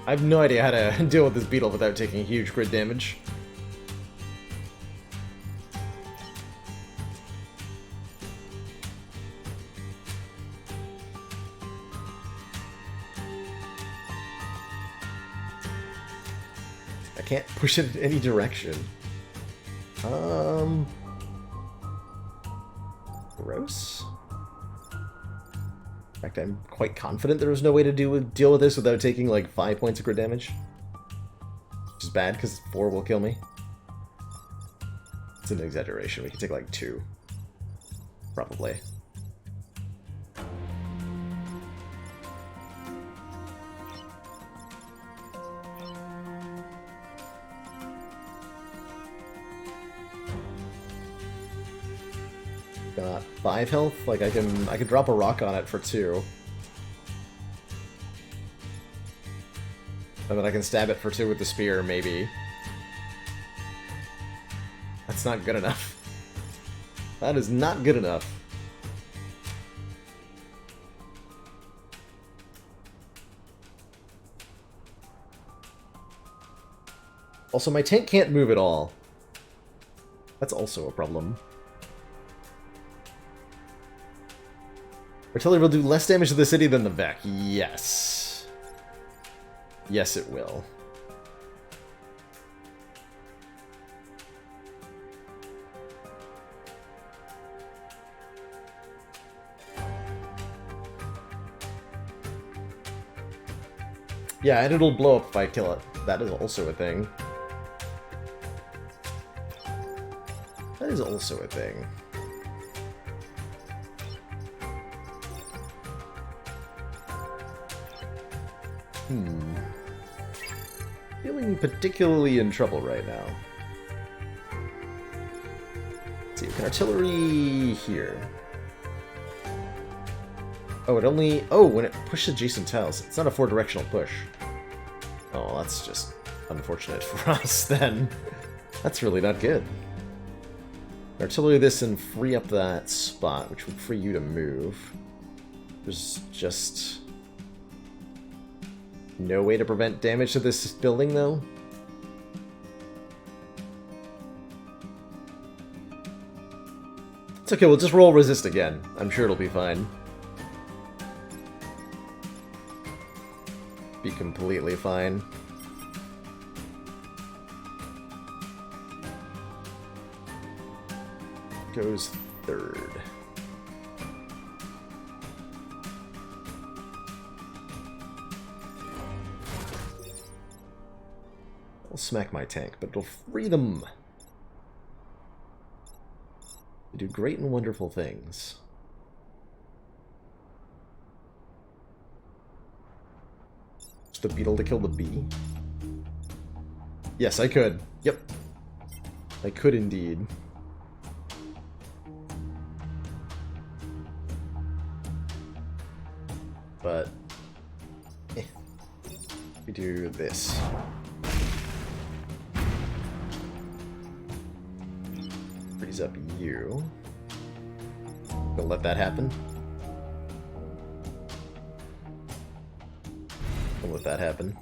I have no idea how to deal with this beetle without taking huge crit damage. I can't push it in any direction. Gross. In fact, I'm quite confident there was no way to deal with this without taking like 5 points of crit damage. Which is bad, because 4 will kill me. It's an exaggeration. We can take like 2. Probably. Got 5 health. Like I can drop a rock on it for 2. And then I can stab it for 2 with the spear, maybe. That's not good enough. That is not good enough. Also, my tank can't move at all. That's also a problem. Artillery will do less damage to the city than the Vec. Yes. Yes, it will. Yeah, and it'll blow up if I kill it. That is also a thing. That is also a thing. Feeling particularly in trouble right now. Let's see, we can artillery here. Oh, it only... Oh, when it pushes adjacent tiles. It's not a 4-directional push. Oh, that's just unfortunate for us, then. That's really not good. Artillery this and free up that spot, which would free you to move. There's just... no way to prevent damage to this building, though? It's okay, we'll just roll resist again. I'm sure it'll be fine. Be completely fine. Goes third. I'll smack my tank, but it'll free them. They do great and wonderful things. The beetle to kill the bee? Yes, I could. Yep. I could indeed. But... we do this. Freeze up you. Gonna let that happen. Gonna let that happen.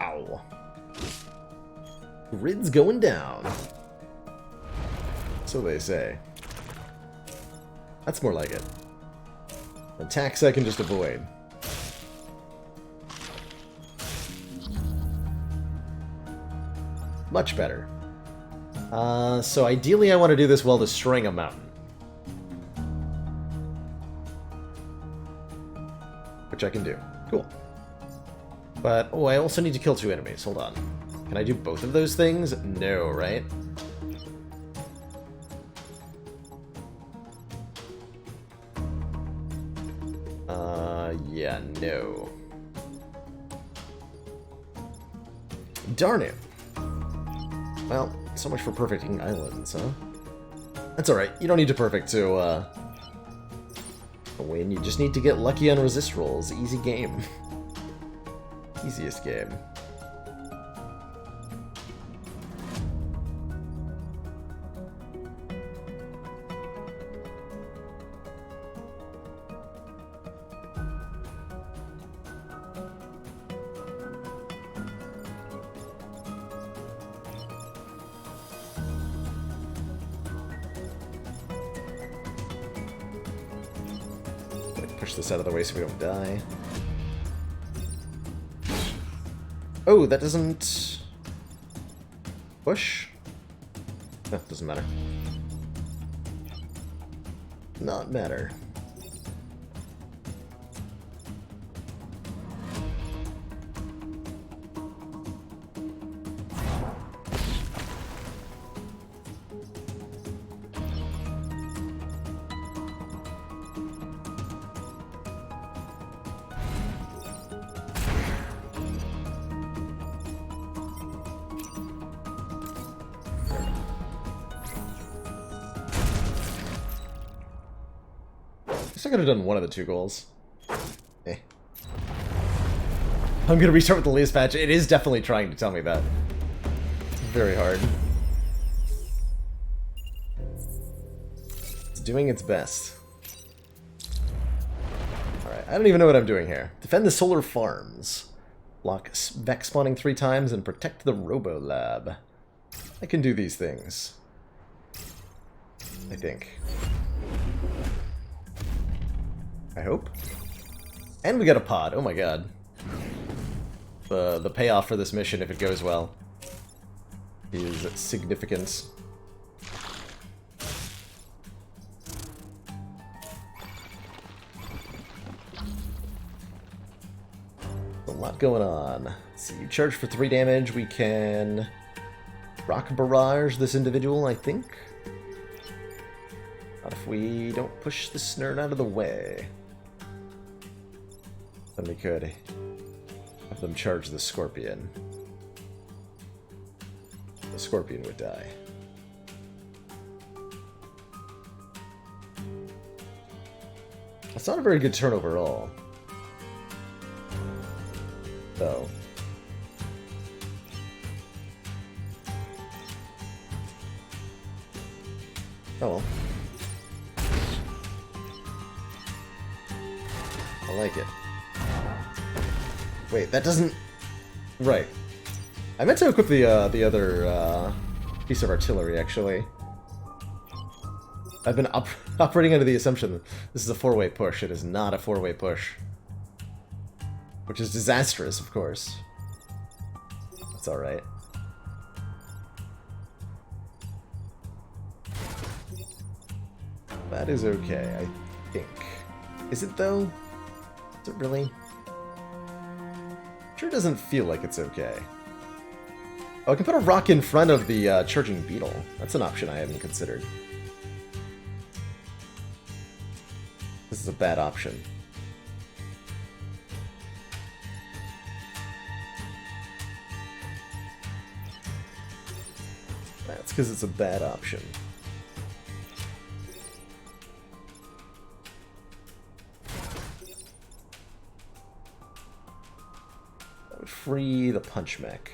Ow. Grid's going down. So they say. That's more like it. Attacks I can just avoid. Much better. So ideally I want to do this while destroying a mountain. Which I can do. Cool. But, oh, I also need to kill 2 enemies. Hold on. Can I do both of those things? No, right? Yeah, no. Darn it. Well, so much for perfecting islands, huh? That's alright. You don't need to perfect to win. You just need to get lucky on resist rolls. Easy game. Easiest game. Push this out of the way so we don't die. Oh, that doesn't... push? No, doesn't matter. Not matter. I guess I could have done one of the 2 goals. Eh. I'm gonna restart with the latest patch. It is definitely trying to tell me that. It's very hard. It's doing its best. Alright, I don't even know what I'm doing here. Defend the solar farms. Block Vex spawning 3 times and protect the Robo Lab. I can do these things. I think. I hope. And we got a pod. Oh my god. The payoff for this mission, if it goes well, is significant. A lot going on. Let's see, you charge for 3 damage. We can rock barrage this individual, I think. Not if we don't push the snurd out of the way. Then we could have them charge the scorpion. The scorpion would die. That's not a very good turn overall, though. Oh well. I like it. Wait, that doesn't... Right. I meant to equip the other piece of artillery, actually. I've been operating under the assumption that this is a 4-way push. It is not a 4-way push. Which is disastrous, of course. That's alright. That is okay, I think. Is it, though? Is it really? Sure doesn't feel like it's okay. Oh, I can put a rock in front of the charging beetle. That's an option I haven't considered. This is a bad option. That's because it's a bad option. Free the punch mech.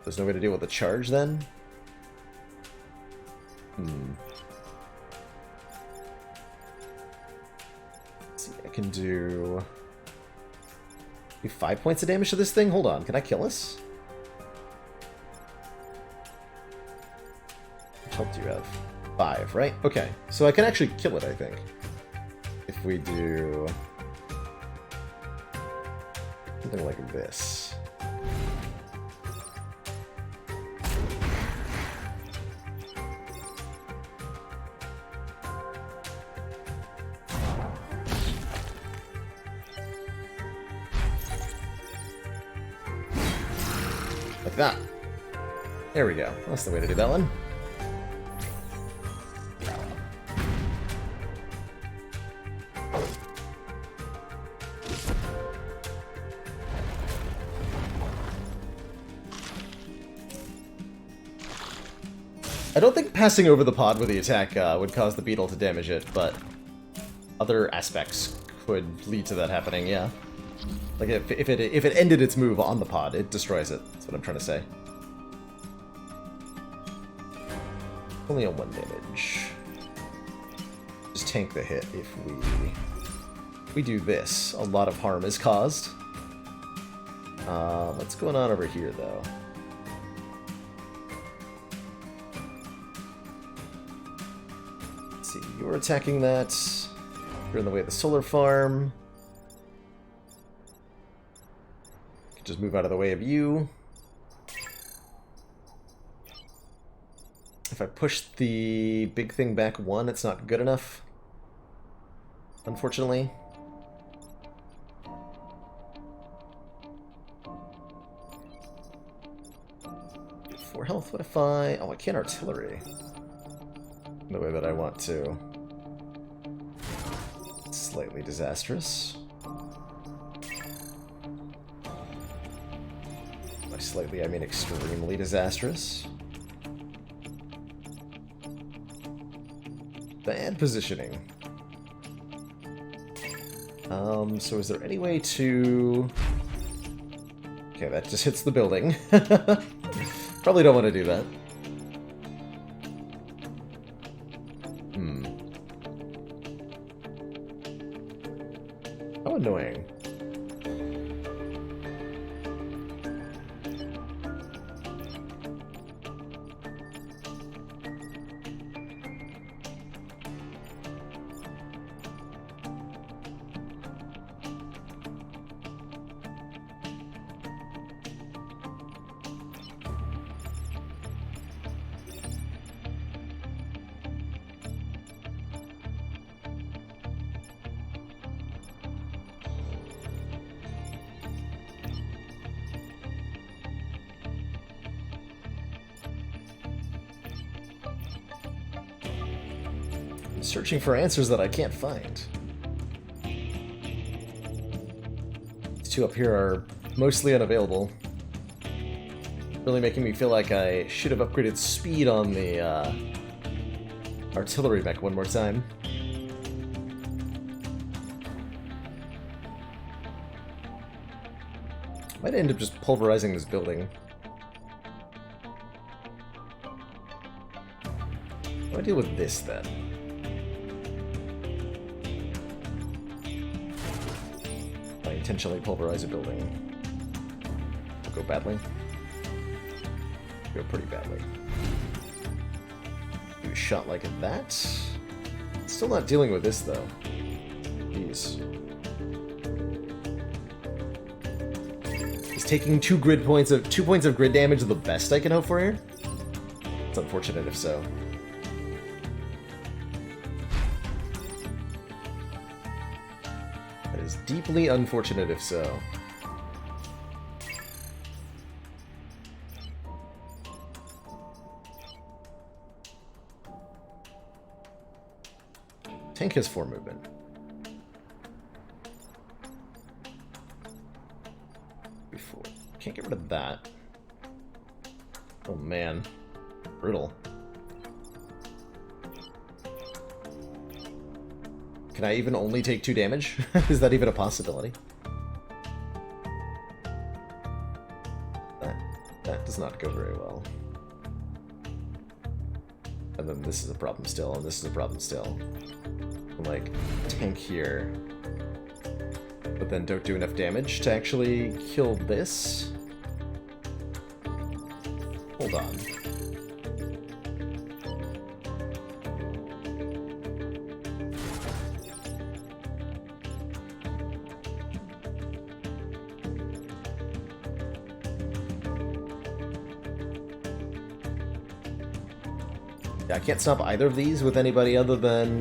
There's no way to deal with the charge then? Let's see, I can do 5 points of damage to this thing? Hold on, can I kill us? Which health do you have? 5, right? Okay, so I can actually kill it, I think. If we do... something like this. Like that. There we go. That's the way to do that one. I don't think passing over the pod with the attack would cause the beetle to damage it, but other aspects could lead to that happening, yeah. Like, if it ended its move on the pod, it destroys it. That's what I'm trying to say. Only on 1 damage. Just tank the hit if we do this. A lot of harm is caused. What's going on over here, though? Let's see, you're attacking that. You're in the way of the solar farm. Just move out of the way of you. If I push the big thing back 1, it's not good enough. Unfortunately. 4 health, what if I... Oh, I can't artillery. The way that I want to. Slightly disastrous. By slightly, I mean extremely disastrous. Bad positioning. So is there any way to... Okay, that just hits the building. Probably don't want to do that. How annoying. Searching for answers that I can't find. These 2 up here are mostly unavailable. Really making me feel like I should have upgraded speed on the artillery mech 1 more time. Might end up just pulverizing this building. What do I deal with this then? Intentionally pulverize a building. Will go badly. Go pretty badly. Do a shot like that. Still not dealing with this though. Jeez. Is taking 2 points of grid damage the best I can hope for here? It's unfortunate if so. Deeply unfortunate if so. Tank has 4 movement. Before. Can't get rid of that. Oh man. Brutal. Can I even only take 2 damage? Is that even a possibility? That does not go very well. And then this is a problem still, and this is a problem still. I'm like, tank here. But then don't do enough damage to actually kill this? Hold on. I can't stop either of these with anybody other than...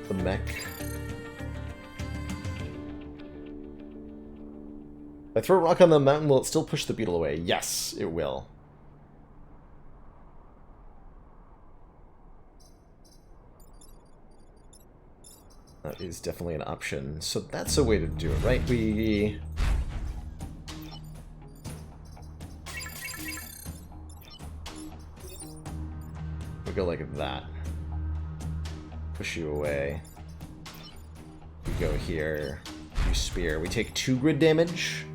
the mech. If I throw a rock on the mountain, will it still push the beetle away? Yes, it will. That is definitely an option. So that's a way to do it, right? We go like that. Push you away. We go here. You spear. We take 2 grid damage.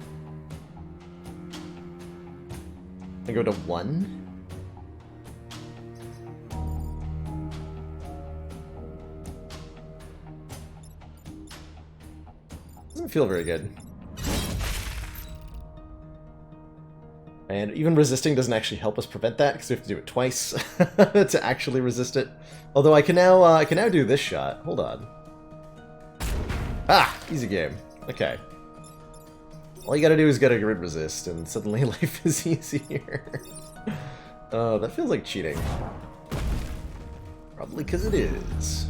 I go to 1. Doesn't feel very good. And even resisting doesn't actually help us prevent that, because we have to do it twice to actually resist it. Although I can now do this shot. Hold on. Ah! Easy game. Okay. All you gotta do is get a grid resist, and suddenly life is easier. That feels like cheating. Probably because it is.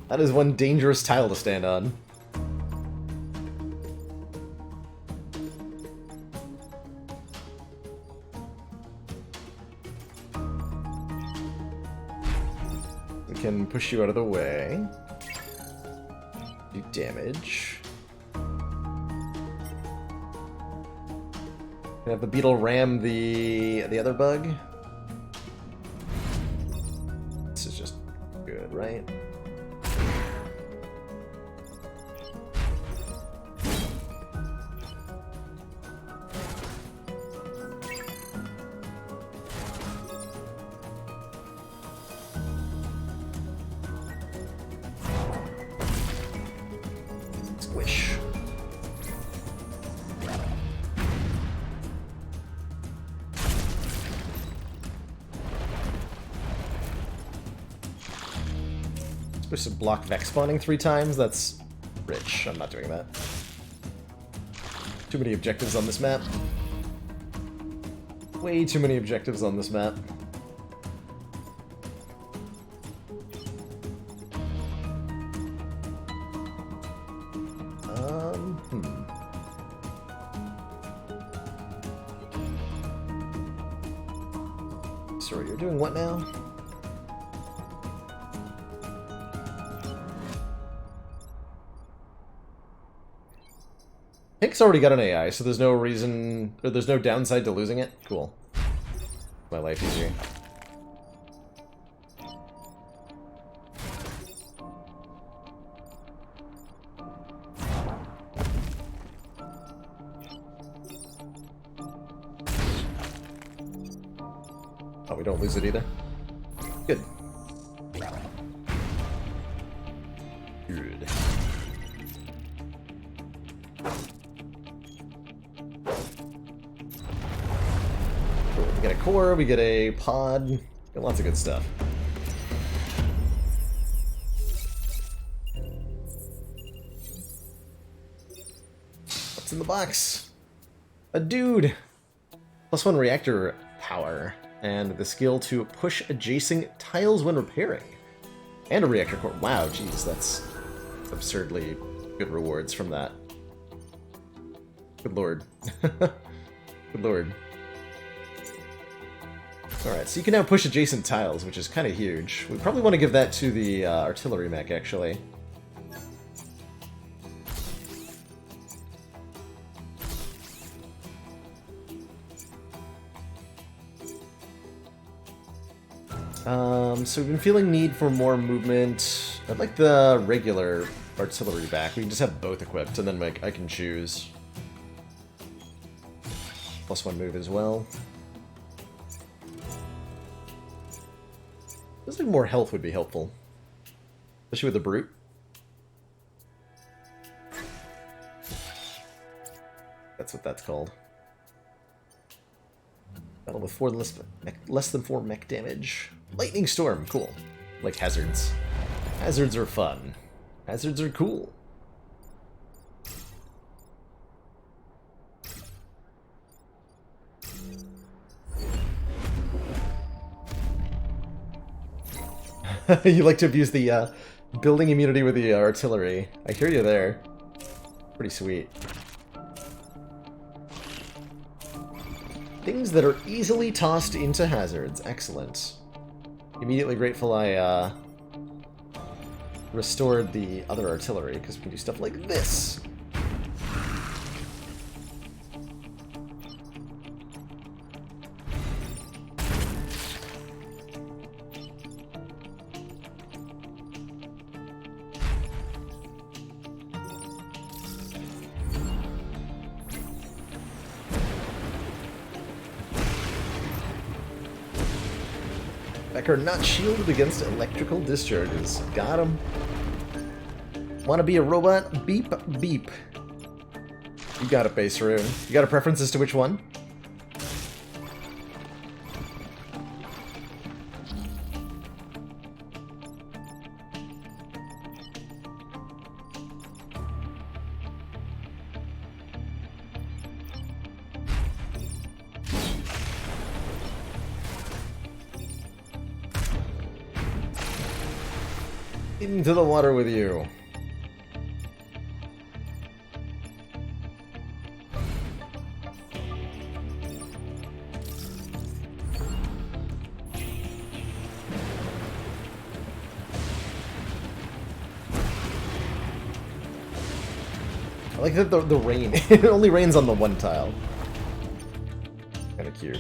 That is one dangerous tile to stand on. We can push you out of the way. Do damage. We have the beetle ram the other bug. This is just good, right? Squish. Supposed to block Vex spawning 3 times? That's rich. I'm not doing that. Too many objectives on this map. Way too many objectives on this map. Sorry, you're doing what now? Pink's already got an AI, so there's no reason, or there's no downside to losing it. Cool. My life easier. Oh, we don't lose it either? Good. Good. Cool. We get a core, we get a pod, get lots of good stuff. What's in the box? A dude! +1 reactor power. And the skill to push adjacent tiles when repairing. And a reactor core. Wow, geez, that's absurdly good rewards from that. Good lord. Good lord. Alright, so you can now push adjacent tiles, which is kind of huge. We probably want to give that to the artillery mech, actually. So we've been feeling need for more movement. I'd like the regular artillery back. We can just have both equipped, and then I can choose. +1 move as well. Feels like more health would be helpful. Especially with the brute. That's what that's called. Battle with 4 less than 4 mech damage. Lightning storm, cool. Like hazards. Hazards are fun. Hazards are cool. You like to abuse the building immunity with the artillery. I hear you there. Pretty sweet. Things that are easily tossed into hazards. Excellent. Immediately grateful I restored the other artillery, because we can do stuff like this. Becker not shielded against electrical discharges. Got him. Wanna be a robot? Beep, beep. You got it, Base Rune. You got a preference as to which one? Into the water with you. I like that the rain, it only rains on the one tile. Kinda cute.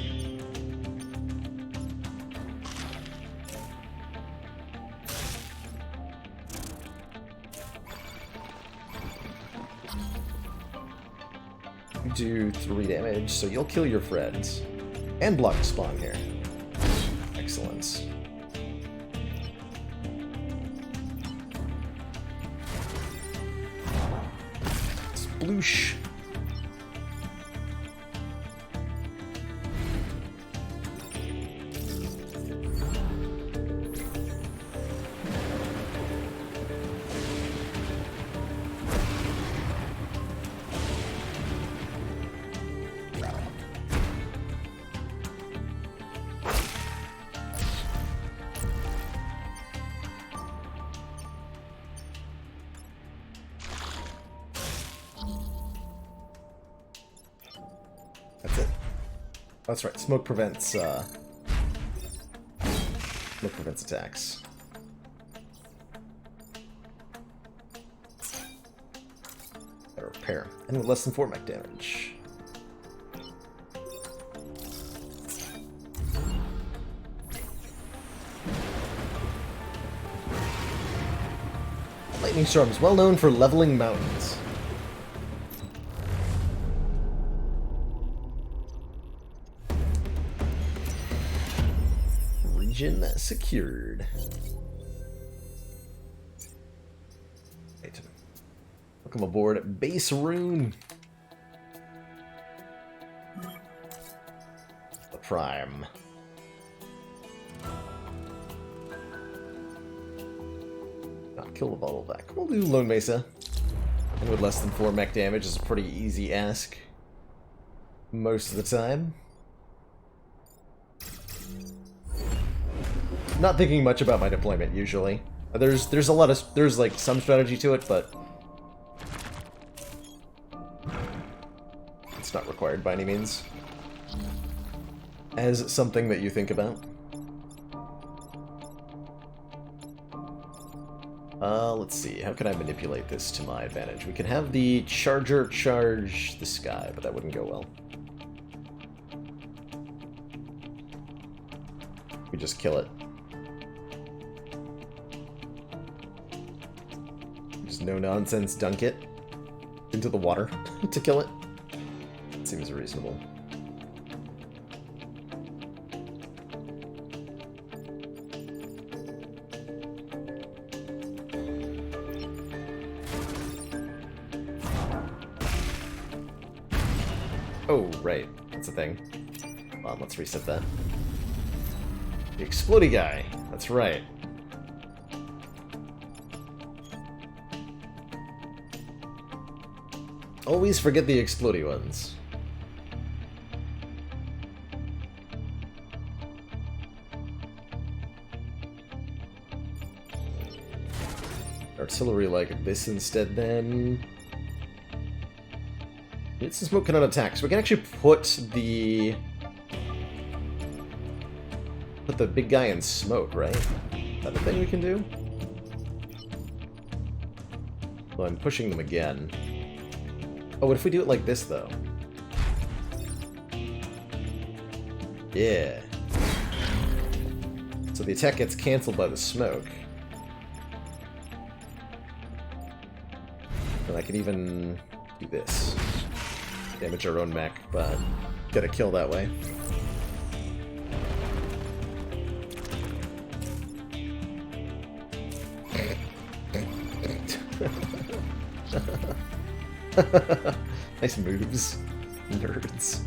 You do 3 damage, so you'll kill your friends. And block the spawn here. Excellent. Sploosh. That's it. That's right. Smoke prevents attacks. Better repair. And with less than 4 mech damage. Lightning Storm is well known for leveling mountains. Region secured. Right. Welcome aboard Base Rune. The Prime. Not kill the bottleback. We'll do Lone Mesa. And with less than 4 mech damage is a pretty easy ask. Most of the time. Not thinking much about my deployment usually. There's like some strategy to it, but it's not required by any means. As something that you think about. Let's see, how can I manipulate this to my advantage? We can have the charger charge the sky, but that wouldn't go well. We just kill it. Just no nonsense dunk it into the water to kill it. Seems reasonable. Oh, right. That's a thing. Hold on, let's reset that. The explodey guy. That's right. Always forget the explodey ones. Artillery like this instead, then. It's some smoke cannot attack, so we can actually put the big guy in smoke, right? Is that a thing we can do? Well, I'm pushing them again. Oh, what if we do it like this, though? Yeah. So the attack gets cancelled by the smoke. And I can even do this. Damage our own mech, but get a kill that way. Nice moves, nerds.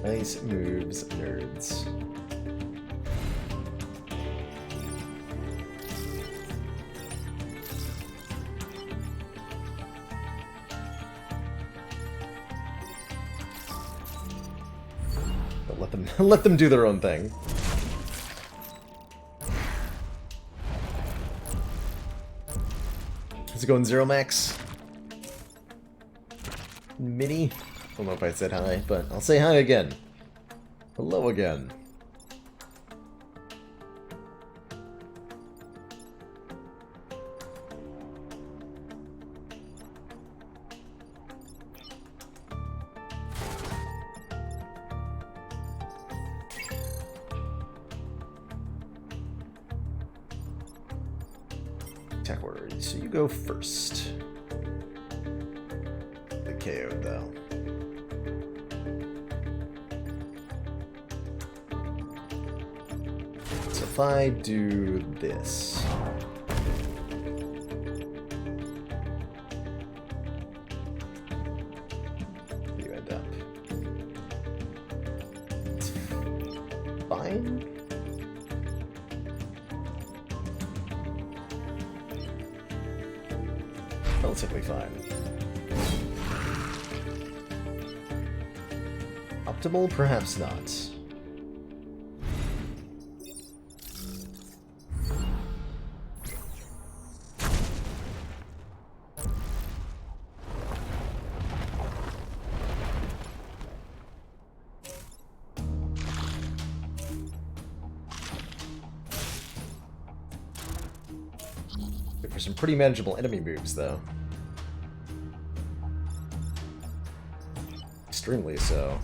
Nice moves, nerds. Let them do their own thing. Is it going zero max? Mini? I don't know if I said hi, but I'll say hi again. Hello again. Attack order, so you go first. The KO'd though. So if I do this. You end up. It's fine. Relatively fine. Optimal? Perhaps not. Good for some pretty manageable enemy moves, though. Extremely so.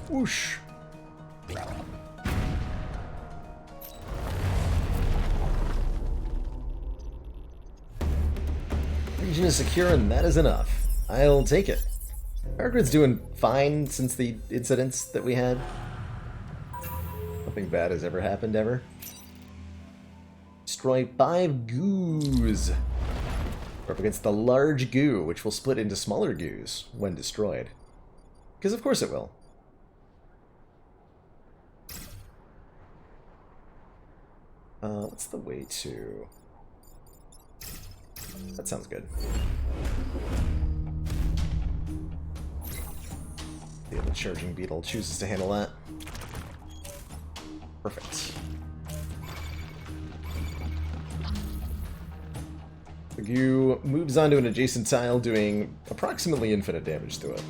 Whoosh. Region is secure and that is enough. I'll take it. Our grid's doing fine since the incidents that we had. Nothing bad has ever happened ever. Destroy 5 goos. We're up against the large goo, which will split into smaller goos when destroyed. Because of course it will. What's the way to... That sounds good. The other charging beetle chooses to handle that. Perfect. The goo moves onto an adjacent tile, doing approximately infinite damage to it.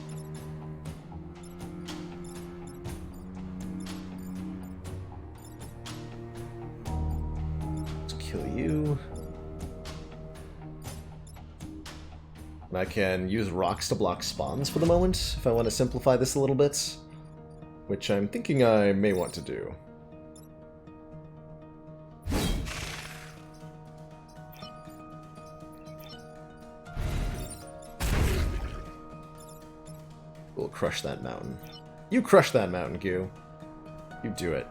Kill you. And I can use rocks to block spawns for the moment, if I want to simplify this a little bit. Which I'm thinking I may want to do. We'll crush that mountain. You crush that mountain, Goo. You do it.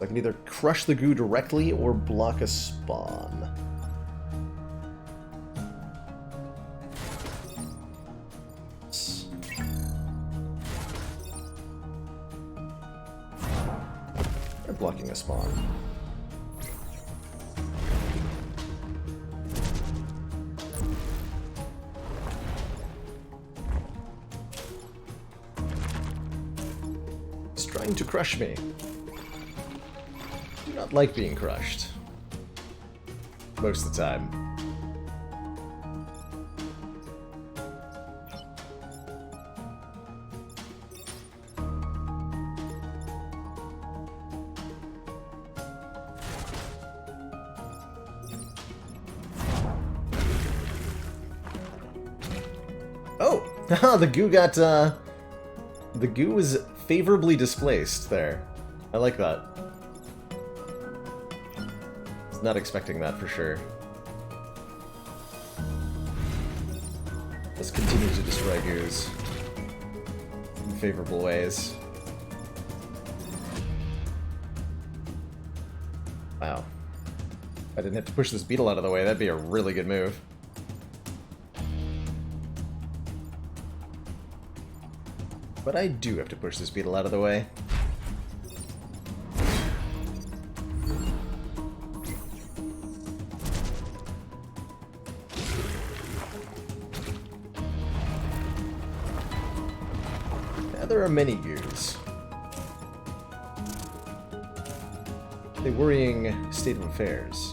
I can either crush the goo directly or block a spawn. They're blocking a spawn. It's trying to crush me. I do not like being crushed. Most of the time. Oh! the goo got, the goo was favorably displaced there. I like that. Was not expecting that for sure. Let's continue to destroy goos in favorable ways. Wow. If I didn't have to push this beetle out of the way, that'd be a really good move. But I do have to push this beetle out of the way. Now there are many goos. A worrying state of affairs.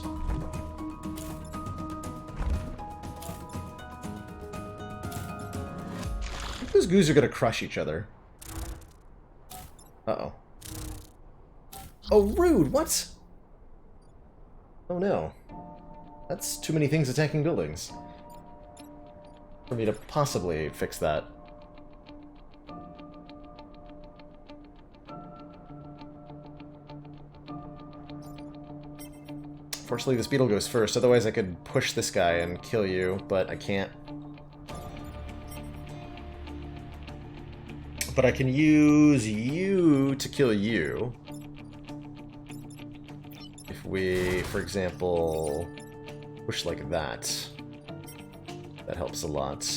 Those goos are gonna crush each other. Uh-oh. Oh, rude! What? Oh no. That's too many things attacking buildings for me to possibly fix that. Fortunately, this beetle goes first, otherwise I could push this guy and kill you, but I can't. But I can use you to kill you. If we, for example, push like that. That helps a lot.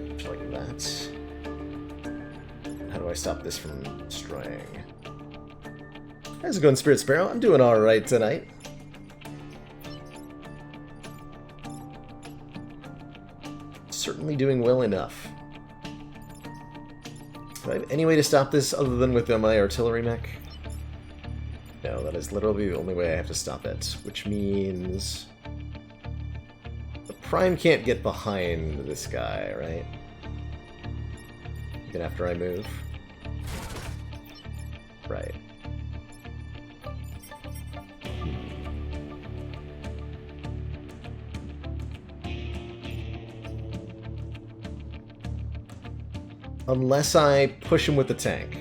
Push like that. How do I stop this from destroying? How's it going, Spirit Sparrow? I'm doing alright tonight. Certainly doing well enough. Do I have any way to stop this other than with my artillery mech? No, that is literally the only way I have to stop it. Which means... the Prime can't get behind this guy, right? Even after I move. Right. Unless I push him with the tank.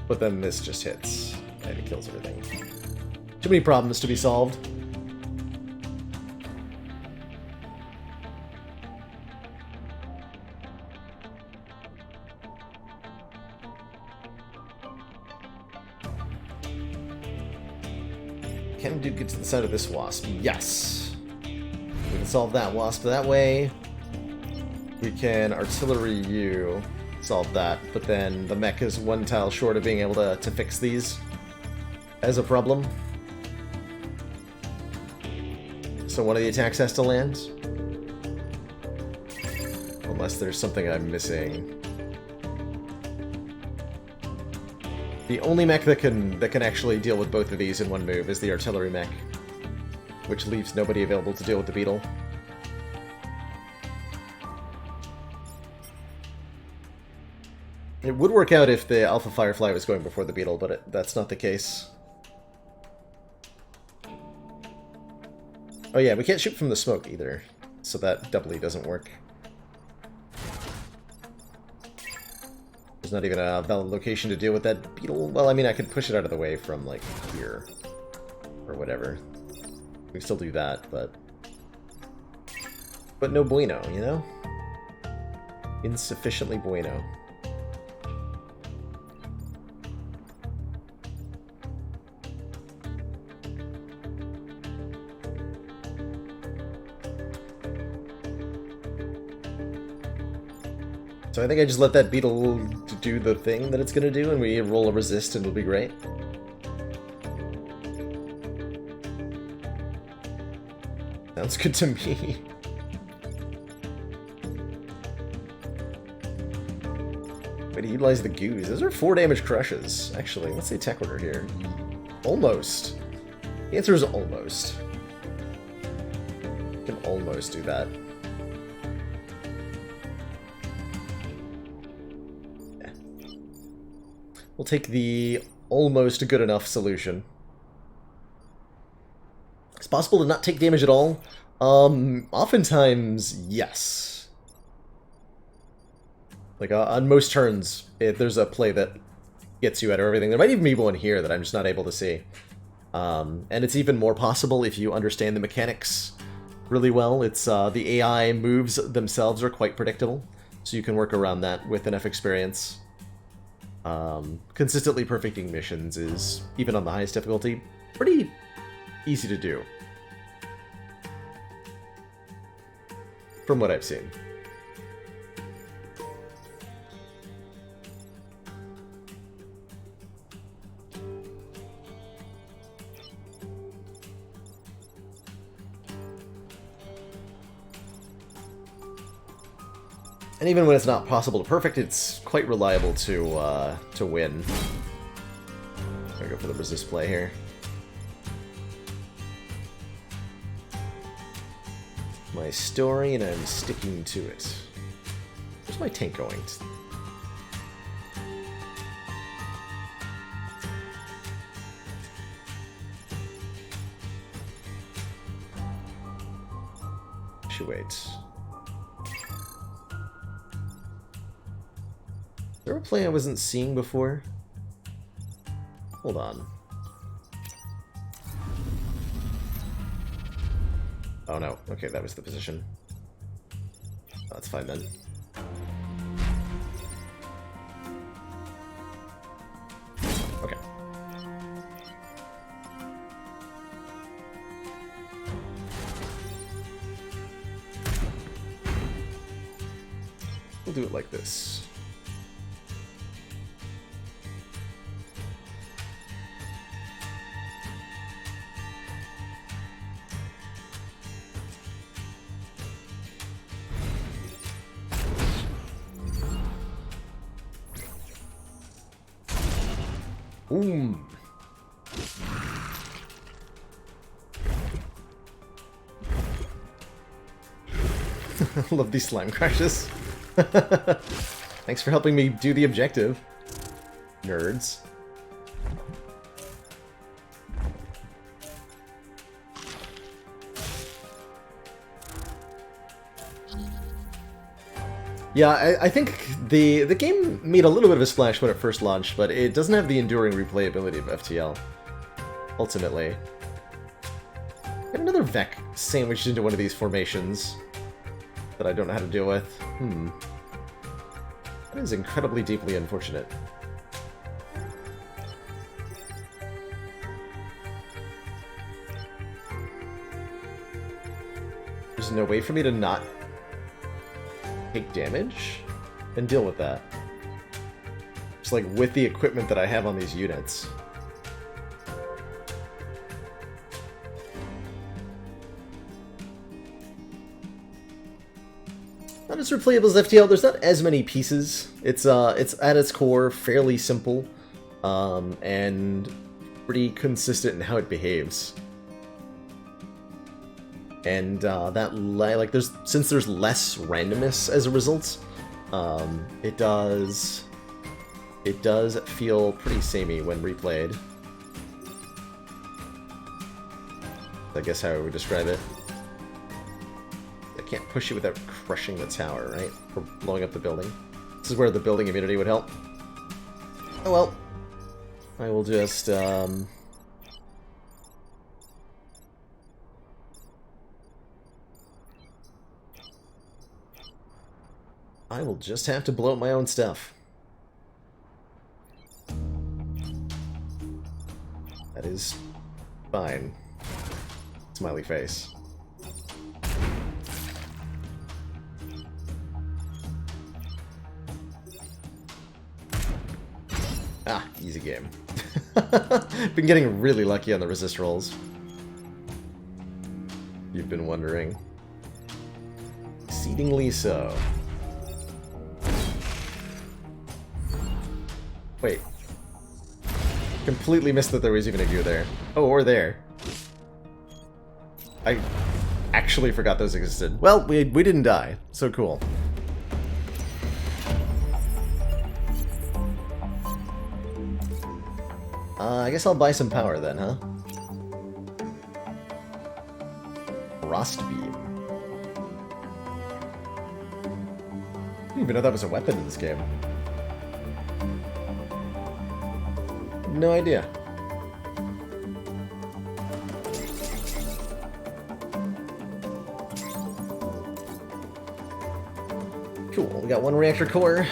But then this just hits, and it kills everything. Too many problems to be solved. Can dude get to the side of this wasp? Yes! We can solve that wasp that way. We can artillery you, solve that, but then the mech is one tile short of being able to fix these as a problem. So one of the attacks has to land. Unless there's something I'm missing. The only mech that can actually deal with both of these in one move is the artillery mech, which leaves nobody available to deal with the beetle. It would work out if the Alpha Firefly was going before the Beetle, but that's not the case. Oh yeah, we can't shoot from the smoke either, so that doubly doesn't work. There's not even a valid location to deal with that Beetle. Well, I mean, I could push it out of the way from, like, here. Or whatever. We can still do that, but... But no bueno, you know? Insufficiently bueno. So I think I just let that Beetle do the thing that it's gonna do, and we roll a resist and it'll be great. Sounds good to me. Way to utilize the goos. Those are 4 damage crushes. Actually, let's say tech order here. Almost. The answer is almost. You can almost do that. Yeah. We'll take the almost good enough solution. It's possible to not take damage at all. Oftentimes, yes. Like, on most turns, there's a play that gets you out of everything. There might even be one here that I'm just not able to see. And it's even more possible if you understand the mechanics really well. It's the AI moves themselves are quite predictable, so you can work around that with enough experience. Consistently perfecting missions is, even on the highest difficulty, pretty easy to do. From what I've seen. And even when it's not possible to perfect, it's quite reliable to win. I'm gonna go for the resist play here. My story, and I'm sticking to it. Where's my tank going? Should wait. Is there a play I wasn't seeing before? Hold on. Oh no, okay, that was the position. Oh, that's fine then. Okay. We'll do it like this. Boom. Love these slime crashes. Thanks for helping me do the objective, nerds. Yeah, I think the game made a little bit of a splash when it first launched, but it doesn't have the enduring replayability of FTL, ultimately. Got another Vec sandwiched into one of these formations that I don't know how to deal with. That is incredibly deeply unfortunate. There's no way for me to not take damage and deal with that. Just like with the equipment that I have on these units. Not as replayable as FTL. There's not as many pieces. It's at its core fairly simple, and pretty consistent in how it behaves. And since there's less randomness as a result, it does it does feel pretty samey when replayed. I guess how I would describe it. I can't push you without crushing the tower, right? Or blowing up the building. This is where the building immunity would help. Oh well. I will just, I will just have to blow up my own stuff. That is fine. Smiley face. Ah, easy game. Been getting really lucky on the resist rolls. You've been wondering. Exceedingly so. Wait. Completely missed that there was even a gear there. Oh, or there. I actually forgot those existed. Well, we didn't die, so cool. I guess I'll buy some power then, huh? Frost Beam. I didn't even know that was a weapon in this game. No idea. Cool, we got one reactor core.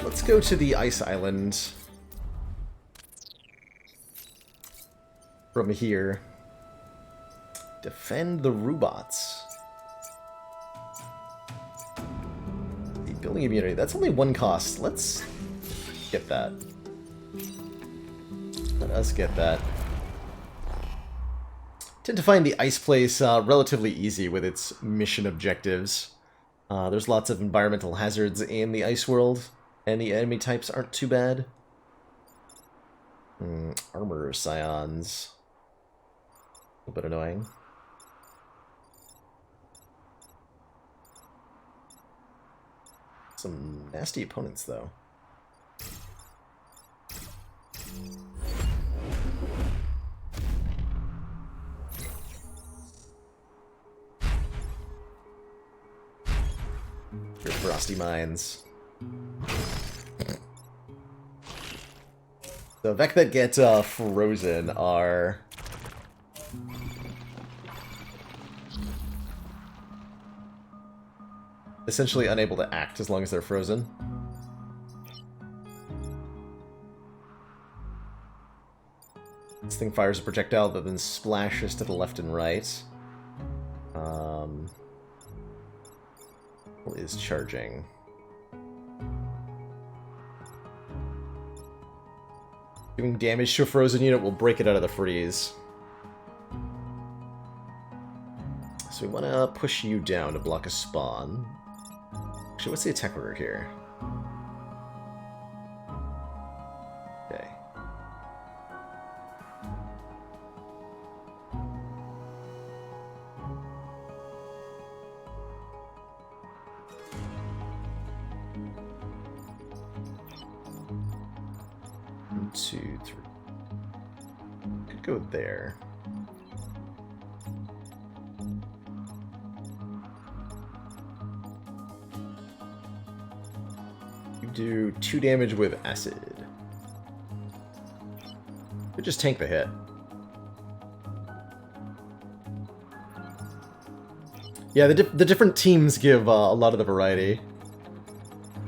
Let's go to the ice island. From here. Defend the robots. The building immunity, that's only one cost. Let's get that. Let us get that. Tend to find the ice place relatively easy with its mission objectives. There's lots of environmental hazards in the ice world, and the enemy types aren't too bad. Armor scions. A little bit annoying. Some nasty opponents, though. Your frosty mines. The Vec that get frozen are essentially unable to act as long as they're frozen. This thing fires a projectile that then splashes to the left and right. Is charging. Doing damage to a frozen unit will break it out of the freeze. So we want to push you down to block a spawn. Actually, what's the attack order here? Okay. One, two, three. Could go there. Do 2 damage with acid. Could just tank the hit. Yeah, the different teams give a lot of the variety.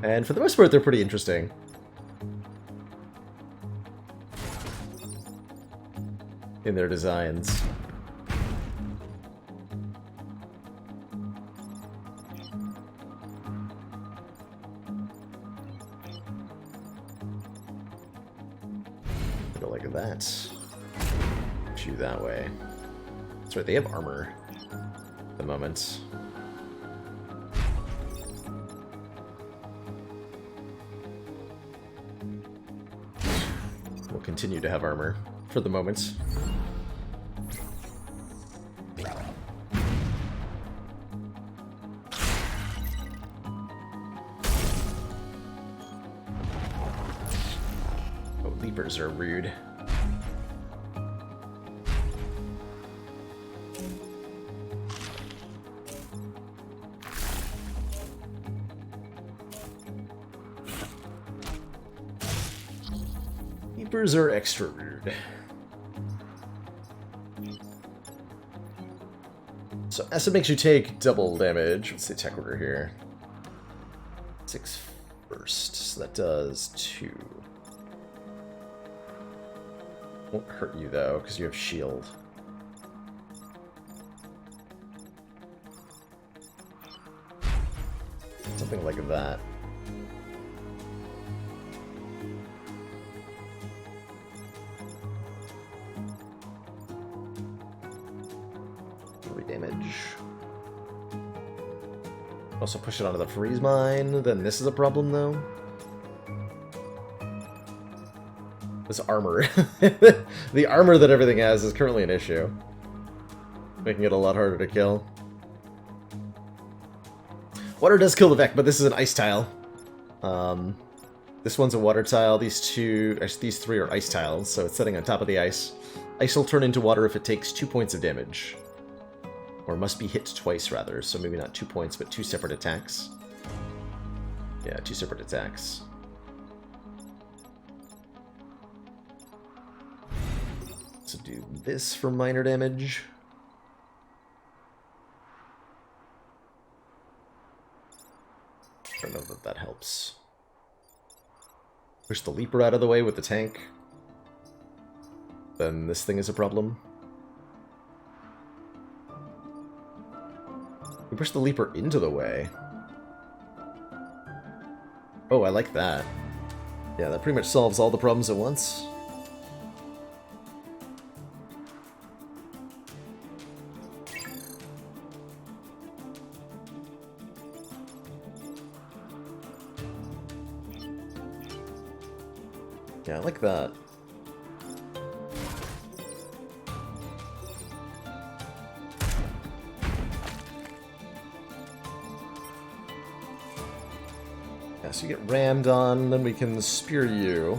And for the most part, they're pretty interesting. In their designs. Go like that. Shoot that way. That's right, they have armor at the moment. We'll continue to have armor for the moment. Leapers are rude. Leapers are extra rude. So acid makes you take double damage. What's the attack order here? 6 first, so that does 2. Won't hurt you though, because you have shield. Something like that. Damage. Also push it onto the freeze mine. Then this is a problem, though. This armor. The armor that everything has is currently an issue. Making it a lot harder to kill. Water does kill the Vec, but this is an ice tile. This one's a water tile. These 3 are ice tiles, so it's sitting on top of the ice. Ice will turn into water if it takes 2 points of damage. Or must be hit twice, rather, so maybe not 2 points, but 2 separate attacks. Yeah, 2 separate attacks. So do this for minor damage. I don't know that that helps. Push the Leaper out of the way with the tank. Then this thing is a problem. We push the Leaper into the way. Oh, I like that. Yeah, that pretty much solves all the problems at once. Yeah, I like that. So you get rammed on, then we can spear you.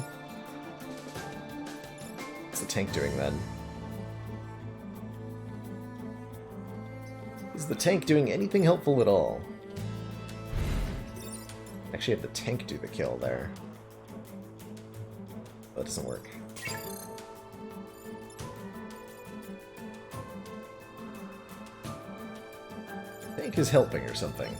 What's the tank doing then? Is the tank doing anything helpful at all? Actually have the tank do the kill there. That doesn't work. Tank is helping or something.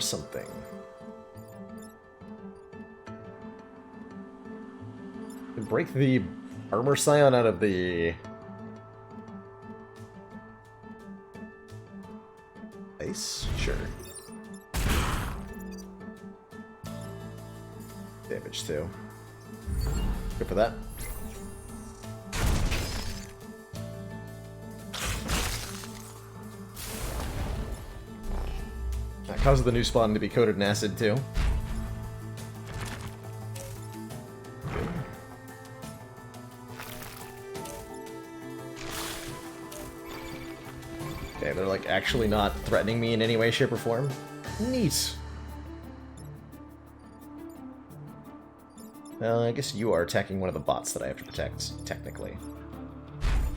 Something. Break the armor scion out of the ice? Sure. Damage too. Good for that. That causes the new spawn to be coated in acid, too. Okay, they're like actually not threatening me in any way, shape, or form. Neat. I guess you are attacking one of the bots that I have to protect, technically.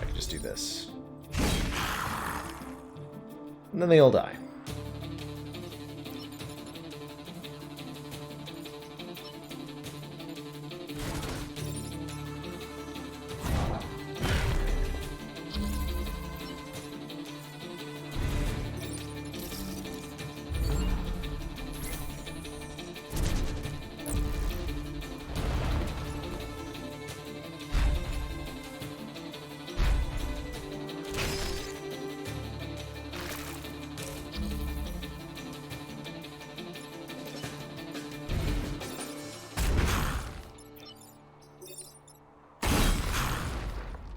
I can just do this. And then they all die.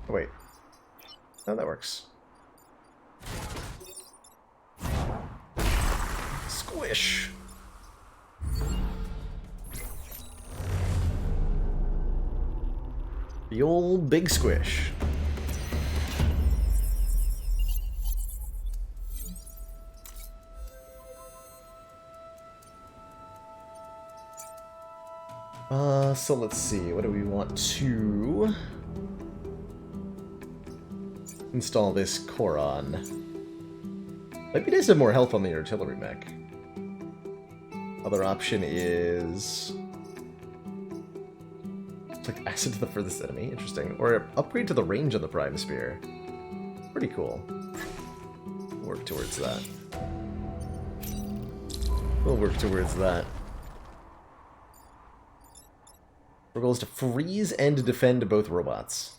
Oh, wait. No, that works. Squish! The old big squish. So let's see, what do we want to install this core on? Might be nice to have more health on the artillery mech. Other option is... it's like acid to the furthest enemy, interesting. Or upgrade to the range of the Prime Spear. Pretty cool. Work towards that. We'll work towards that. Our goal is to freeze and defend both robots.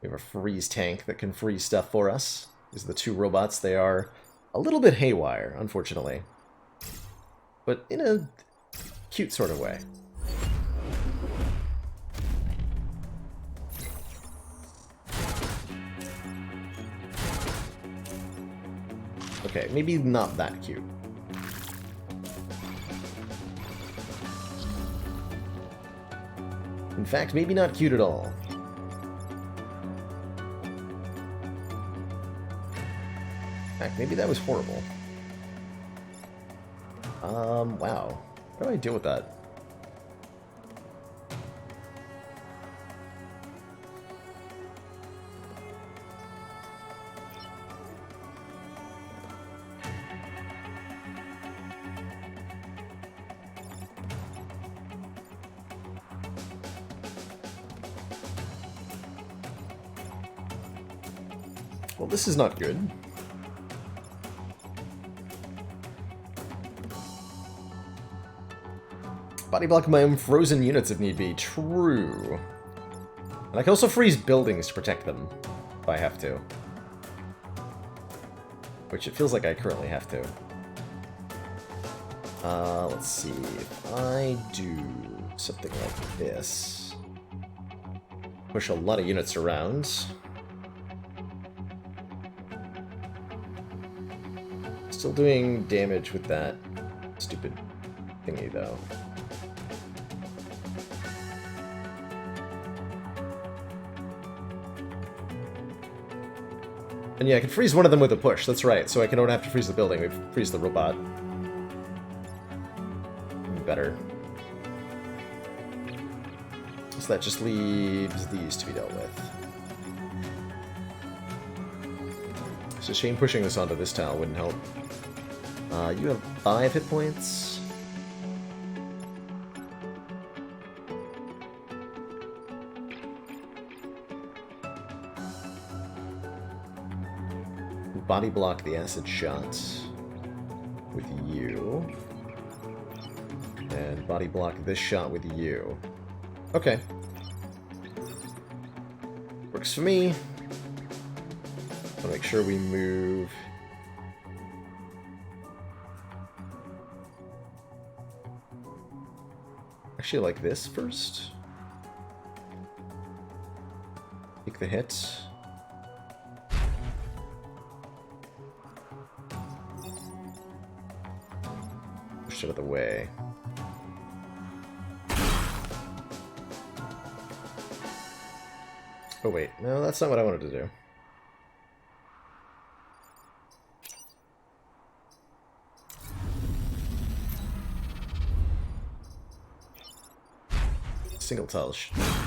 We have a freeze tank that can freeze stuff for us. These are the two robots. They are a little bit haywire, unfortunately. But in a cute sort of way. Okay, maybe not that cute. In fact, maybe not cute at all. In fact, maybe that was horrible. Wow. How do I deal with that? Well, this is not good. Body block my own frozen units if need be. True. And I can also freeze buildings to protect them, if I have to. Which it feels like I currently have to. Let's see. If I do something like this. Push a lot of units around. Still doing damage with that stupid thingy, though. And yeah, I can freeze one of them with a push, that's right, so I don't have to freeze the building, we freeze the robot. Better. So that just leaves these to be dealt with. It's a shame pushing this onto this tile wouldn't help. You have 5 hit points. Body block the acid shot with you. And body block this shot with you. Okay. Works for me. I'll make sure we move. Actually, like this first. Take the hit. Push it out of the way. Oh wait, no, that's not what I wanted to do. Single tile.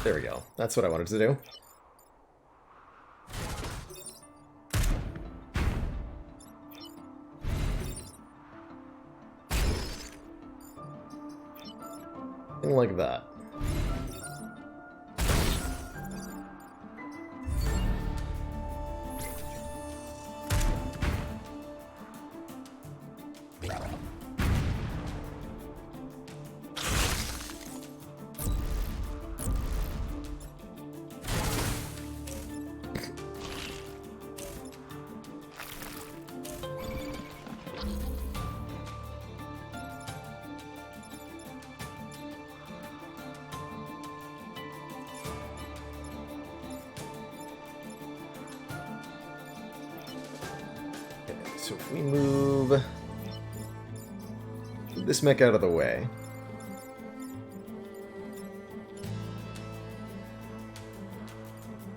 There we go. That's what I wanted to do. Something like that. So if we move this mech out of the way.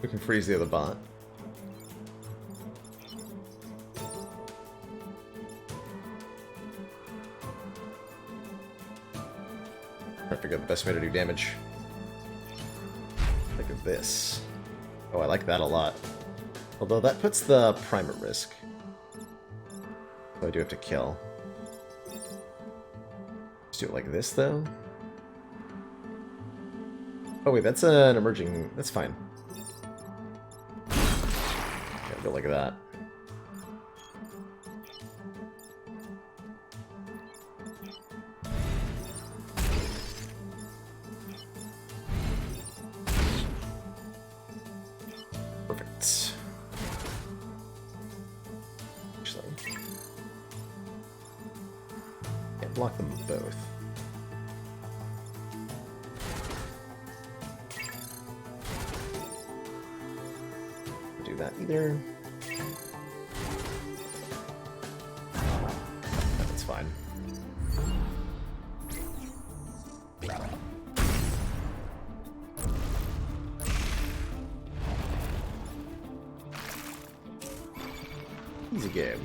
We can freeze the other bot. I figure out the best way to do damage. Look at this. Oh, I like that a lot. Although that puts the prime at risk. So I do have to kill. Just do it like this, though. Oh wait, that's an emerging... That's fine. Yeah, go like that. Perfect. Actually, can't block them both. Do that either. That's fine. Easy game.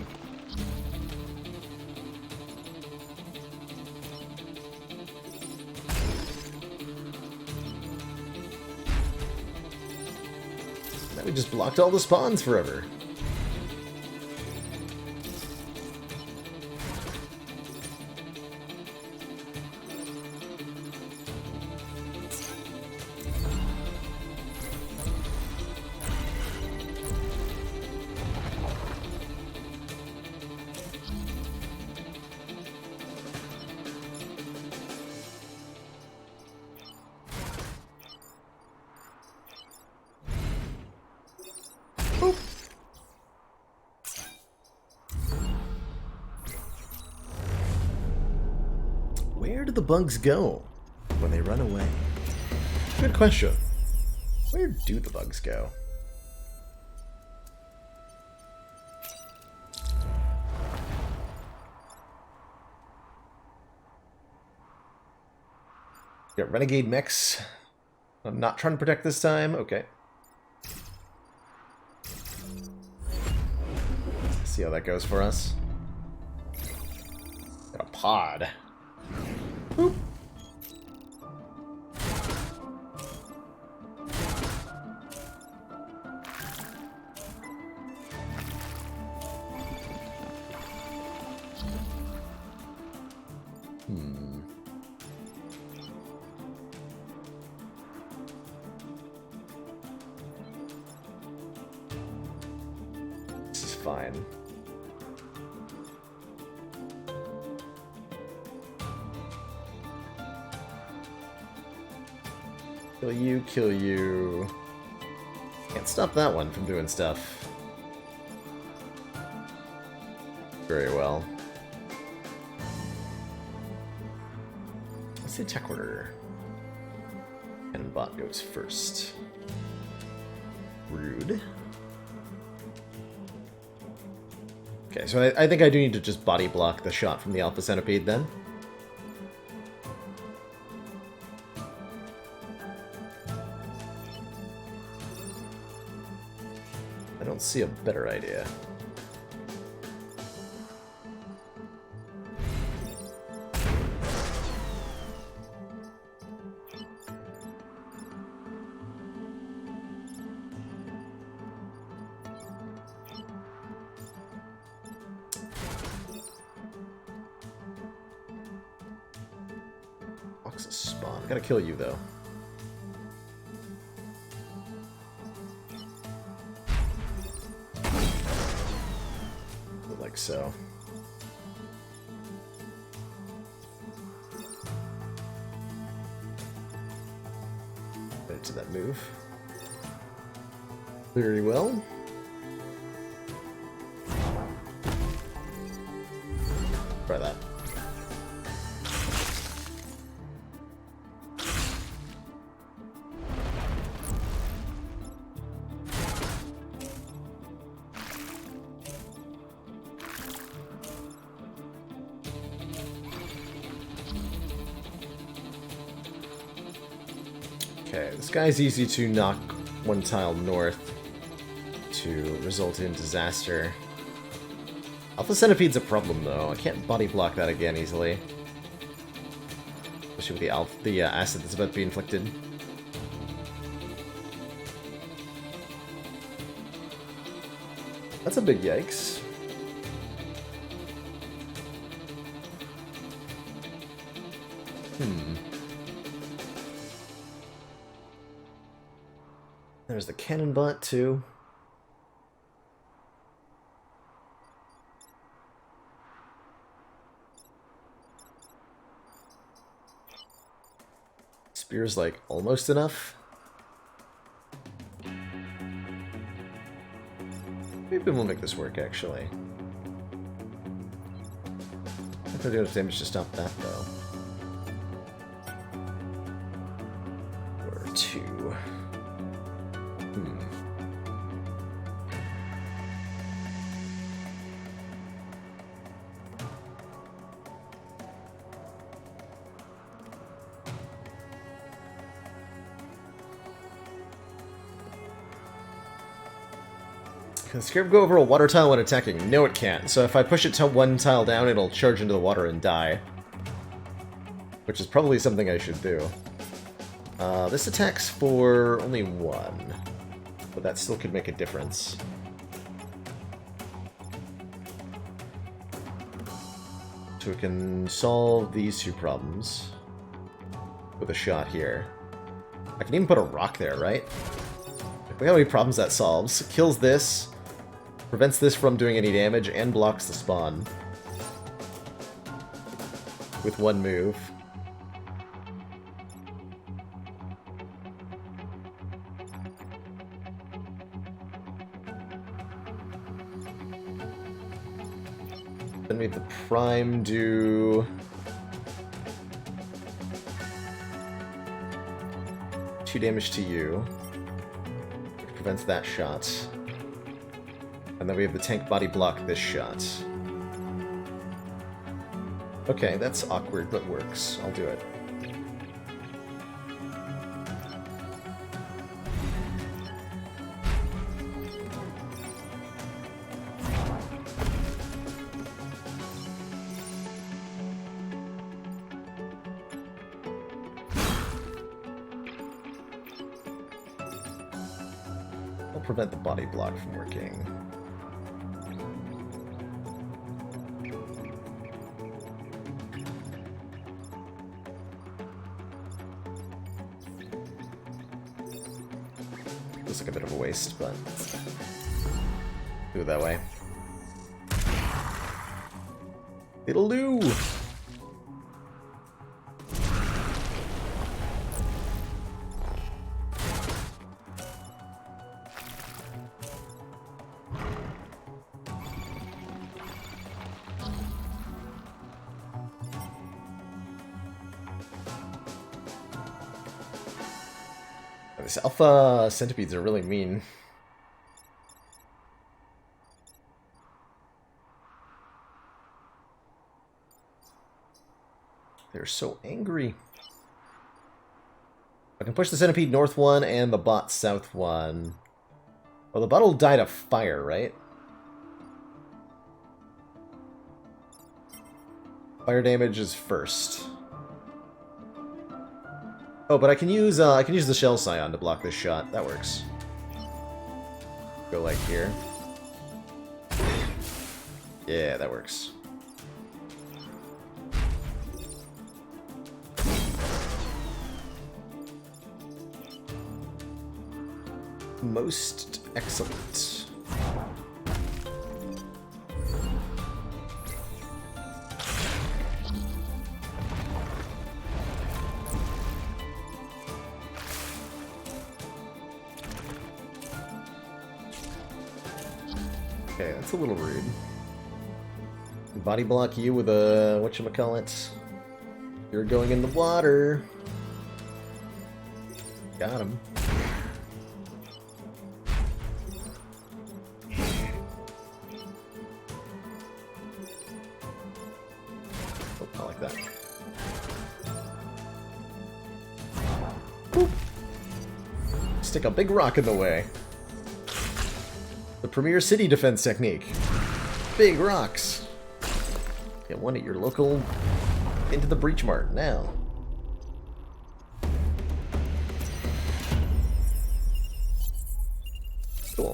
Now we just blocked all the spawns forever. Where do the bugs go when they run away? Good question. Where do the bugs go? Got renegade mechs. I'm not trying to protect this time. Okay. See how that goes for us. Got a pod. Boop. This is fine. Kill you, kill you. Can't stop that one from doing stuff. Very well. Let's say tech order. And bot goes first. Rude. Okay, so I think I do need to just body block the shot from the Alpha Centipede then. I don't see a better idea. Box of spawn. I gotta kill you though. Like so. Right to that move. Very well. Try that. Okay, this guy's easy to knock one tile north to result in disaster. Alpha Centipede's a problem though. I can't body block that again easily. Especially with the acid that's about to be inflicted. That's a big yikes. There's the cannon butt, too. Spear's, like, almost enough. Maybe we'll make this work, actually. I think I do enough damage to stop that, though. Or 2. Can the Scarab go over a water tile when attacking? No, it can't. So if I push it one tile down, it'll charge into the water and die. Which is probably something I should do. This attacks for only 1. But that still could make a difference. So we can solve these 2 problems with a shot here. I can even put a rock there, right? Look how many problems that solves. Kills this, prevents this from doing any damage, and blocks the spawn. With 1 move. Then we have the Prime do... 2 damage to you. Which prevents that shot. And then we have the tank body block this shot. Okay, that's awkward, but works. I'll do it. I'll prevent the body block from working. Looks like a bit of a waste, but do it that way. It'll do! These alpha centipedes are really mean. They're so angry. I can push the centipede north 1 and the bot south 1. Well, the bot will die to fire, right? Fire damage is first. Oh, but I can use the Shell Scion to block this shot. That works. Go like here. Yeah, that works. Most excellent. Okay, that's a little rude. Body block you with a whatchamacallit. You're going in the water. Got him. Oh, not like that. Boop. Stick a big rock in the way. The premier city defense technique. Big rocks. Get one at your local... Into the breach mart now.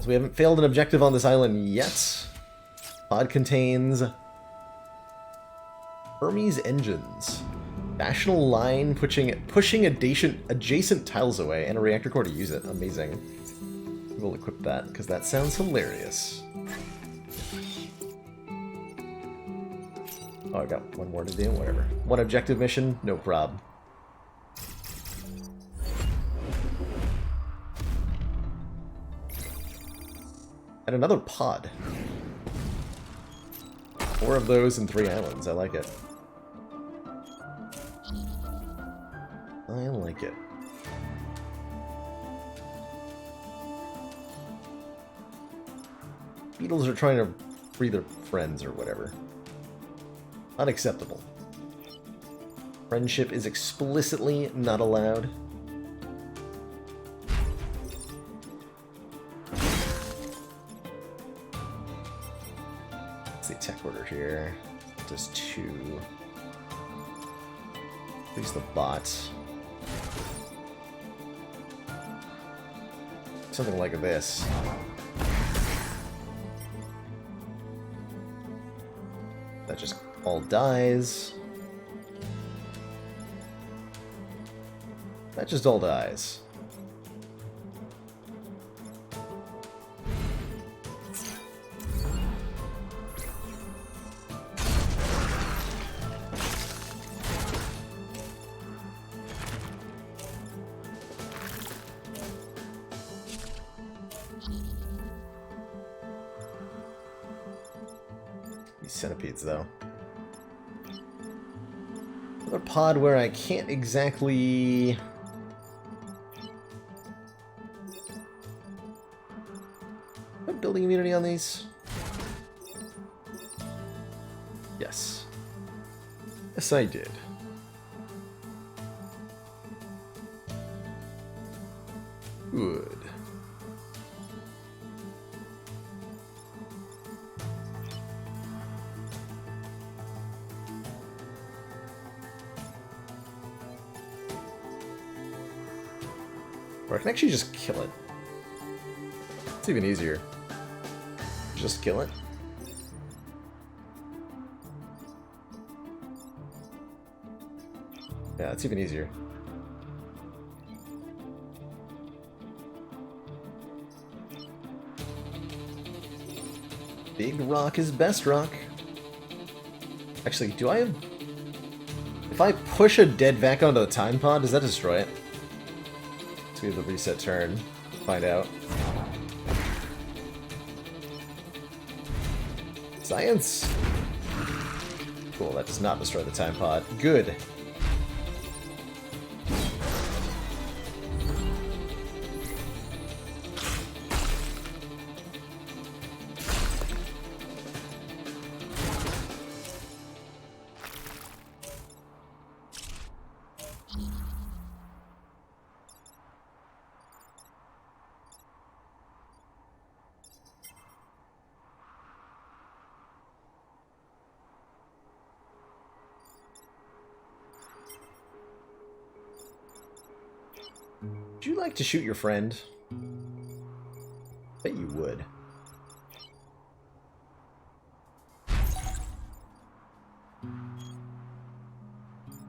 beetles. We haven't failed an objective on this island yet. Pod contains Hermes engines. National line pushing adjacent tiles away, and a reactor core to use it. Amazing. We'll equip that, because that sounds hilarious. Oh, I got one more to do? Whatever. One objective mission? No prob. And another pod. 4 of those and 3 islands. I like it. I like it. Beetles are trying to free their friends or whatever. Unacceptable. Friendship is explicitly not allowed. Let's see, tech order here. Just 2. Please the bot. Something like this. That just all dies. That just all dies. These centipedes, though. Another pod where I can't exactly... Put building immunity on these? Yes. Yes, I did. Good. Or I can actually just kill it. It's even easier. Just kill it. Yeah, it's even easier. Big rock is best rock. Actually, do I have... If I push a dead vac onto the time pod, does that destroy it? Let's do the reset turn. Find out. Science! Cool, that does not destroy the time pod. Good. Would you like to shoot your friend? Bet you would.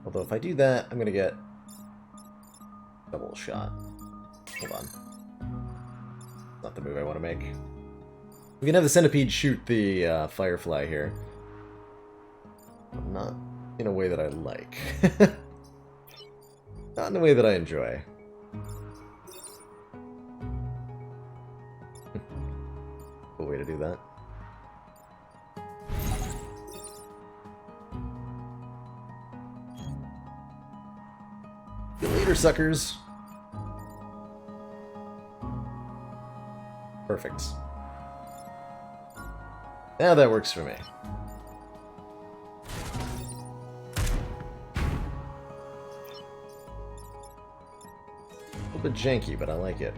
Although if I do that, I'm gonna get double shot. Hold on. Not the move I want to make. We can have the centipede shoot the firefly here. But not in a way that I like. Not in a way that I enjoy. Cool way to do that. See you later, suckers. Perfect. Now that works for me. A little bit janky, but I like it.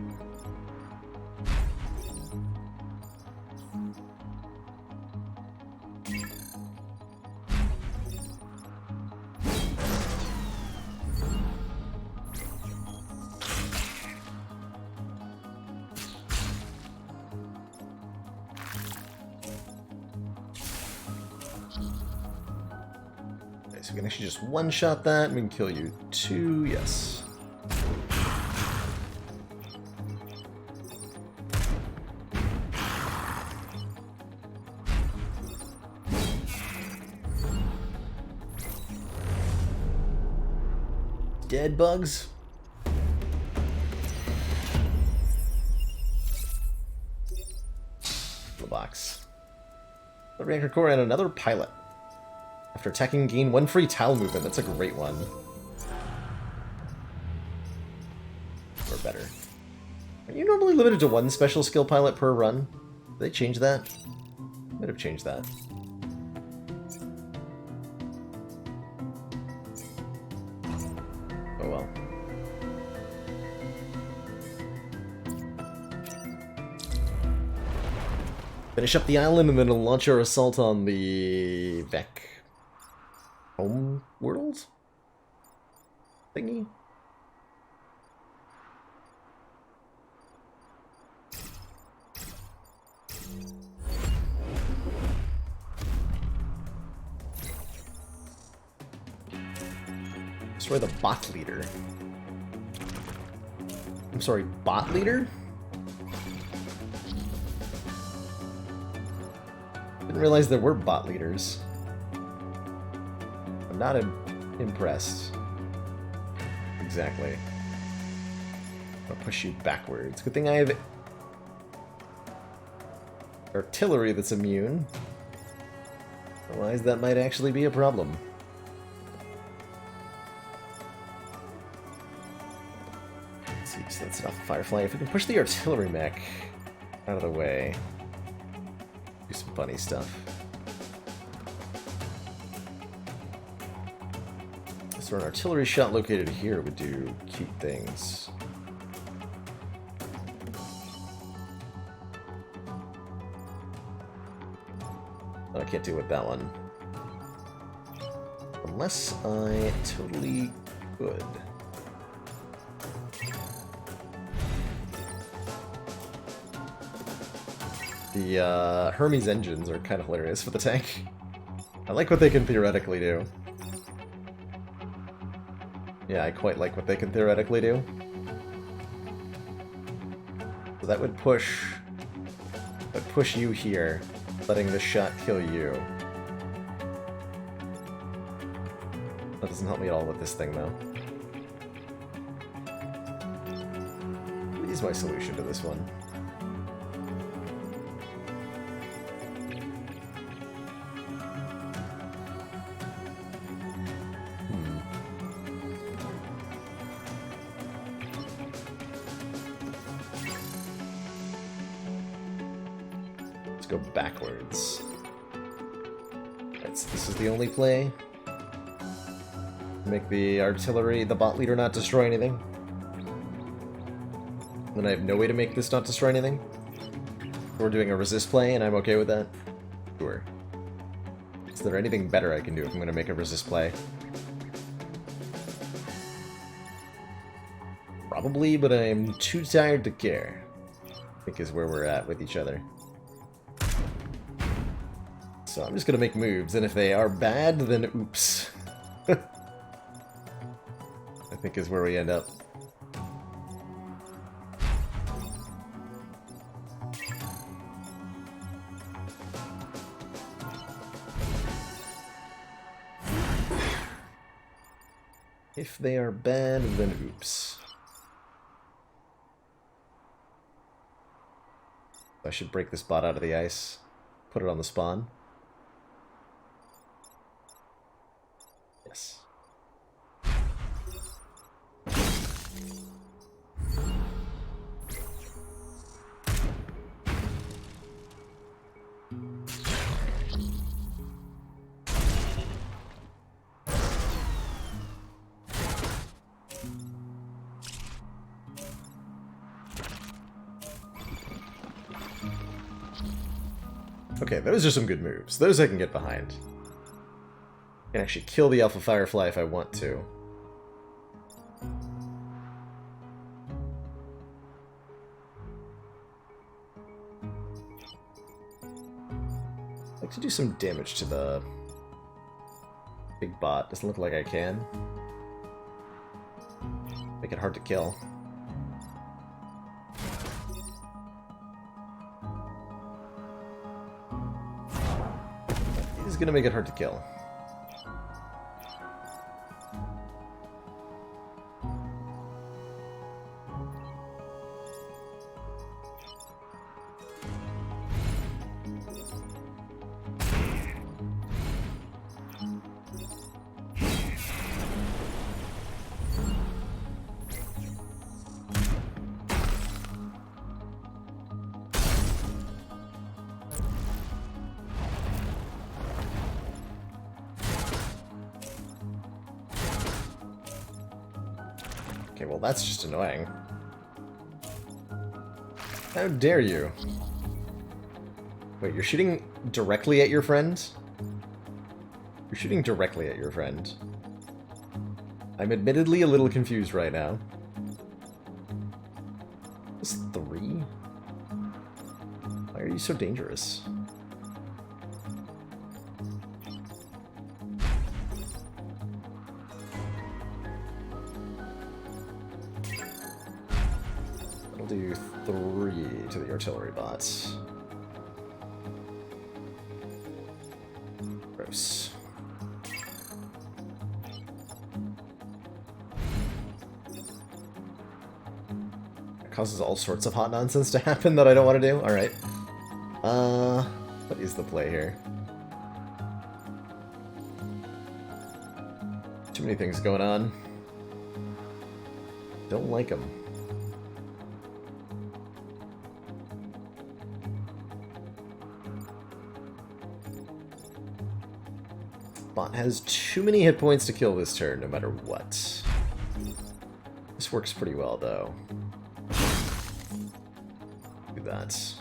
So we can actually just one-shot that, and we can kill you too, yes. Dead bugs? The box. The reactor core and another pilot. After attacking, gain 1 free towel movement. That's a great one. Or better. Are you normally limited to 1 special skill pilot per run? Did they change that? Might have changed that. Oh well. Finish up the island and then launch our assault on the Vec home world thingy. Destroy the bot leader. I'm sorry, bot leader? Didn't realize there were bot leaders. I'm not impressed. Exactly. I'll push you backwards. Good thing I have artillery that's immune. Otherwise, that might actually be a problem. Let's see, so that's enough Firefly. If we can push the artillery mech out of the way, do some funny stuff. So an artillery shot located here would do cute things. Oh, I can't deal with that one. Unless I totally could. The Hermes engines are kind of hilarious for the tank. I like what they can theoretically do. Yeah, I quite like what they can theoretically do. So that would push you here, letting this shot kill you. That doesn't help me at all with this thing, though. What is my solution to this one? Go backwards. This is the only play. Make the artillery, the bot leader, not destroy anything. Then I have no way to make this not destroy anything. We're doing a resist play, and I'm okay with that. Sure. Is there anything better I can do if I'm going to make a resist play? Probably, but I'm too tired to care. I think is where we're at with each other. So I'm just gonna make moves, and if they are bad, then oops. I think is where we end up. If they are bad, then oops. I should break this bot out of the ice, put it on the spawn. Yes. Okay, those are some good moves. Those I can get behind. I can actually kill the Alpha Firefly if I want to. I'd like to do some damage to the Big bot. Doesn't look like I can. Make it hard to kill. He's gonna make it hard to kill. Okay, well that's just annoying. How dare you? Wait, you're shooting directly at your friend? You're shooting directly at your friend. I'm admittedly a little confused right now. This 3? Why are you so dangerous? I'll do 3 to the artillery bots. Gross. It causes all sorts of hot nonsense to happen that I don't want to do. Alright. What is the play here? Too many things going on. Don't like them. Bot has too many hit points to kill this turn, no matter what. This works pretty well, though. Do that.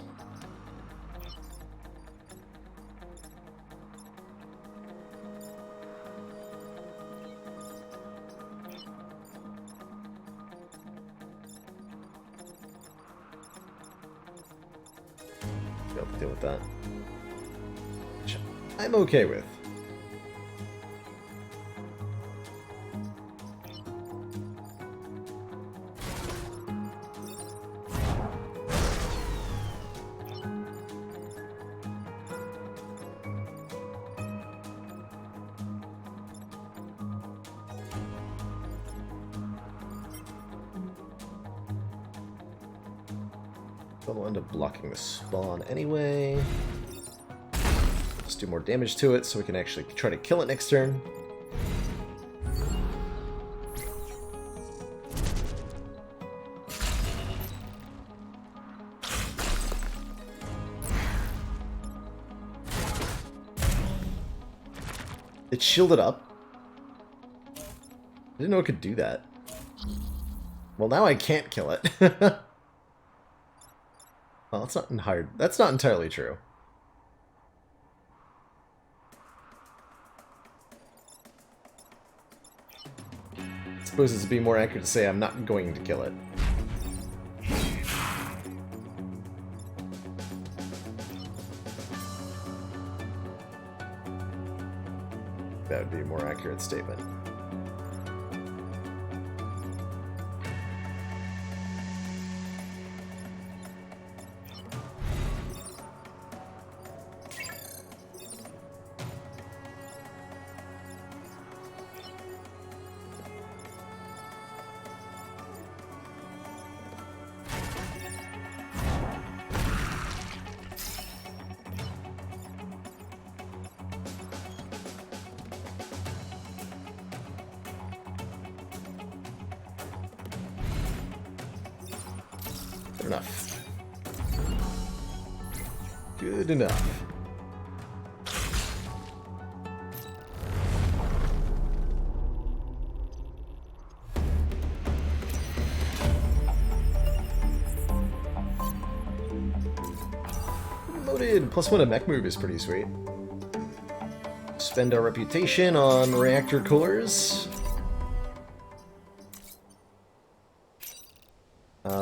Be able to deal with that. Which I'm okay with. I'll end up blocking the spawn anyway. Let's do more damage to it so we can actually try to kill it next turn. It's shielded up. I didn't know it could do that. Well, now I can't kill it. Well, that's not entirely true. I suppose it'd be more accurate to say I'm not going to kill it. That would be a more accurate statement. Good enough. Good enough. Loaded. +1 to mech move is pretty sweet. Spend our reputation on reactor cores.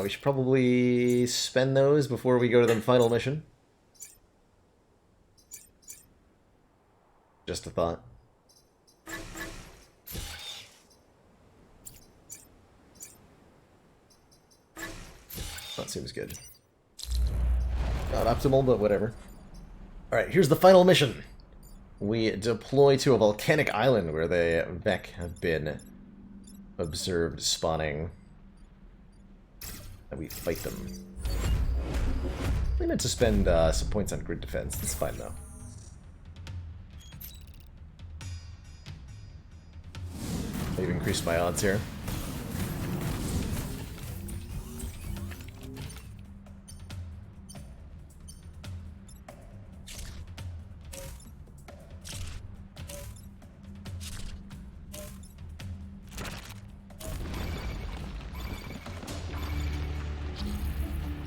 We should probably spend those before we go to the final mission. Just a thought. That seems good. Not optimal, but whatever. Alright, here's the final mission. We deploy to a volcanic island where the mech have been observed spawning. And we fight them. We meant to spend some points on grid defense. That's fine, though. They've increased my odds here.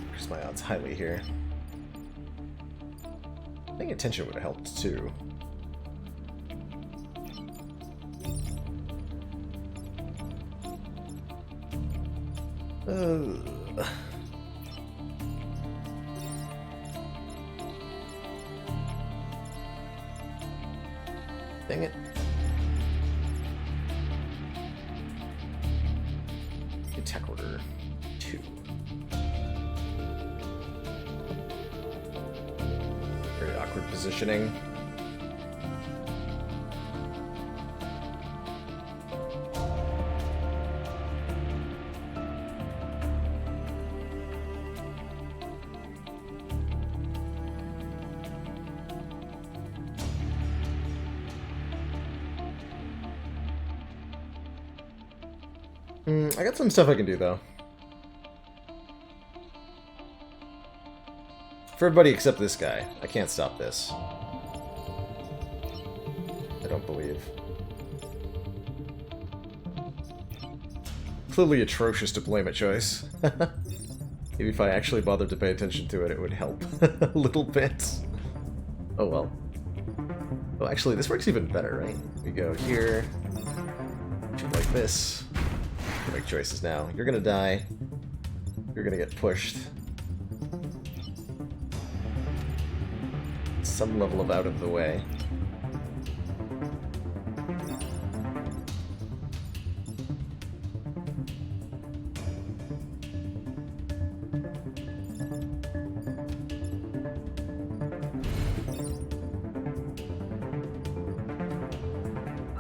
Increase my odds highly here. Paying attention would have helped, too. Dang it. Attack order 2. Very awkward positioning. I got some stuff I can do, though. For everybody except this guy. I can't stop this. I don't believe. Clearly atrocious deployment choice. Maybe if I actually bothered to pay attention to it, it would help a little bit. Oh well. Oh, actually, this works even better, right? We go here. Shoot like this. Make choices now. You're gonna die. You're gonna get pushed. Some level of out of the way.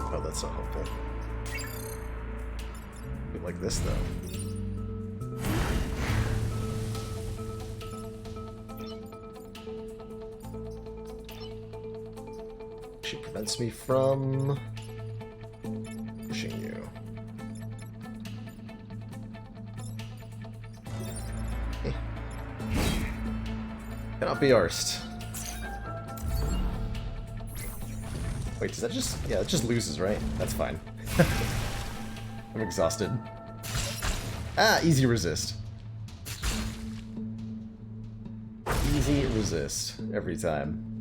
Oh, that's not helpful. Like this, though. She prevents me from pushing you. Cannot be arsed. Wait, does that just... Yeah, it just loses, right? That's fine. I'm exhausted. Ah, easy resist. Easy resist every time.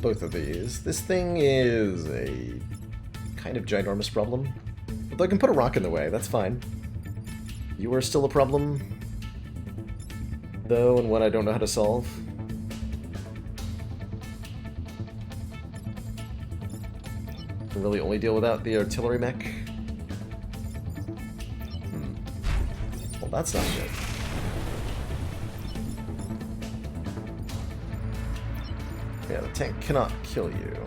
Both of these. This thing is a kind of ginormous problem. Although I can put a rock in the way, that's fine. You are still a problem, though, and one I don't know how to solve. Can really only deal without the artillery mech. Well, that's not good. Yeah, the tank cannot kill you.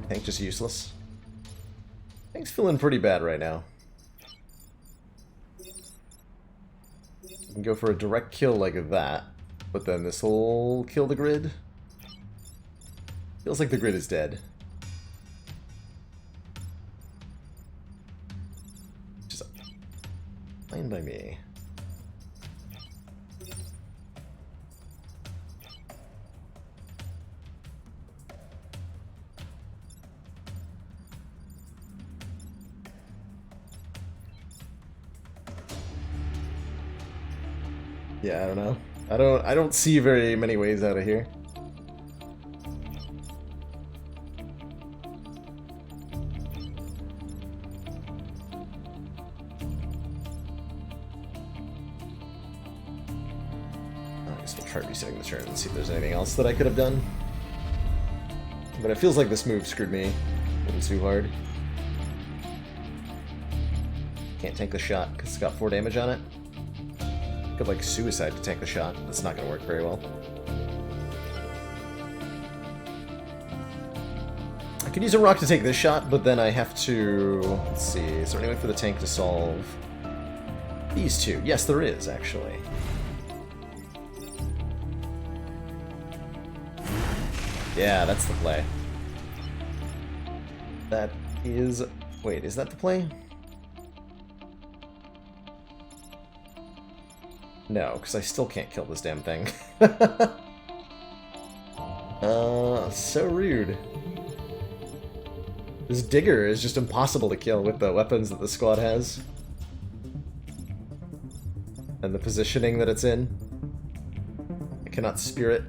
Tank just useless. Tank's feeling pretty bad right now. You can go for a direct kill like that, but then this will kill the grid. Feels like the grid is dead. Fine by me. Yeah, I don't know. I don't see very many ways out of here. I guess we'll try resetting the turn and see if there's anything else that I could have done. But it feels like this move screwed me a little too hard. Can't tank the shot because it's got 4 damage on it. Could like suicide to tank the shot. That's not going to work very well. I could use a rock to take this shot, but then I have to... Let's see, is there any way for the tank to solve these two? Yes, there is, actually. Yeah, that's the play. That is... Wait, is that the play? No, because I still can't kill this damn thing. So rude. This digger is just impossible to kill with the weapons that the squad has. And the positioning that it's in. I cannot spear it.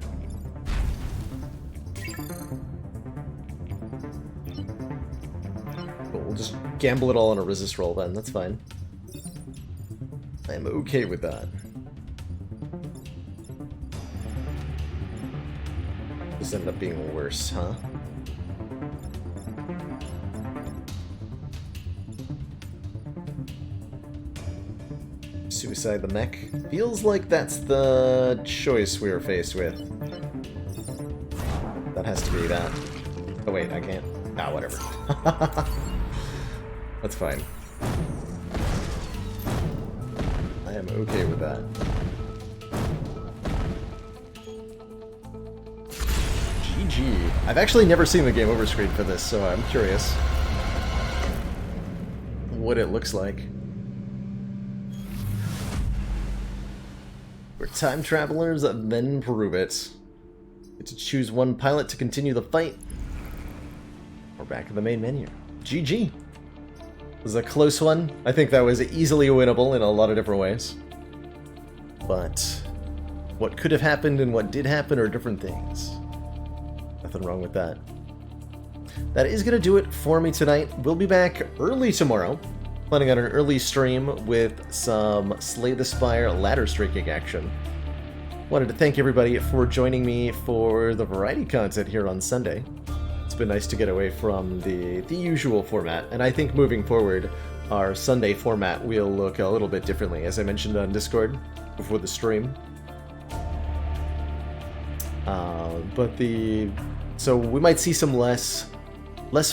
But we'll just gamble it all on a resist roll then, that's fine. I'm okay with that. This ended up being worse, huh? Suicide the mech. Feels like that's the choice we were faced with. That has to be that. Oh wait, I can't. Ah, whatever. That's fine. I am okay with that. GG. I've actually never seen the game over screen for this, so I'm curious what it looks like. We're time travelers, then prove it. Get to choose one pilot to continue the fight. We're back in the main menu. GG. This was a close one. I think that was easily winnable in a lot of different ways. But what could have happened and what did happen are different things. Nothing wrong with that. That is going to do it for me tonight. We'll be back early tomorrow. Planning on an early stream with some Slay the Spire ladder streaking action. Wanted to thank everybody for joining me for the variety content here on Sunday. It's been nice to get away from the usual format, and I think moving forward, our Sunday format will look a little bit differently, as I mentioned on Discord before the stream. So we might see some less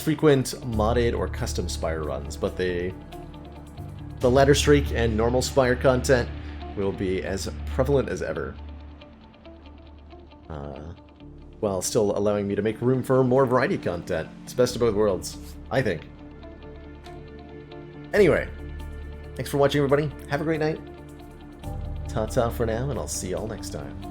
frequent modded or custom Spire runs, but the ladder streak and normal Spire content will be as prevalent as ever. While still allowing me to make room for more variety content. It's best of both worlds, I think. Anyway, thanks for watching everybody. Have a great night. Ta-ta for now, and I'll see y'all next time.